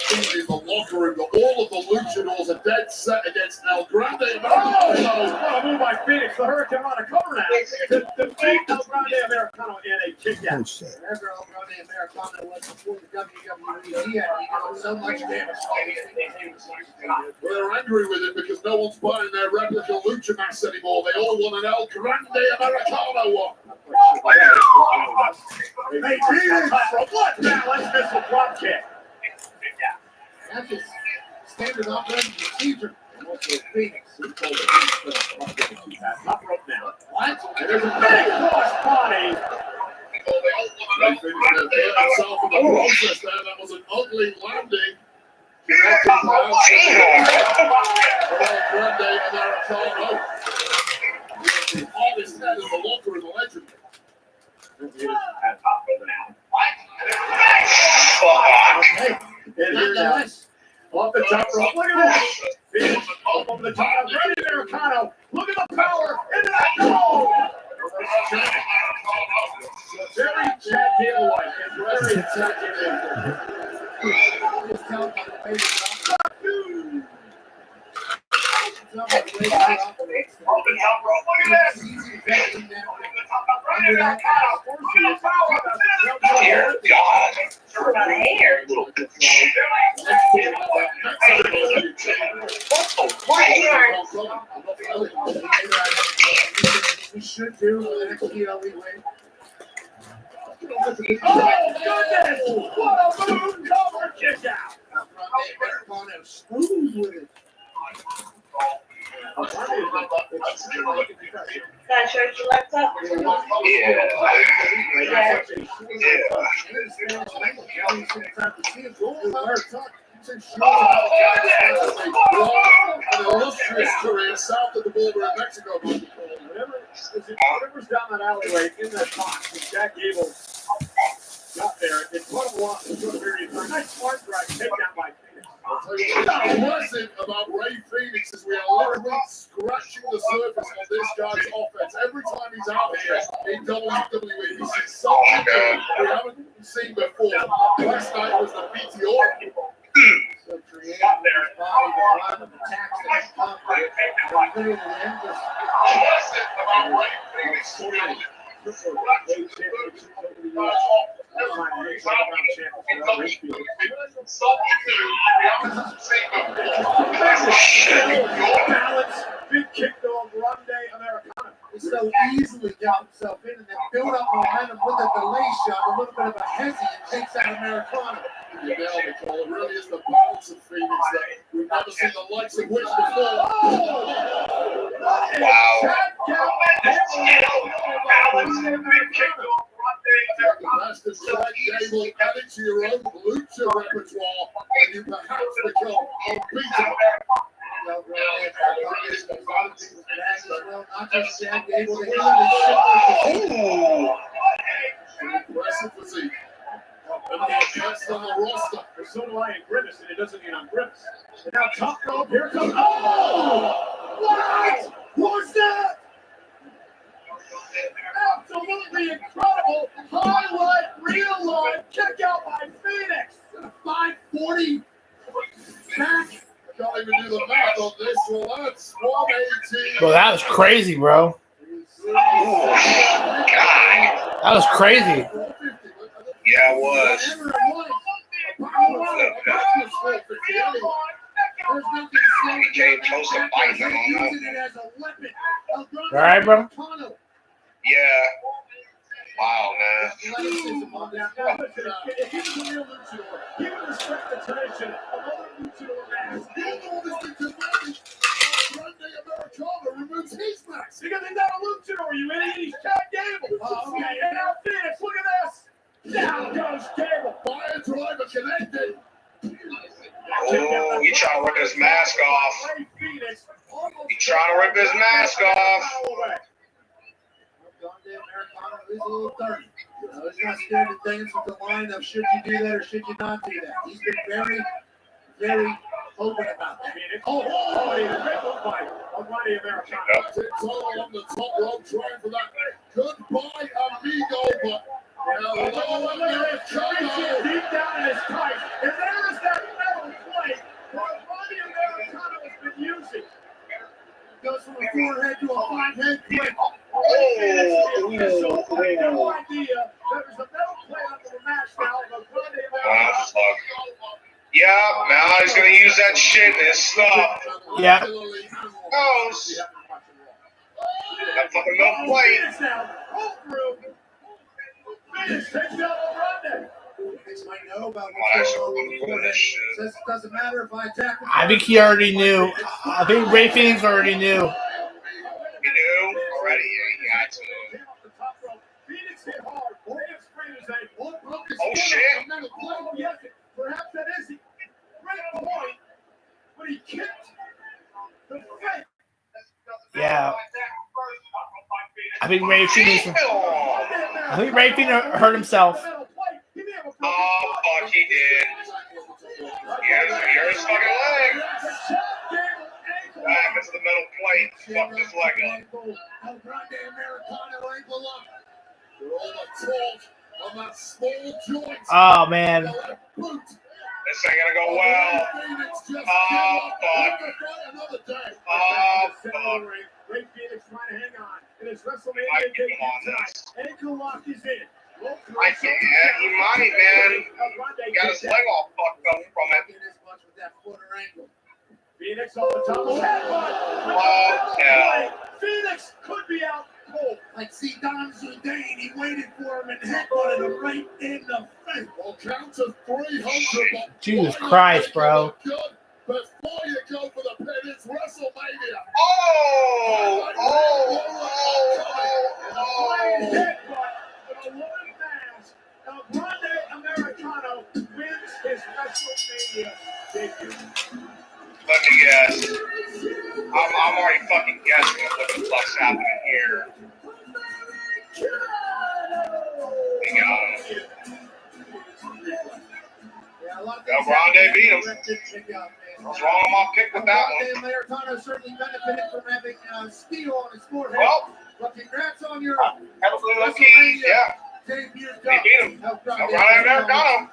In the locker room, all of the luchadors are dead set against El Grande Americano. What a move by Phoenix. The Hurricane on a cover now to defeat El Grande Americano in a kick out. Whenever El Grande Americano was before the WWE, he had so much damage. Well, they're angry with it because no one's buying their replica lucha mask anymore. They all want an El Grande Americano one. Hey, Phoenix, what now? Let's miss the drop kick. That's just standard operating procedure. Also, Phoenix. Top rope now. What? And there's a big cross body. Ray Phoenix himself in the process there. That was an ugly landing. Connected by El Grande Americano. The hardest head in the locker room, the legend. Hey, and here now. Off the top rope. Look at this. Phoenix up over the top. Grande Americano. Look at the power. Into that goal. Very Chad Gable-like. And very Chad Dear God. Talk about hair. We should do the NXT win. Oh, goodness! What a move! Cover kick out! Americano screws with it. That shirt you left up? An illustrious career south of the border in Mexico. Whatever's down that alleyway in that box, when Jack Gable got there, it put him off for a period of time. Nice smart drive, takedown by Phoenix. I'll tell you what's impressive about Ray Phoenix is we are literally scratching the surface on this guy's offense. Every time he's out here in WWE, he sees something we haven't seen before. Last night was the BTR. So creating his body to run and attack and stop it. And really the endless balance, big kick to a Grande Americana. He so easily got himself in and then build up momentum with a delay shot, a little bit of a hezzy, and takes out Americana. You nailed it, Cole. It really is the balance of Phoenix that we've never seen the likes of which before. Wow. That's the Chad Gable added to your own lucha repertoire, and you perhaps become unbeatable. Not just Chad Gable, Impressive physique. And the best on the roster. So do I in Grimace, and it doesn't mean I'm Grimace. And now top rope, here comes. Oh! What? What's that? Absolutely incredible highlight real life kick out by Phoenix. 540 back. Can't even do the math on this. Well, that's 118. Bro, that was crazy, bro. That was crazy. Yeah, it was. He came close to biting him on that. All right, bro. Yeah. Wow, man. If he was a real luchador, he would respect the tradition of other luchador matches. You'll notice the advantage Grande Americana removes his mask. Because he's not a luchador, you idiot. He's Chad Gable. Okay, and now Phoenix, look at this. Down goes Gable. Fire driver connected. Oh, he trying to rip his mask off. He trying to rip his mask off. Grande Americana is a little dirty. You know, he's not scared to dance with the line of should you do that or should you not do that. He's been very, very open about that. Oh, a great move by Grande Americana. It's all on the top rope trying for that goodbye amigo, but deep down in his tight. And there is that metal plate where Grande Americana has been using. Goes from a four-head to a five-head quick. No idea. There's a metal plate under the match now. Grande Americana. Yeah, now he's going to use that shit in his stuff. Yeah. Oh, that fucking milk plate. Phoenix takes down Grande. Phoenix might know about what's going on with the says it doesn't matter if I attack him. I think he already knew. I think Ray Phoenix already knew. You knew already? Yeah, he had to. Phoenix hit hard. Oh, shit. Perhaps that is it. Great point. But he kicked the fake. Yeah. I think Ray Phoenix hurt himself. Oh, fuck, he did. Here's his fucking leg. Back into the metal plate. Fuck this leg up. Grande Americana ankle lock. They're all the talk on that small joint. Oh, man. This ain't gonna go well. Oh, fuck. Oh, fuck. Ray Phoenix trying to hang on. And it's WrestleMania game time. Ankle lock is in. Yeah, he might, man. He got his leg all fucked up from it. Phoenix on the top of the head. Phoenix could be out cold. Like see Don Zudane, he waited for him and headbutted him right in the face. Well, count to 300. Jesus Christ, bro. Before you go for the pin, it's WrestleMania. Grande Americano wins his WrestleMania debut. Let me guess. I'm already fucking guessing what the fuck's happening here. We got him. Yeah, a lot of El Grande beat him. What's wrong with my pick with that one? Americano certainly benefited from having steel on his forehead. Well, but congrats on your low key, yeah. debut. He beat him. El Grande Americano.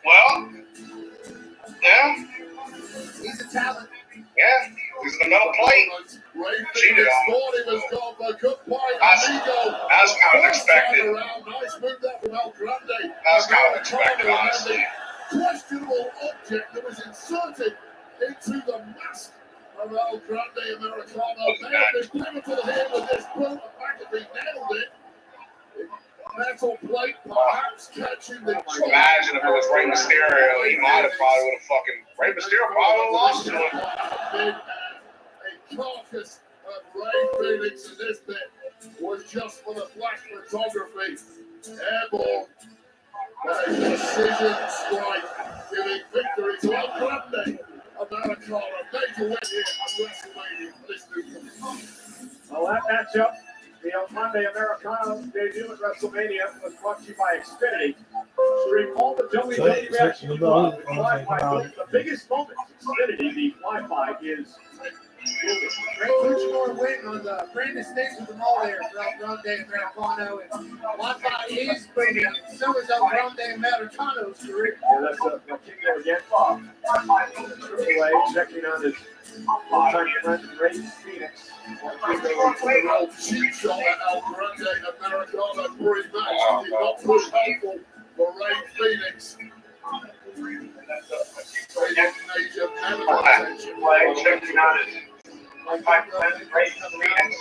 Well, yeah. He's a talent. Yeah, he's in the metal plate. Cheated on him. That's kind of expected. That's kind of expected, honestly. Questionable object that was inserted into the mask of El Grande Americano. May have been pivotal here with this boot. The fact that he nailed it. Metal plate perhaps catching the choke. Imagine if it was Rey Mysterio, he might have probably would have fucking. Rey Mysterio probably would have lost to him. A carcass of Ray Phoenix in this bit was just for the flash photography. Airborne by a decision strike, giving victory to El Grande Americano. Major win here at WrestleMania for this new. Well, that matchup, the El Grande Americano debut at WrestleMania, was brought to you by Xfinity. To recall the WWE action you love, the biggest moment in Xfinity, the Wi-Fi is Great luchador win on the Brandon stays with them all there for El Grande Americano. And Wi-Fi is booming. So is El Grande Americano's career. Yeah, that's a Kingo again. Triple A checking on his all-time friend Ray Phoenix. Cheap shot at El Grande Americano pre-match. Did not push helpful for Ray Phoenix. Major medical attention. Checking on his Ray Phoenix.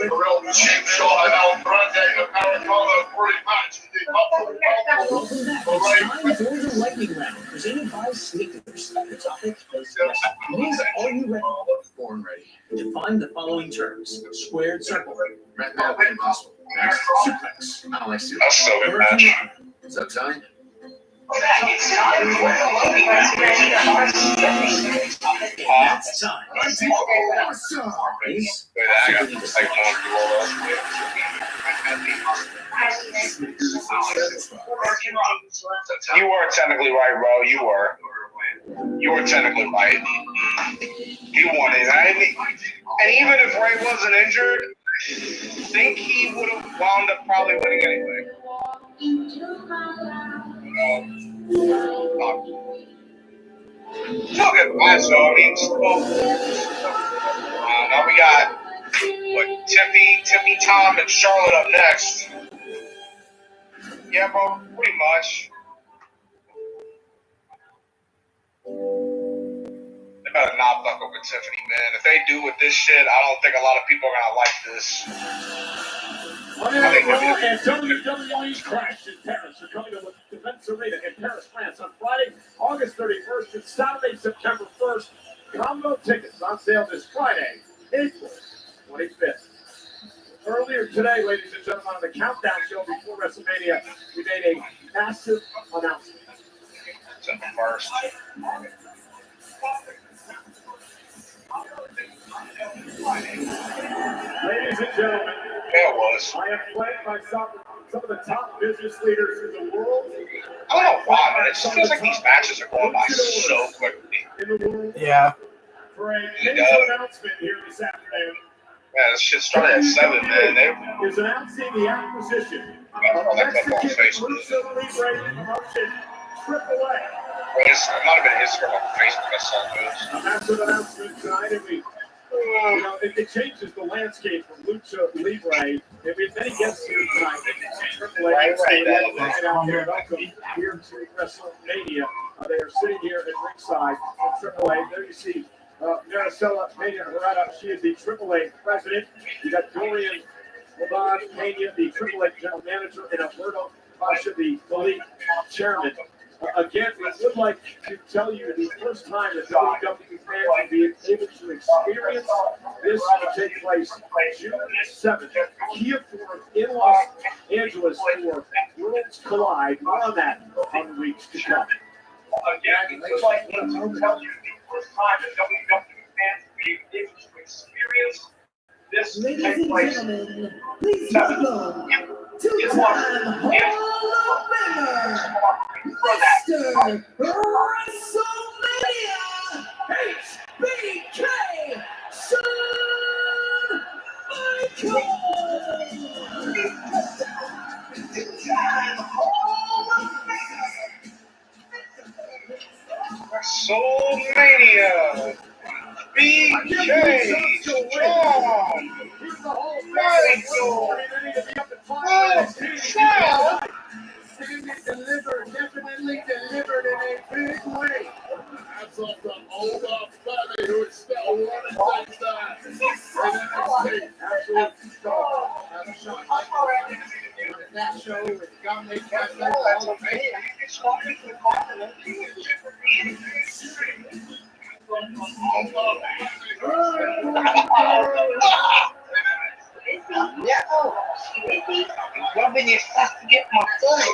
A real cheap shot at El Grande Americano pre-match. Did not push helpful for Ray Phoenix. The lightning round presented by Snickers. The topic is is are you ready? Born ready. Define the following terms: squared circle, mathematically impossible. Next, suplex. I don't like suplex. That's so good match. Is that time? It's time for the Lightning Round. It's time. Awesome. Is Wait, I got going through all that. You were technically right, bro. You were. You were technically right. He won it. And even if Ray wasn't injured, I think he would have wound up probably winning anyway. Still good match, though. I mean, now we got what Tippy, Tom, and Charlotte up next. Yeah, bro, pretty much. They better not fuck up with Tiffany, man. If they do with this shit, I don't think a lot of people are gonna like this. And WWE Clash in Paris are coming to the Defense Arena in Paris, France on Friday, August 31st and Saturday, September 1st. Combo tickets on sale this Friday, April 25th. Earlier today, ladies and gentlemen, on the Countdown Show before WrestleMania, we made a massive announcement. September 1st. Ladies and gentlemen, I am played by some of the top business leaders in the world. I don't know why, but it just feels like these matches are going by so quickly. Yeah. For a major announcement here this afternoon. Yeah, this shit started at 7, man. Is announcing the acquisition of Mexican Lucha Libre promotion AAA. It might have been Instagram or Facebook. I saw those. A massive announcement tonight, and it changes the landscape from Lucha Libre. And we have many guests here tonight. AAA welcome here to WrestleMania. They are sitting here at ringside from AAA. There you see Maricela Pena-Herrera. She is the AAA president. You got Dorian Laban Pena, the AAA general manager, and Alberto Pasha, the elite chairman. Again, we would like to tell you the first time that WWE fans will be able to experience this will take place June 7th, Kia Forum in Los Angeles for Worlds Collide. More on that in the weeks to come. Again, we would like to tell you the first time that WWE fans will be able to experience this will take place. Ladies and gentlemen, please welcome two-time Hall of Famer, Mr. WrestleMania, HBK, Shawn Michaels. Two-time Hall of Famer. WrestleMania. BK, Shawn Michaels. Delivered, definitely delivered in a big way. That's off the old family who is still running things down. And NXT, absolute star. That's Shawn Michaels. That show with Dominic Castle, all of Rubbing your stuff to get my foot.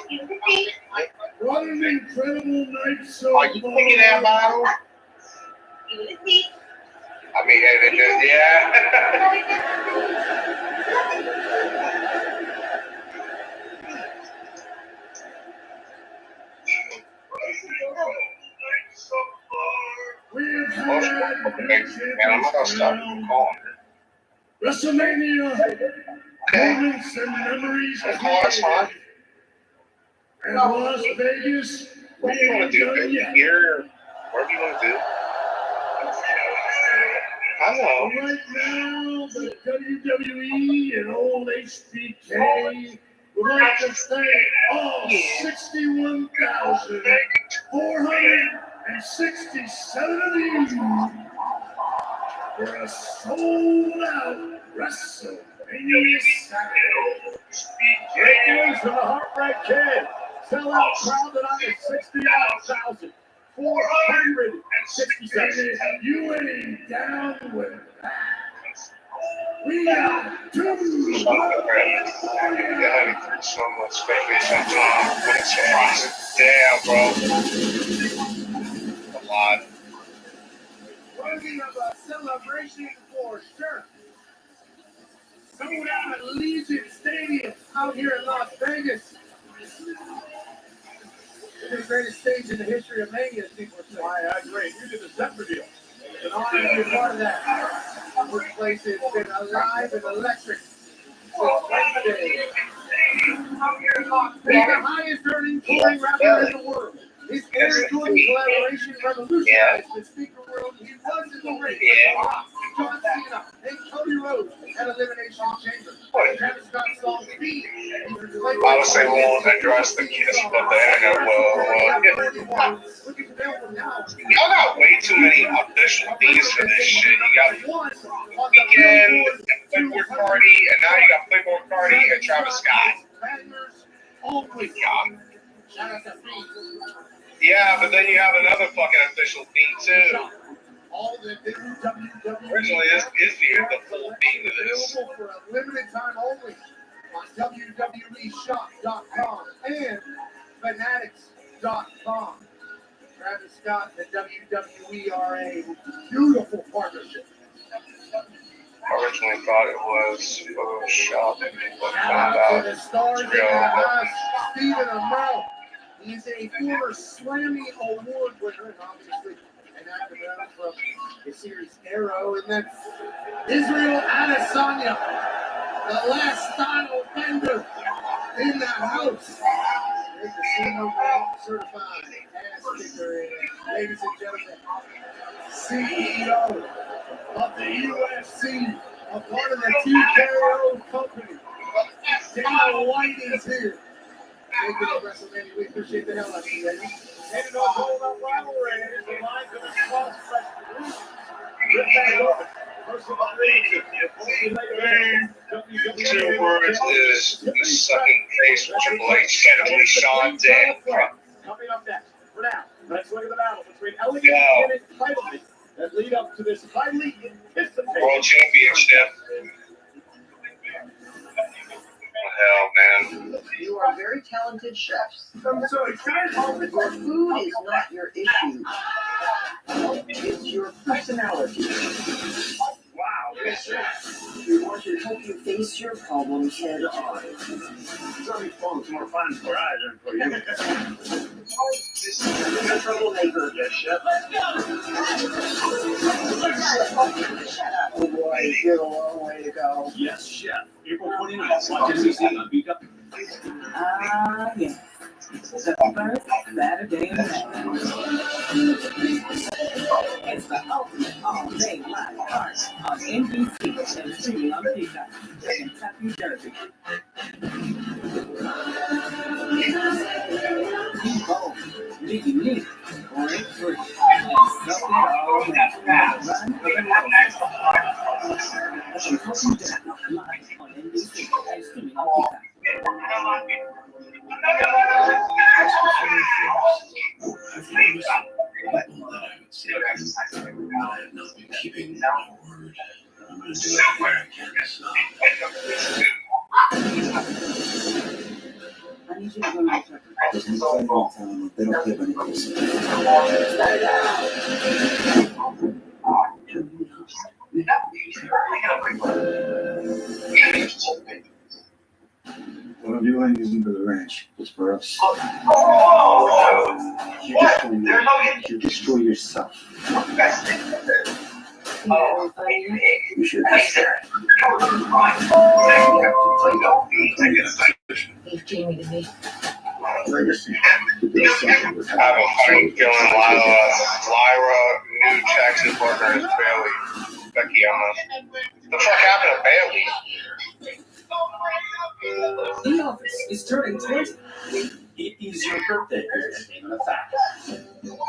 What an incredible night so Are you picking that bottle? I mean, yeah. Man, I'm not gonna stop calling her. WrestleMania moments and memories That's fine. in Las Vegas. What do you want to do? Here, wherever you want to do. I know. Right now, the WWE and old HBK would like to thank all 61,467 of you for a sold-out WrestleMania Saturday. Great news from the Heartbreak Kid. Sell-out crowd tonight is 69,467. You ain't down with that. We got two. Yeah, so much vacation time. Damn, bro. A lot. Worthy of a celebration for sure. Sold out at Allegiant Stadium out here in Las Vegas. It's the greatest stage in the history of Mania, people say. I agree. You did a separate deal. It's an honor to be a part of that. This place has been alive and electric since Wednesday. He's the highest earning touring rapper in the world. His Air Jordan collaboration revolutionized the speaker world. He was in the ring with Rock, John Cena, and Cody Rhodes at Elimination Chamber. Travis Scott's song Speed. I would say we won't address the kiss, but the internet will. Y'all got way too many official themes for this shit. You got Weekend, Playboy Cardi, and now you got Playboy Cardi and Travis Scott. Yeah, but then you have another fucking official theme too. Originally, this is the full theme of this. For a limited time only on WWEshop.com and Fanatics.com. Travis Scott and the WWE are a beautiful partnership. I originally thought it was Photoshopping, but found out it's real. Stephen Amell. He's a former Slammy Award winner, and obviously an actor from the series Arrow. And then Israel Adesanya, the last style bender in the house. There's the casino certified ass kicker, ladies and gentlemen. CEO of the UFC, a part of the TKO company. Dana White is here. Taking up WrestleMania, we appreciate the hell out of you, Dana. Headed on Hold Up Rivalry, and here's the line to the sponsor. Rip back open. Two words is the sucking face with Triple H said it was Sean dead. Coming up next. For now, let's look at the battle between elegant and entitlement that lead up to this highly anticipated World Championship. Hell, man. You are very talented chefs. I'm so excited. Your food is not your issue. It's your personality. Wow. We want you to help you face your problems head on. Some phone's more fun for us than for you. You're a troublemaker. Yes, chef. Shut up. Oh boy, you got a long way to go. Yes, chef. April 29th. Watch NBC on BITTNER. Ah, yes. The first Saturday of May. It's the ultimate all-day live party on NBC and streaming on Peacock in Kentucky, Jersey. Be bold, be unique, break free, and suck it all in. Run for the next. The Kentucky Derby live on NBC and streaming on Peacock. Keeping my word. I'm going to do it where I can. So. I need you to go to the check. There's no phone town. They don't give any else. What I'm doing isn't for the ranch. It's for us. You destroy yourself. You should be scared. Leave Jamie to me. Legacy. I have a funny feeling Lyra, new Jackson partner is Bailey. Becky, I'm not. The fuck happened to Bailey? The Office is turning 20. It is your birthday, statement of fact.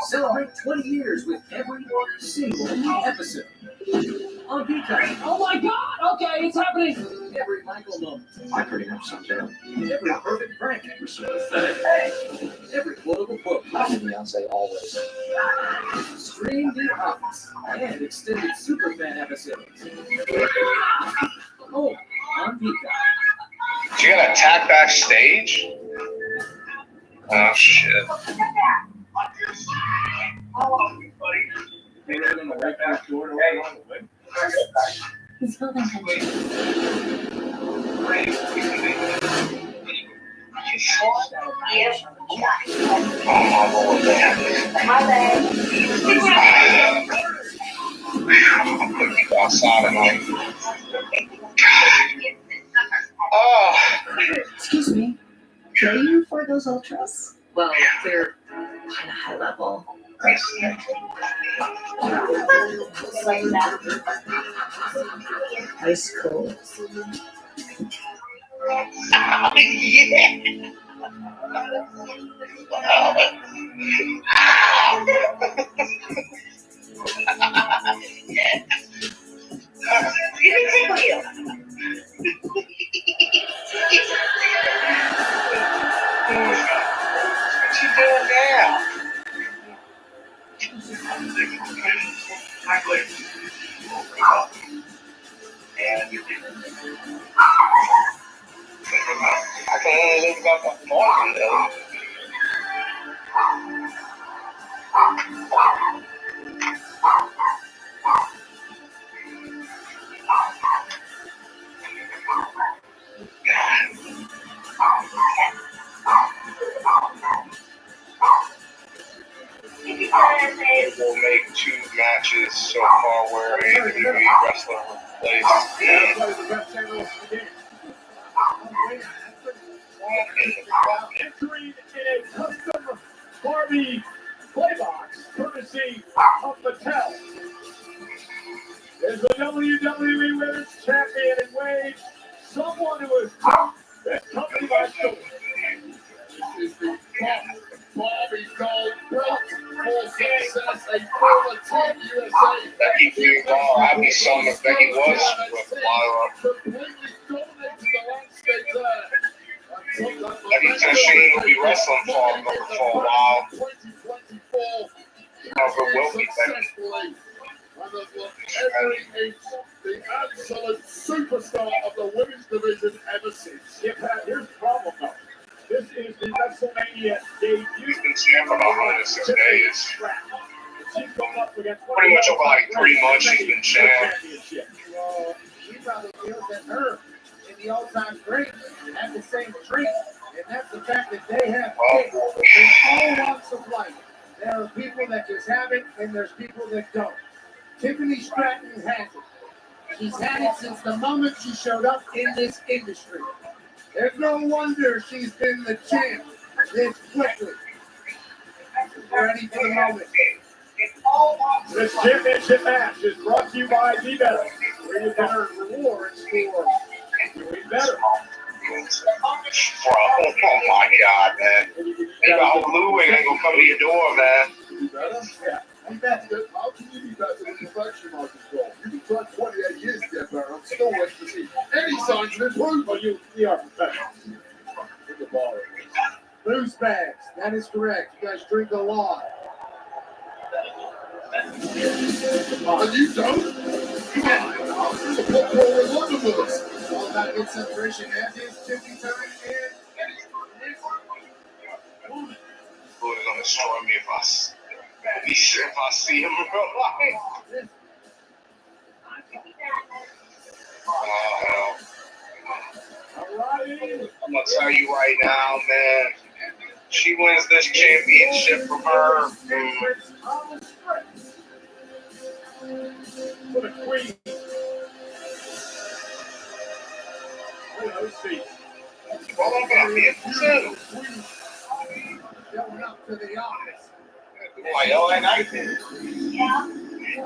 Celebrate 20 years with every single episode. On Peacock. Oh my God! Okay, it's happening. Every Michael moment. I pretty much summed it up. Every perfect prank. We're so pathetic. Every quotable quote. Beyonce always. Stream The Office and extended superfan episodes. Oh, on Peacock. Did you get attacked backstage? Oh shit. He's building tension. Outside of me. Oh. Excuse me. Are you for those ultras? Well, they're kind of high level. Ice cold. What you doing now? I can only live about the morning though. We'll make 2 matches so far where a WWE wrestler replaced. Entering in a custom Barbie playbox, courtesy of Mattel, is the WWE Women's Champion in Wade, someone who has took this company by storm. This is the Barbie Gold Belt for success, a former Team USA. Becky came on. I'd be something if Becky was with Lyra. Completely dominates the landscape there. Becky said she will be wrestling for a while. However, will be Becky. The absolute superstar of the women's division ever since. Yeah, Pat, here's the problem though. This is the WrestleMania debut. He's been champ for 106 days. She's going up against Pretty much over like 3 months she's been champ. Well, he probably feels that her and the all-time greats have the same trait, and that's the fact that they have kids in all walks of life. There are people that just have it, and there's people that don't. Tiffany Stratton has it. She's had it since the moment she showed up in this industry. There's no wonder she's been the champ this quickly. Ready for the moment. This championship match is brought to you by BigBen, where you can earn rewards for doing better. Bro, oh my God, man. They got whole Blue Wing ain't gonna come to your door, man. You better? Yeah. You better. How can you be better when perfection mark is gone? You can try 28 years to get better. I'm still waiting to see any signs of improvement. But you are professionals. Hit the ball. Loose bags. That is correct. You guys drink a lot. And you don't? Come on. There's a book called Wonderfuls. All about good celebration as is Tiffany time and Lord is gonna destroy me if I see him in real life. Oh hell. I'm gonna tell you right now, man. She wins this championship from her. For the queen. Let's see. Well, I'm gonna be too. Going up to the office. Why y'all ain't night?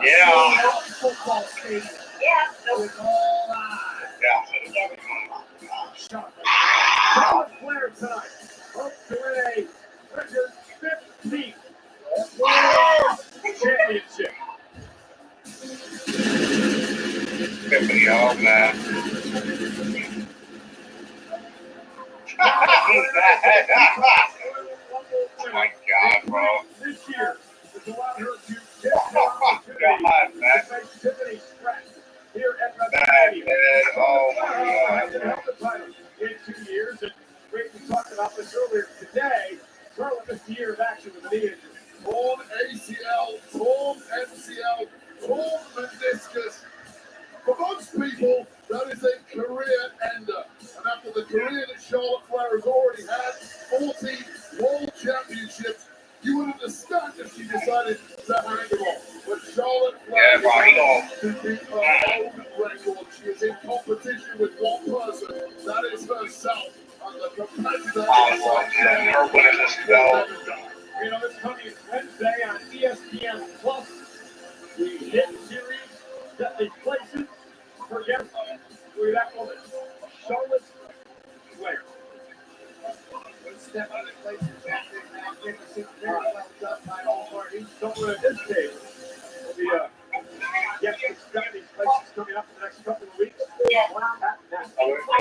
Yeah. Football stadium. With all eyes. Charlotte Flair tonight. Up to a record 15th World Championship. Tiffany, oh man. Oh my God, bro. This year has allowed her to get Oh God, man. Tiffany Stratton here at WrestleMania. Oh my God. held the title in 2 years, and we talked about this earlier today. Charlotte missed a year of action with a knee injury. Torn ACL, torn MCL, torn meniscus. For most people, that is a career ender. And after the career that Charlotte Flair has already had, 40 World Championships, you would understand if she decided to hang it off. But Charlotte Flair to beat her own record. She is in competition with one person, that is herself. And the competitor Her winning this belt. You know, this coming Wednesday on ESPN Plus, the hit series Deadly Places. Forget who that woman, Charlotte Flair. One step on the place is active now. 56 very well done by all parties. Someone at this stage will be yes, it's Deadly Places coming up in the next couple of weeks. I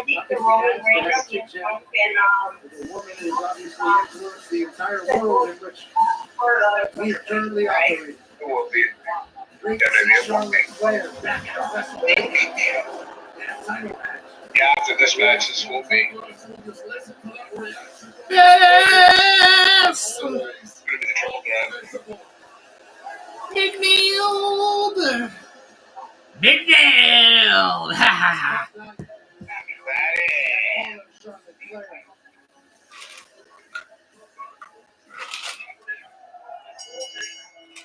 think the Roman Reigns the woman who's obviously influenced the entire world in which we currently operate. It will be. Great to see Charlotte Flair back at WrestleMania. Yeah, after this match, this will be. Yes! Big Neil! Big Neil! Ha ha ha!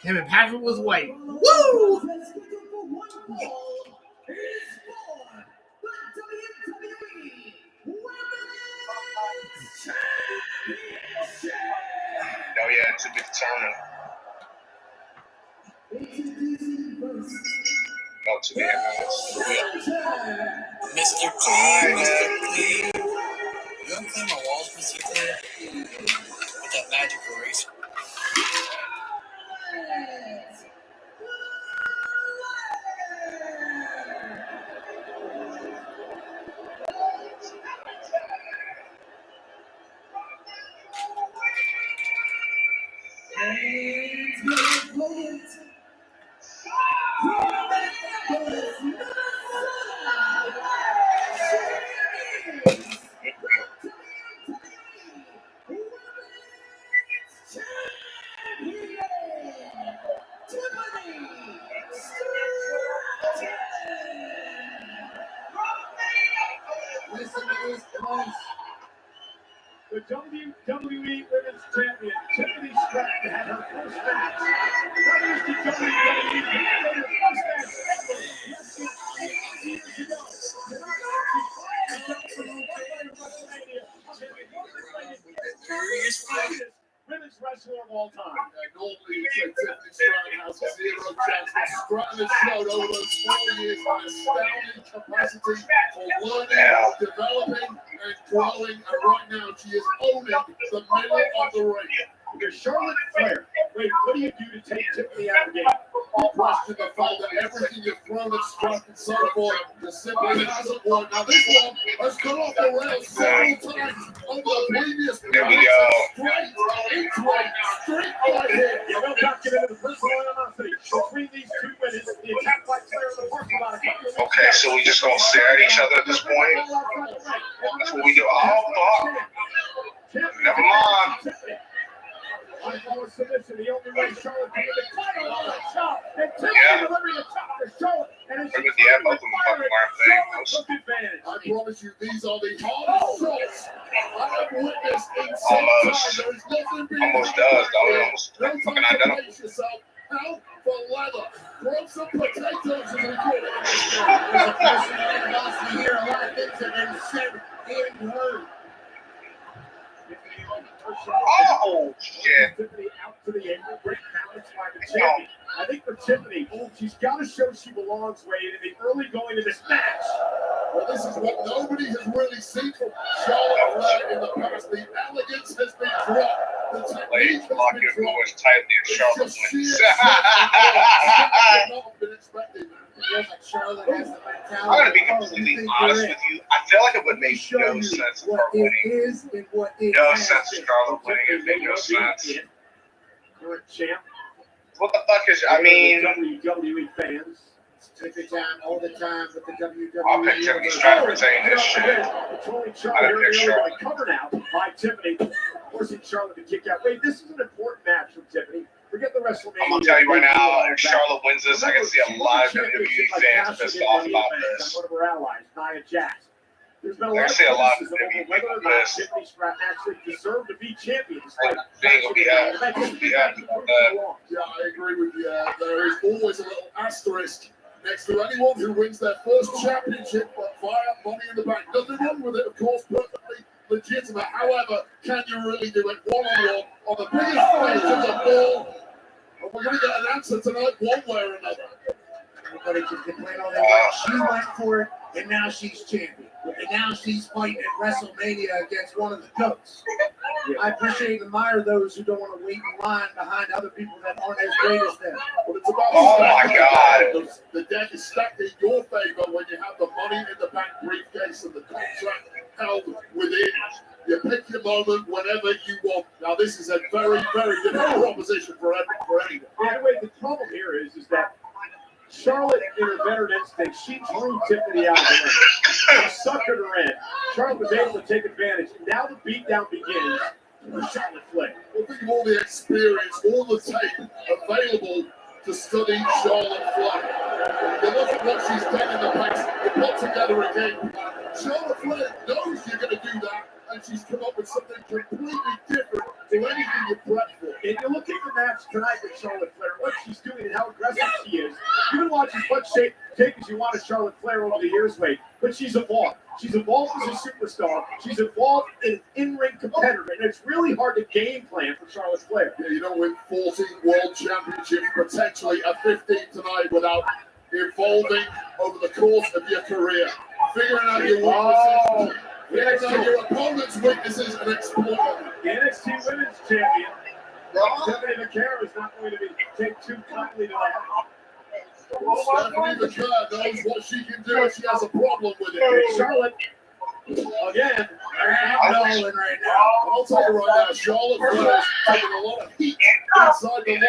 Him and Patrick was white. Woo! Oh yeah, to be determined. No, to be announced. Mr. Clean, Mr. Clean. You want to clean my walls, Mr. Clean? With that magic eraser. Listen to this place. The WWE Women's Champion, Tiffany Stratton, had her first match. That is the WWE first match ever. Less than 8 years ago. Tonight, she's fighting WrestleMania champion. Women's wrestler of all time. Normally, it's a Tiffany Stratton has zero chance. But Stratton has showed over those 4 years an astounding capacity for learning, developing, and growing. And right now, she is owning the middle of the ring. Because Charlotte Flair, wait, what do you do to take Tiffany out of the game? You question the fact that everything you've thrown at Stratton so far just simply hasn't worked. Now, this one has gone off the rails several times over the previous. There we go. Straight right here. You will not get into the personal animosity between these two women. The attack by Flair in the parking lot. Okay, so we just gonna stare at each other at this point? That's what we do. Oh, fuck. Never mind. Submission, the only way Charlotte can get the title on the top, and Tiffany delivering the top to Charlotte, and as she's Charlotte took advantage. I promise you, these are the hardest shots I have witnessed in some time. There is nothing being almost does, though. Almost no time to brace yourself. Out for leather. Throw some potatoes in the good. As a person that lost me here, a lot of things have been said and heard. Oh, shit. Tiffany out to the angle. Great balance by the champion. I think for Tiffany, she's got to show she belongs, Wade, in the early going to this match. Well, this is what nobody has really seen from Charlotte Flair in the past. The elegance has been dropped. The technique has been dropped. It's just sheer not been expected. Charlotte has the mentality. I'm gonna be completely honest with you. I feel like it would make no sense of her winning. No sense of Charlotte winning. It made no sense. Current champ. What the fuck is? I mean, WWE fans. Take your time, all the time with the WWE. I'll pick Tiffany Stratton for saying this shit. I didn't pick Charlotte. Covered out by Tiffany, forcing Charlotte to kick out. Wait, this is an important match from Tiffany. Forget the WrestleMania. I'm gonna tell you right now, if Charlotte wins this, I can see a lot of WWE fans pissed off about this. One of her allies, Nia Jax. There's been a I lot can see a lot of criticism WWE over whether or people not pissed. Tiffany Stratton actually deserved to be champion. Yeah, I agree with you. There is always a little asterisk next to anyone who wins their first championship via Money in the Bank. Nothing wrong with it, of course, perfectly legitimate. However, can you really do it one-on-one on the biggest stage of the ball? And we're going to get an answer tonight, one way or another. Everybody can complain all they want. She went for it, and now she's champion. And now she's fighting at WrestleMania against one of the GOATs. I appreciate and admire those who don't want to wait in line behind other people that aren't as great as them. But it's about my God. The deck is stacked in your favor when you have the Money in the Bank briefcase and the contract held within. You pick your moment whenever you want. Now, this is a very, very different proposition for anyone. By the way, the problem here is that Charlotte, in her veteran instinct, she drew Tiffany out of the ring. She suckered her in. Charlotte was able to take advantage. Now the beatdown begins for Charlotte Flair. Well, think of all the experience, all the tape available to study Charlotte Flair. You look at what she's done in the past. You put together a game. Charlotte Flair knows you're going to do that, and she's come up with something completely different to anything you prepped for. If you look at the match tonight with Charlotte Flair, what she's doing and how aggressive she is, you can watch as much tape as you want of Charlotte Flair over the years, Wade, but she's evolved. She's evolved as a superstar. She's evolved in an in-ring competitor, and it's really hard to game plan for Charlotte Flair. Yeah, you don't win 14 world championships, potentially a 15 tonight without evolving over the course of your career. Figuring out your weaknesses. Figuring out your opponent's weaknesses and exploiting them. The NXT Women's Champion, Stephanie McCarr, is not going to take too kindly to that. Stephanie McCarr knows what she can do and she has a problem with it. Charlotte, again, I'm rolling right now. I'll tell you right now, Charlotte Flair is taking a lot of heat inside the locker room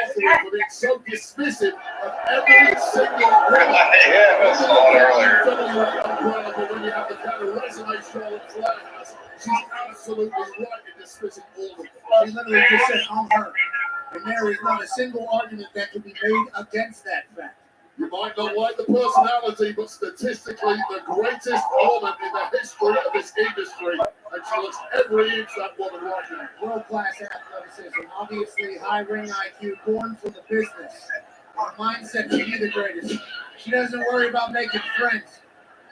for being so dismissive of every single woman. Yeah, that's all earlier. But when you have the kind of resume Charlotte Flair has, she's absolutely right in dismissing all of them. She literally just said, I'm her. And there is not a single argument that can be made against that fact. You might not like the personality, but statistically, the greatest woman in the history of this industry. And she looks every inch that woman right now. World-class athleticism, obviously high ring IQ, born from the business. And a mindset to be the greatest. She doesn't worry about making friends.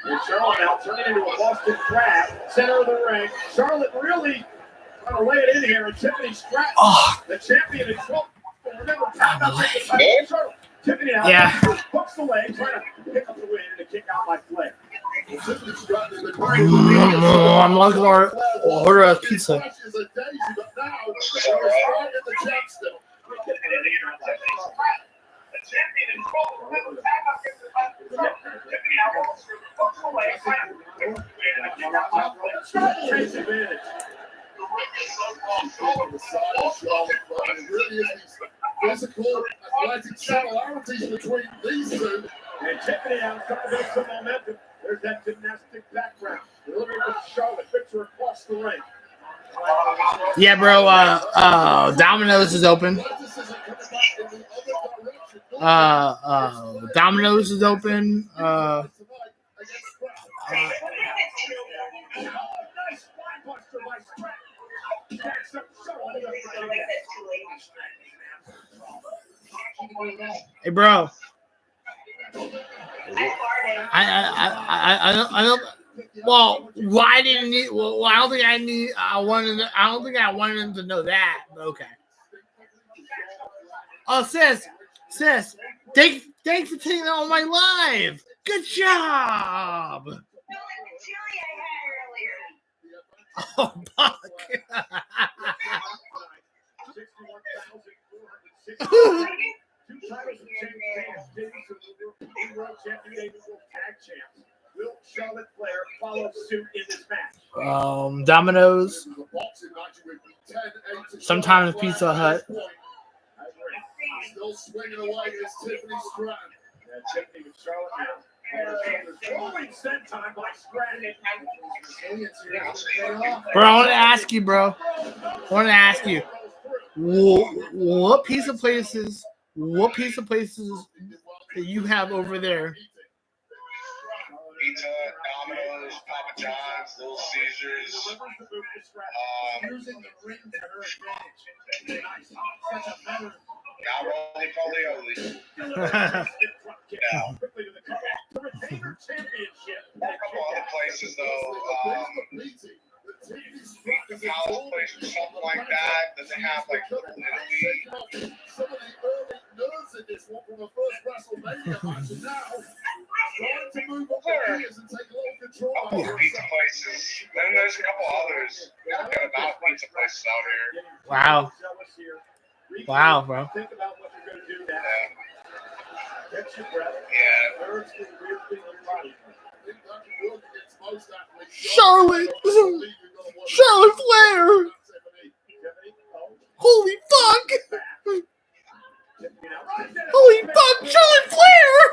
And Charlotte now turning into a Boston Crab, center of the ring. Charlotte really trying to lay it in here, and Tiffany Stratton, the champion in 12. Remember, Charlotte. Tiffany now hooks the leg, trying to pick up the win and a kick out by Flair. I'm looking for order a pizza. Physical, athletic similarities between these two. And Tiffany now trying to build some momentum. There's that gymnastic background. Delivering with Charlotte, fits her across the ring. Yeah, bro. Domino's is open. Domino's is open. Hey, bro. I don't. Well, why didn't he? Well, I don't think I need. I don't think I wanted him to know that. But okay. Oh, sis. Thanks for taking on my live. Good job. Oh, fuck. Will Charlotte Flair follow suit in this match? Domino's. Sometimes Pizza Hut. Still swinging away is Tiffany Stratton. Tiffany with Charlotte now. Rolling set time by Stratton. Bro, I want to ask you, what piece of places that you have over there? Pizza, Domino's, Papa John's, Little Caesars. Using the ring to her advantage. Now Roly Poly. Yeah. A couple other places though. The Palace place or something like that. Then they have like Little Italy. Some of the early nerves in this one from the first WrestleMania match, and now trying to move up the gears and take a little control. A couple pizza places. Then there's a couple others. Forget about pizza places out here. Wow. Wow, bro. Think about what you're going to do now. Catch your breath. Yeah. Nerves do weird things in your body. Charlotte Flair. Holy fuck. Holy fuck, Charlotte Flair.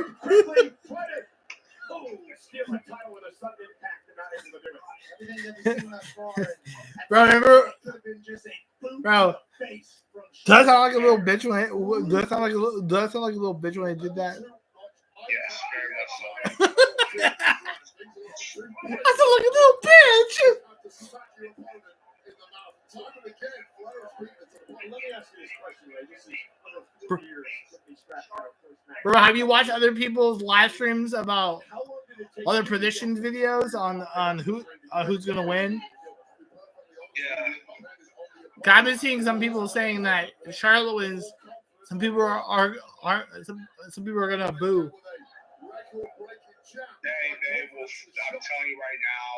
Bro, remember? Bro, does I sound like a little bitch when I sound like a little bitch when I did that? Yes, very much so. I sound like a little bitch. Let me ask you this question, Ray. This is over 4 years. Bro, have you watched other people's live streams about other predictions videos on who's gonna win? Yeah. I've been seeing some people saying that Charlotte wins. Some people are gonna boo. I'm telling you right now,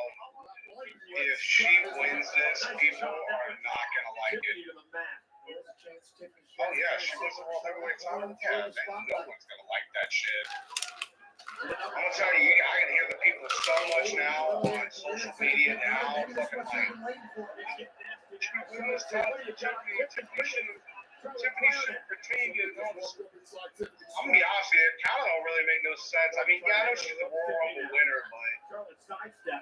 if she wins this, people are not gonna like it. Oh yeah, she was the world heavyweight title. Yeah, no one's gonna like that shit. I'm gonna tell you, I can hear the people so much now on social media now, fucking like, Tiffany should retain you. I'm gonna be honest with you, it kind of don't really make no sense. I mean, yeah, I know she's a Royal Rumble winner, but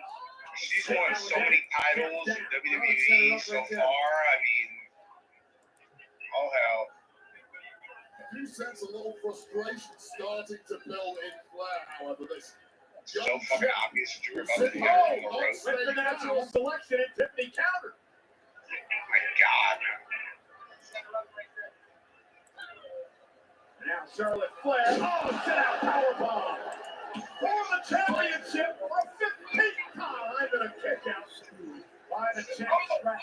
she's won so many titles in WWE so far. I mean, oh hell. You sense a little frustration starting to build in Flair, however. This So fucking obvious that you were about to hit oh, on the road. With the natural selection, and Tiffany countered. Oh my God. Now Charlotte Flair. Oh, sit out powerbomb. For the championship for a 15th time in a kick out. By the champ strap.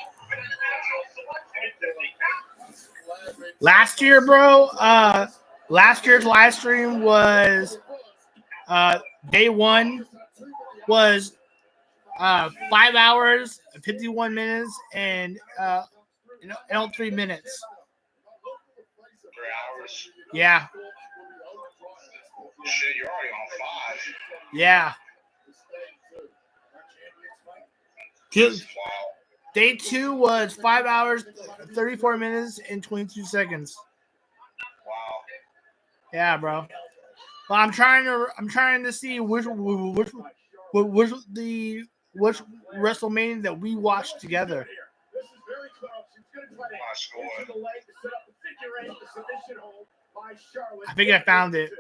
Last year, bro, last year's live stream was day one was 5 hours, 51 minutes, and 3 minutes. 3 hours. Yeah. Shit, you're already on 5. Yeah. Wow. Day 2 was 5 hours, 34 minutes, and 22 seconds. Wow. Yeah, bro. Well, I'm trying to see which WrestleMania that we watched together. This is very close. She's going to try to into the leg to set up the figure 8, the submission hold by Charlotte. I think I found it.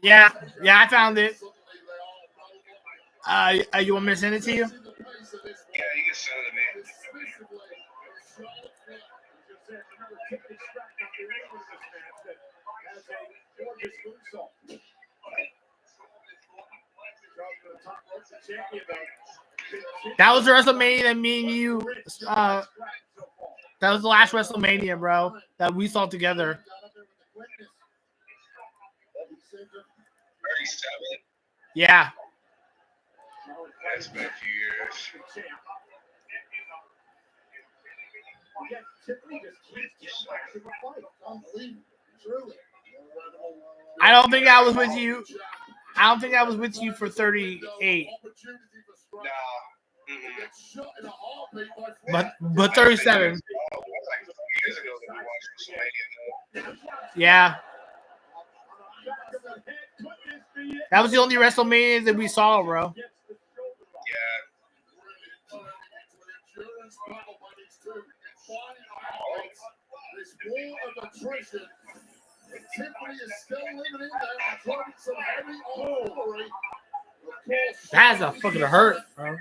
Yeah, I found it. You want me to send it to you? Yeah, you can send it to me. That was the WrestleMania that me and you. That was the last WrestleMania, bro, that we saw together. 37. Yeah. That's been a few years. I don't think I was with you. I don't think I was with you for 38. No. But 37. Yeah. That was the only WrestleMania that we saw, bro. Yeah. This war of attrition. Tiffany is still living in there and throwing some heavy artillery. That's a fucking hurt, bro.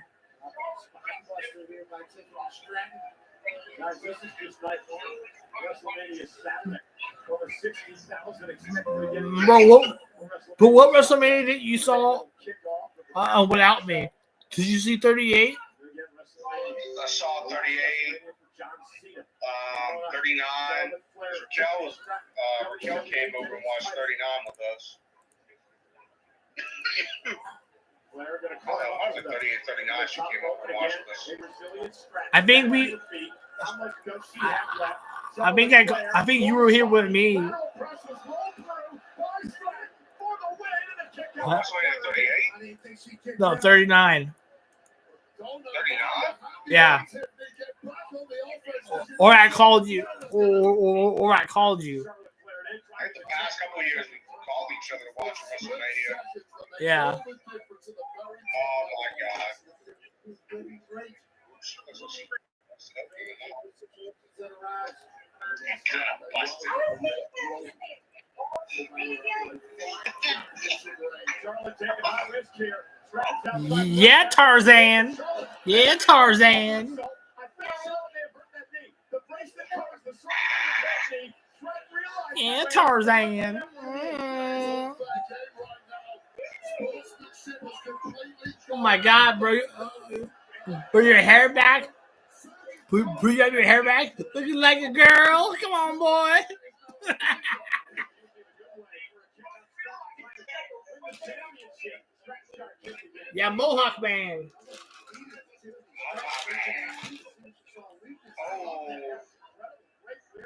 Guys, this is just like WrestleMania Saturday. Over 60,000 expected to get. Bro, what WrestleMania did you saw without me? Did you see 38? I saw 38, 39. Raquel came over and watched 39 with us. I was 38, 39. She came over and watched with us. I think you were here with me. Huh? 38? No, 39. 39? Yeah. Or I called you. Or I called you. Like the past couple of years, we called each other to watch WrestleMania. Yeah. Oh my God. Yeah, Tarzan. Yeah, Tarzan. Yeah, Tarzan. Oh my God, bro. Bring your hair back. Bring your hair back. Looking like a girl. Come on, boy. Yeah, Mohawk Man.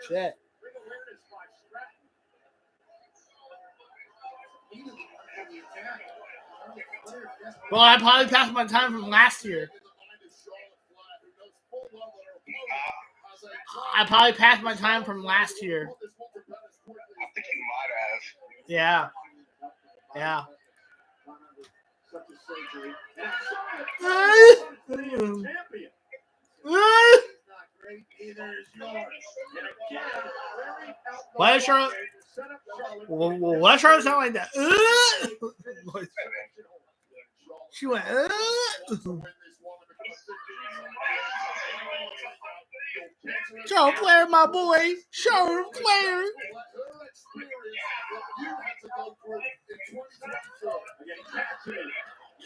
Shit. Well, I probably passed my time from last year. I probably passed my time from last year. I think you might have. Yeah. Yeah. Why is Charlotte? Well, why is Charlotte sound like that? She went. Charlotte Flair, my boy. Charlotte Flair.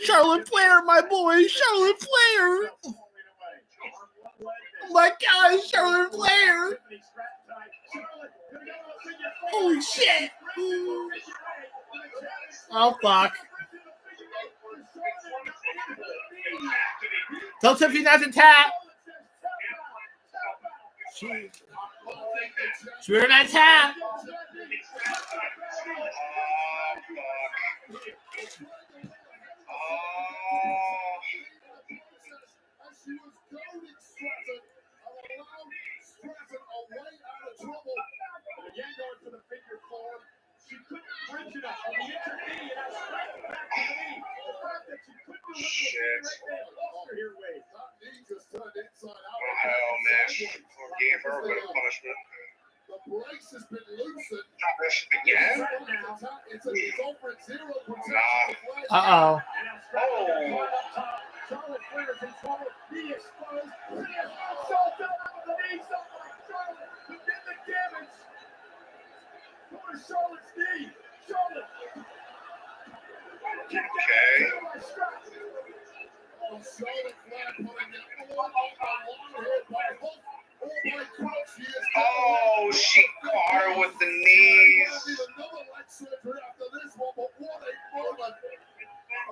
Charlotte Flair, my boy. Charlotte Flair. Oh my God, Charlotte Flair. Holy shit. Oh, fuck. Tell Tiffany not to tap. She wearing that tap. Shit. Ohio, man, gave her a bit of punishment. This again? Nah. Uh-oh. Okay. Oh, she caught her with the knees.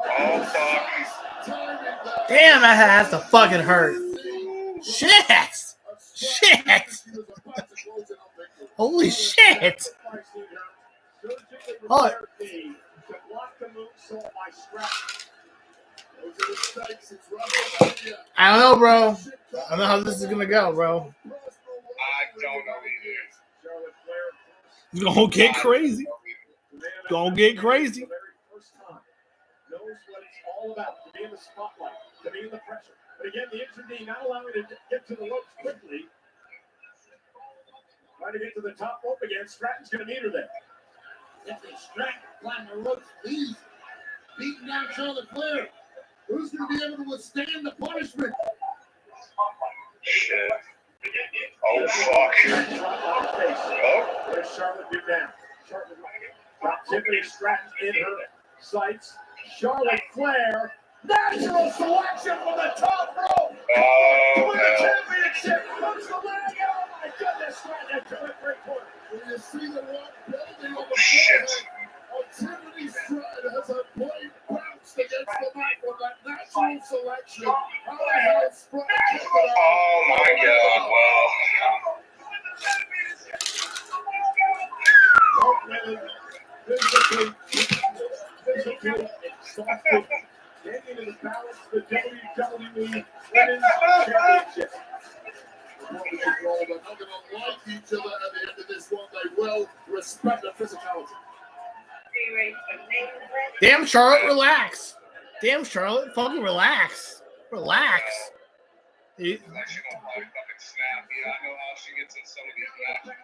Oh, fuck. Damn, that has to fucking hurt. Shit. Holy shit. Oh. I don't know, bro. I don't know how this is going to go, bro. I don't know either. It's going to get crazy. Knows what it's all about, to be in the spotlight, to be in the pressure. But again, the injured knee not allowing him to get to the ropes quickly. Trying to get to the top rope again. Stratton's going to meet her there. If they Stratton climb the ropes, please. Beating down Charlotte Flair. Who's going to be able to withstand the punishment? Shit. Oh, fuck. Oh. There's Charlotte do down. Charlotte got Tiffany Stratton in her sights. Charlotte Flair, natural selection from the top rope. Oh, the championship comes the leg. Oh my goodness, Stratton to the three-quarter. When you see the rock building on the forehead of Tiffany Stratton as her blade bounced against the mat with that natural selection. How the hell is Stratton? Oh my God! Wow. Physically exhausted, getting into the balance of the WWE Women's Championship. They're not going to like each other at the end of this one. They will respect the physicality. Damn, Charlotte, relax. Damn, Charlotte, fucking relax. Relax. She's gonna fucking snap. Yeah, I know how she gets in some of these matches.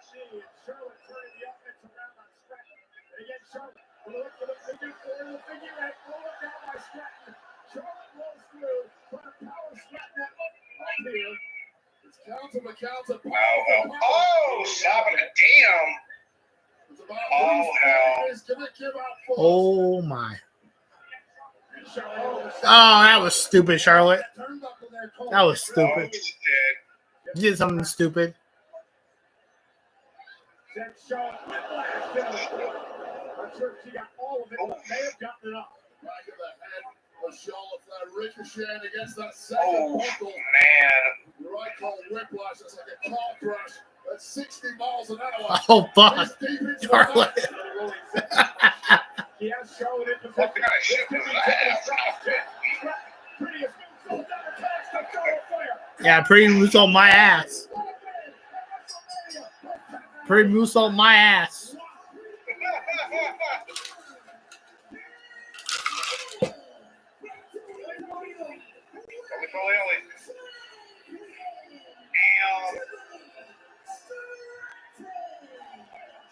Charlotte turning the offense around on Stratton. And again, Charlotte will look for the figure four, the figure eight, roll it down by Stratton. Charlotte rolls through, trying to power Stratton up here. It's counter. Oh, stop it. Damn. Oh, hell. Oh, my. Oh, that was stupid, Charlotte. That was stupid. You did something stupid. I'm sure she got all of it, but may have gotten it up. Back of the head of Charlotte Flair ricocheting against that second buckle. Man. Right called whiplash. It's like a car crash at 60 miles an hour. Oh, fuck. Charlotte. He has Charlotte in position. What kind of shit was that? Yeah, pretty moose on my ass. Pretty moose on my ass.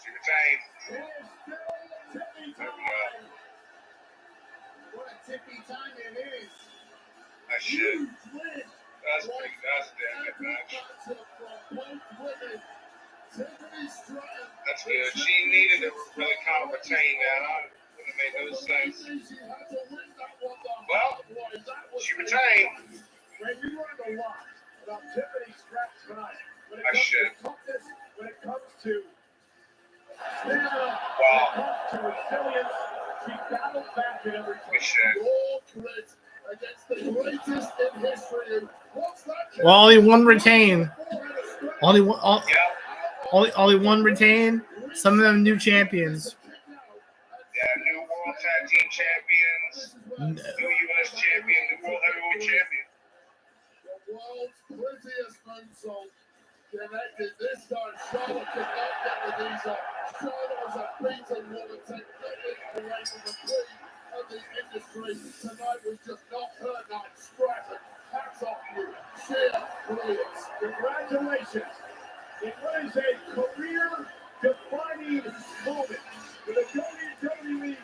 She retained. What a tippy time it is. That shit. That's damn good match. That's good. She needed to really kind of retain that. I wouldn't have made those sense. Well, she retained. Ray, we learned a lot about Tiffany Stratton tonight. When it That comes shit. to toughness, when it comes to stamina, Wow. when it comes to resilience, she battled back in every Good time. shit. All grit against the greatest in history. What's that? Well, only one retain. Only one. Yeah. Only one retain. Some of them new champions. Yeah, new World Tag Team Champions, new U.S. Champion, new World Heavyweight Champion. The world's prettiest moonsault connected this time. Charlotte could not get the knees up. Charlotte was a beaten woman, take nothing away from the queen of the industry. Tonight was just not her night. Stratton, hats off you. Sheer brilliance. Congratulations. It was a career-defining moment for the WWE Women's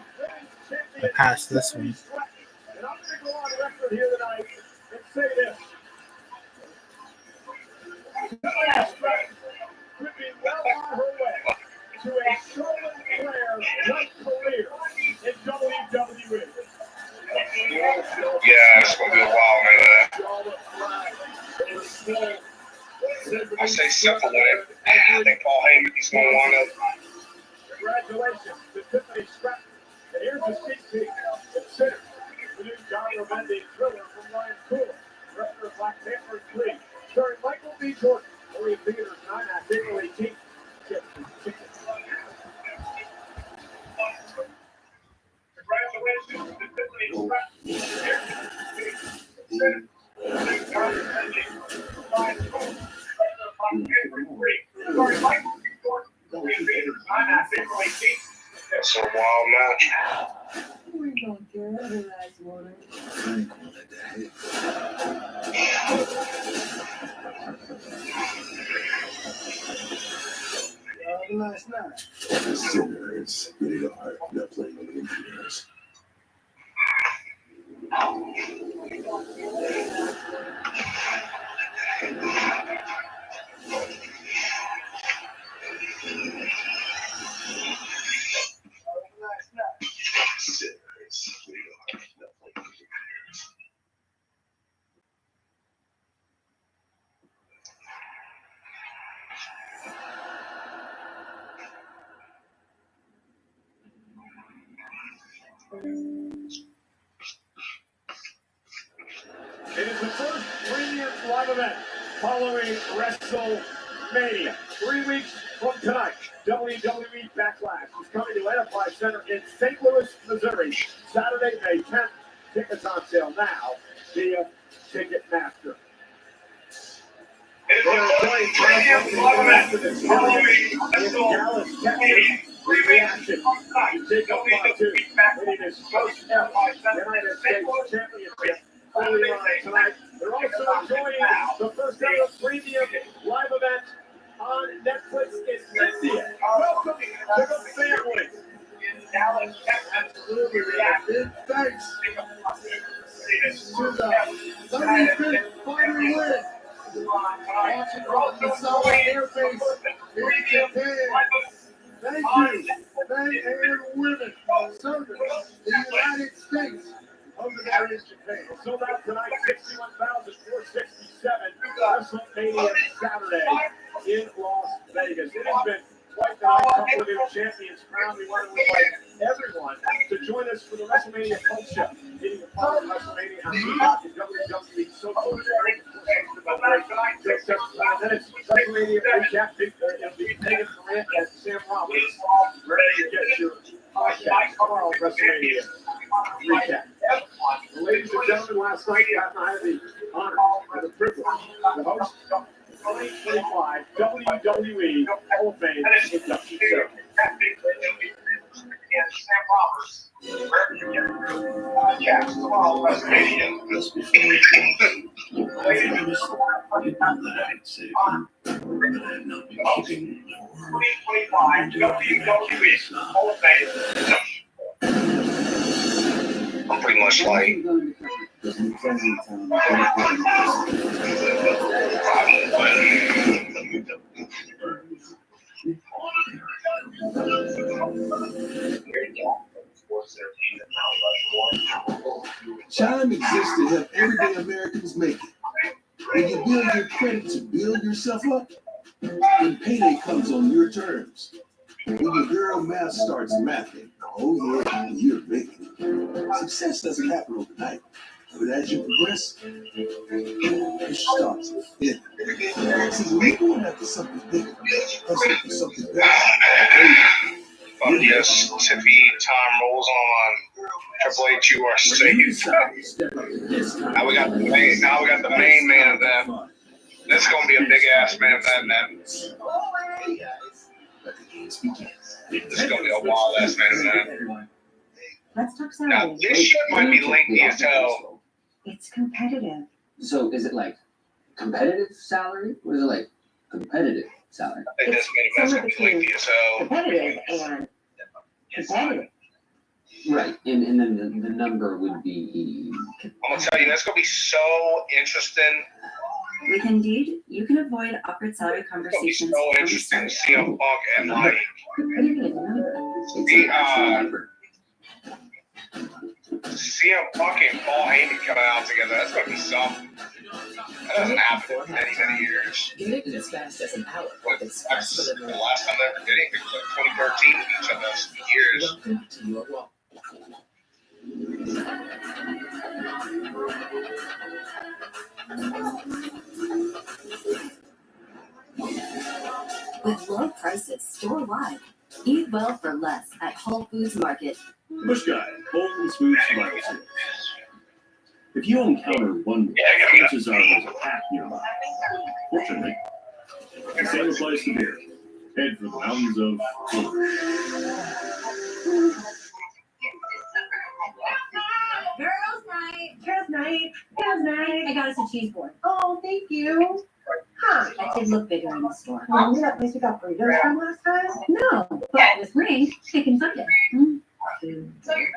Champion. I passed this one. And I'm going to go on record here tonight and say this. Tiffany Stratton could be well on her way to a Charlotte Flair-like career in WWE. Yeah, it's going to be a while, man. I say simple with it. I think Paul Heyman's going to wind up. Congratulations to Tiffany Stratton. And here's the sneak peek. Consider the new John Romandi thriller from Ryan Coogler, director of Black Panther 3, starring Michael B. Jordan. Only in theaters 9 on April 18th. Get your tickets. Congratulations to Tiffany Stratton. That's a wild match. We don't care. Everybody's water. Last night. Sinners, rated R, not playing on the computers. It is the first premium live event following WrestleMania. 3 weeks from tonight, WWE Backlash is coming to Enterprise Center in St. Louis, Missouri, Saturday, May 10th. Tickets on sale now via Ticketmaster. It is the first premium live event following Dallas, Texas. Reaction to Jacob Fatu winning his first ever United States Championship early on tonight. They're also enjoying the first ever premium live event on Netflix in India. Welcome to the family. Dallas, absolutely reacted. Thanks to the 35th fighter win. Watching from the solid airbase in Japan. Thank you, men and women serving the United States over there in Japan. Sold out tonight, 61,467 WrestleMania Saturday in Las Vegas. It has been quite the night. A couple of new champions crowned. We want to invite everyone to join us for the WrestleMania Pulse Show. Getting the follow WrestleMania on Peacock and WWE social media. WrestleMania recap. It'll be Megan Durant and Sam Roberts. Ready to get your podcast tomorrow, WrestleMania recap. Ladies and gentlemen, last night, Pat and I had the honor and the privilege to host the 2025 WWE Hall of Fame induction ceremony. Sam Roberts. Podcast tomorrow, WrestleMania. Just before it comes. You know that I had saved them, but I have not been keeping my word. I'm pretty much like Chime exists to help everyday Americans make it. When you build your credit to build yourself up, then payday comes on your terms. When your girl math starts mathing, oh yeah, you're making it. Success doesn't happen overnight, but as you progress, it starts with it. See, when you're going after something bigger, hustling for something better, yes, Tippy, time rolls on. Triple H, you are saved. Now we got the main man event. This is gonna be a big ass main event, man. This is gonna be a wild ass main event. Let's talk Now salary. this shit might be lengthy as hell. It's competitive. So is it like competitive salary? Or is it like competitive salary? I think this main event's gonna be lengthy as hell. Competitive and competitive. Right, and then the number would be. I'm gonna tell you, that's gonna be so interesting. With Indeed, you can avoid awkward salary It's gonna be conversations. so interesting to see CM Punk and like CM Punk and Paul Heyman coming out together. That's gonna be something. That doesn't happen in many, many years. Get it in as fast as an hour. It's That's the last time they ever did anything was like 2013 with each other. That's years. welcome to your walk. With low prices store-wide. Eat well for less at Whole Foods Market. Bush Guy, Whole Foods Market. If you encounter one, chances are there's a pack nearby. Fortunately, the same applies to beer. Head for the mountains of Girls' night. Girls' night. Girls' night. I got us a cheese board. Oh, thank you. Huh. That did look bigger in the store. Oh, you that place you got burritos from last time? No, but with Ring, chicken Sunday. Nice. There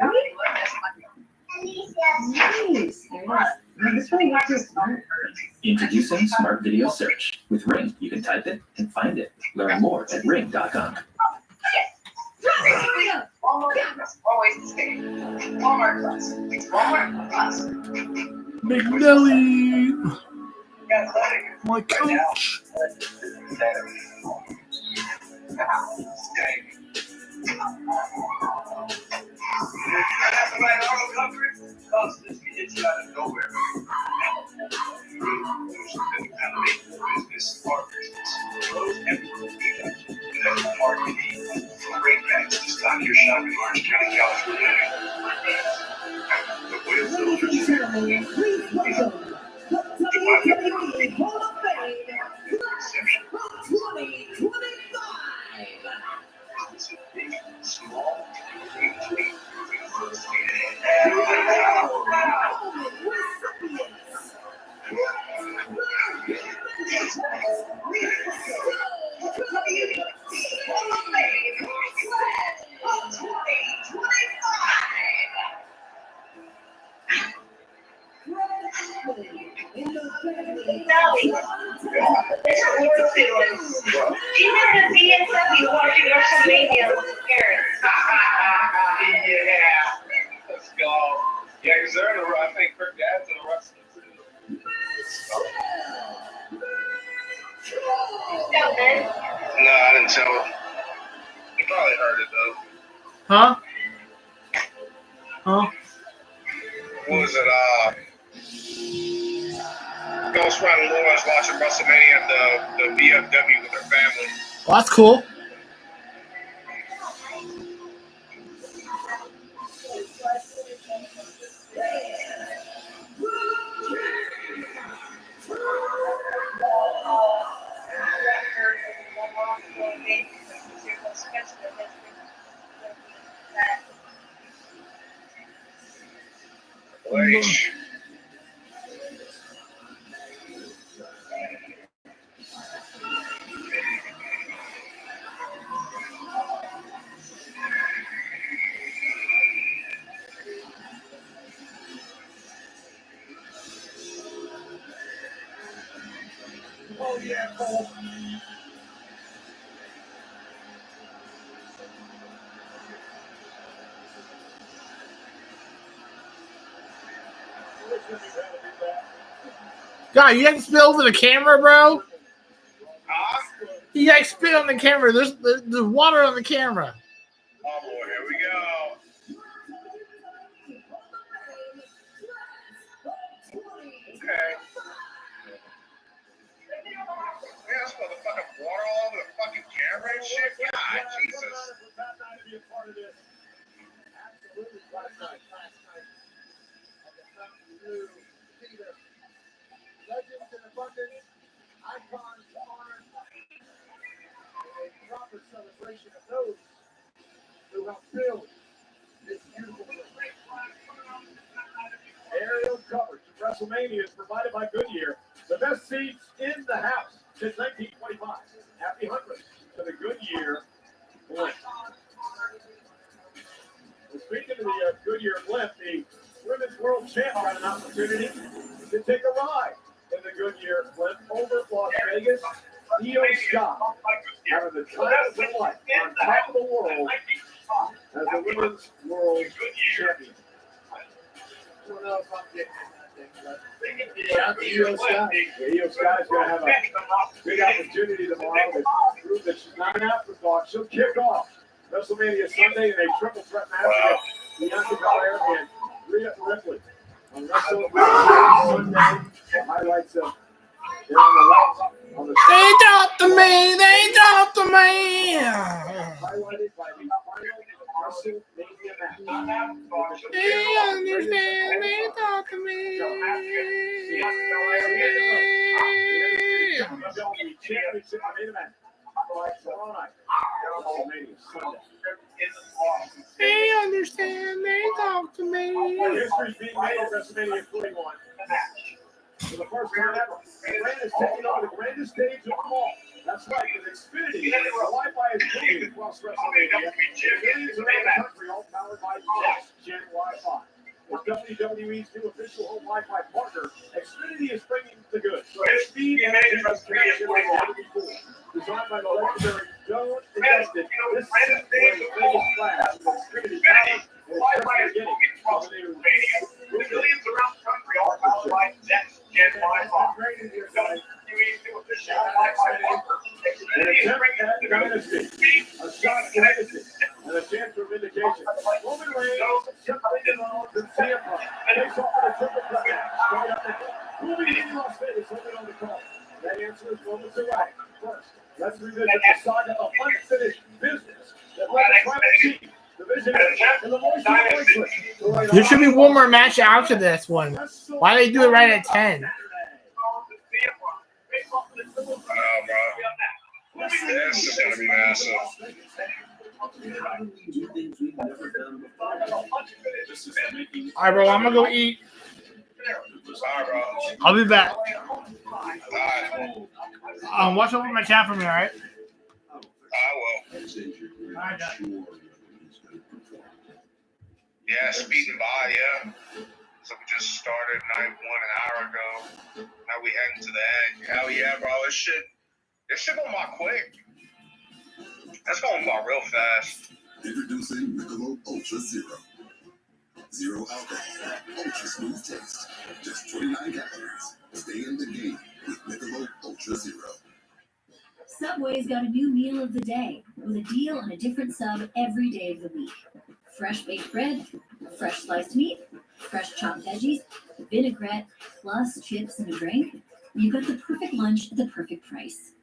it is. This really got you smart. Introducing Smart Video Search. With Ring, you can type it and find it. Learn more at ring.com. Walmart always the same. Walmart Plus. It's Walmart Plus. Big Nelly. My coach. Your shop in Orange County, California. Please welcome the WWE Hall of Fame Class of Even the DSW watching WrestleMania with his parents. Yeah. Let's go. Yeah, because they're in the I think her dad's in the wrestling too. No, man. No, I didn't tell him. He probably heard it though. Huh? Huh? What was it? Ghost Rider Lawrence watching WrestleMania at the VFW with her family. Well, that's cool. yeah, Cole. God, you got to spit over the camera, bro? You got to spit on the camera. There's water on the camera. Oh boy, here we go. Okay. Yeah, this motherfucking water all over the fucking camera and shit. God, Jesus. Legends in abundance, icons honored, and a proper celebration of those who helped build this beautiful place. Aerial coverage of WrestleMania is provided by Goodyear, the best seats in the house since 1925. Happy 100th to the Goodyear blimp. Well, speaking of the Goodyear blimp, the Women's World Champ got an opportunity to take a ride in the Goodyear blimp over Las Vegas. Io Sky, having the time of her life on top of the world as the Women's World Champion. I don't know if I'm getting anything, Shout out to Io Sky. Io Sky's going to have a big opportunity tomorrow to prove that she's not an afterthought. She'll kick off WrestleMania Sunday in a triple threat match against Bianca Belair and Rhea Ripley. On WrestleMania Sunday, the highlights of they're on the left. On the They talk to me. They talk to me. highlighted by the final WrestleMania match. They understand. They talk to me. Championship main event by tomorrow night. WrestleMania Sunday. They understand. They talk to me. History's being made at WrestleMania 41. For the first time ever, Grant is taking over the grandest stage of them all. That's right, with Xfinity, Wi-Fi is moving across WrestleMania. Millions around the country, all powered by Next-Gen Wi-Fi. With WWE's new official home Wi-Fi partner, Xfinity is bringing the goods. Speed and connection like never before. Designed by the legendary Don't Invested, this is the biggest class of Xfinity power and it's just beginning. Millions around the country all powered by Next-Gen Wi-Fi. WWE's new official Wi-Fi partner. An attempt at dynasty, a shot at legacy, and a chance for vindication. Roman Reigns, Seth Rollins, and Ciampa takes off for the triple threat match. Straight up the call. Who will be in Las Vegas holding on the call? That answer is moments away. First, let's revisit the saga of unfinished business that led to Tribal Chief, the Visionary, and the voice of the There should be one more match after this one. Why they do it right at 10? This is gonna be massive. All right, bro. I'm gonna go eat. Sorry, bro. I'll be back. Alright. Watch over my chat for me, all right? I will. Yeah, speeding by, yeah. So we just started night 1 an hour ago. Now we heading to the end. Hell yeah, bro. This shit going by quick. That's going by real fast. Introducing Michelob Ultra Zero. Zero alcohol, ultra smooth taste. Just 29 calories. Stay in the game with Michelob Ultra Zero. Subway's got a new meal of the day with a deal on a different sub every day of the week. Fresh baked bread, fresh sliced meat, fresh chopped veggies, vinaigrette, plus chips and a drink. You got the perfect lunch at the perfect price.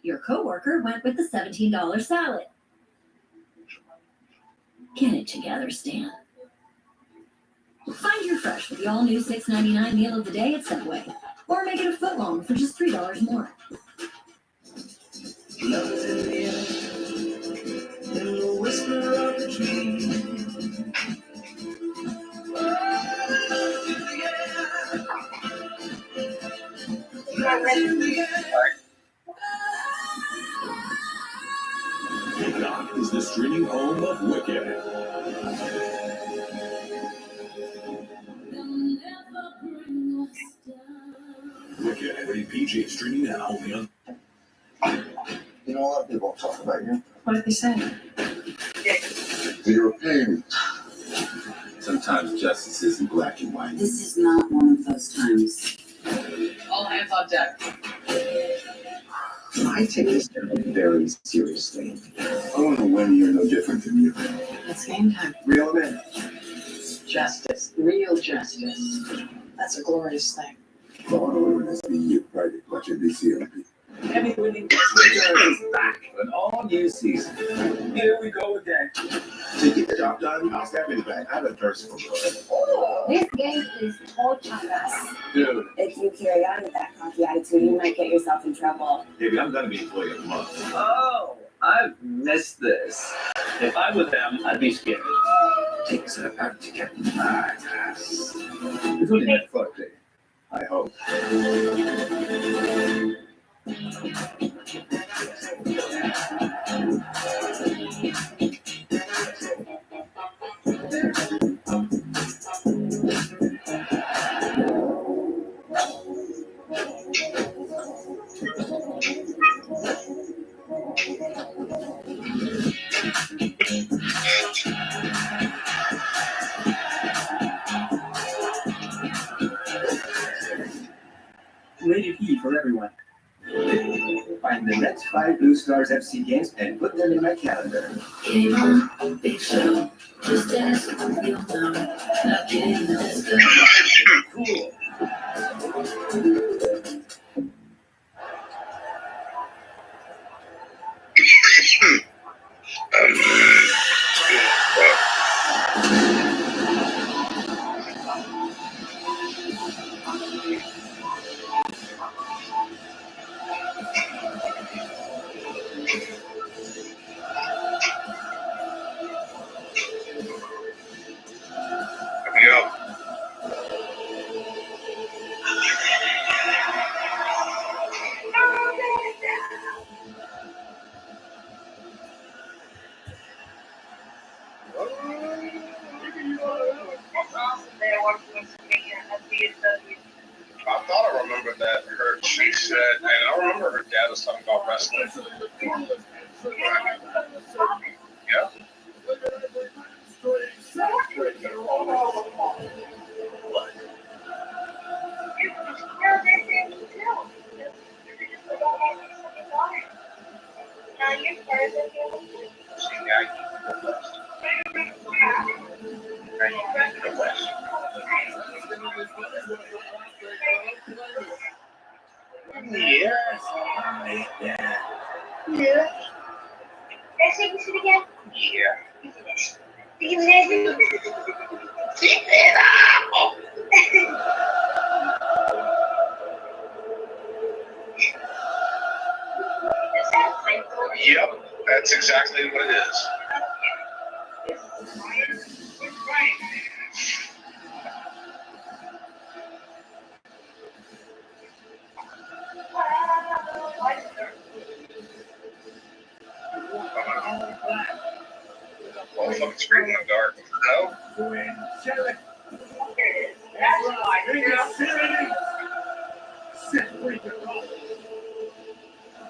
Your coworker went with the $17 salad. Get it together, Stan. Find your fresh with the all-new $6.99 meal of the day at Subway. Or make it a footlong for just $3 more. Love is in the air, in the whisper of the tree. TikTok is the streaming home of Wicked. Wicked, rated PG, streaming now only on You know, a lot of people talk about you. What did they say? You're a pain. Sometimes justice isn't black and white. This is not one of those times. All hands on deck. I take this job very seriously. I want to win. You're no different than you. It's game time. Real men. Justice. Real justice. That's a glorious thing. I want to win this be private. Watch it be CLP. Heavy winning is back with an all new season. Here we go again. To get the job done, I'll step in the back. I have a personal choice. This game is torture us. Dude, If you carry on with that cocky attitude, you might get yourself in trouble. baby, I'm gonna be employee of the month. Oh, I've missed this. If I were them, I'd be scared. Takes it back to get my ass. It's only next Friday. I hope. Rated E for everyone. Find the next 5 Blue Stars FC games and put them in my calendar. Game on, big show. Just dance, you'll know. Not kidding, let's go. Cool. Yo. I thought I remembered that she said, and I remember her dad was talking about wrestling. Yeah. Yes, I yeah. Yeah. Let's take this again. Yeah. Keep it up. Yep. That's exactly what it is. Oh, fucking screaming in the dark. No?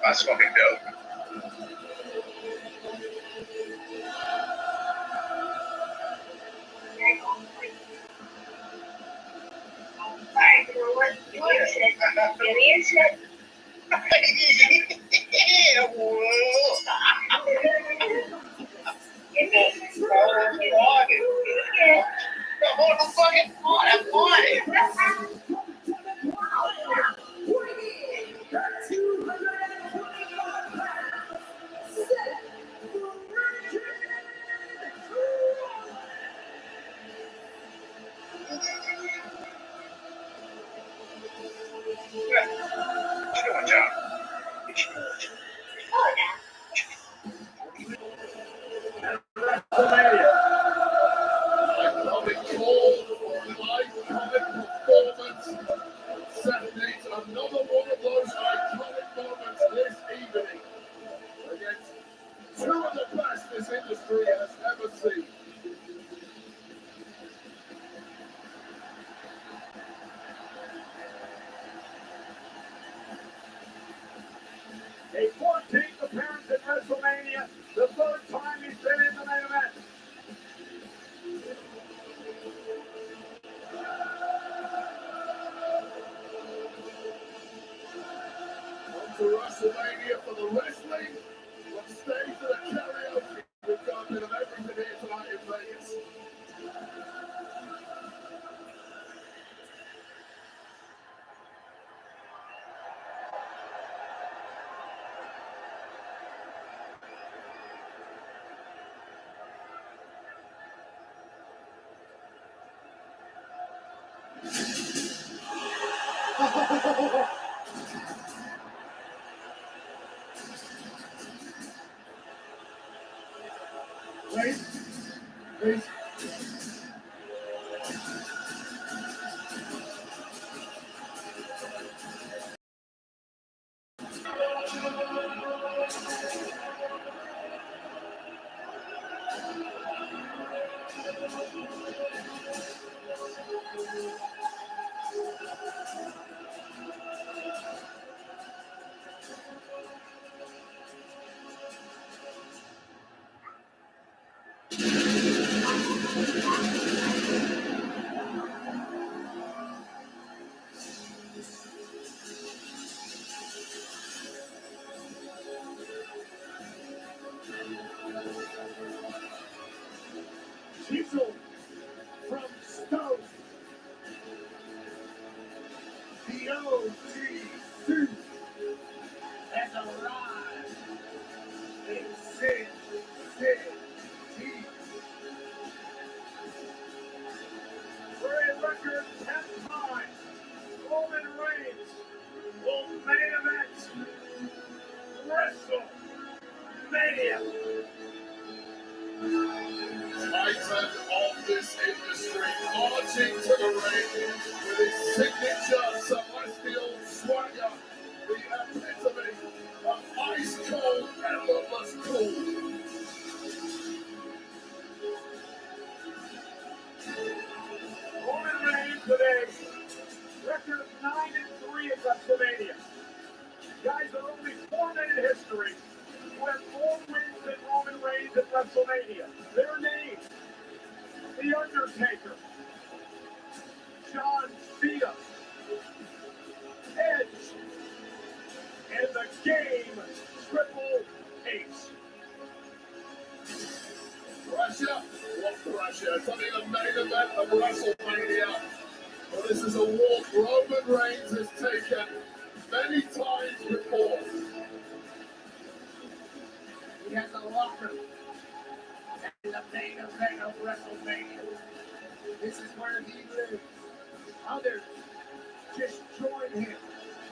That's fucking dope. Yeah, whoa. Wait, wait. Diesel from Stoke. The OTC has arrived in Sin City. For a record 10 times, Roman Reigns will main event WrestleMania. Titan of this industry, marching to the ring with his signature celestial swagger, the epitome of ice cold and loveless cool. Roman Reigns today, record of 9-3 at WrestleMania. Guys are only 4 men in history who have more wins than Roman Reigns at WrestleMania. Their names: The Undertaker, John Cena, Edge, and the Game, Triple H. Pressure, what pressure? It's only the main event of WrestleMania. Well, this is a walk Roman Reigns has taken many times before. He has a locker in the main event of WrestleMania. This is where he lives. Others just join him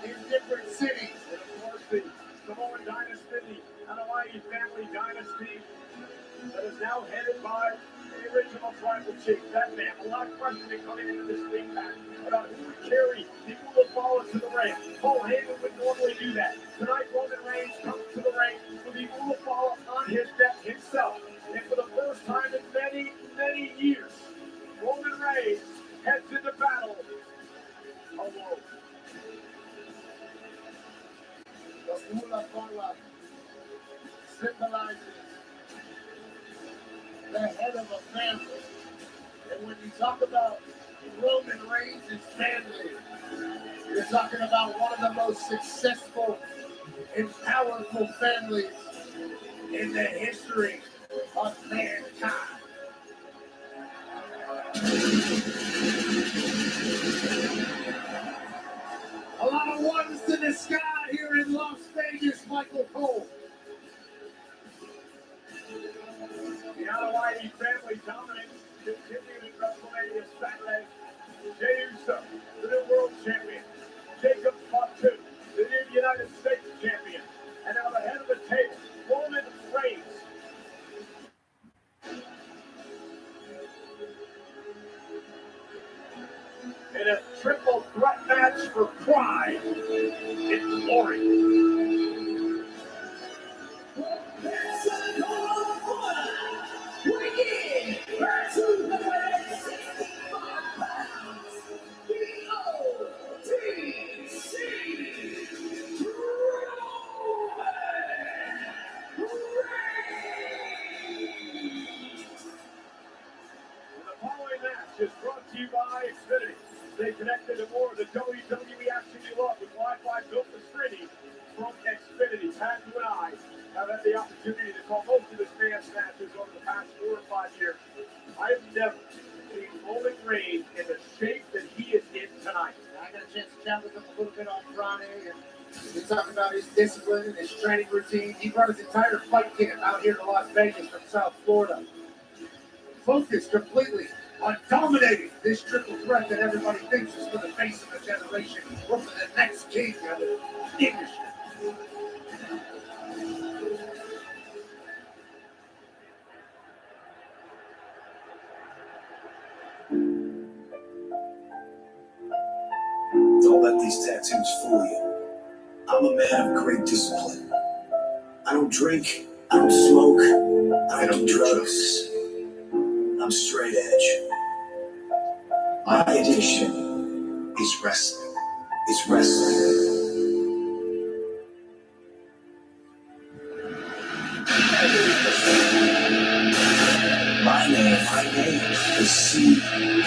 in different cities. And of course, the Samoan dynasty, the Hawaii family dynasty, that is now headed by the original tribal chief, that man. A lot of questioning coming into this league match about who would carry the Ula to the ring. Paul Heyman would normally do that. Tonight, Roman Reigns comes to the ring with the Ula on his deck himself. And for the first time in many, many years, Roman Reigns heads into battle alone. The Ula symbolizes the head of a family. And when you talk about Roman Reigns' family, you're talking about one of the most successful and powerful families in the history of mankind. A lot of ones to the sky here in Las Vegas, Michael Cole. The Hawaii family dominance continued in WrestleMania Saturday. Jey Uso, the new world champion. Jacob Fatu, the new United States champion. And now the head of the table, Roman Reigns. In a triple threat match for pride in glory. The following match is brought to you by Xfinity. Stay connected to more of the WWE action you love with Wi-Fi built for streaming from Xfinity. Pat, you and I have had the opportunity to call most of this man's matches over the past 4 or 5 years. I have never seen Roman Reigns in the shape that he is in tonight. I got a chance to chat with him a little bit on Friday, and we talked about his discipline and his training routine. He brought his entire fight camp out here to Las Vegas from South Florida, focused completely on dominating this triple threat that everybody thinks is for the face of the generation or for the next king of the industry. Don't let these tattoos fool you. I'm a man of great discipline. I don't drink, I don't smoke, I don't do drugs. I'm straight edge. My addiction is wrestling. It's wrestling. My name is C.M.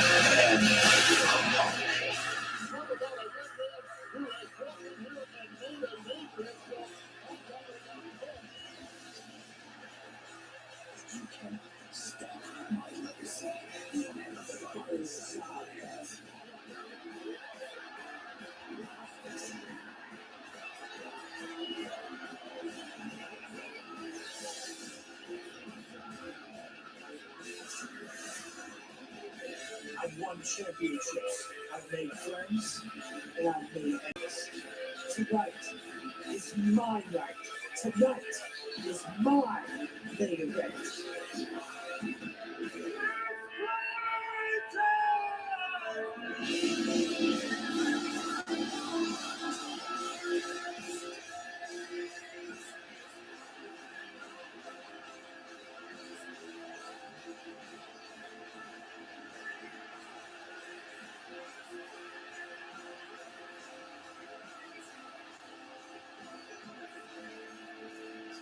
I've won championships, I've made friends, and I've made enemies. Tonight is my night. Tonight is my main event.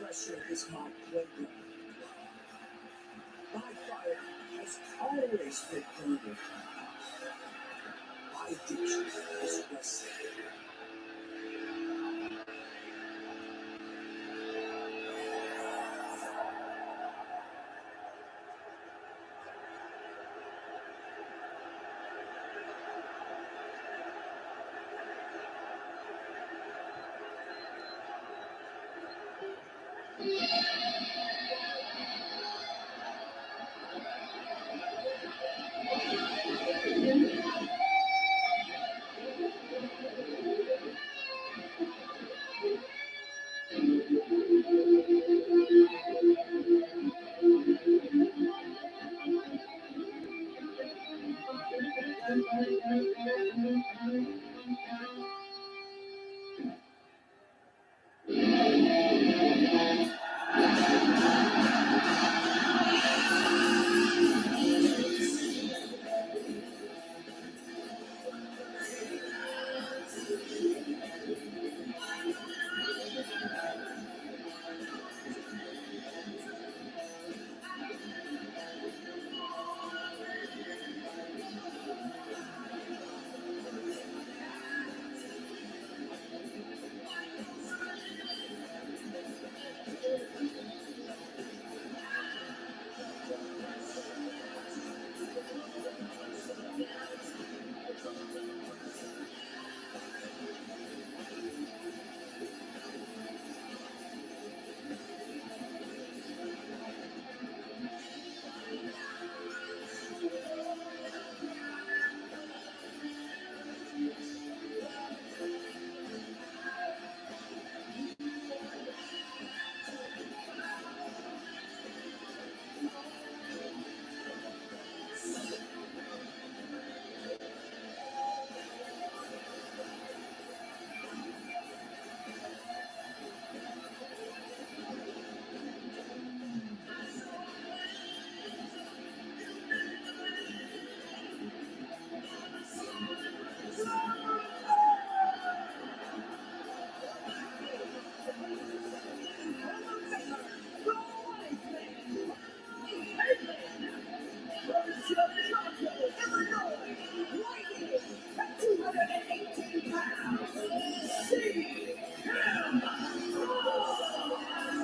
Pressure is my playground. My fire has always been burning. My addiction is wrestling.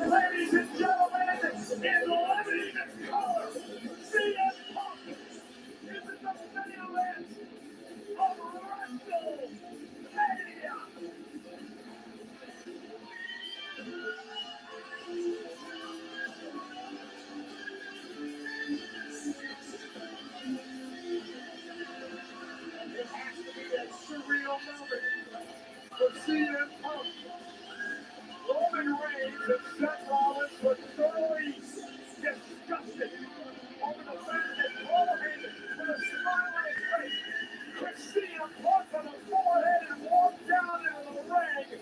Ladies and gentlemen, in living color, CM Punk CM Punk. Roman Reigns and Seth Rollins were thoroughly disgusted over the fact that Paul Heyman, with a smile on his face, could CM Punk on the forehead and walk down into the ring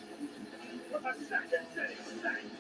with a second city snake.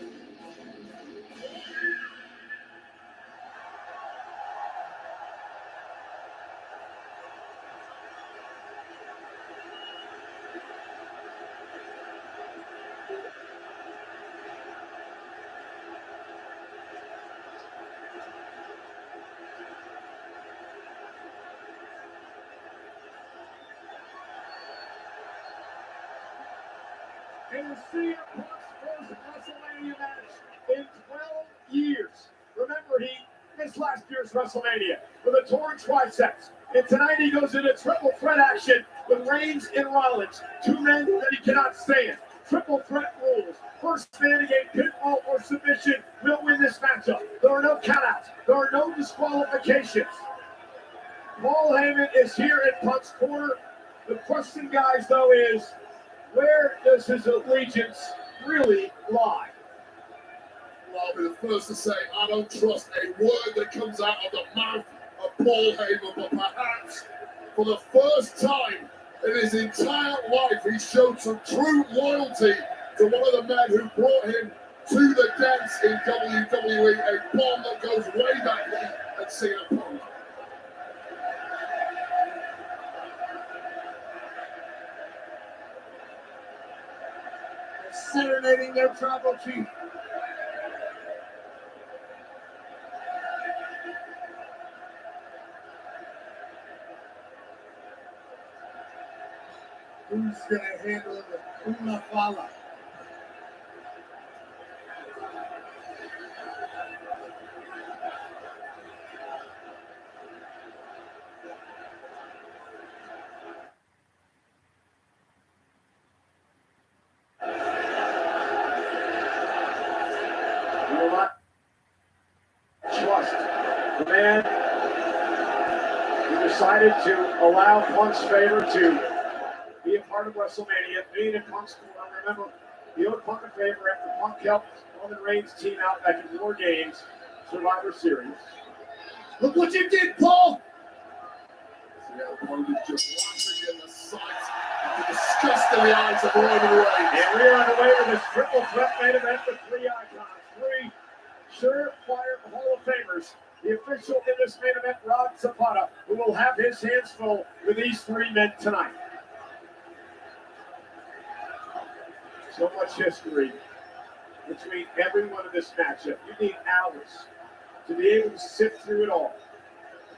It is CM Punk's first WrestleMania match in 12 years. Remember, he missed last year's WrestleMania with a torn triceps. And tonight he goes into triple threat action with Reigns and Rollins, two men that he cannot stand. Triple threat rules. First man to gain pinfall or submission will win this matchup. There are no countouts. There are no disqualifications. Paul Heyman is here in Punk's corner. The question, guys, though, is where does his allegiance really lie? Well, I'll be the first to say I don't trust a word that comes out of the mouth of Paul Heyman, but perhaps for the first time in his entire life, he showed some true loyalty to one of the men who brought him to the dance in WWE, a bond that goes way back at CM Punk. Serenading their tribal chief. Who's going to handle the Una Fala? You will not trust the man who decided to allow Punk's favor to be a part of WrestleMania, being in Punk's corner. Remember, he owed Punk a favor after Punk helped Roman Reigns' team out back in War Games Survivor Series. Look what you did, Paul! CM Punk is just laughing in the sight of the disgust in the eyes of Roman Reigns. And we are underway with this triple threat main event with three icons, three surefire Hall of Famers. The official in this main event, Rod Zapata, who will have his hands full with these three men tonight. So much history between everyone in this matchup. You need hours to be able to sift through it all.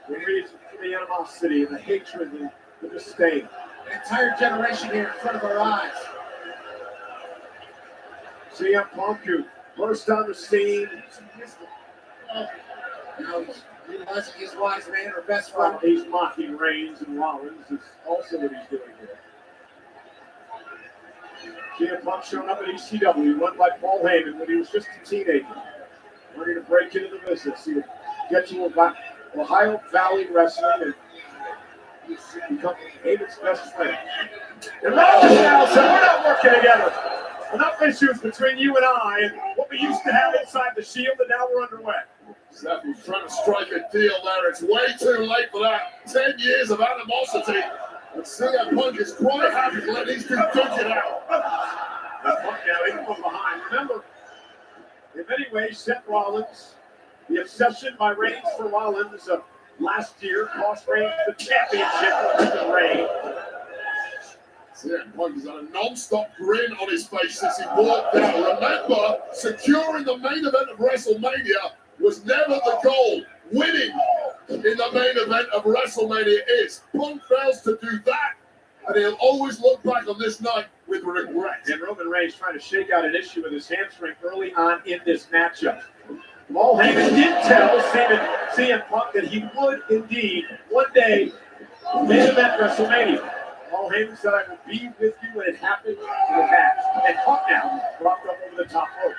The reason for the animosity and the hatred and the disdain. An entire generation here in front of our eyes. CM Punk, who burst on the scene. Realizing his wise man or best Well, friend. he's mocking Reigns and Rollins is also what he's doing here. CM Punk showing up at ECW, run by Paul Heyman when he was just a teenager. Learning to break into the business. He would get to Ohio Valley Wrestling and become Heyman's best friend. And Rollins now said, we're not working together. Enough issues between you and I and what we used to have inside the Shield, and now we're underway. Seth was trying to strike a deal there. It's way too late for that. 10 years of animosity. And CM Punk is quite happy to let these two duke it out. Punk now even from behind. Remember, in many ways, Seth Rollins, the obsession by Reigns for Rollins last year cost Reigns the championship with the Reigns. CM Punk has had a non-stop grin on his face since he walked out. Remember, securing the main event of WrestleMania was never the goal. Winning in the main event of WrestleMania is. Punk fails to do that, and he'll always look back on this night with regret. And Roman Reigns trying to shake out an issue with his hamstring early on in this matchup. Paul Heyman did tell CM Punk that he would indeed one day main event WrestleMania. Paul Heyman said, I will be with you when it happens. It has. And Punk now dropped up over the top rope.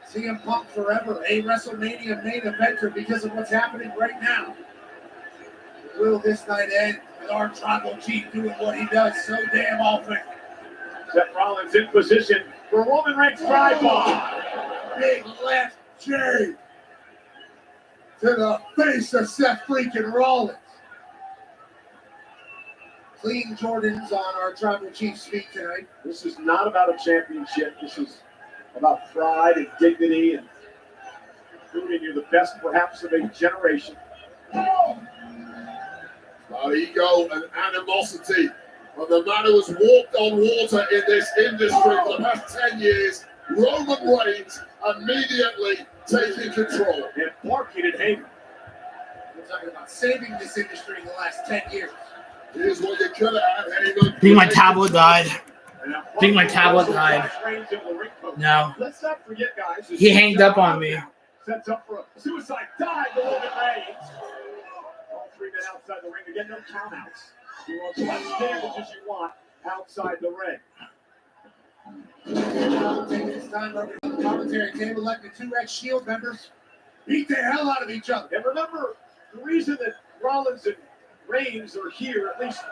CM Punk forever a WrestleMania main eventer because of what's happening right now. Will this night end with our tribal chief doing what he does so damn often? Seth Rollins in position for Roman Reigns drive-by. Big left J to the face of Seth freaking Rollins. Clean Jordans on our Tribal Chief's feet tonight. This is not about a championship. This is about pride and dignity and proving you're the best, perhaps, of a generation. Ego and animosity. But the man who has walked on water in this industry for the past 10 years, Roman Reigns, immediately taking control. And barking at Heyman. We're talking about saving this industry in the last 10 years. Here's what you could have had, Heyman. I think my tablet died. No. Let's not forget, guys. He hanged up on me. Sets up for a suicide dive to Roman Reigns. All three men outside the ring. Again, no countouts. You want as much damage as you want outside the ring. Taking his time over to the commentary table, letting the 2X Shield members beat the hell out of each other. And remember, the reason that Rollins and Reigns are here, at least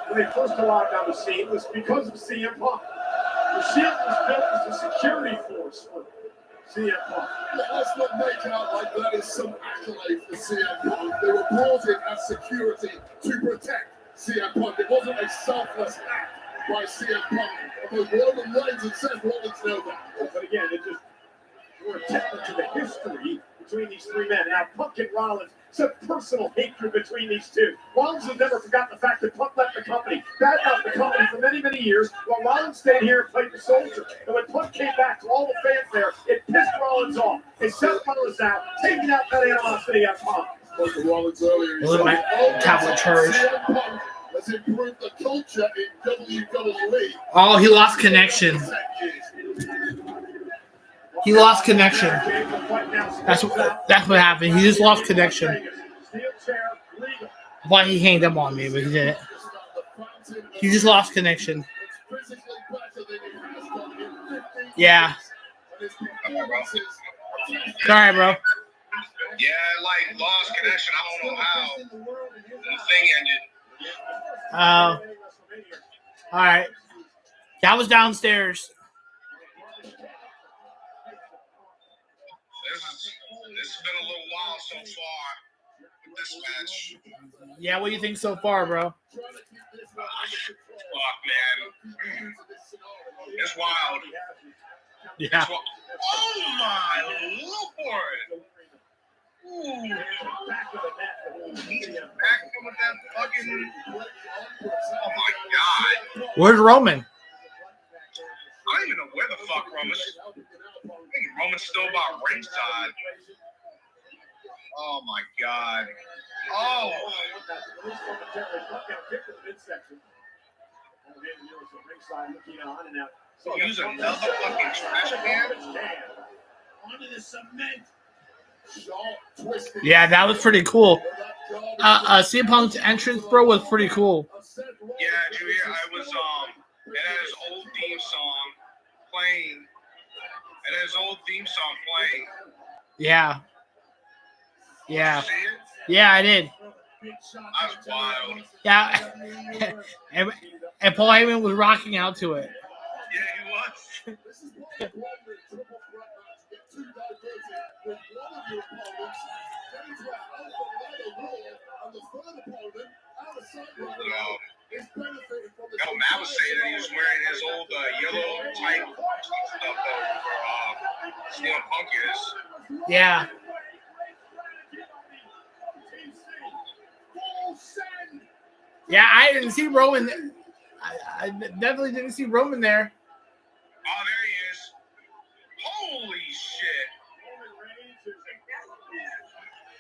when they first arrived on the scene, was because of CM Punk. The Shield was built as a security force for CM Punk. Let's not make out like that is some accolade for CM Punk. They were brought in as security to protect CM Punk. It wasn't a selfless act by CM Punk. Although Roman Reigns and Seth Rollins know that. But again, it just we're attempting to the history between these three men. Now, Punk and Rollins, some personal hatred between these two. Rollins has never forgotten the fact that Punk left the company, badmouthed the company for many, many years, while Rollins stayed here and played the soldier. And when Punk came back to all the fans there, it pissed Rollins off. And Seth Rollins out, taking out that animosity on Punk. Rollins earlier, he said, My tablet charged. CM Punk has improved the culture in WWE. Oh, he lost connection. He lost connection. That's what happened. He just lost connection. I thought he hanged up on me, but he didn't. He just lost connection. Yeah. Sorry, bro. Yeah, like lost connection. I don't know how. The thing ended. All right. That was downstairs. This has been a little while so far with this match. Yeah, what do you think so far, bro? Fuck, man. It's wild. Yeah. Oh, my Lord. Ooh. He's back with that fucking... Oh, my God. Where's Roman? I don't even know where the fuck Roman's... I think Roman's still about ringside. Oh, my God. Oh. So use another fucking trash can? Onto the cement. Yeah, that was pretty cool. CM Punk's entrance, bro, was pretty cool. Yeah, did you hear? I was, it had his old theme song playing. It had his old theme song playing. Yeah. Yeah. Yeah, I did. That was wild. Yeah. and Paul Heyman was rocking out to it. Yeah, he was. No, Matt was saying that he was wearing his old yellow type stuff for CM Punk is. Yeah. Yeah, I didn't see Roman. I definitely didn't see Roman there. Oh, there he is. Holy shit.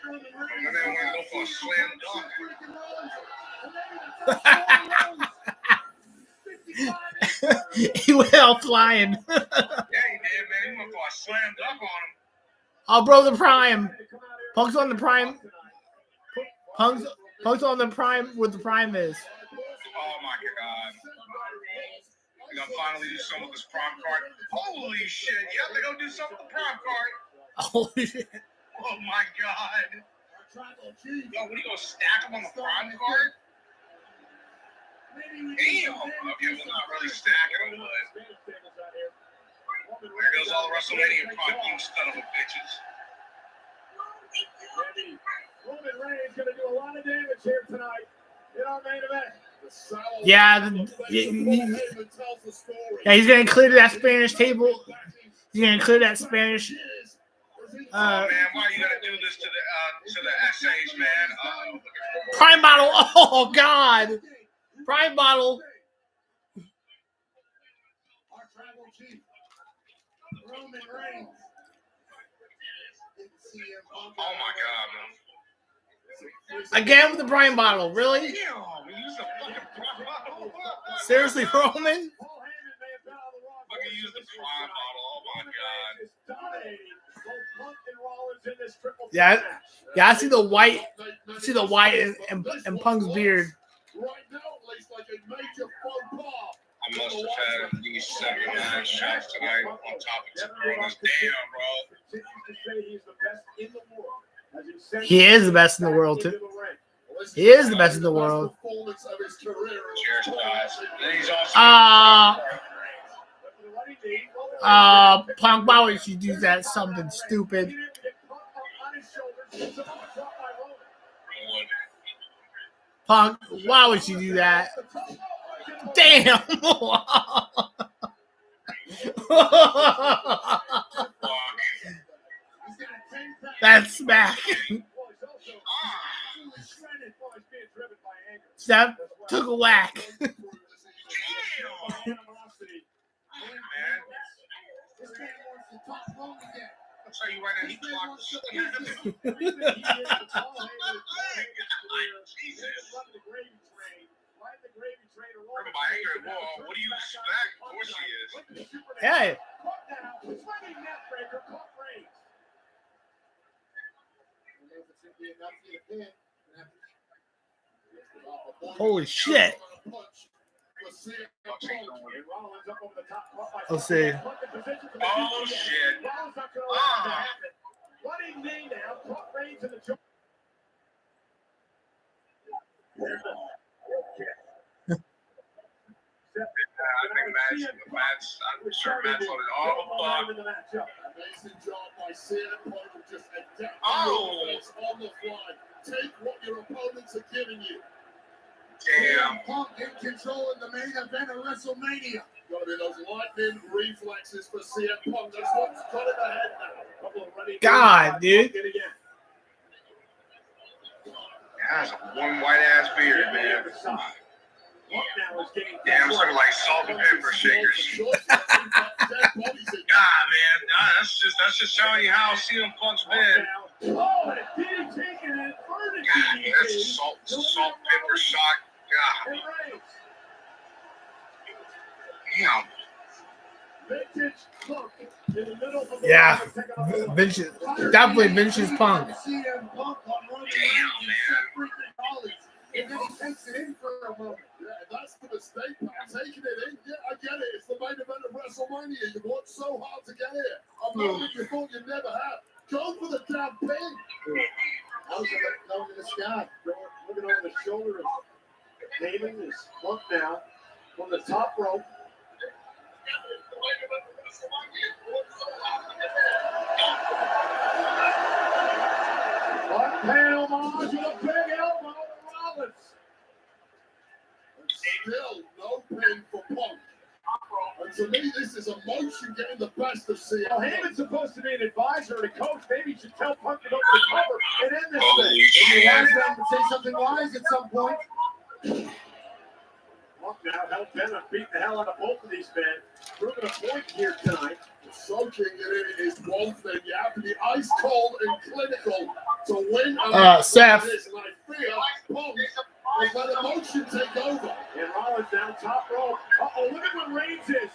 And then we're going to go for a slam dunk. He went out flying. Yeah, he did, man. He went for a slam dunk on him. Oh, bro, the Prime. Punk's on the Prime. Punk's on the Prime where the Prime is. Oh, my God. We're going to finally do something with this Prime card. Holy shit. Yeah, they're going to do something with the Prime card. Holy shit. Oh, my God. Yo, what are you going to stack them on the Prime card? Damn. Okay, well, not really stacking them, but there goes all the WrestleMania pride, you son of a bitches. Roman Reigns going to do a lot of damage here tonight in our main event. Yeah, yeah, he's gonna clear that Spanish table. He's gonna clear that Spanish. Man, why you gotta do this to the essays, man? Prime bottle. Oh God, prime bottle. Our tribal chief, Roman Reigns. Oh my God, man. Again with the prime bottle, really? Damn, we use the fucking prime bottle. Seriously, Roman? Fucking use the prime bottle. Oh my God. Yeah, yeah. I see the white. I see the white and Punk's beard. I must have had at least 7 or 9 shots tonight on top of Coronas. Damn, bro. He is the best in the world, too. He is the best in the world. Cheers, guys. Punk, why would you do that? Something stupid. Punk, why would you do that? Damn! That's smack. That took a whack. I'll tell you right now, he clocked the shit out of me. What do you expect? Of course he is. Hey. Holy shit. Let's see. Oh shit. I'm sure Matt's on it. Oh, fuck. Amazing job by CM Punk of just adapting on the fly. Take what your opponents are giving you. Damn. Punk in control in the main event of WrestleMania. Gotta be those lightning reflexes for CM Punk. That's what's got it ahead now. God, dude. That's one white ass beard, man. Damn, it's looking like salt and pepper shakers. God, man, that's just showing you how CM Punk's been. God, that's a salt pepper shock. God. Damn. Yeah, definitely Vince's Punk. Damn, man. And then he takes it in for a moment. Yeah, that's the mistake. Taking it in. Yeah, I get it. It's the main event of WrestleMania. You worked so hard to get here. A moment you thought you'd never have. Go for the damn pin. I was going to the sky, looking over the shoulder of Heyman. Is Punk now from the top rope. Punk paying homage with a big elbow. Still no pin for Punk. And to me, this is emotion getting the best of CM. Well, Heyman's supposed to be an advisor and a coach. Maybe he should tell Punk to go for the cover and end this thing. If you want them to say something wise at some point. Punk now helped them and beat the hell out of both of these men. Proving a point here tonight. Soaking it in is one thing. You have to be ice cold and clinical to win. Seth. And I fear Punk has let emotion take over. And Rollins down top rope. Uh-oh, look at what Reigns is.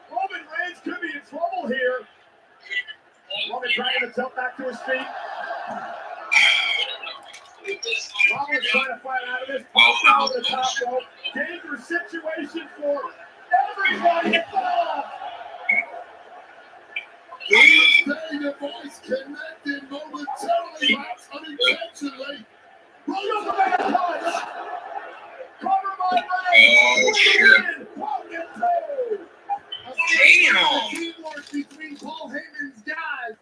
Roman Reigns could be in trouble here. Roman trying to jump back to his feet. Rollins trying to fight out of this. Punk down to the top rope. Dangerous situation for everybody involved. Tuesday device connected momentarily, perhaps unintentionally. Superman punch! Cover by shit. Damn. Teamwork between Paul Heyman's guys,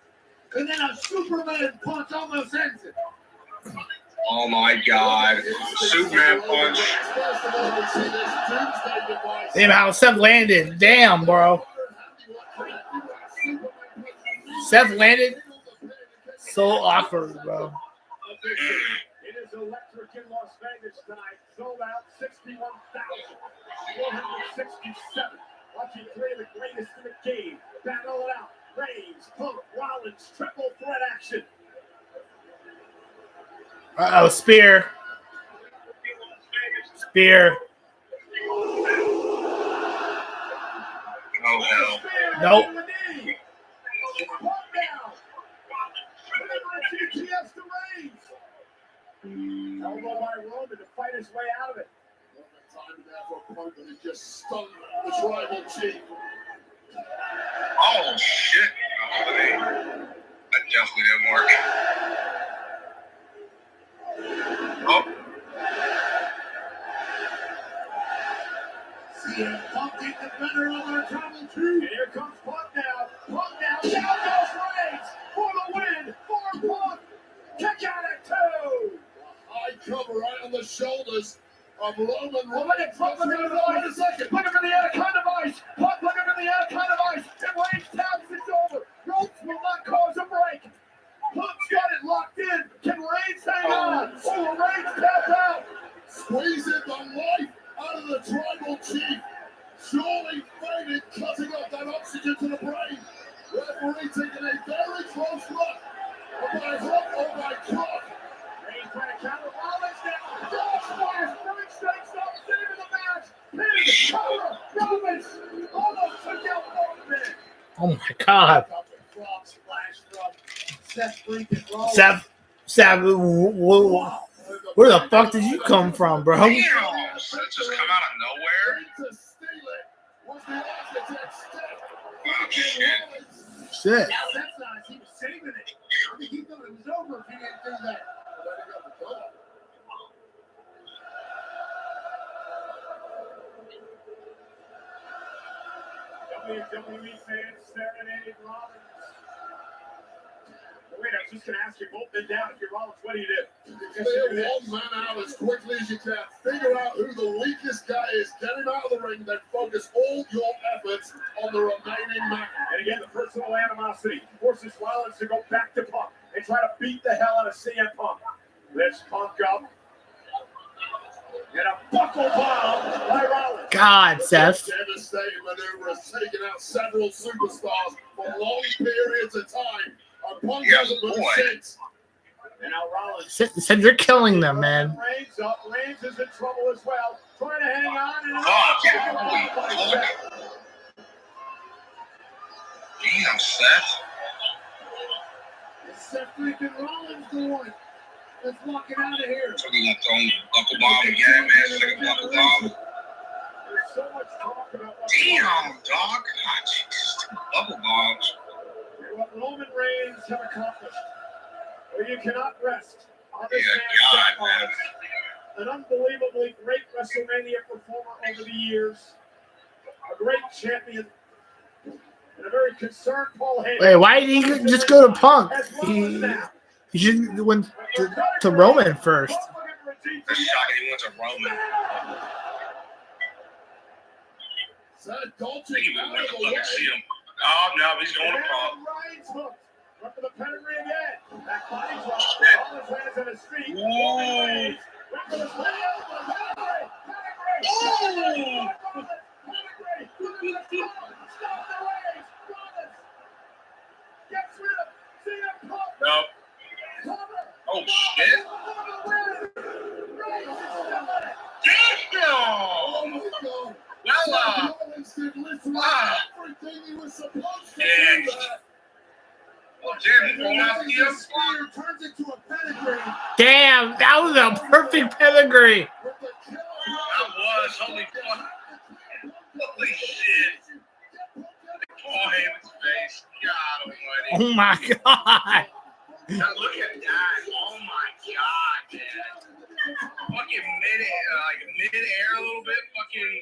and then a Superman punch almost ends it. Oh my God. Superman punch. Damn, how Seth landed. Damn, bro. Seth landed so awkward, bro. It is electric in Las Vegas tonight. Sold out 61,467. Watching three of the greatest in the game. Battle it out. Reigns, Punk, Rollins, triple threat action. Uh-oh, spear. Spear. Oh, hell. Nope. Elbow by Roman to fight his way out of it. Time now for Punk, and he just stunned the tribal chief. Oh, shit. Oh, that definitely didn't work. Oh. CM Punk getting the better of our tribal chief. And here comes Punk now. Punk now. Down goes Reigns for the win for Punk. Kick out at 2. High cover right on the shoulders of Roman. Well, look at Punk looking for the ice. Looking for the anaconda ice. Punk looking for the anaconda ice. And Reigns taps it over. Ropes will not cause a break. Punk's got it locked in. Can Reigns hang on? Will Reigns tap out? Squeezing the life out of the tribal chief. Surely faded, cutting off that oxygen to the brain. Referee taking a very close look. Oh my God, oh my God. Reigns trying to counter Rollins now. Josh Squires, Reigns strikes up, saving the match. Pin, cover, Rollins almost took out both men. Oh my God. Seth, where the fuck did you come from, bro? Damn. Did it just come out of nowhere? Oh, shit. Shit. Now that's not, he was saving it. I think he thought it was over if he didn't do that. WWE fans serenading Rollins. Wait, I was just going to ask you, both been down. If you're Rollins, what do you do? Clear one man out as quickly as you can. Figure out who the weakest guy is. Get him out of the ring. Then focus all your efforts on the remaining man. And again, the personal animosity forces Rollins to go back to Punk and try to beat the hell out of CM Punk. Lifts Punk up. And a buckle bomb by Rollins. God, Seth. Devastating maneuver has taken out several superstars for long periods of time. Punk hasn't been since. And now Rollins. Seth, you're killing them, man. Reigns up. Reigns is in trouble as well. Trying to hang on. And Damn, Seth. It's Seth freaking Rollins doing. Let's walk it out of here. So we gonna throw buckle bomb again, man. Second buckle bomb. There's so much talk about what Damn, dog. God, jeez. Buckle bombs. What Roman Reigns have accomplished. Well, you cannot rest on this man's man. An unbelievably great WrestleMania performer over the years. A great champion. And a very concerned Paul Heyman. Wait, why did he just go to Punk? He should have went to Roman first. That's shocking. He went to Roman. Don't you even want to fucking see him. Oh, no, he's going to Punk. Reigns hooked. Up for the pedigree again. That body drop. Rollins lands on his feet. Whoa. Reigns. Went for the pedigree. Stop the Reigns. Rollins gets rid of CM Punk. Nope. Oh, shit. Damn! Yeah. Well, Jim, going out to you. Damn, that was a perfect pedigree. That was. Holy fuck. Holy shit. Paul Heyman's face. God almighty. Oh my God. Now look at that. Oh my God, man. Fucking mid-air a little bit. Fucking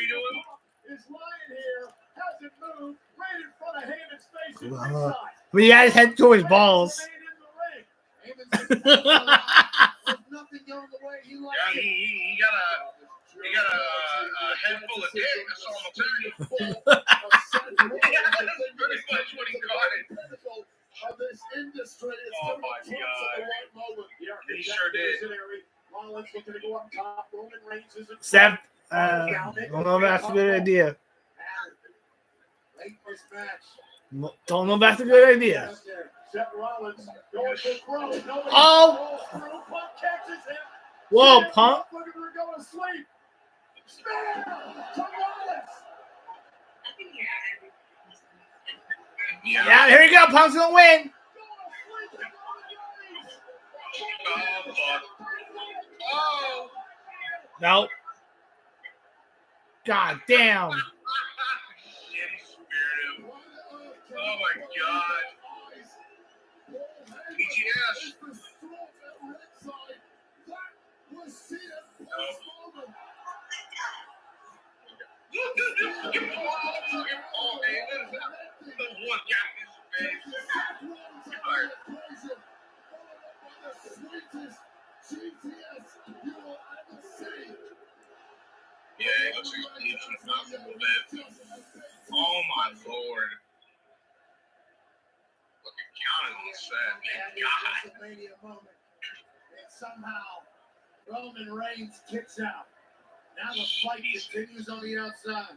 injury to him. Is lying here, hasn't moved, right in front of Heyman's face. I mean, he had his head to his balls. There's nothing going the way he likes Yeah, it. he got a head full of dick. That's all I'm telling you. Yeah, that's pretty much what he caught it. Of this industry, it's Oh my God. the right moment. He sure did. Rollins looking to go up top. Roman Reigns is in Seth, I don't know if that's a good idea. Late this match. Don't know if that's a good idea. Seth Rollins going for throw. Oh! Punk catches him. Whoa, Punk. Looking to go to sleep. Spear to Rollins. Yeah, here you go. Punk's gonna win. Oh, fuck. Oh. No. God damn. Shit, he speared him. Oh, my God. PGS. Look at this fucking Paul Heyman. The one guy in his face. Alright. Yeah, he looks like he's leeching out a little bit. Oh my lord. Fucking counting on set. God. And somehow Roman Reigns kicks out. Now the fight continues on the outside.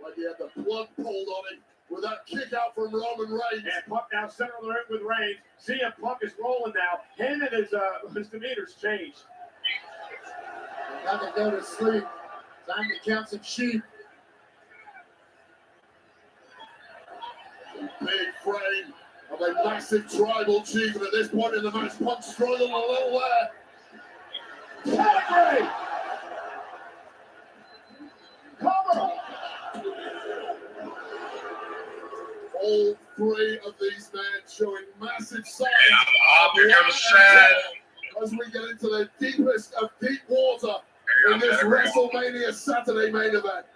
Like he had the plug pulled on it with that kick out from Roman Reigns. And Punk now center of the ring with Reigns. CM Punk is rolling now. Heyman is his demeanor's changed. Got to go to sleep. Time to count some sheep. Big frame of a massive tribal chief. And at this point in the match, Punk struggling a little there. Pedigree! Cover! All three of these men showing massive signs. Here comes Sad. As we get into the deepest of deep water in this WrestleMania Saturday main event.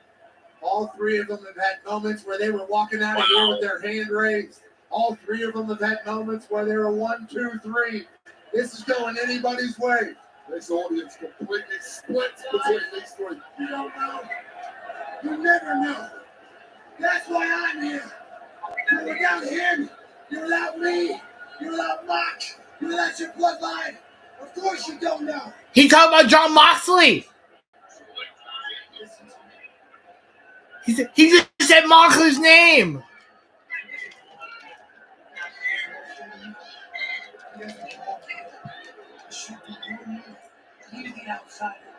All three of them have had moments where they were walking out of here with their hand raised. All three of them have had moments where they were 1, 2, 3. This is going anybody's way. This audience completely splits between these three. You don't know. You never know. That's why I'm here. You're without him. You're without me. You're without Mark. You're without your bloodline. Of course you don't know. He talking about John Moxley. He just said Moxley's name.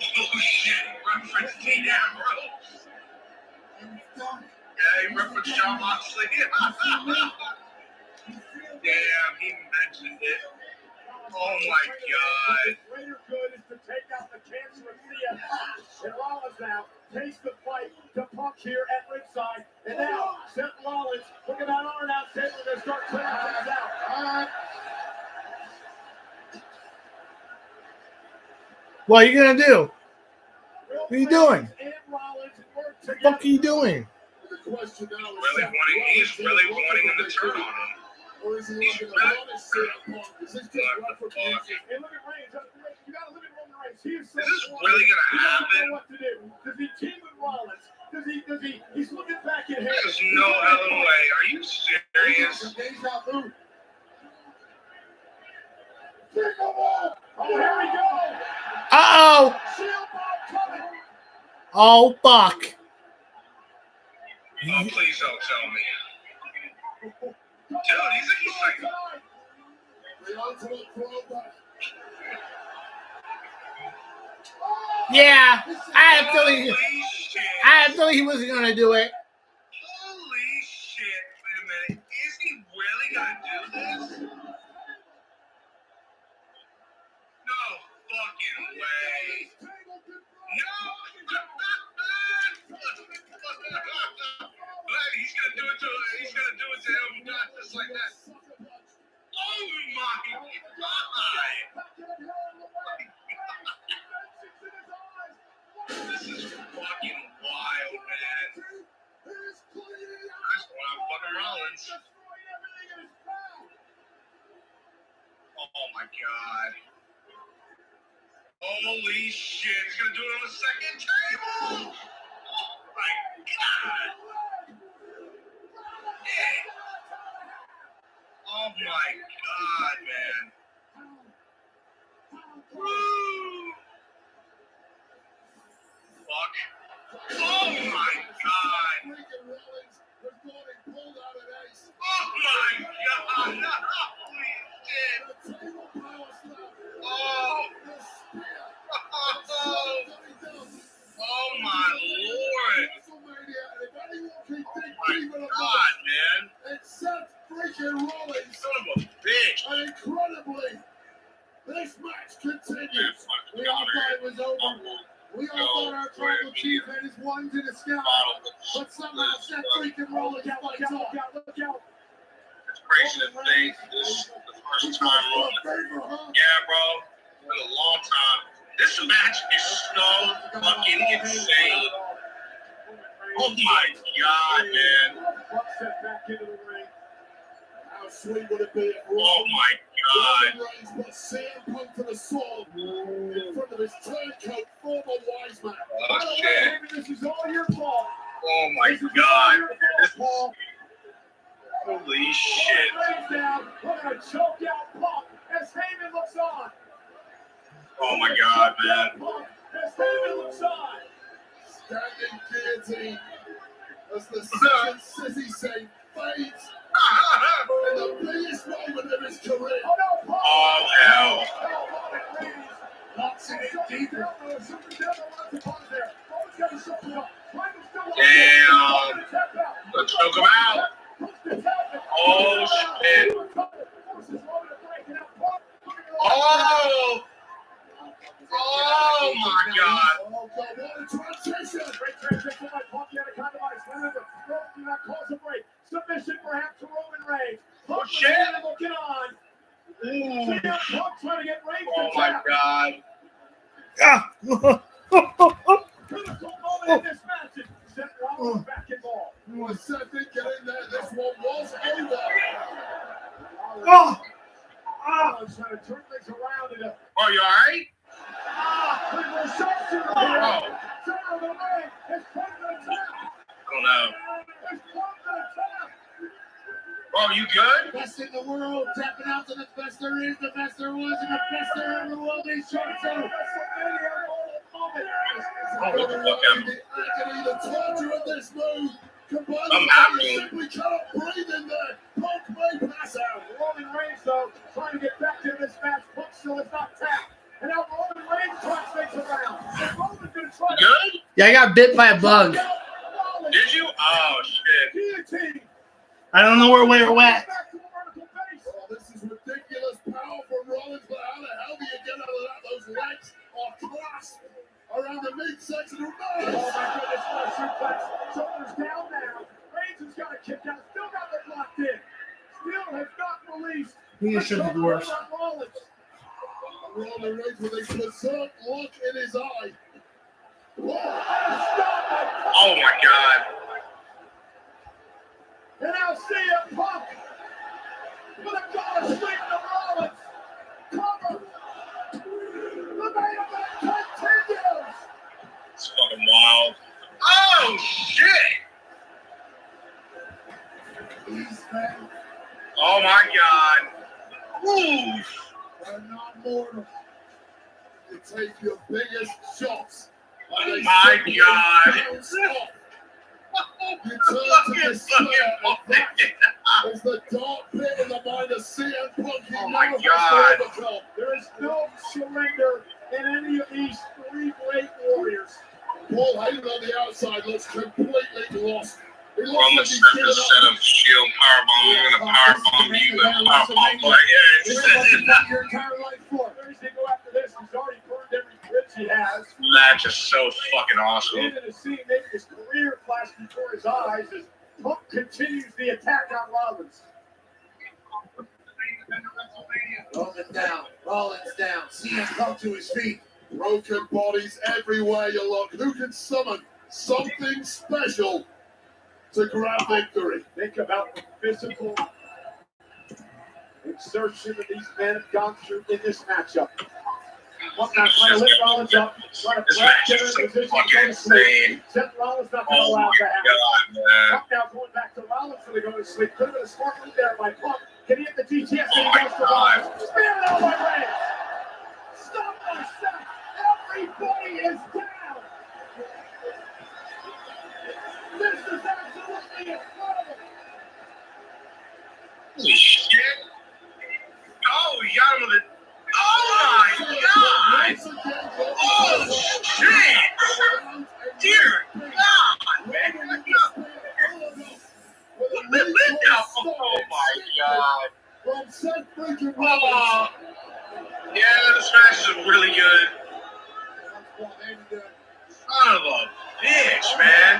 Oh shit, reference Dean Ambrose. Yeah, he referenced John Moxley. Damn, he mentioned it. Oh my God. Greater good is to take out the cancer of CM Punk. And Rollins now takes the fight to Punk here at ringside. And now, Seth Rollins, look at that arm out, Seth, we're going to start clearing things out. What are you gonna do? What are you doing? What the fuck are you doing? He's really wanting him to turn on him. He's really. And look at Reigns. You got to look at Roman Reigns. He is so Is this really gonna happen? What to do? Does he team with Rollins? Does he? He's looking back at him. There's no other way. Are you serious? Oh, here we go. Uh-oh. Oh, fuck. Oh, please don't tell me. Dude, he's like... Yeah, I had a feeling he wasn't gonna do it. Holy shit. Wait a minute. Is he really gonna do this? No fucking way. No! He's gonna do it to him, not just like that. Oh my God! This is God. Holy shit. He's going to do it on the second table. Oh my God. Yeah. Oh my God, man. Woo. Fuck. Oh my God. Oh my God. Holy shit. Oh. Oh my Lord. Oh my God, man. Except freaking Rollins. Son of a bitch. And incredibly, this match continues. We all thought it was over. We all thought our tribal chief had his ones in the sky. But somehow Seth freaking Rollins fights off. It's crazy to think this is the first time Rollins. Yeah, bro. It's been a long time. This match is so fucking insane. Oh my God, man. How sweet would it be if Oh my God. Reigns put CM Punk to the sword in front of his turncoat former wise man? Oh shit. This is all your fault. Oh my God. This is... Holy shit. We're gonna choke out Punk as Heyman looks on. Oh my God, man. As Heyman looks on. Standing guillotine as the second Sissy say fades. In the biggest moment of his career. Oh, hell. Lots in it deeper. Damn. Let's choke him out. Oh, shit. Oh. Oh, my God. Oh, God, what a transition. Great transition by Punk. He had a compromise. Remember, do not cause a break. Submission perhaps to Roman Reigns. Oh, shit. Looking on. CM Punk trying to get Reigns to Oh, my tap. God. Critical moment in this match. Seth Rollins back involved. Seth did get in there. This one was over. Rollins trying to turn things around. Oh, you all right? Oh. I don't know. Oh, you good? Best in the world, tapping out to the best there is, the best there was, and the best there ever will be. Short term. Oh, what the fuck happened? The agony, the torture of this move. I'm happy. Simply cannot breathe in there. Punk may pass out. Roman Reigns, though, trying to get back into this match. Punk still is not tapped. And now Roman Reigns turns things around. And Roman's going to try to... Good? Yeah, I got bit by a bug. Did you? Oh, shit. Guillotine. I don't know where we're at. Oh, this is ridiculous power from Rollins, but how the hell do you get out of that? Those legs are clasped around the midsection of Rollins. Oh my goodness, what a suplex. Shoulders down now. Reigns has got a kick out, still got it locked in. Still has not released. He can shut the doors. Roman Reigns with a berserk look in his eye. Oh, my God. And now CM Punk with a dollar sweep to Rollins. Cover. The main event continues. It's fucking wild. Oh, shit. Oh, my God. Ooh. Are not mortal. You take your biggest shots. Oh, my God. You turn to despair, and that is the dark pit in the mind of CM Punk. Oh my God. There is no surrender in any of these three great warriors. Paul Heyman on the outside looks completely lost. Roman said the set of shield powerbomb. I'm going to powerbomb you and powerbomb like, This is your entire life for. Thursday go after this. He's already burned every bridge he has. match is so fucking awesome. Even to see maybe his career flash before his eyes as Punk continues the attack on Rollins. Roman down, Rollins down, CM Punk to his feet. Broken bodies everywhere you look. Who can summon something special to grab victory? Think about the physical exertion that these men have gone through in this matchup. Well, now trying to lift Rollins up, trying to press get her in position to go to sleep. Seth Rollins not going to allow that to happen. Punk now going back to Rollins for the go to sleep. Could have been a smart move there by Punk. Can he hit the GTS and he goes to Rollins? Spear it out by Reigns. Stop by Seth. Everybody is down. This is absolutely incredible. Holy shit. Oh, he got him with it. Oh my God! Oh shit! Dear God, man! Oh my God! Oh, yeah, this match is really good. Son of a bitch, man!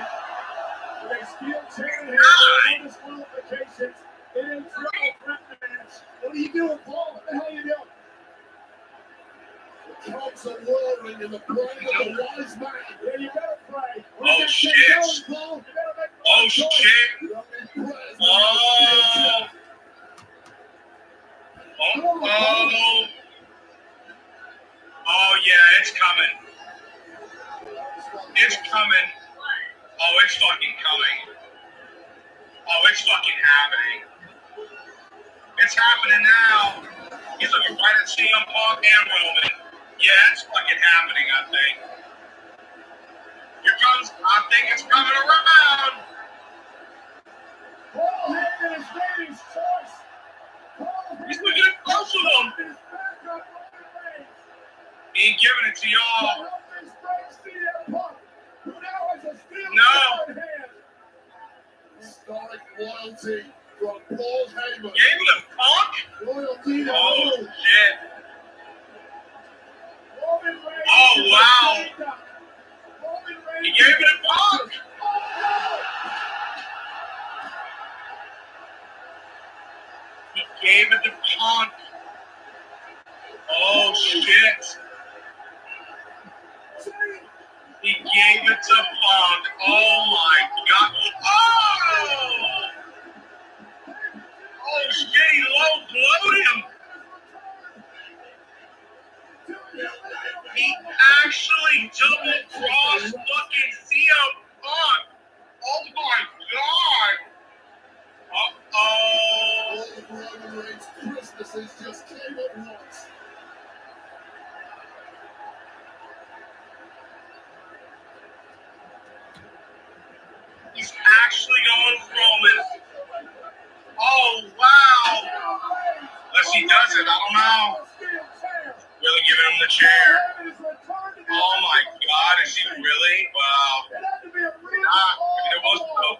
What are you doing, Paul? What the hell are you doing? Comes a roaring in the brain of the wise man. Yeah, you better pray. Oh shit! Oh shit! Oh! Oh! Oh yeah, it's coming. It's coming. Oh, it's fucking coming. Oh, it's fucking happening. It's happening now. He's looking right at CM Punk and Roman. Yeah, it's fucking happening, I think. Here comes, I think it's coming around. Paul Heyman is made his choice. He's looking at close with him. He ain't giving it to y'all. No. Historic loyalty from Paul Heyman. Gave it a Punk? Loyalty to oh, shit. Oh, wow. He gave it a Punk. He gave it to Punk. Oh, shit. He gave it to Punk. Oh, my God. Oh! Oh, shit, he low-blowed him. He actually double-crossed fucking CM Punk. Oh, my God. Uh-oh. Christmases just came at once. He's actually going for Roman. Oh, wow. Unless he does it, I don't know. Really giving him the chair. Oh, my God. Is he really? Wow. Maybe it was though.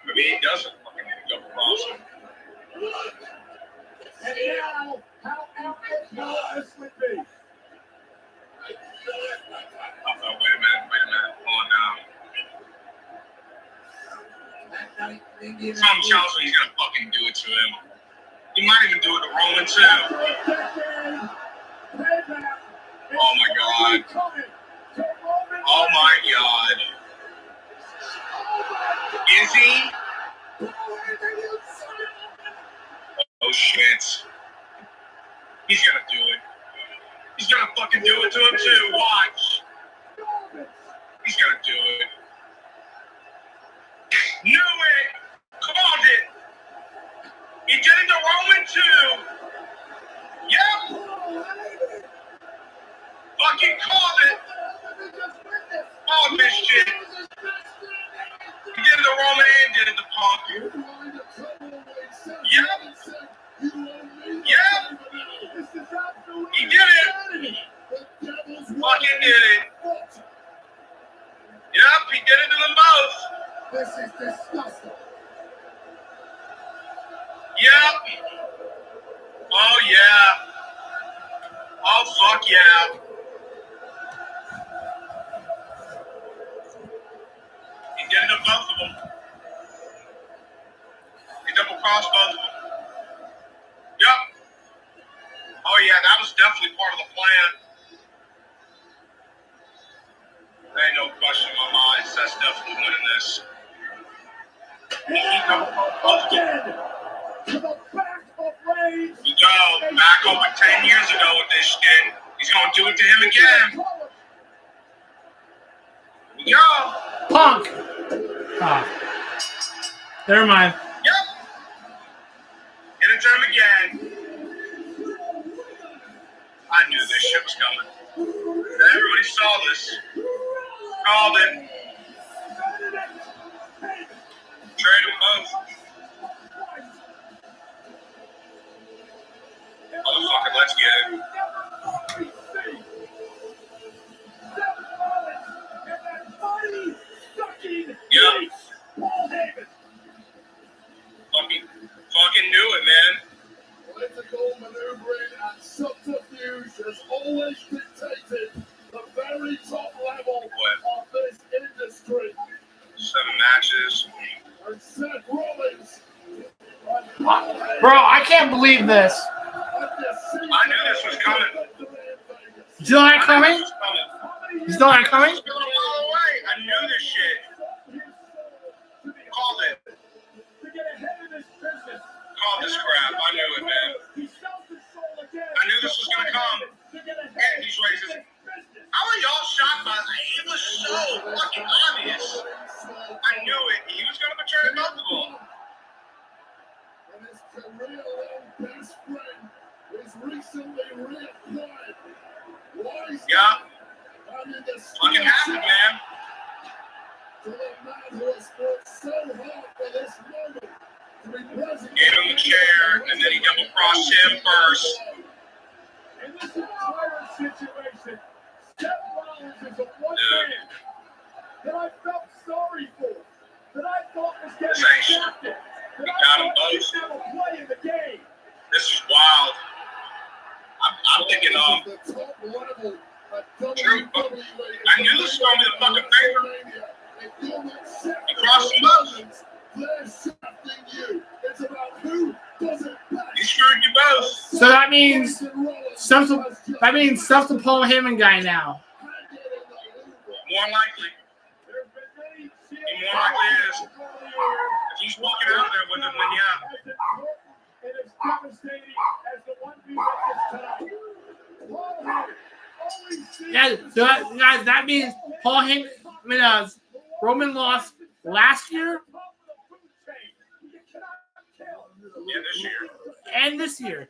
Maybe he doesn't fucking go across him. And now, how epic this would be. Oh, wait a minute. Hold on now. Tom tells me he's gonna fucking do it to him. He might even do it to Roman too. Oh my God. Oh my God. Is he? Oh shit. He's gonna do it. He's gonna fucking do it to him too. Watch. He's gonna do it. Knew it! Called it! He did it to Roman too! Yep! Fucking called it! Oh, this shit! He did it to Roman and did it to Punk. Yep! Yep! He did it! Fucking did it! Yep, he did it to them both! This is disgusting. Yep. Oh, yeah. Oh, fuck yeah. He did it to both of them. He double-crossed both of them. Yep. Oh, yeah, that was definitely part of the plan. Ain't no question in my mind. Seth's definitely winning this. Again, to the back of Reigns. We go back over 10 years ago with this shit. He's gonna do it to him again. We go. Punk. Ah. Never mind. Yep. Get it to him again. I knew this shit was coming. Everybody saw this. Called it. Trade them both. Motherfucker, let's get it. Yep. Fucking knew it, man. Political maneuvering and subterfuge has always dictated the very top level of this industry. 7 matches. And Seth Rollins. Bro, I can't believe this. I knew this was coming. You still not coming? You still not coming? I knew this shit. Called it. Called this crap. I knew it, man. I knew this was gonna come. And these races. How are y'all shocked by that? It was so fucking obvious. I knew it. He was gonna betray both of them. And his career-long best friend is recently reapplied. Yeah. Fucking happened, man. To the man who has fought so hard for this moment to be president. Gave him a chair, and then he double-crossed him first. In this entire situation, Seth Rollins is the one man that I felt sorry for, that I thought was getting adapted, that I thought didn't have a play in the game. This is wild. I'm thinking, true. I knew this was going to be the fucking favorite. He crossed them both. He screwed you both. So that means stuff the Paul Heyman guy now. More likely. He more likely is. If he's walking out there with him, then yeah. It is devastating as the one beat at this time. Paul Heyman. Yeah, so that means Paul Heyman, Roman lost last year Yeah, this year. and this year. Yep.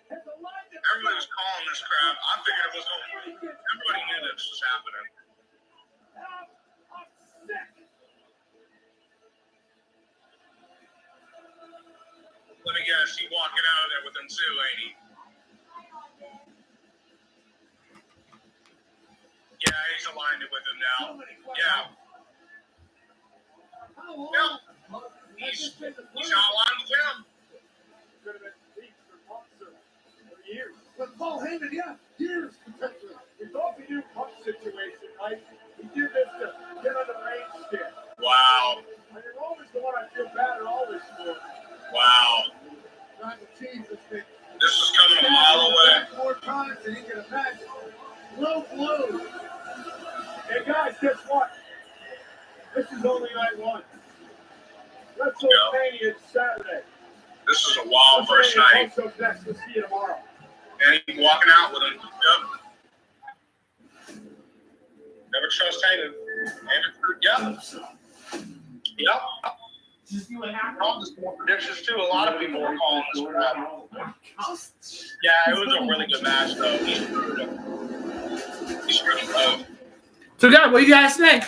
Everybody was calling this crap. I figured it was over. Everybody knew this was happening. Let me guess, he walking out of there with them too, ain't he? Yeah, he's aligned with him now. Yeah. Yep. He's not aligned with him. Could have been weeks or months or years. But Paul Heyman, years potentially. We thought we knew Punk's situation, right? He did this to get under Reigns' skin. Wow. I mean, Roman's the one I feel bad at all this for. Wow. Not the cheese has been. This is coming a mile away. More times than he can imagine. Low blows. Hey guys, guess what? This is only night one. WrestleMania is Saturday. This is a wild first night. Next. We'll see you tomorrow. And he's walking out with him. Yep. Never trust Heyman. Yep. Yep. All this more predictions too. A lot of people were calling this crap. Yeah, it was a really good match though. He screwed him both. So, guys, what do you guys think?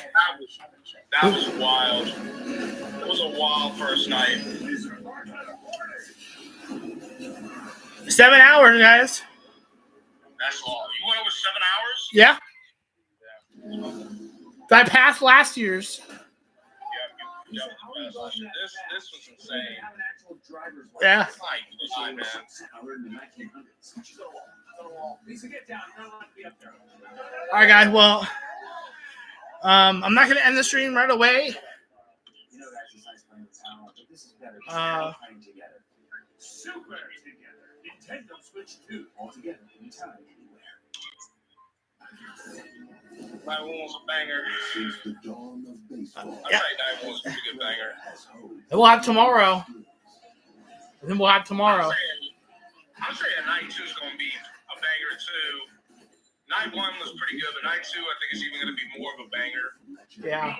That was wild. It was a wild first night. 7 hours, guys. That's long. You went over 7 hours? Yeah. I passed last year's. Yep. This was insane. Yeah. Man. All right, guys. Well, I'm not going to end the stream right away. Super together. Nintendo Switch 2 all together anytime, anywhere. Night one was a banger. I Yeah. think night one was a pretty good banger. And we'll have tomorrow. And then we'll have tomorrow. I'm saying night two is going to be a banger too. Night one was pretty good, but night two I think is even going to be more of a banger. Yeah.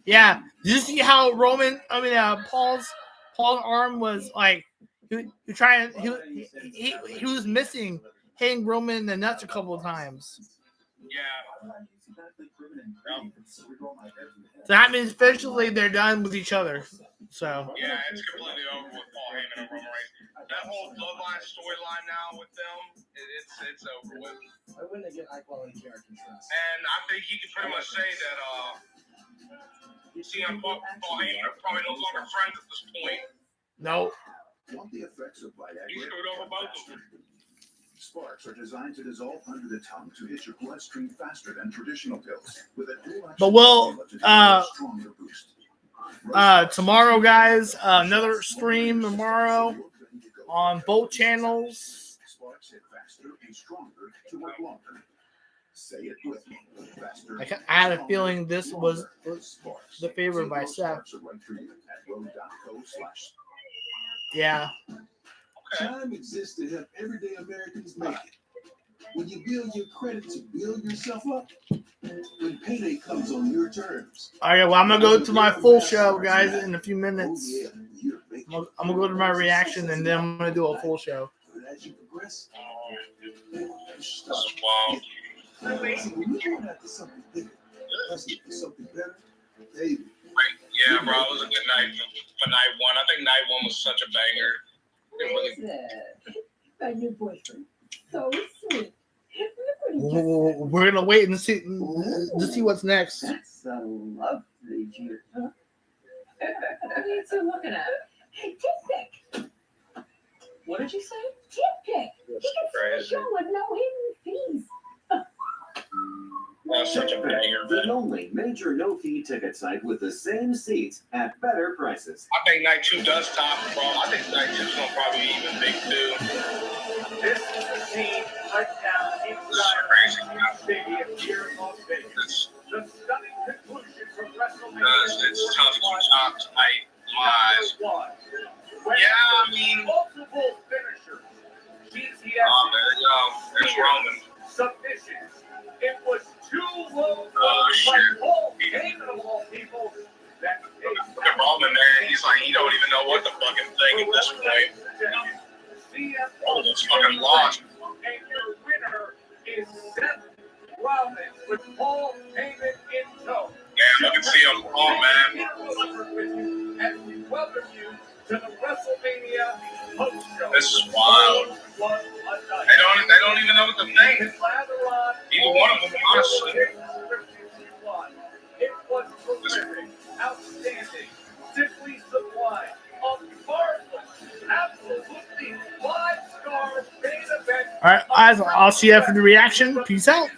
Yeah. Did you see how Paul's arm was like he was missing, hitting Roman in the nuts a couple of times. Yeah. So that means officially they're done with each other. So yeah, it's completely over with Paul Heyman and Roman Reigns. That whole bloodline storyline now with them, it's over with. Why wouldn't they get high quality characters? And I think he can pretty much say that CM Punk and Paul Heyman are probably no longer friends at this point. No. Want the effects of Viagra? He screwed over both of them. Sparks are designed to dissolve under the tongue to hit your bloodstream faster than traditional pills. With a dual But we'll tomorrow, guys, another stream tomorrow on both channels. Sparks hit faster and stronger to work longer. Say it with me. Faster. I had a feeling this was the favorite by Seth. Yeah. Time exists to help everyday Americans make it. When you build your credit to build yourself up, when payday comes on your terms. All right, well, I'm going to go to my full show, guys, in a few minutes. I'm going to go to my reaction, and then I'm going to do a full show. As you progress, Wow. when you go after something bigger, something better, baby. Yeah, bro, it was a good night for night one. I think night one was such a banger. My new boyfriend. So sweet. We're going to wait and see to see what's next. That's a lovely Jew. Huh? What are you two looking at? Tip pick. What did you say? Tip pick. He can see the show with no hidden fees. That's such a banger. The only major no-fee ticket site with the same seats at better prices. I think night two does top, bro. I think night two's going to probably be even big too. This is the scene right now inside Stadium here in Las Vegas. The stunning conclusion from WrestleMania. It's tough to top tonight live. Yeah, I mean. Multiple finishers. GTS. Oh, there you go. There's Roman. Submissions. It was too low. Oh, shit. Paul Heyman of all people. That Look at Roman there. He's like, he don't even know what the fucking thing at this point. Oh, that's fucking lost. And your winner is Seth Rollins with Paul Heyman in tow. Damn, look at CM Punk, man. As we welcome you to the WrestleMania post show. This is wild. They don't even know what the name is. Either one of them, honestly. It was terrific, outstanding, simply sublime, marvelous, absolutely 5-star main event. All right, guys, I'll see you after the reaction. Peace out.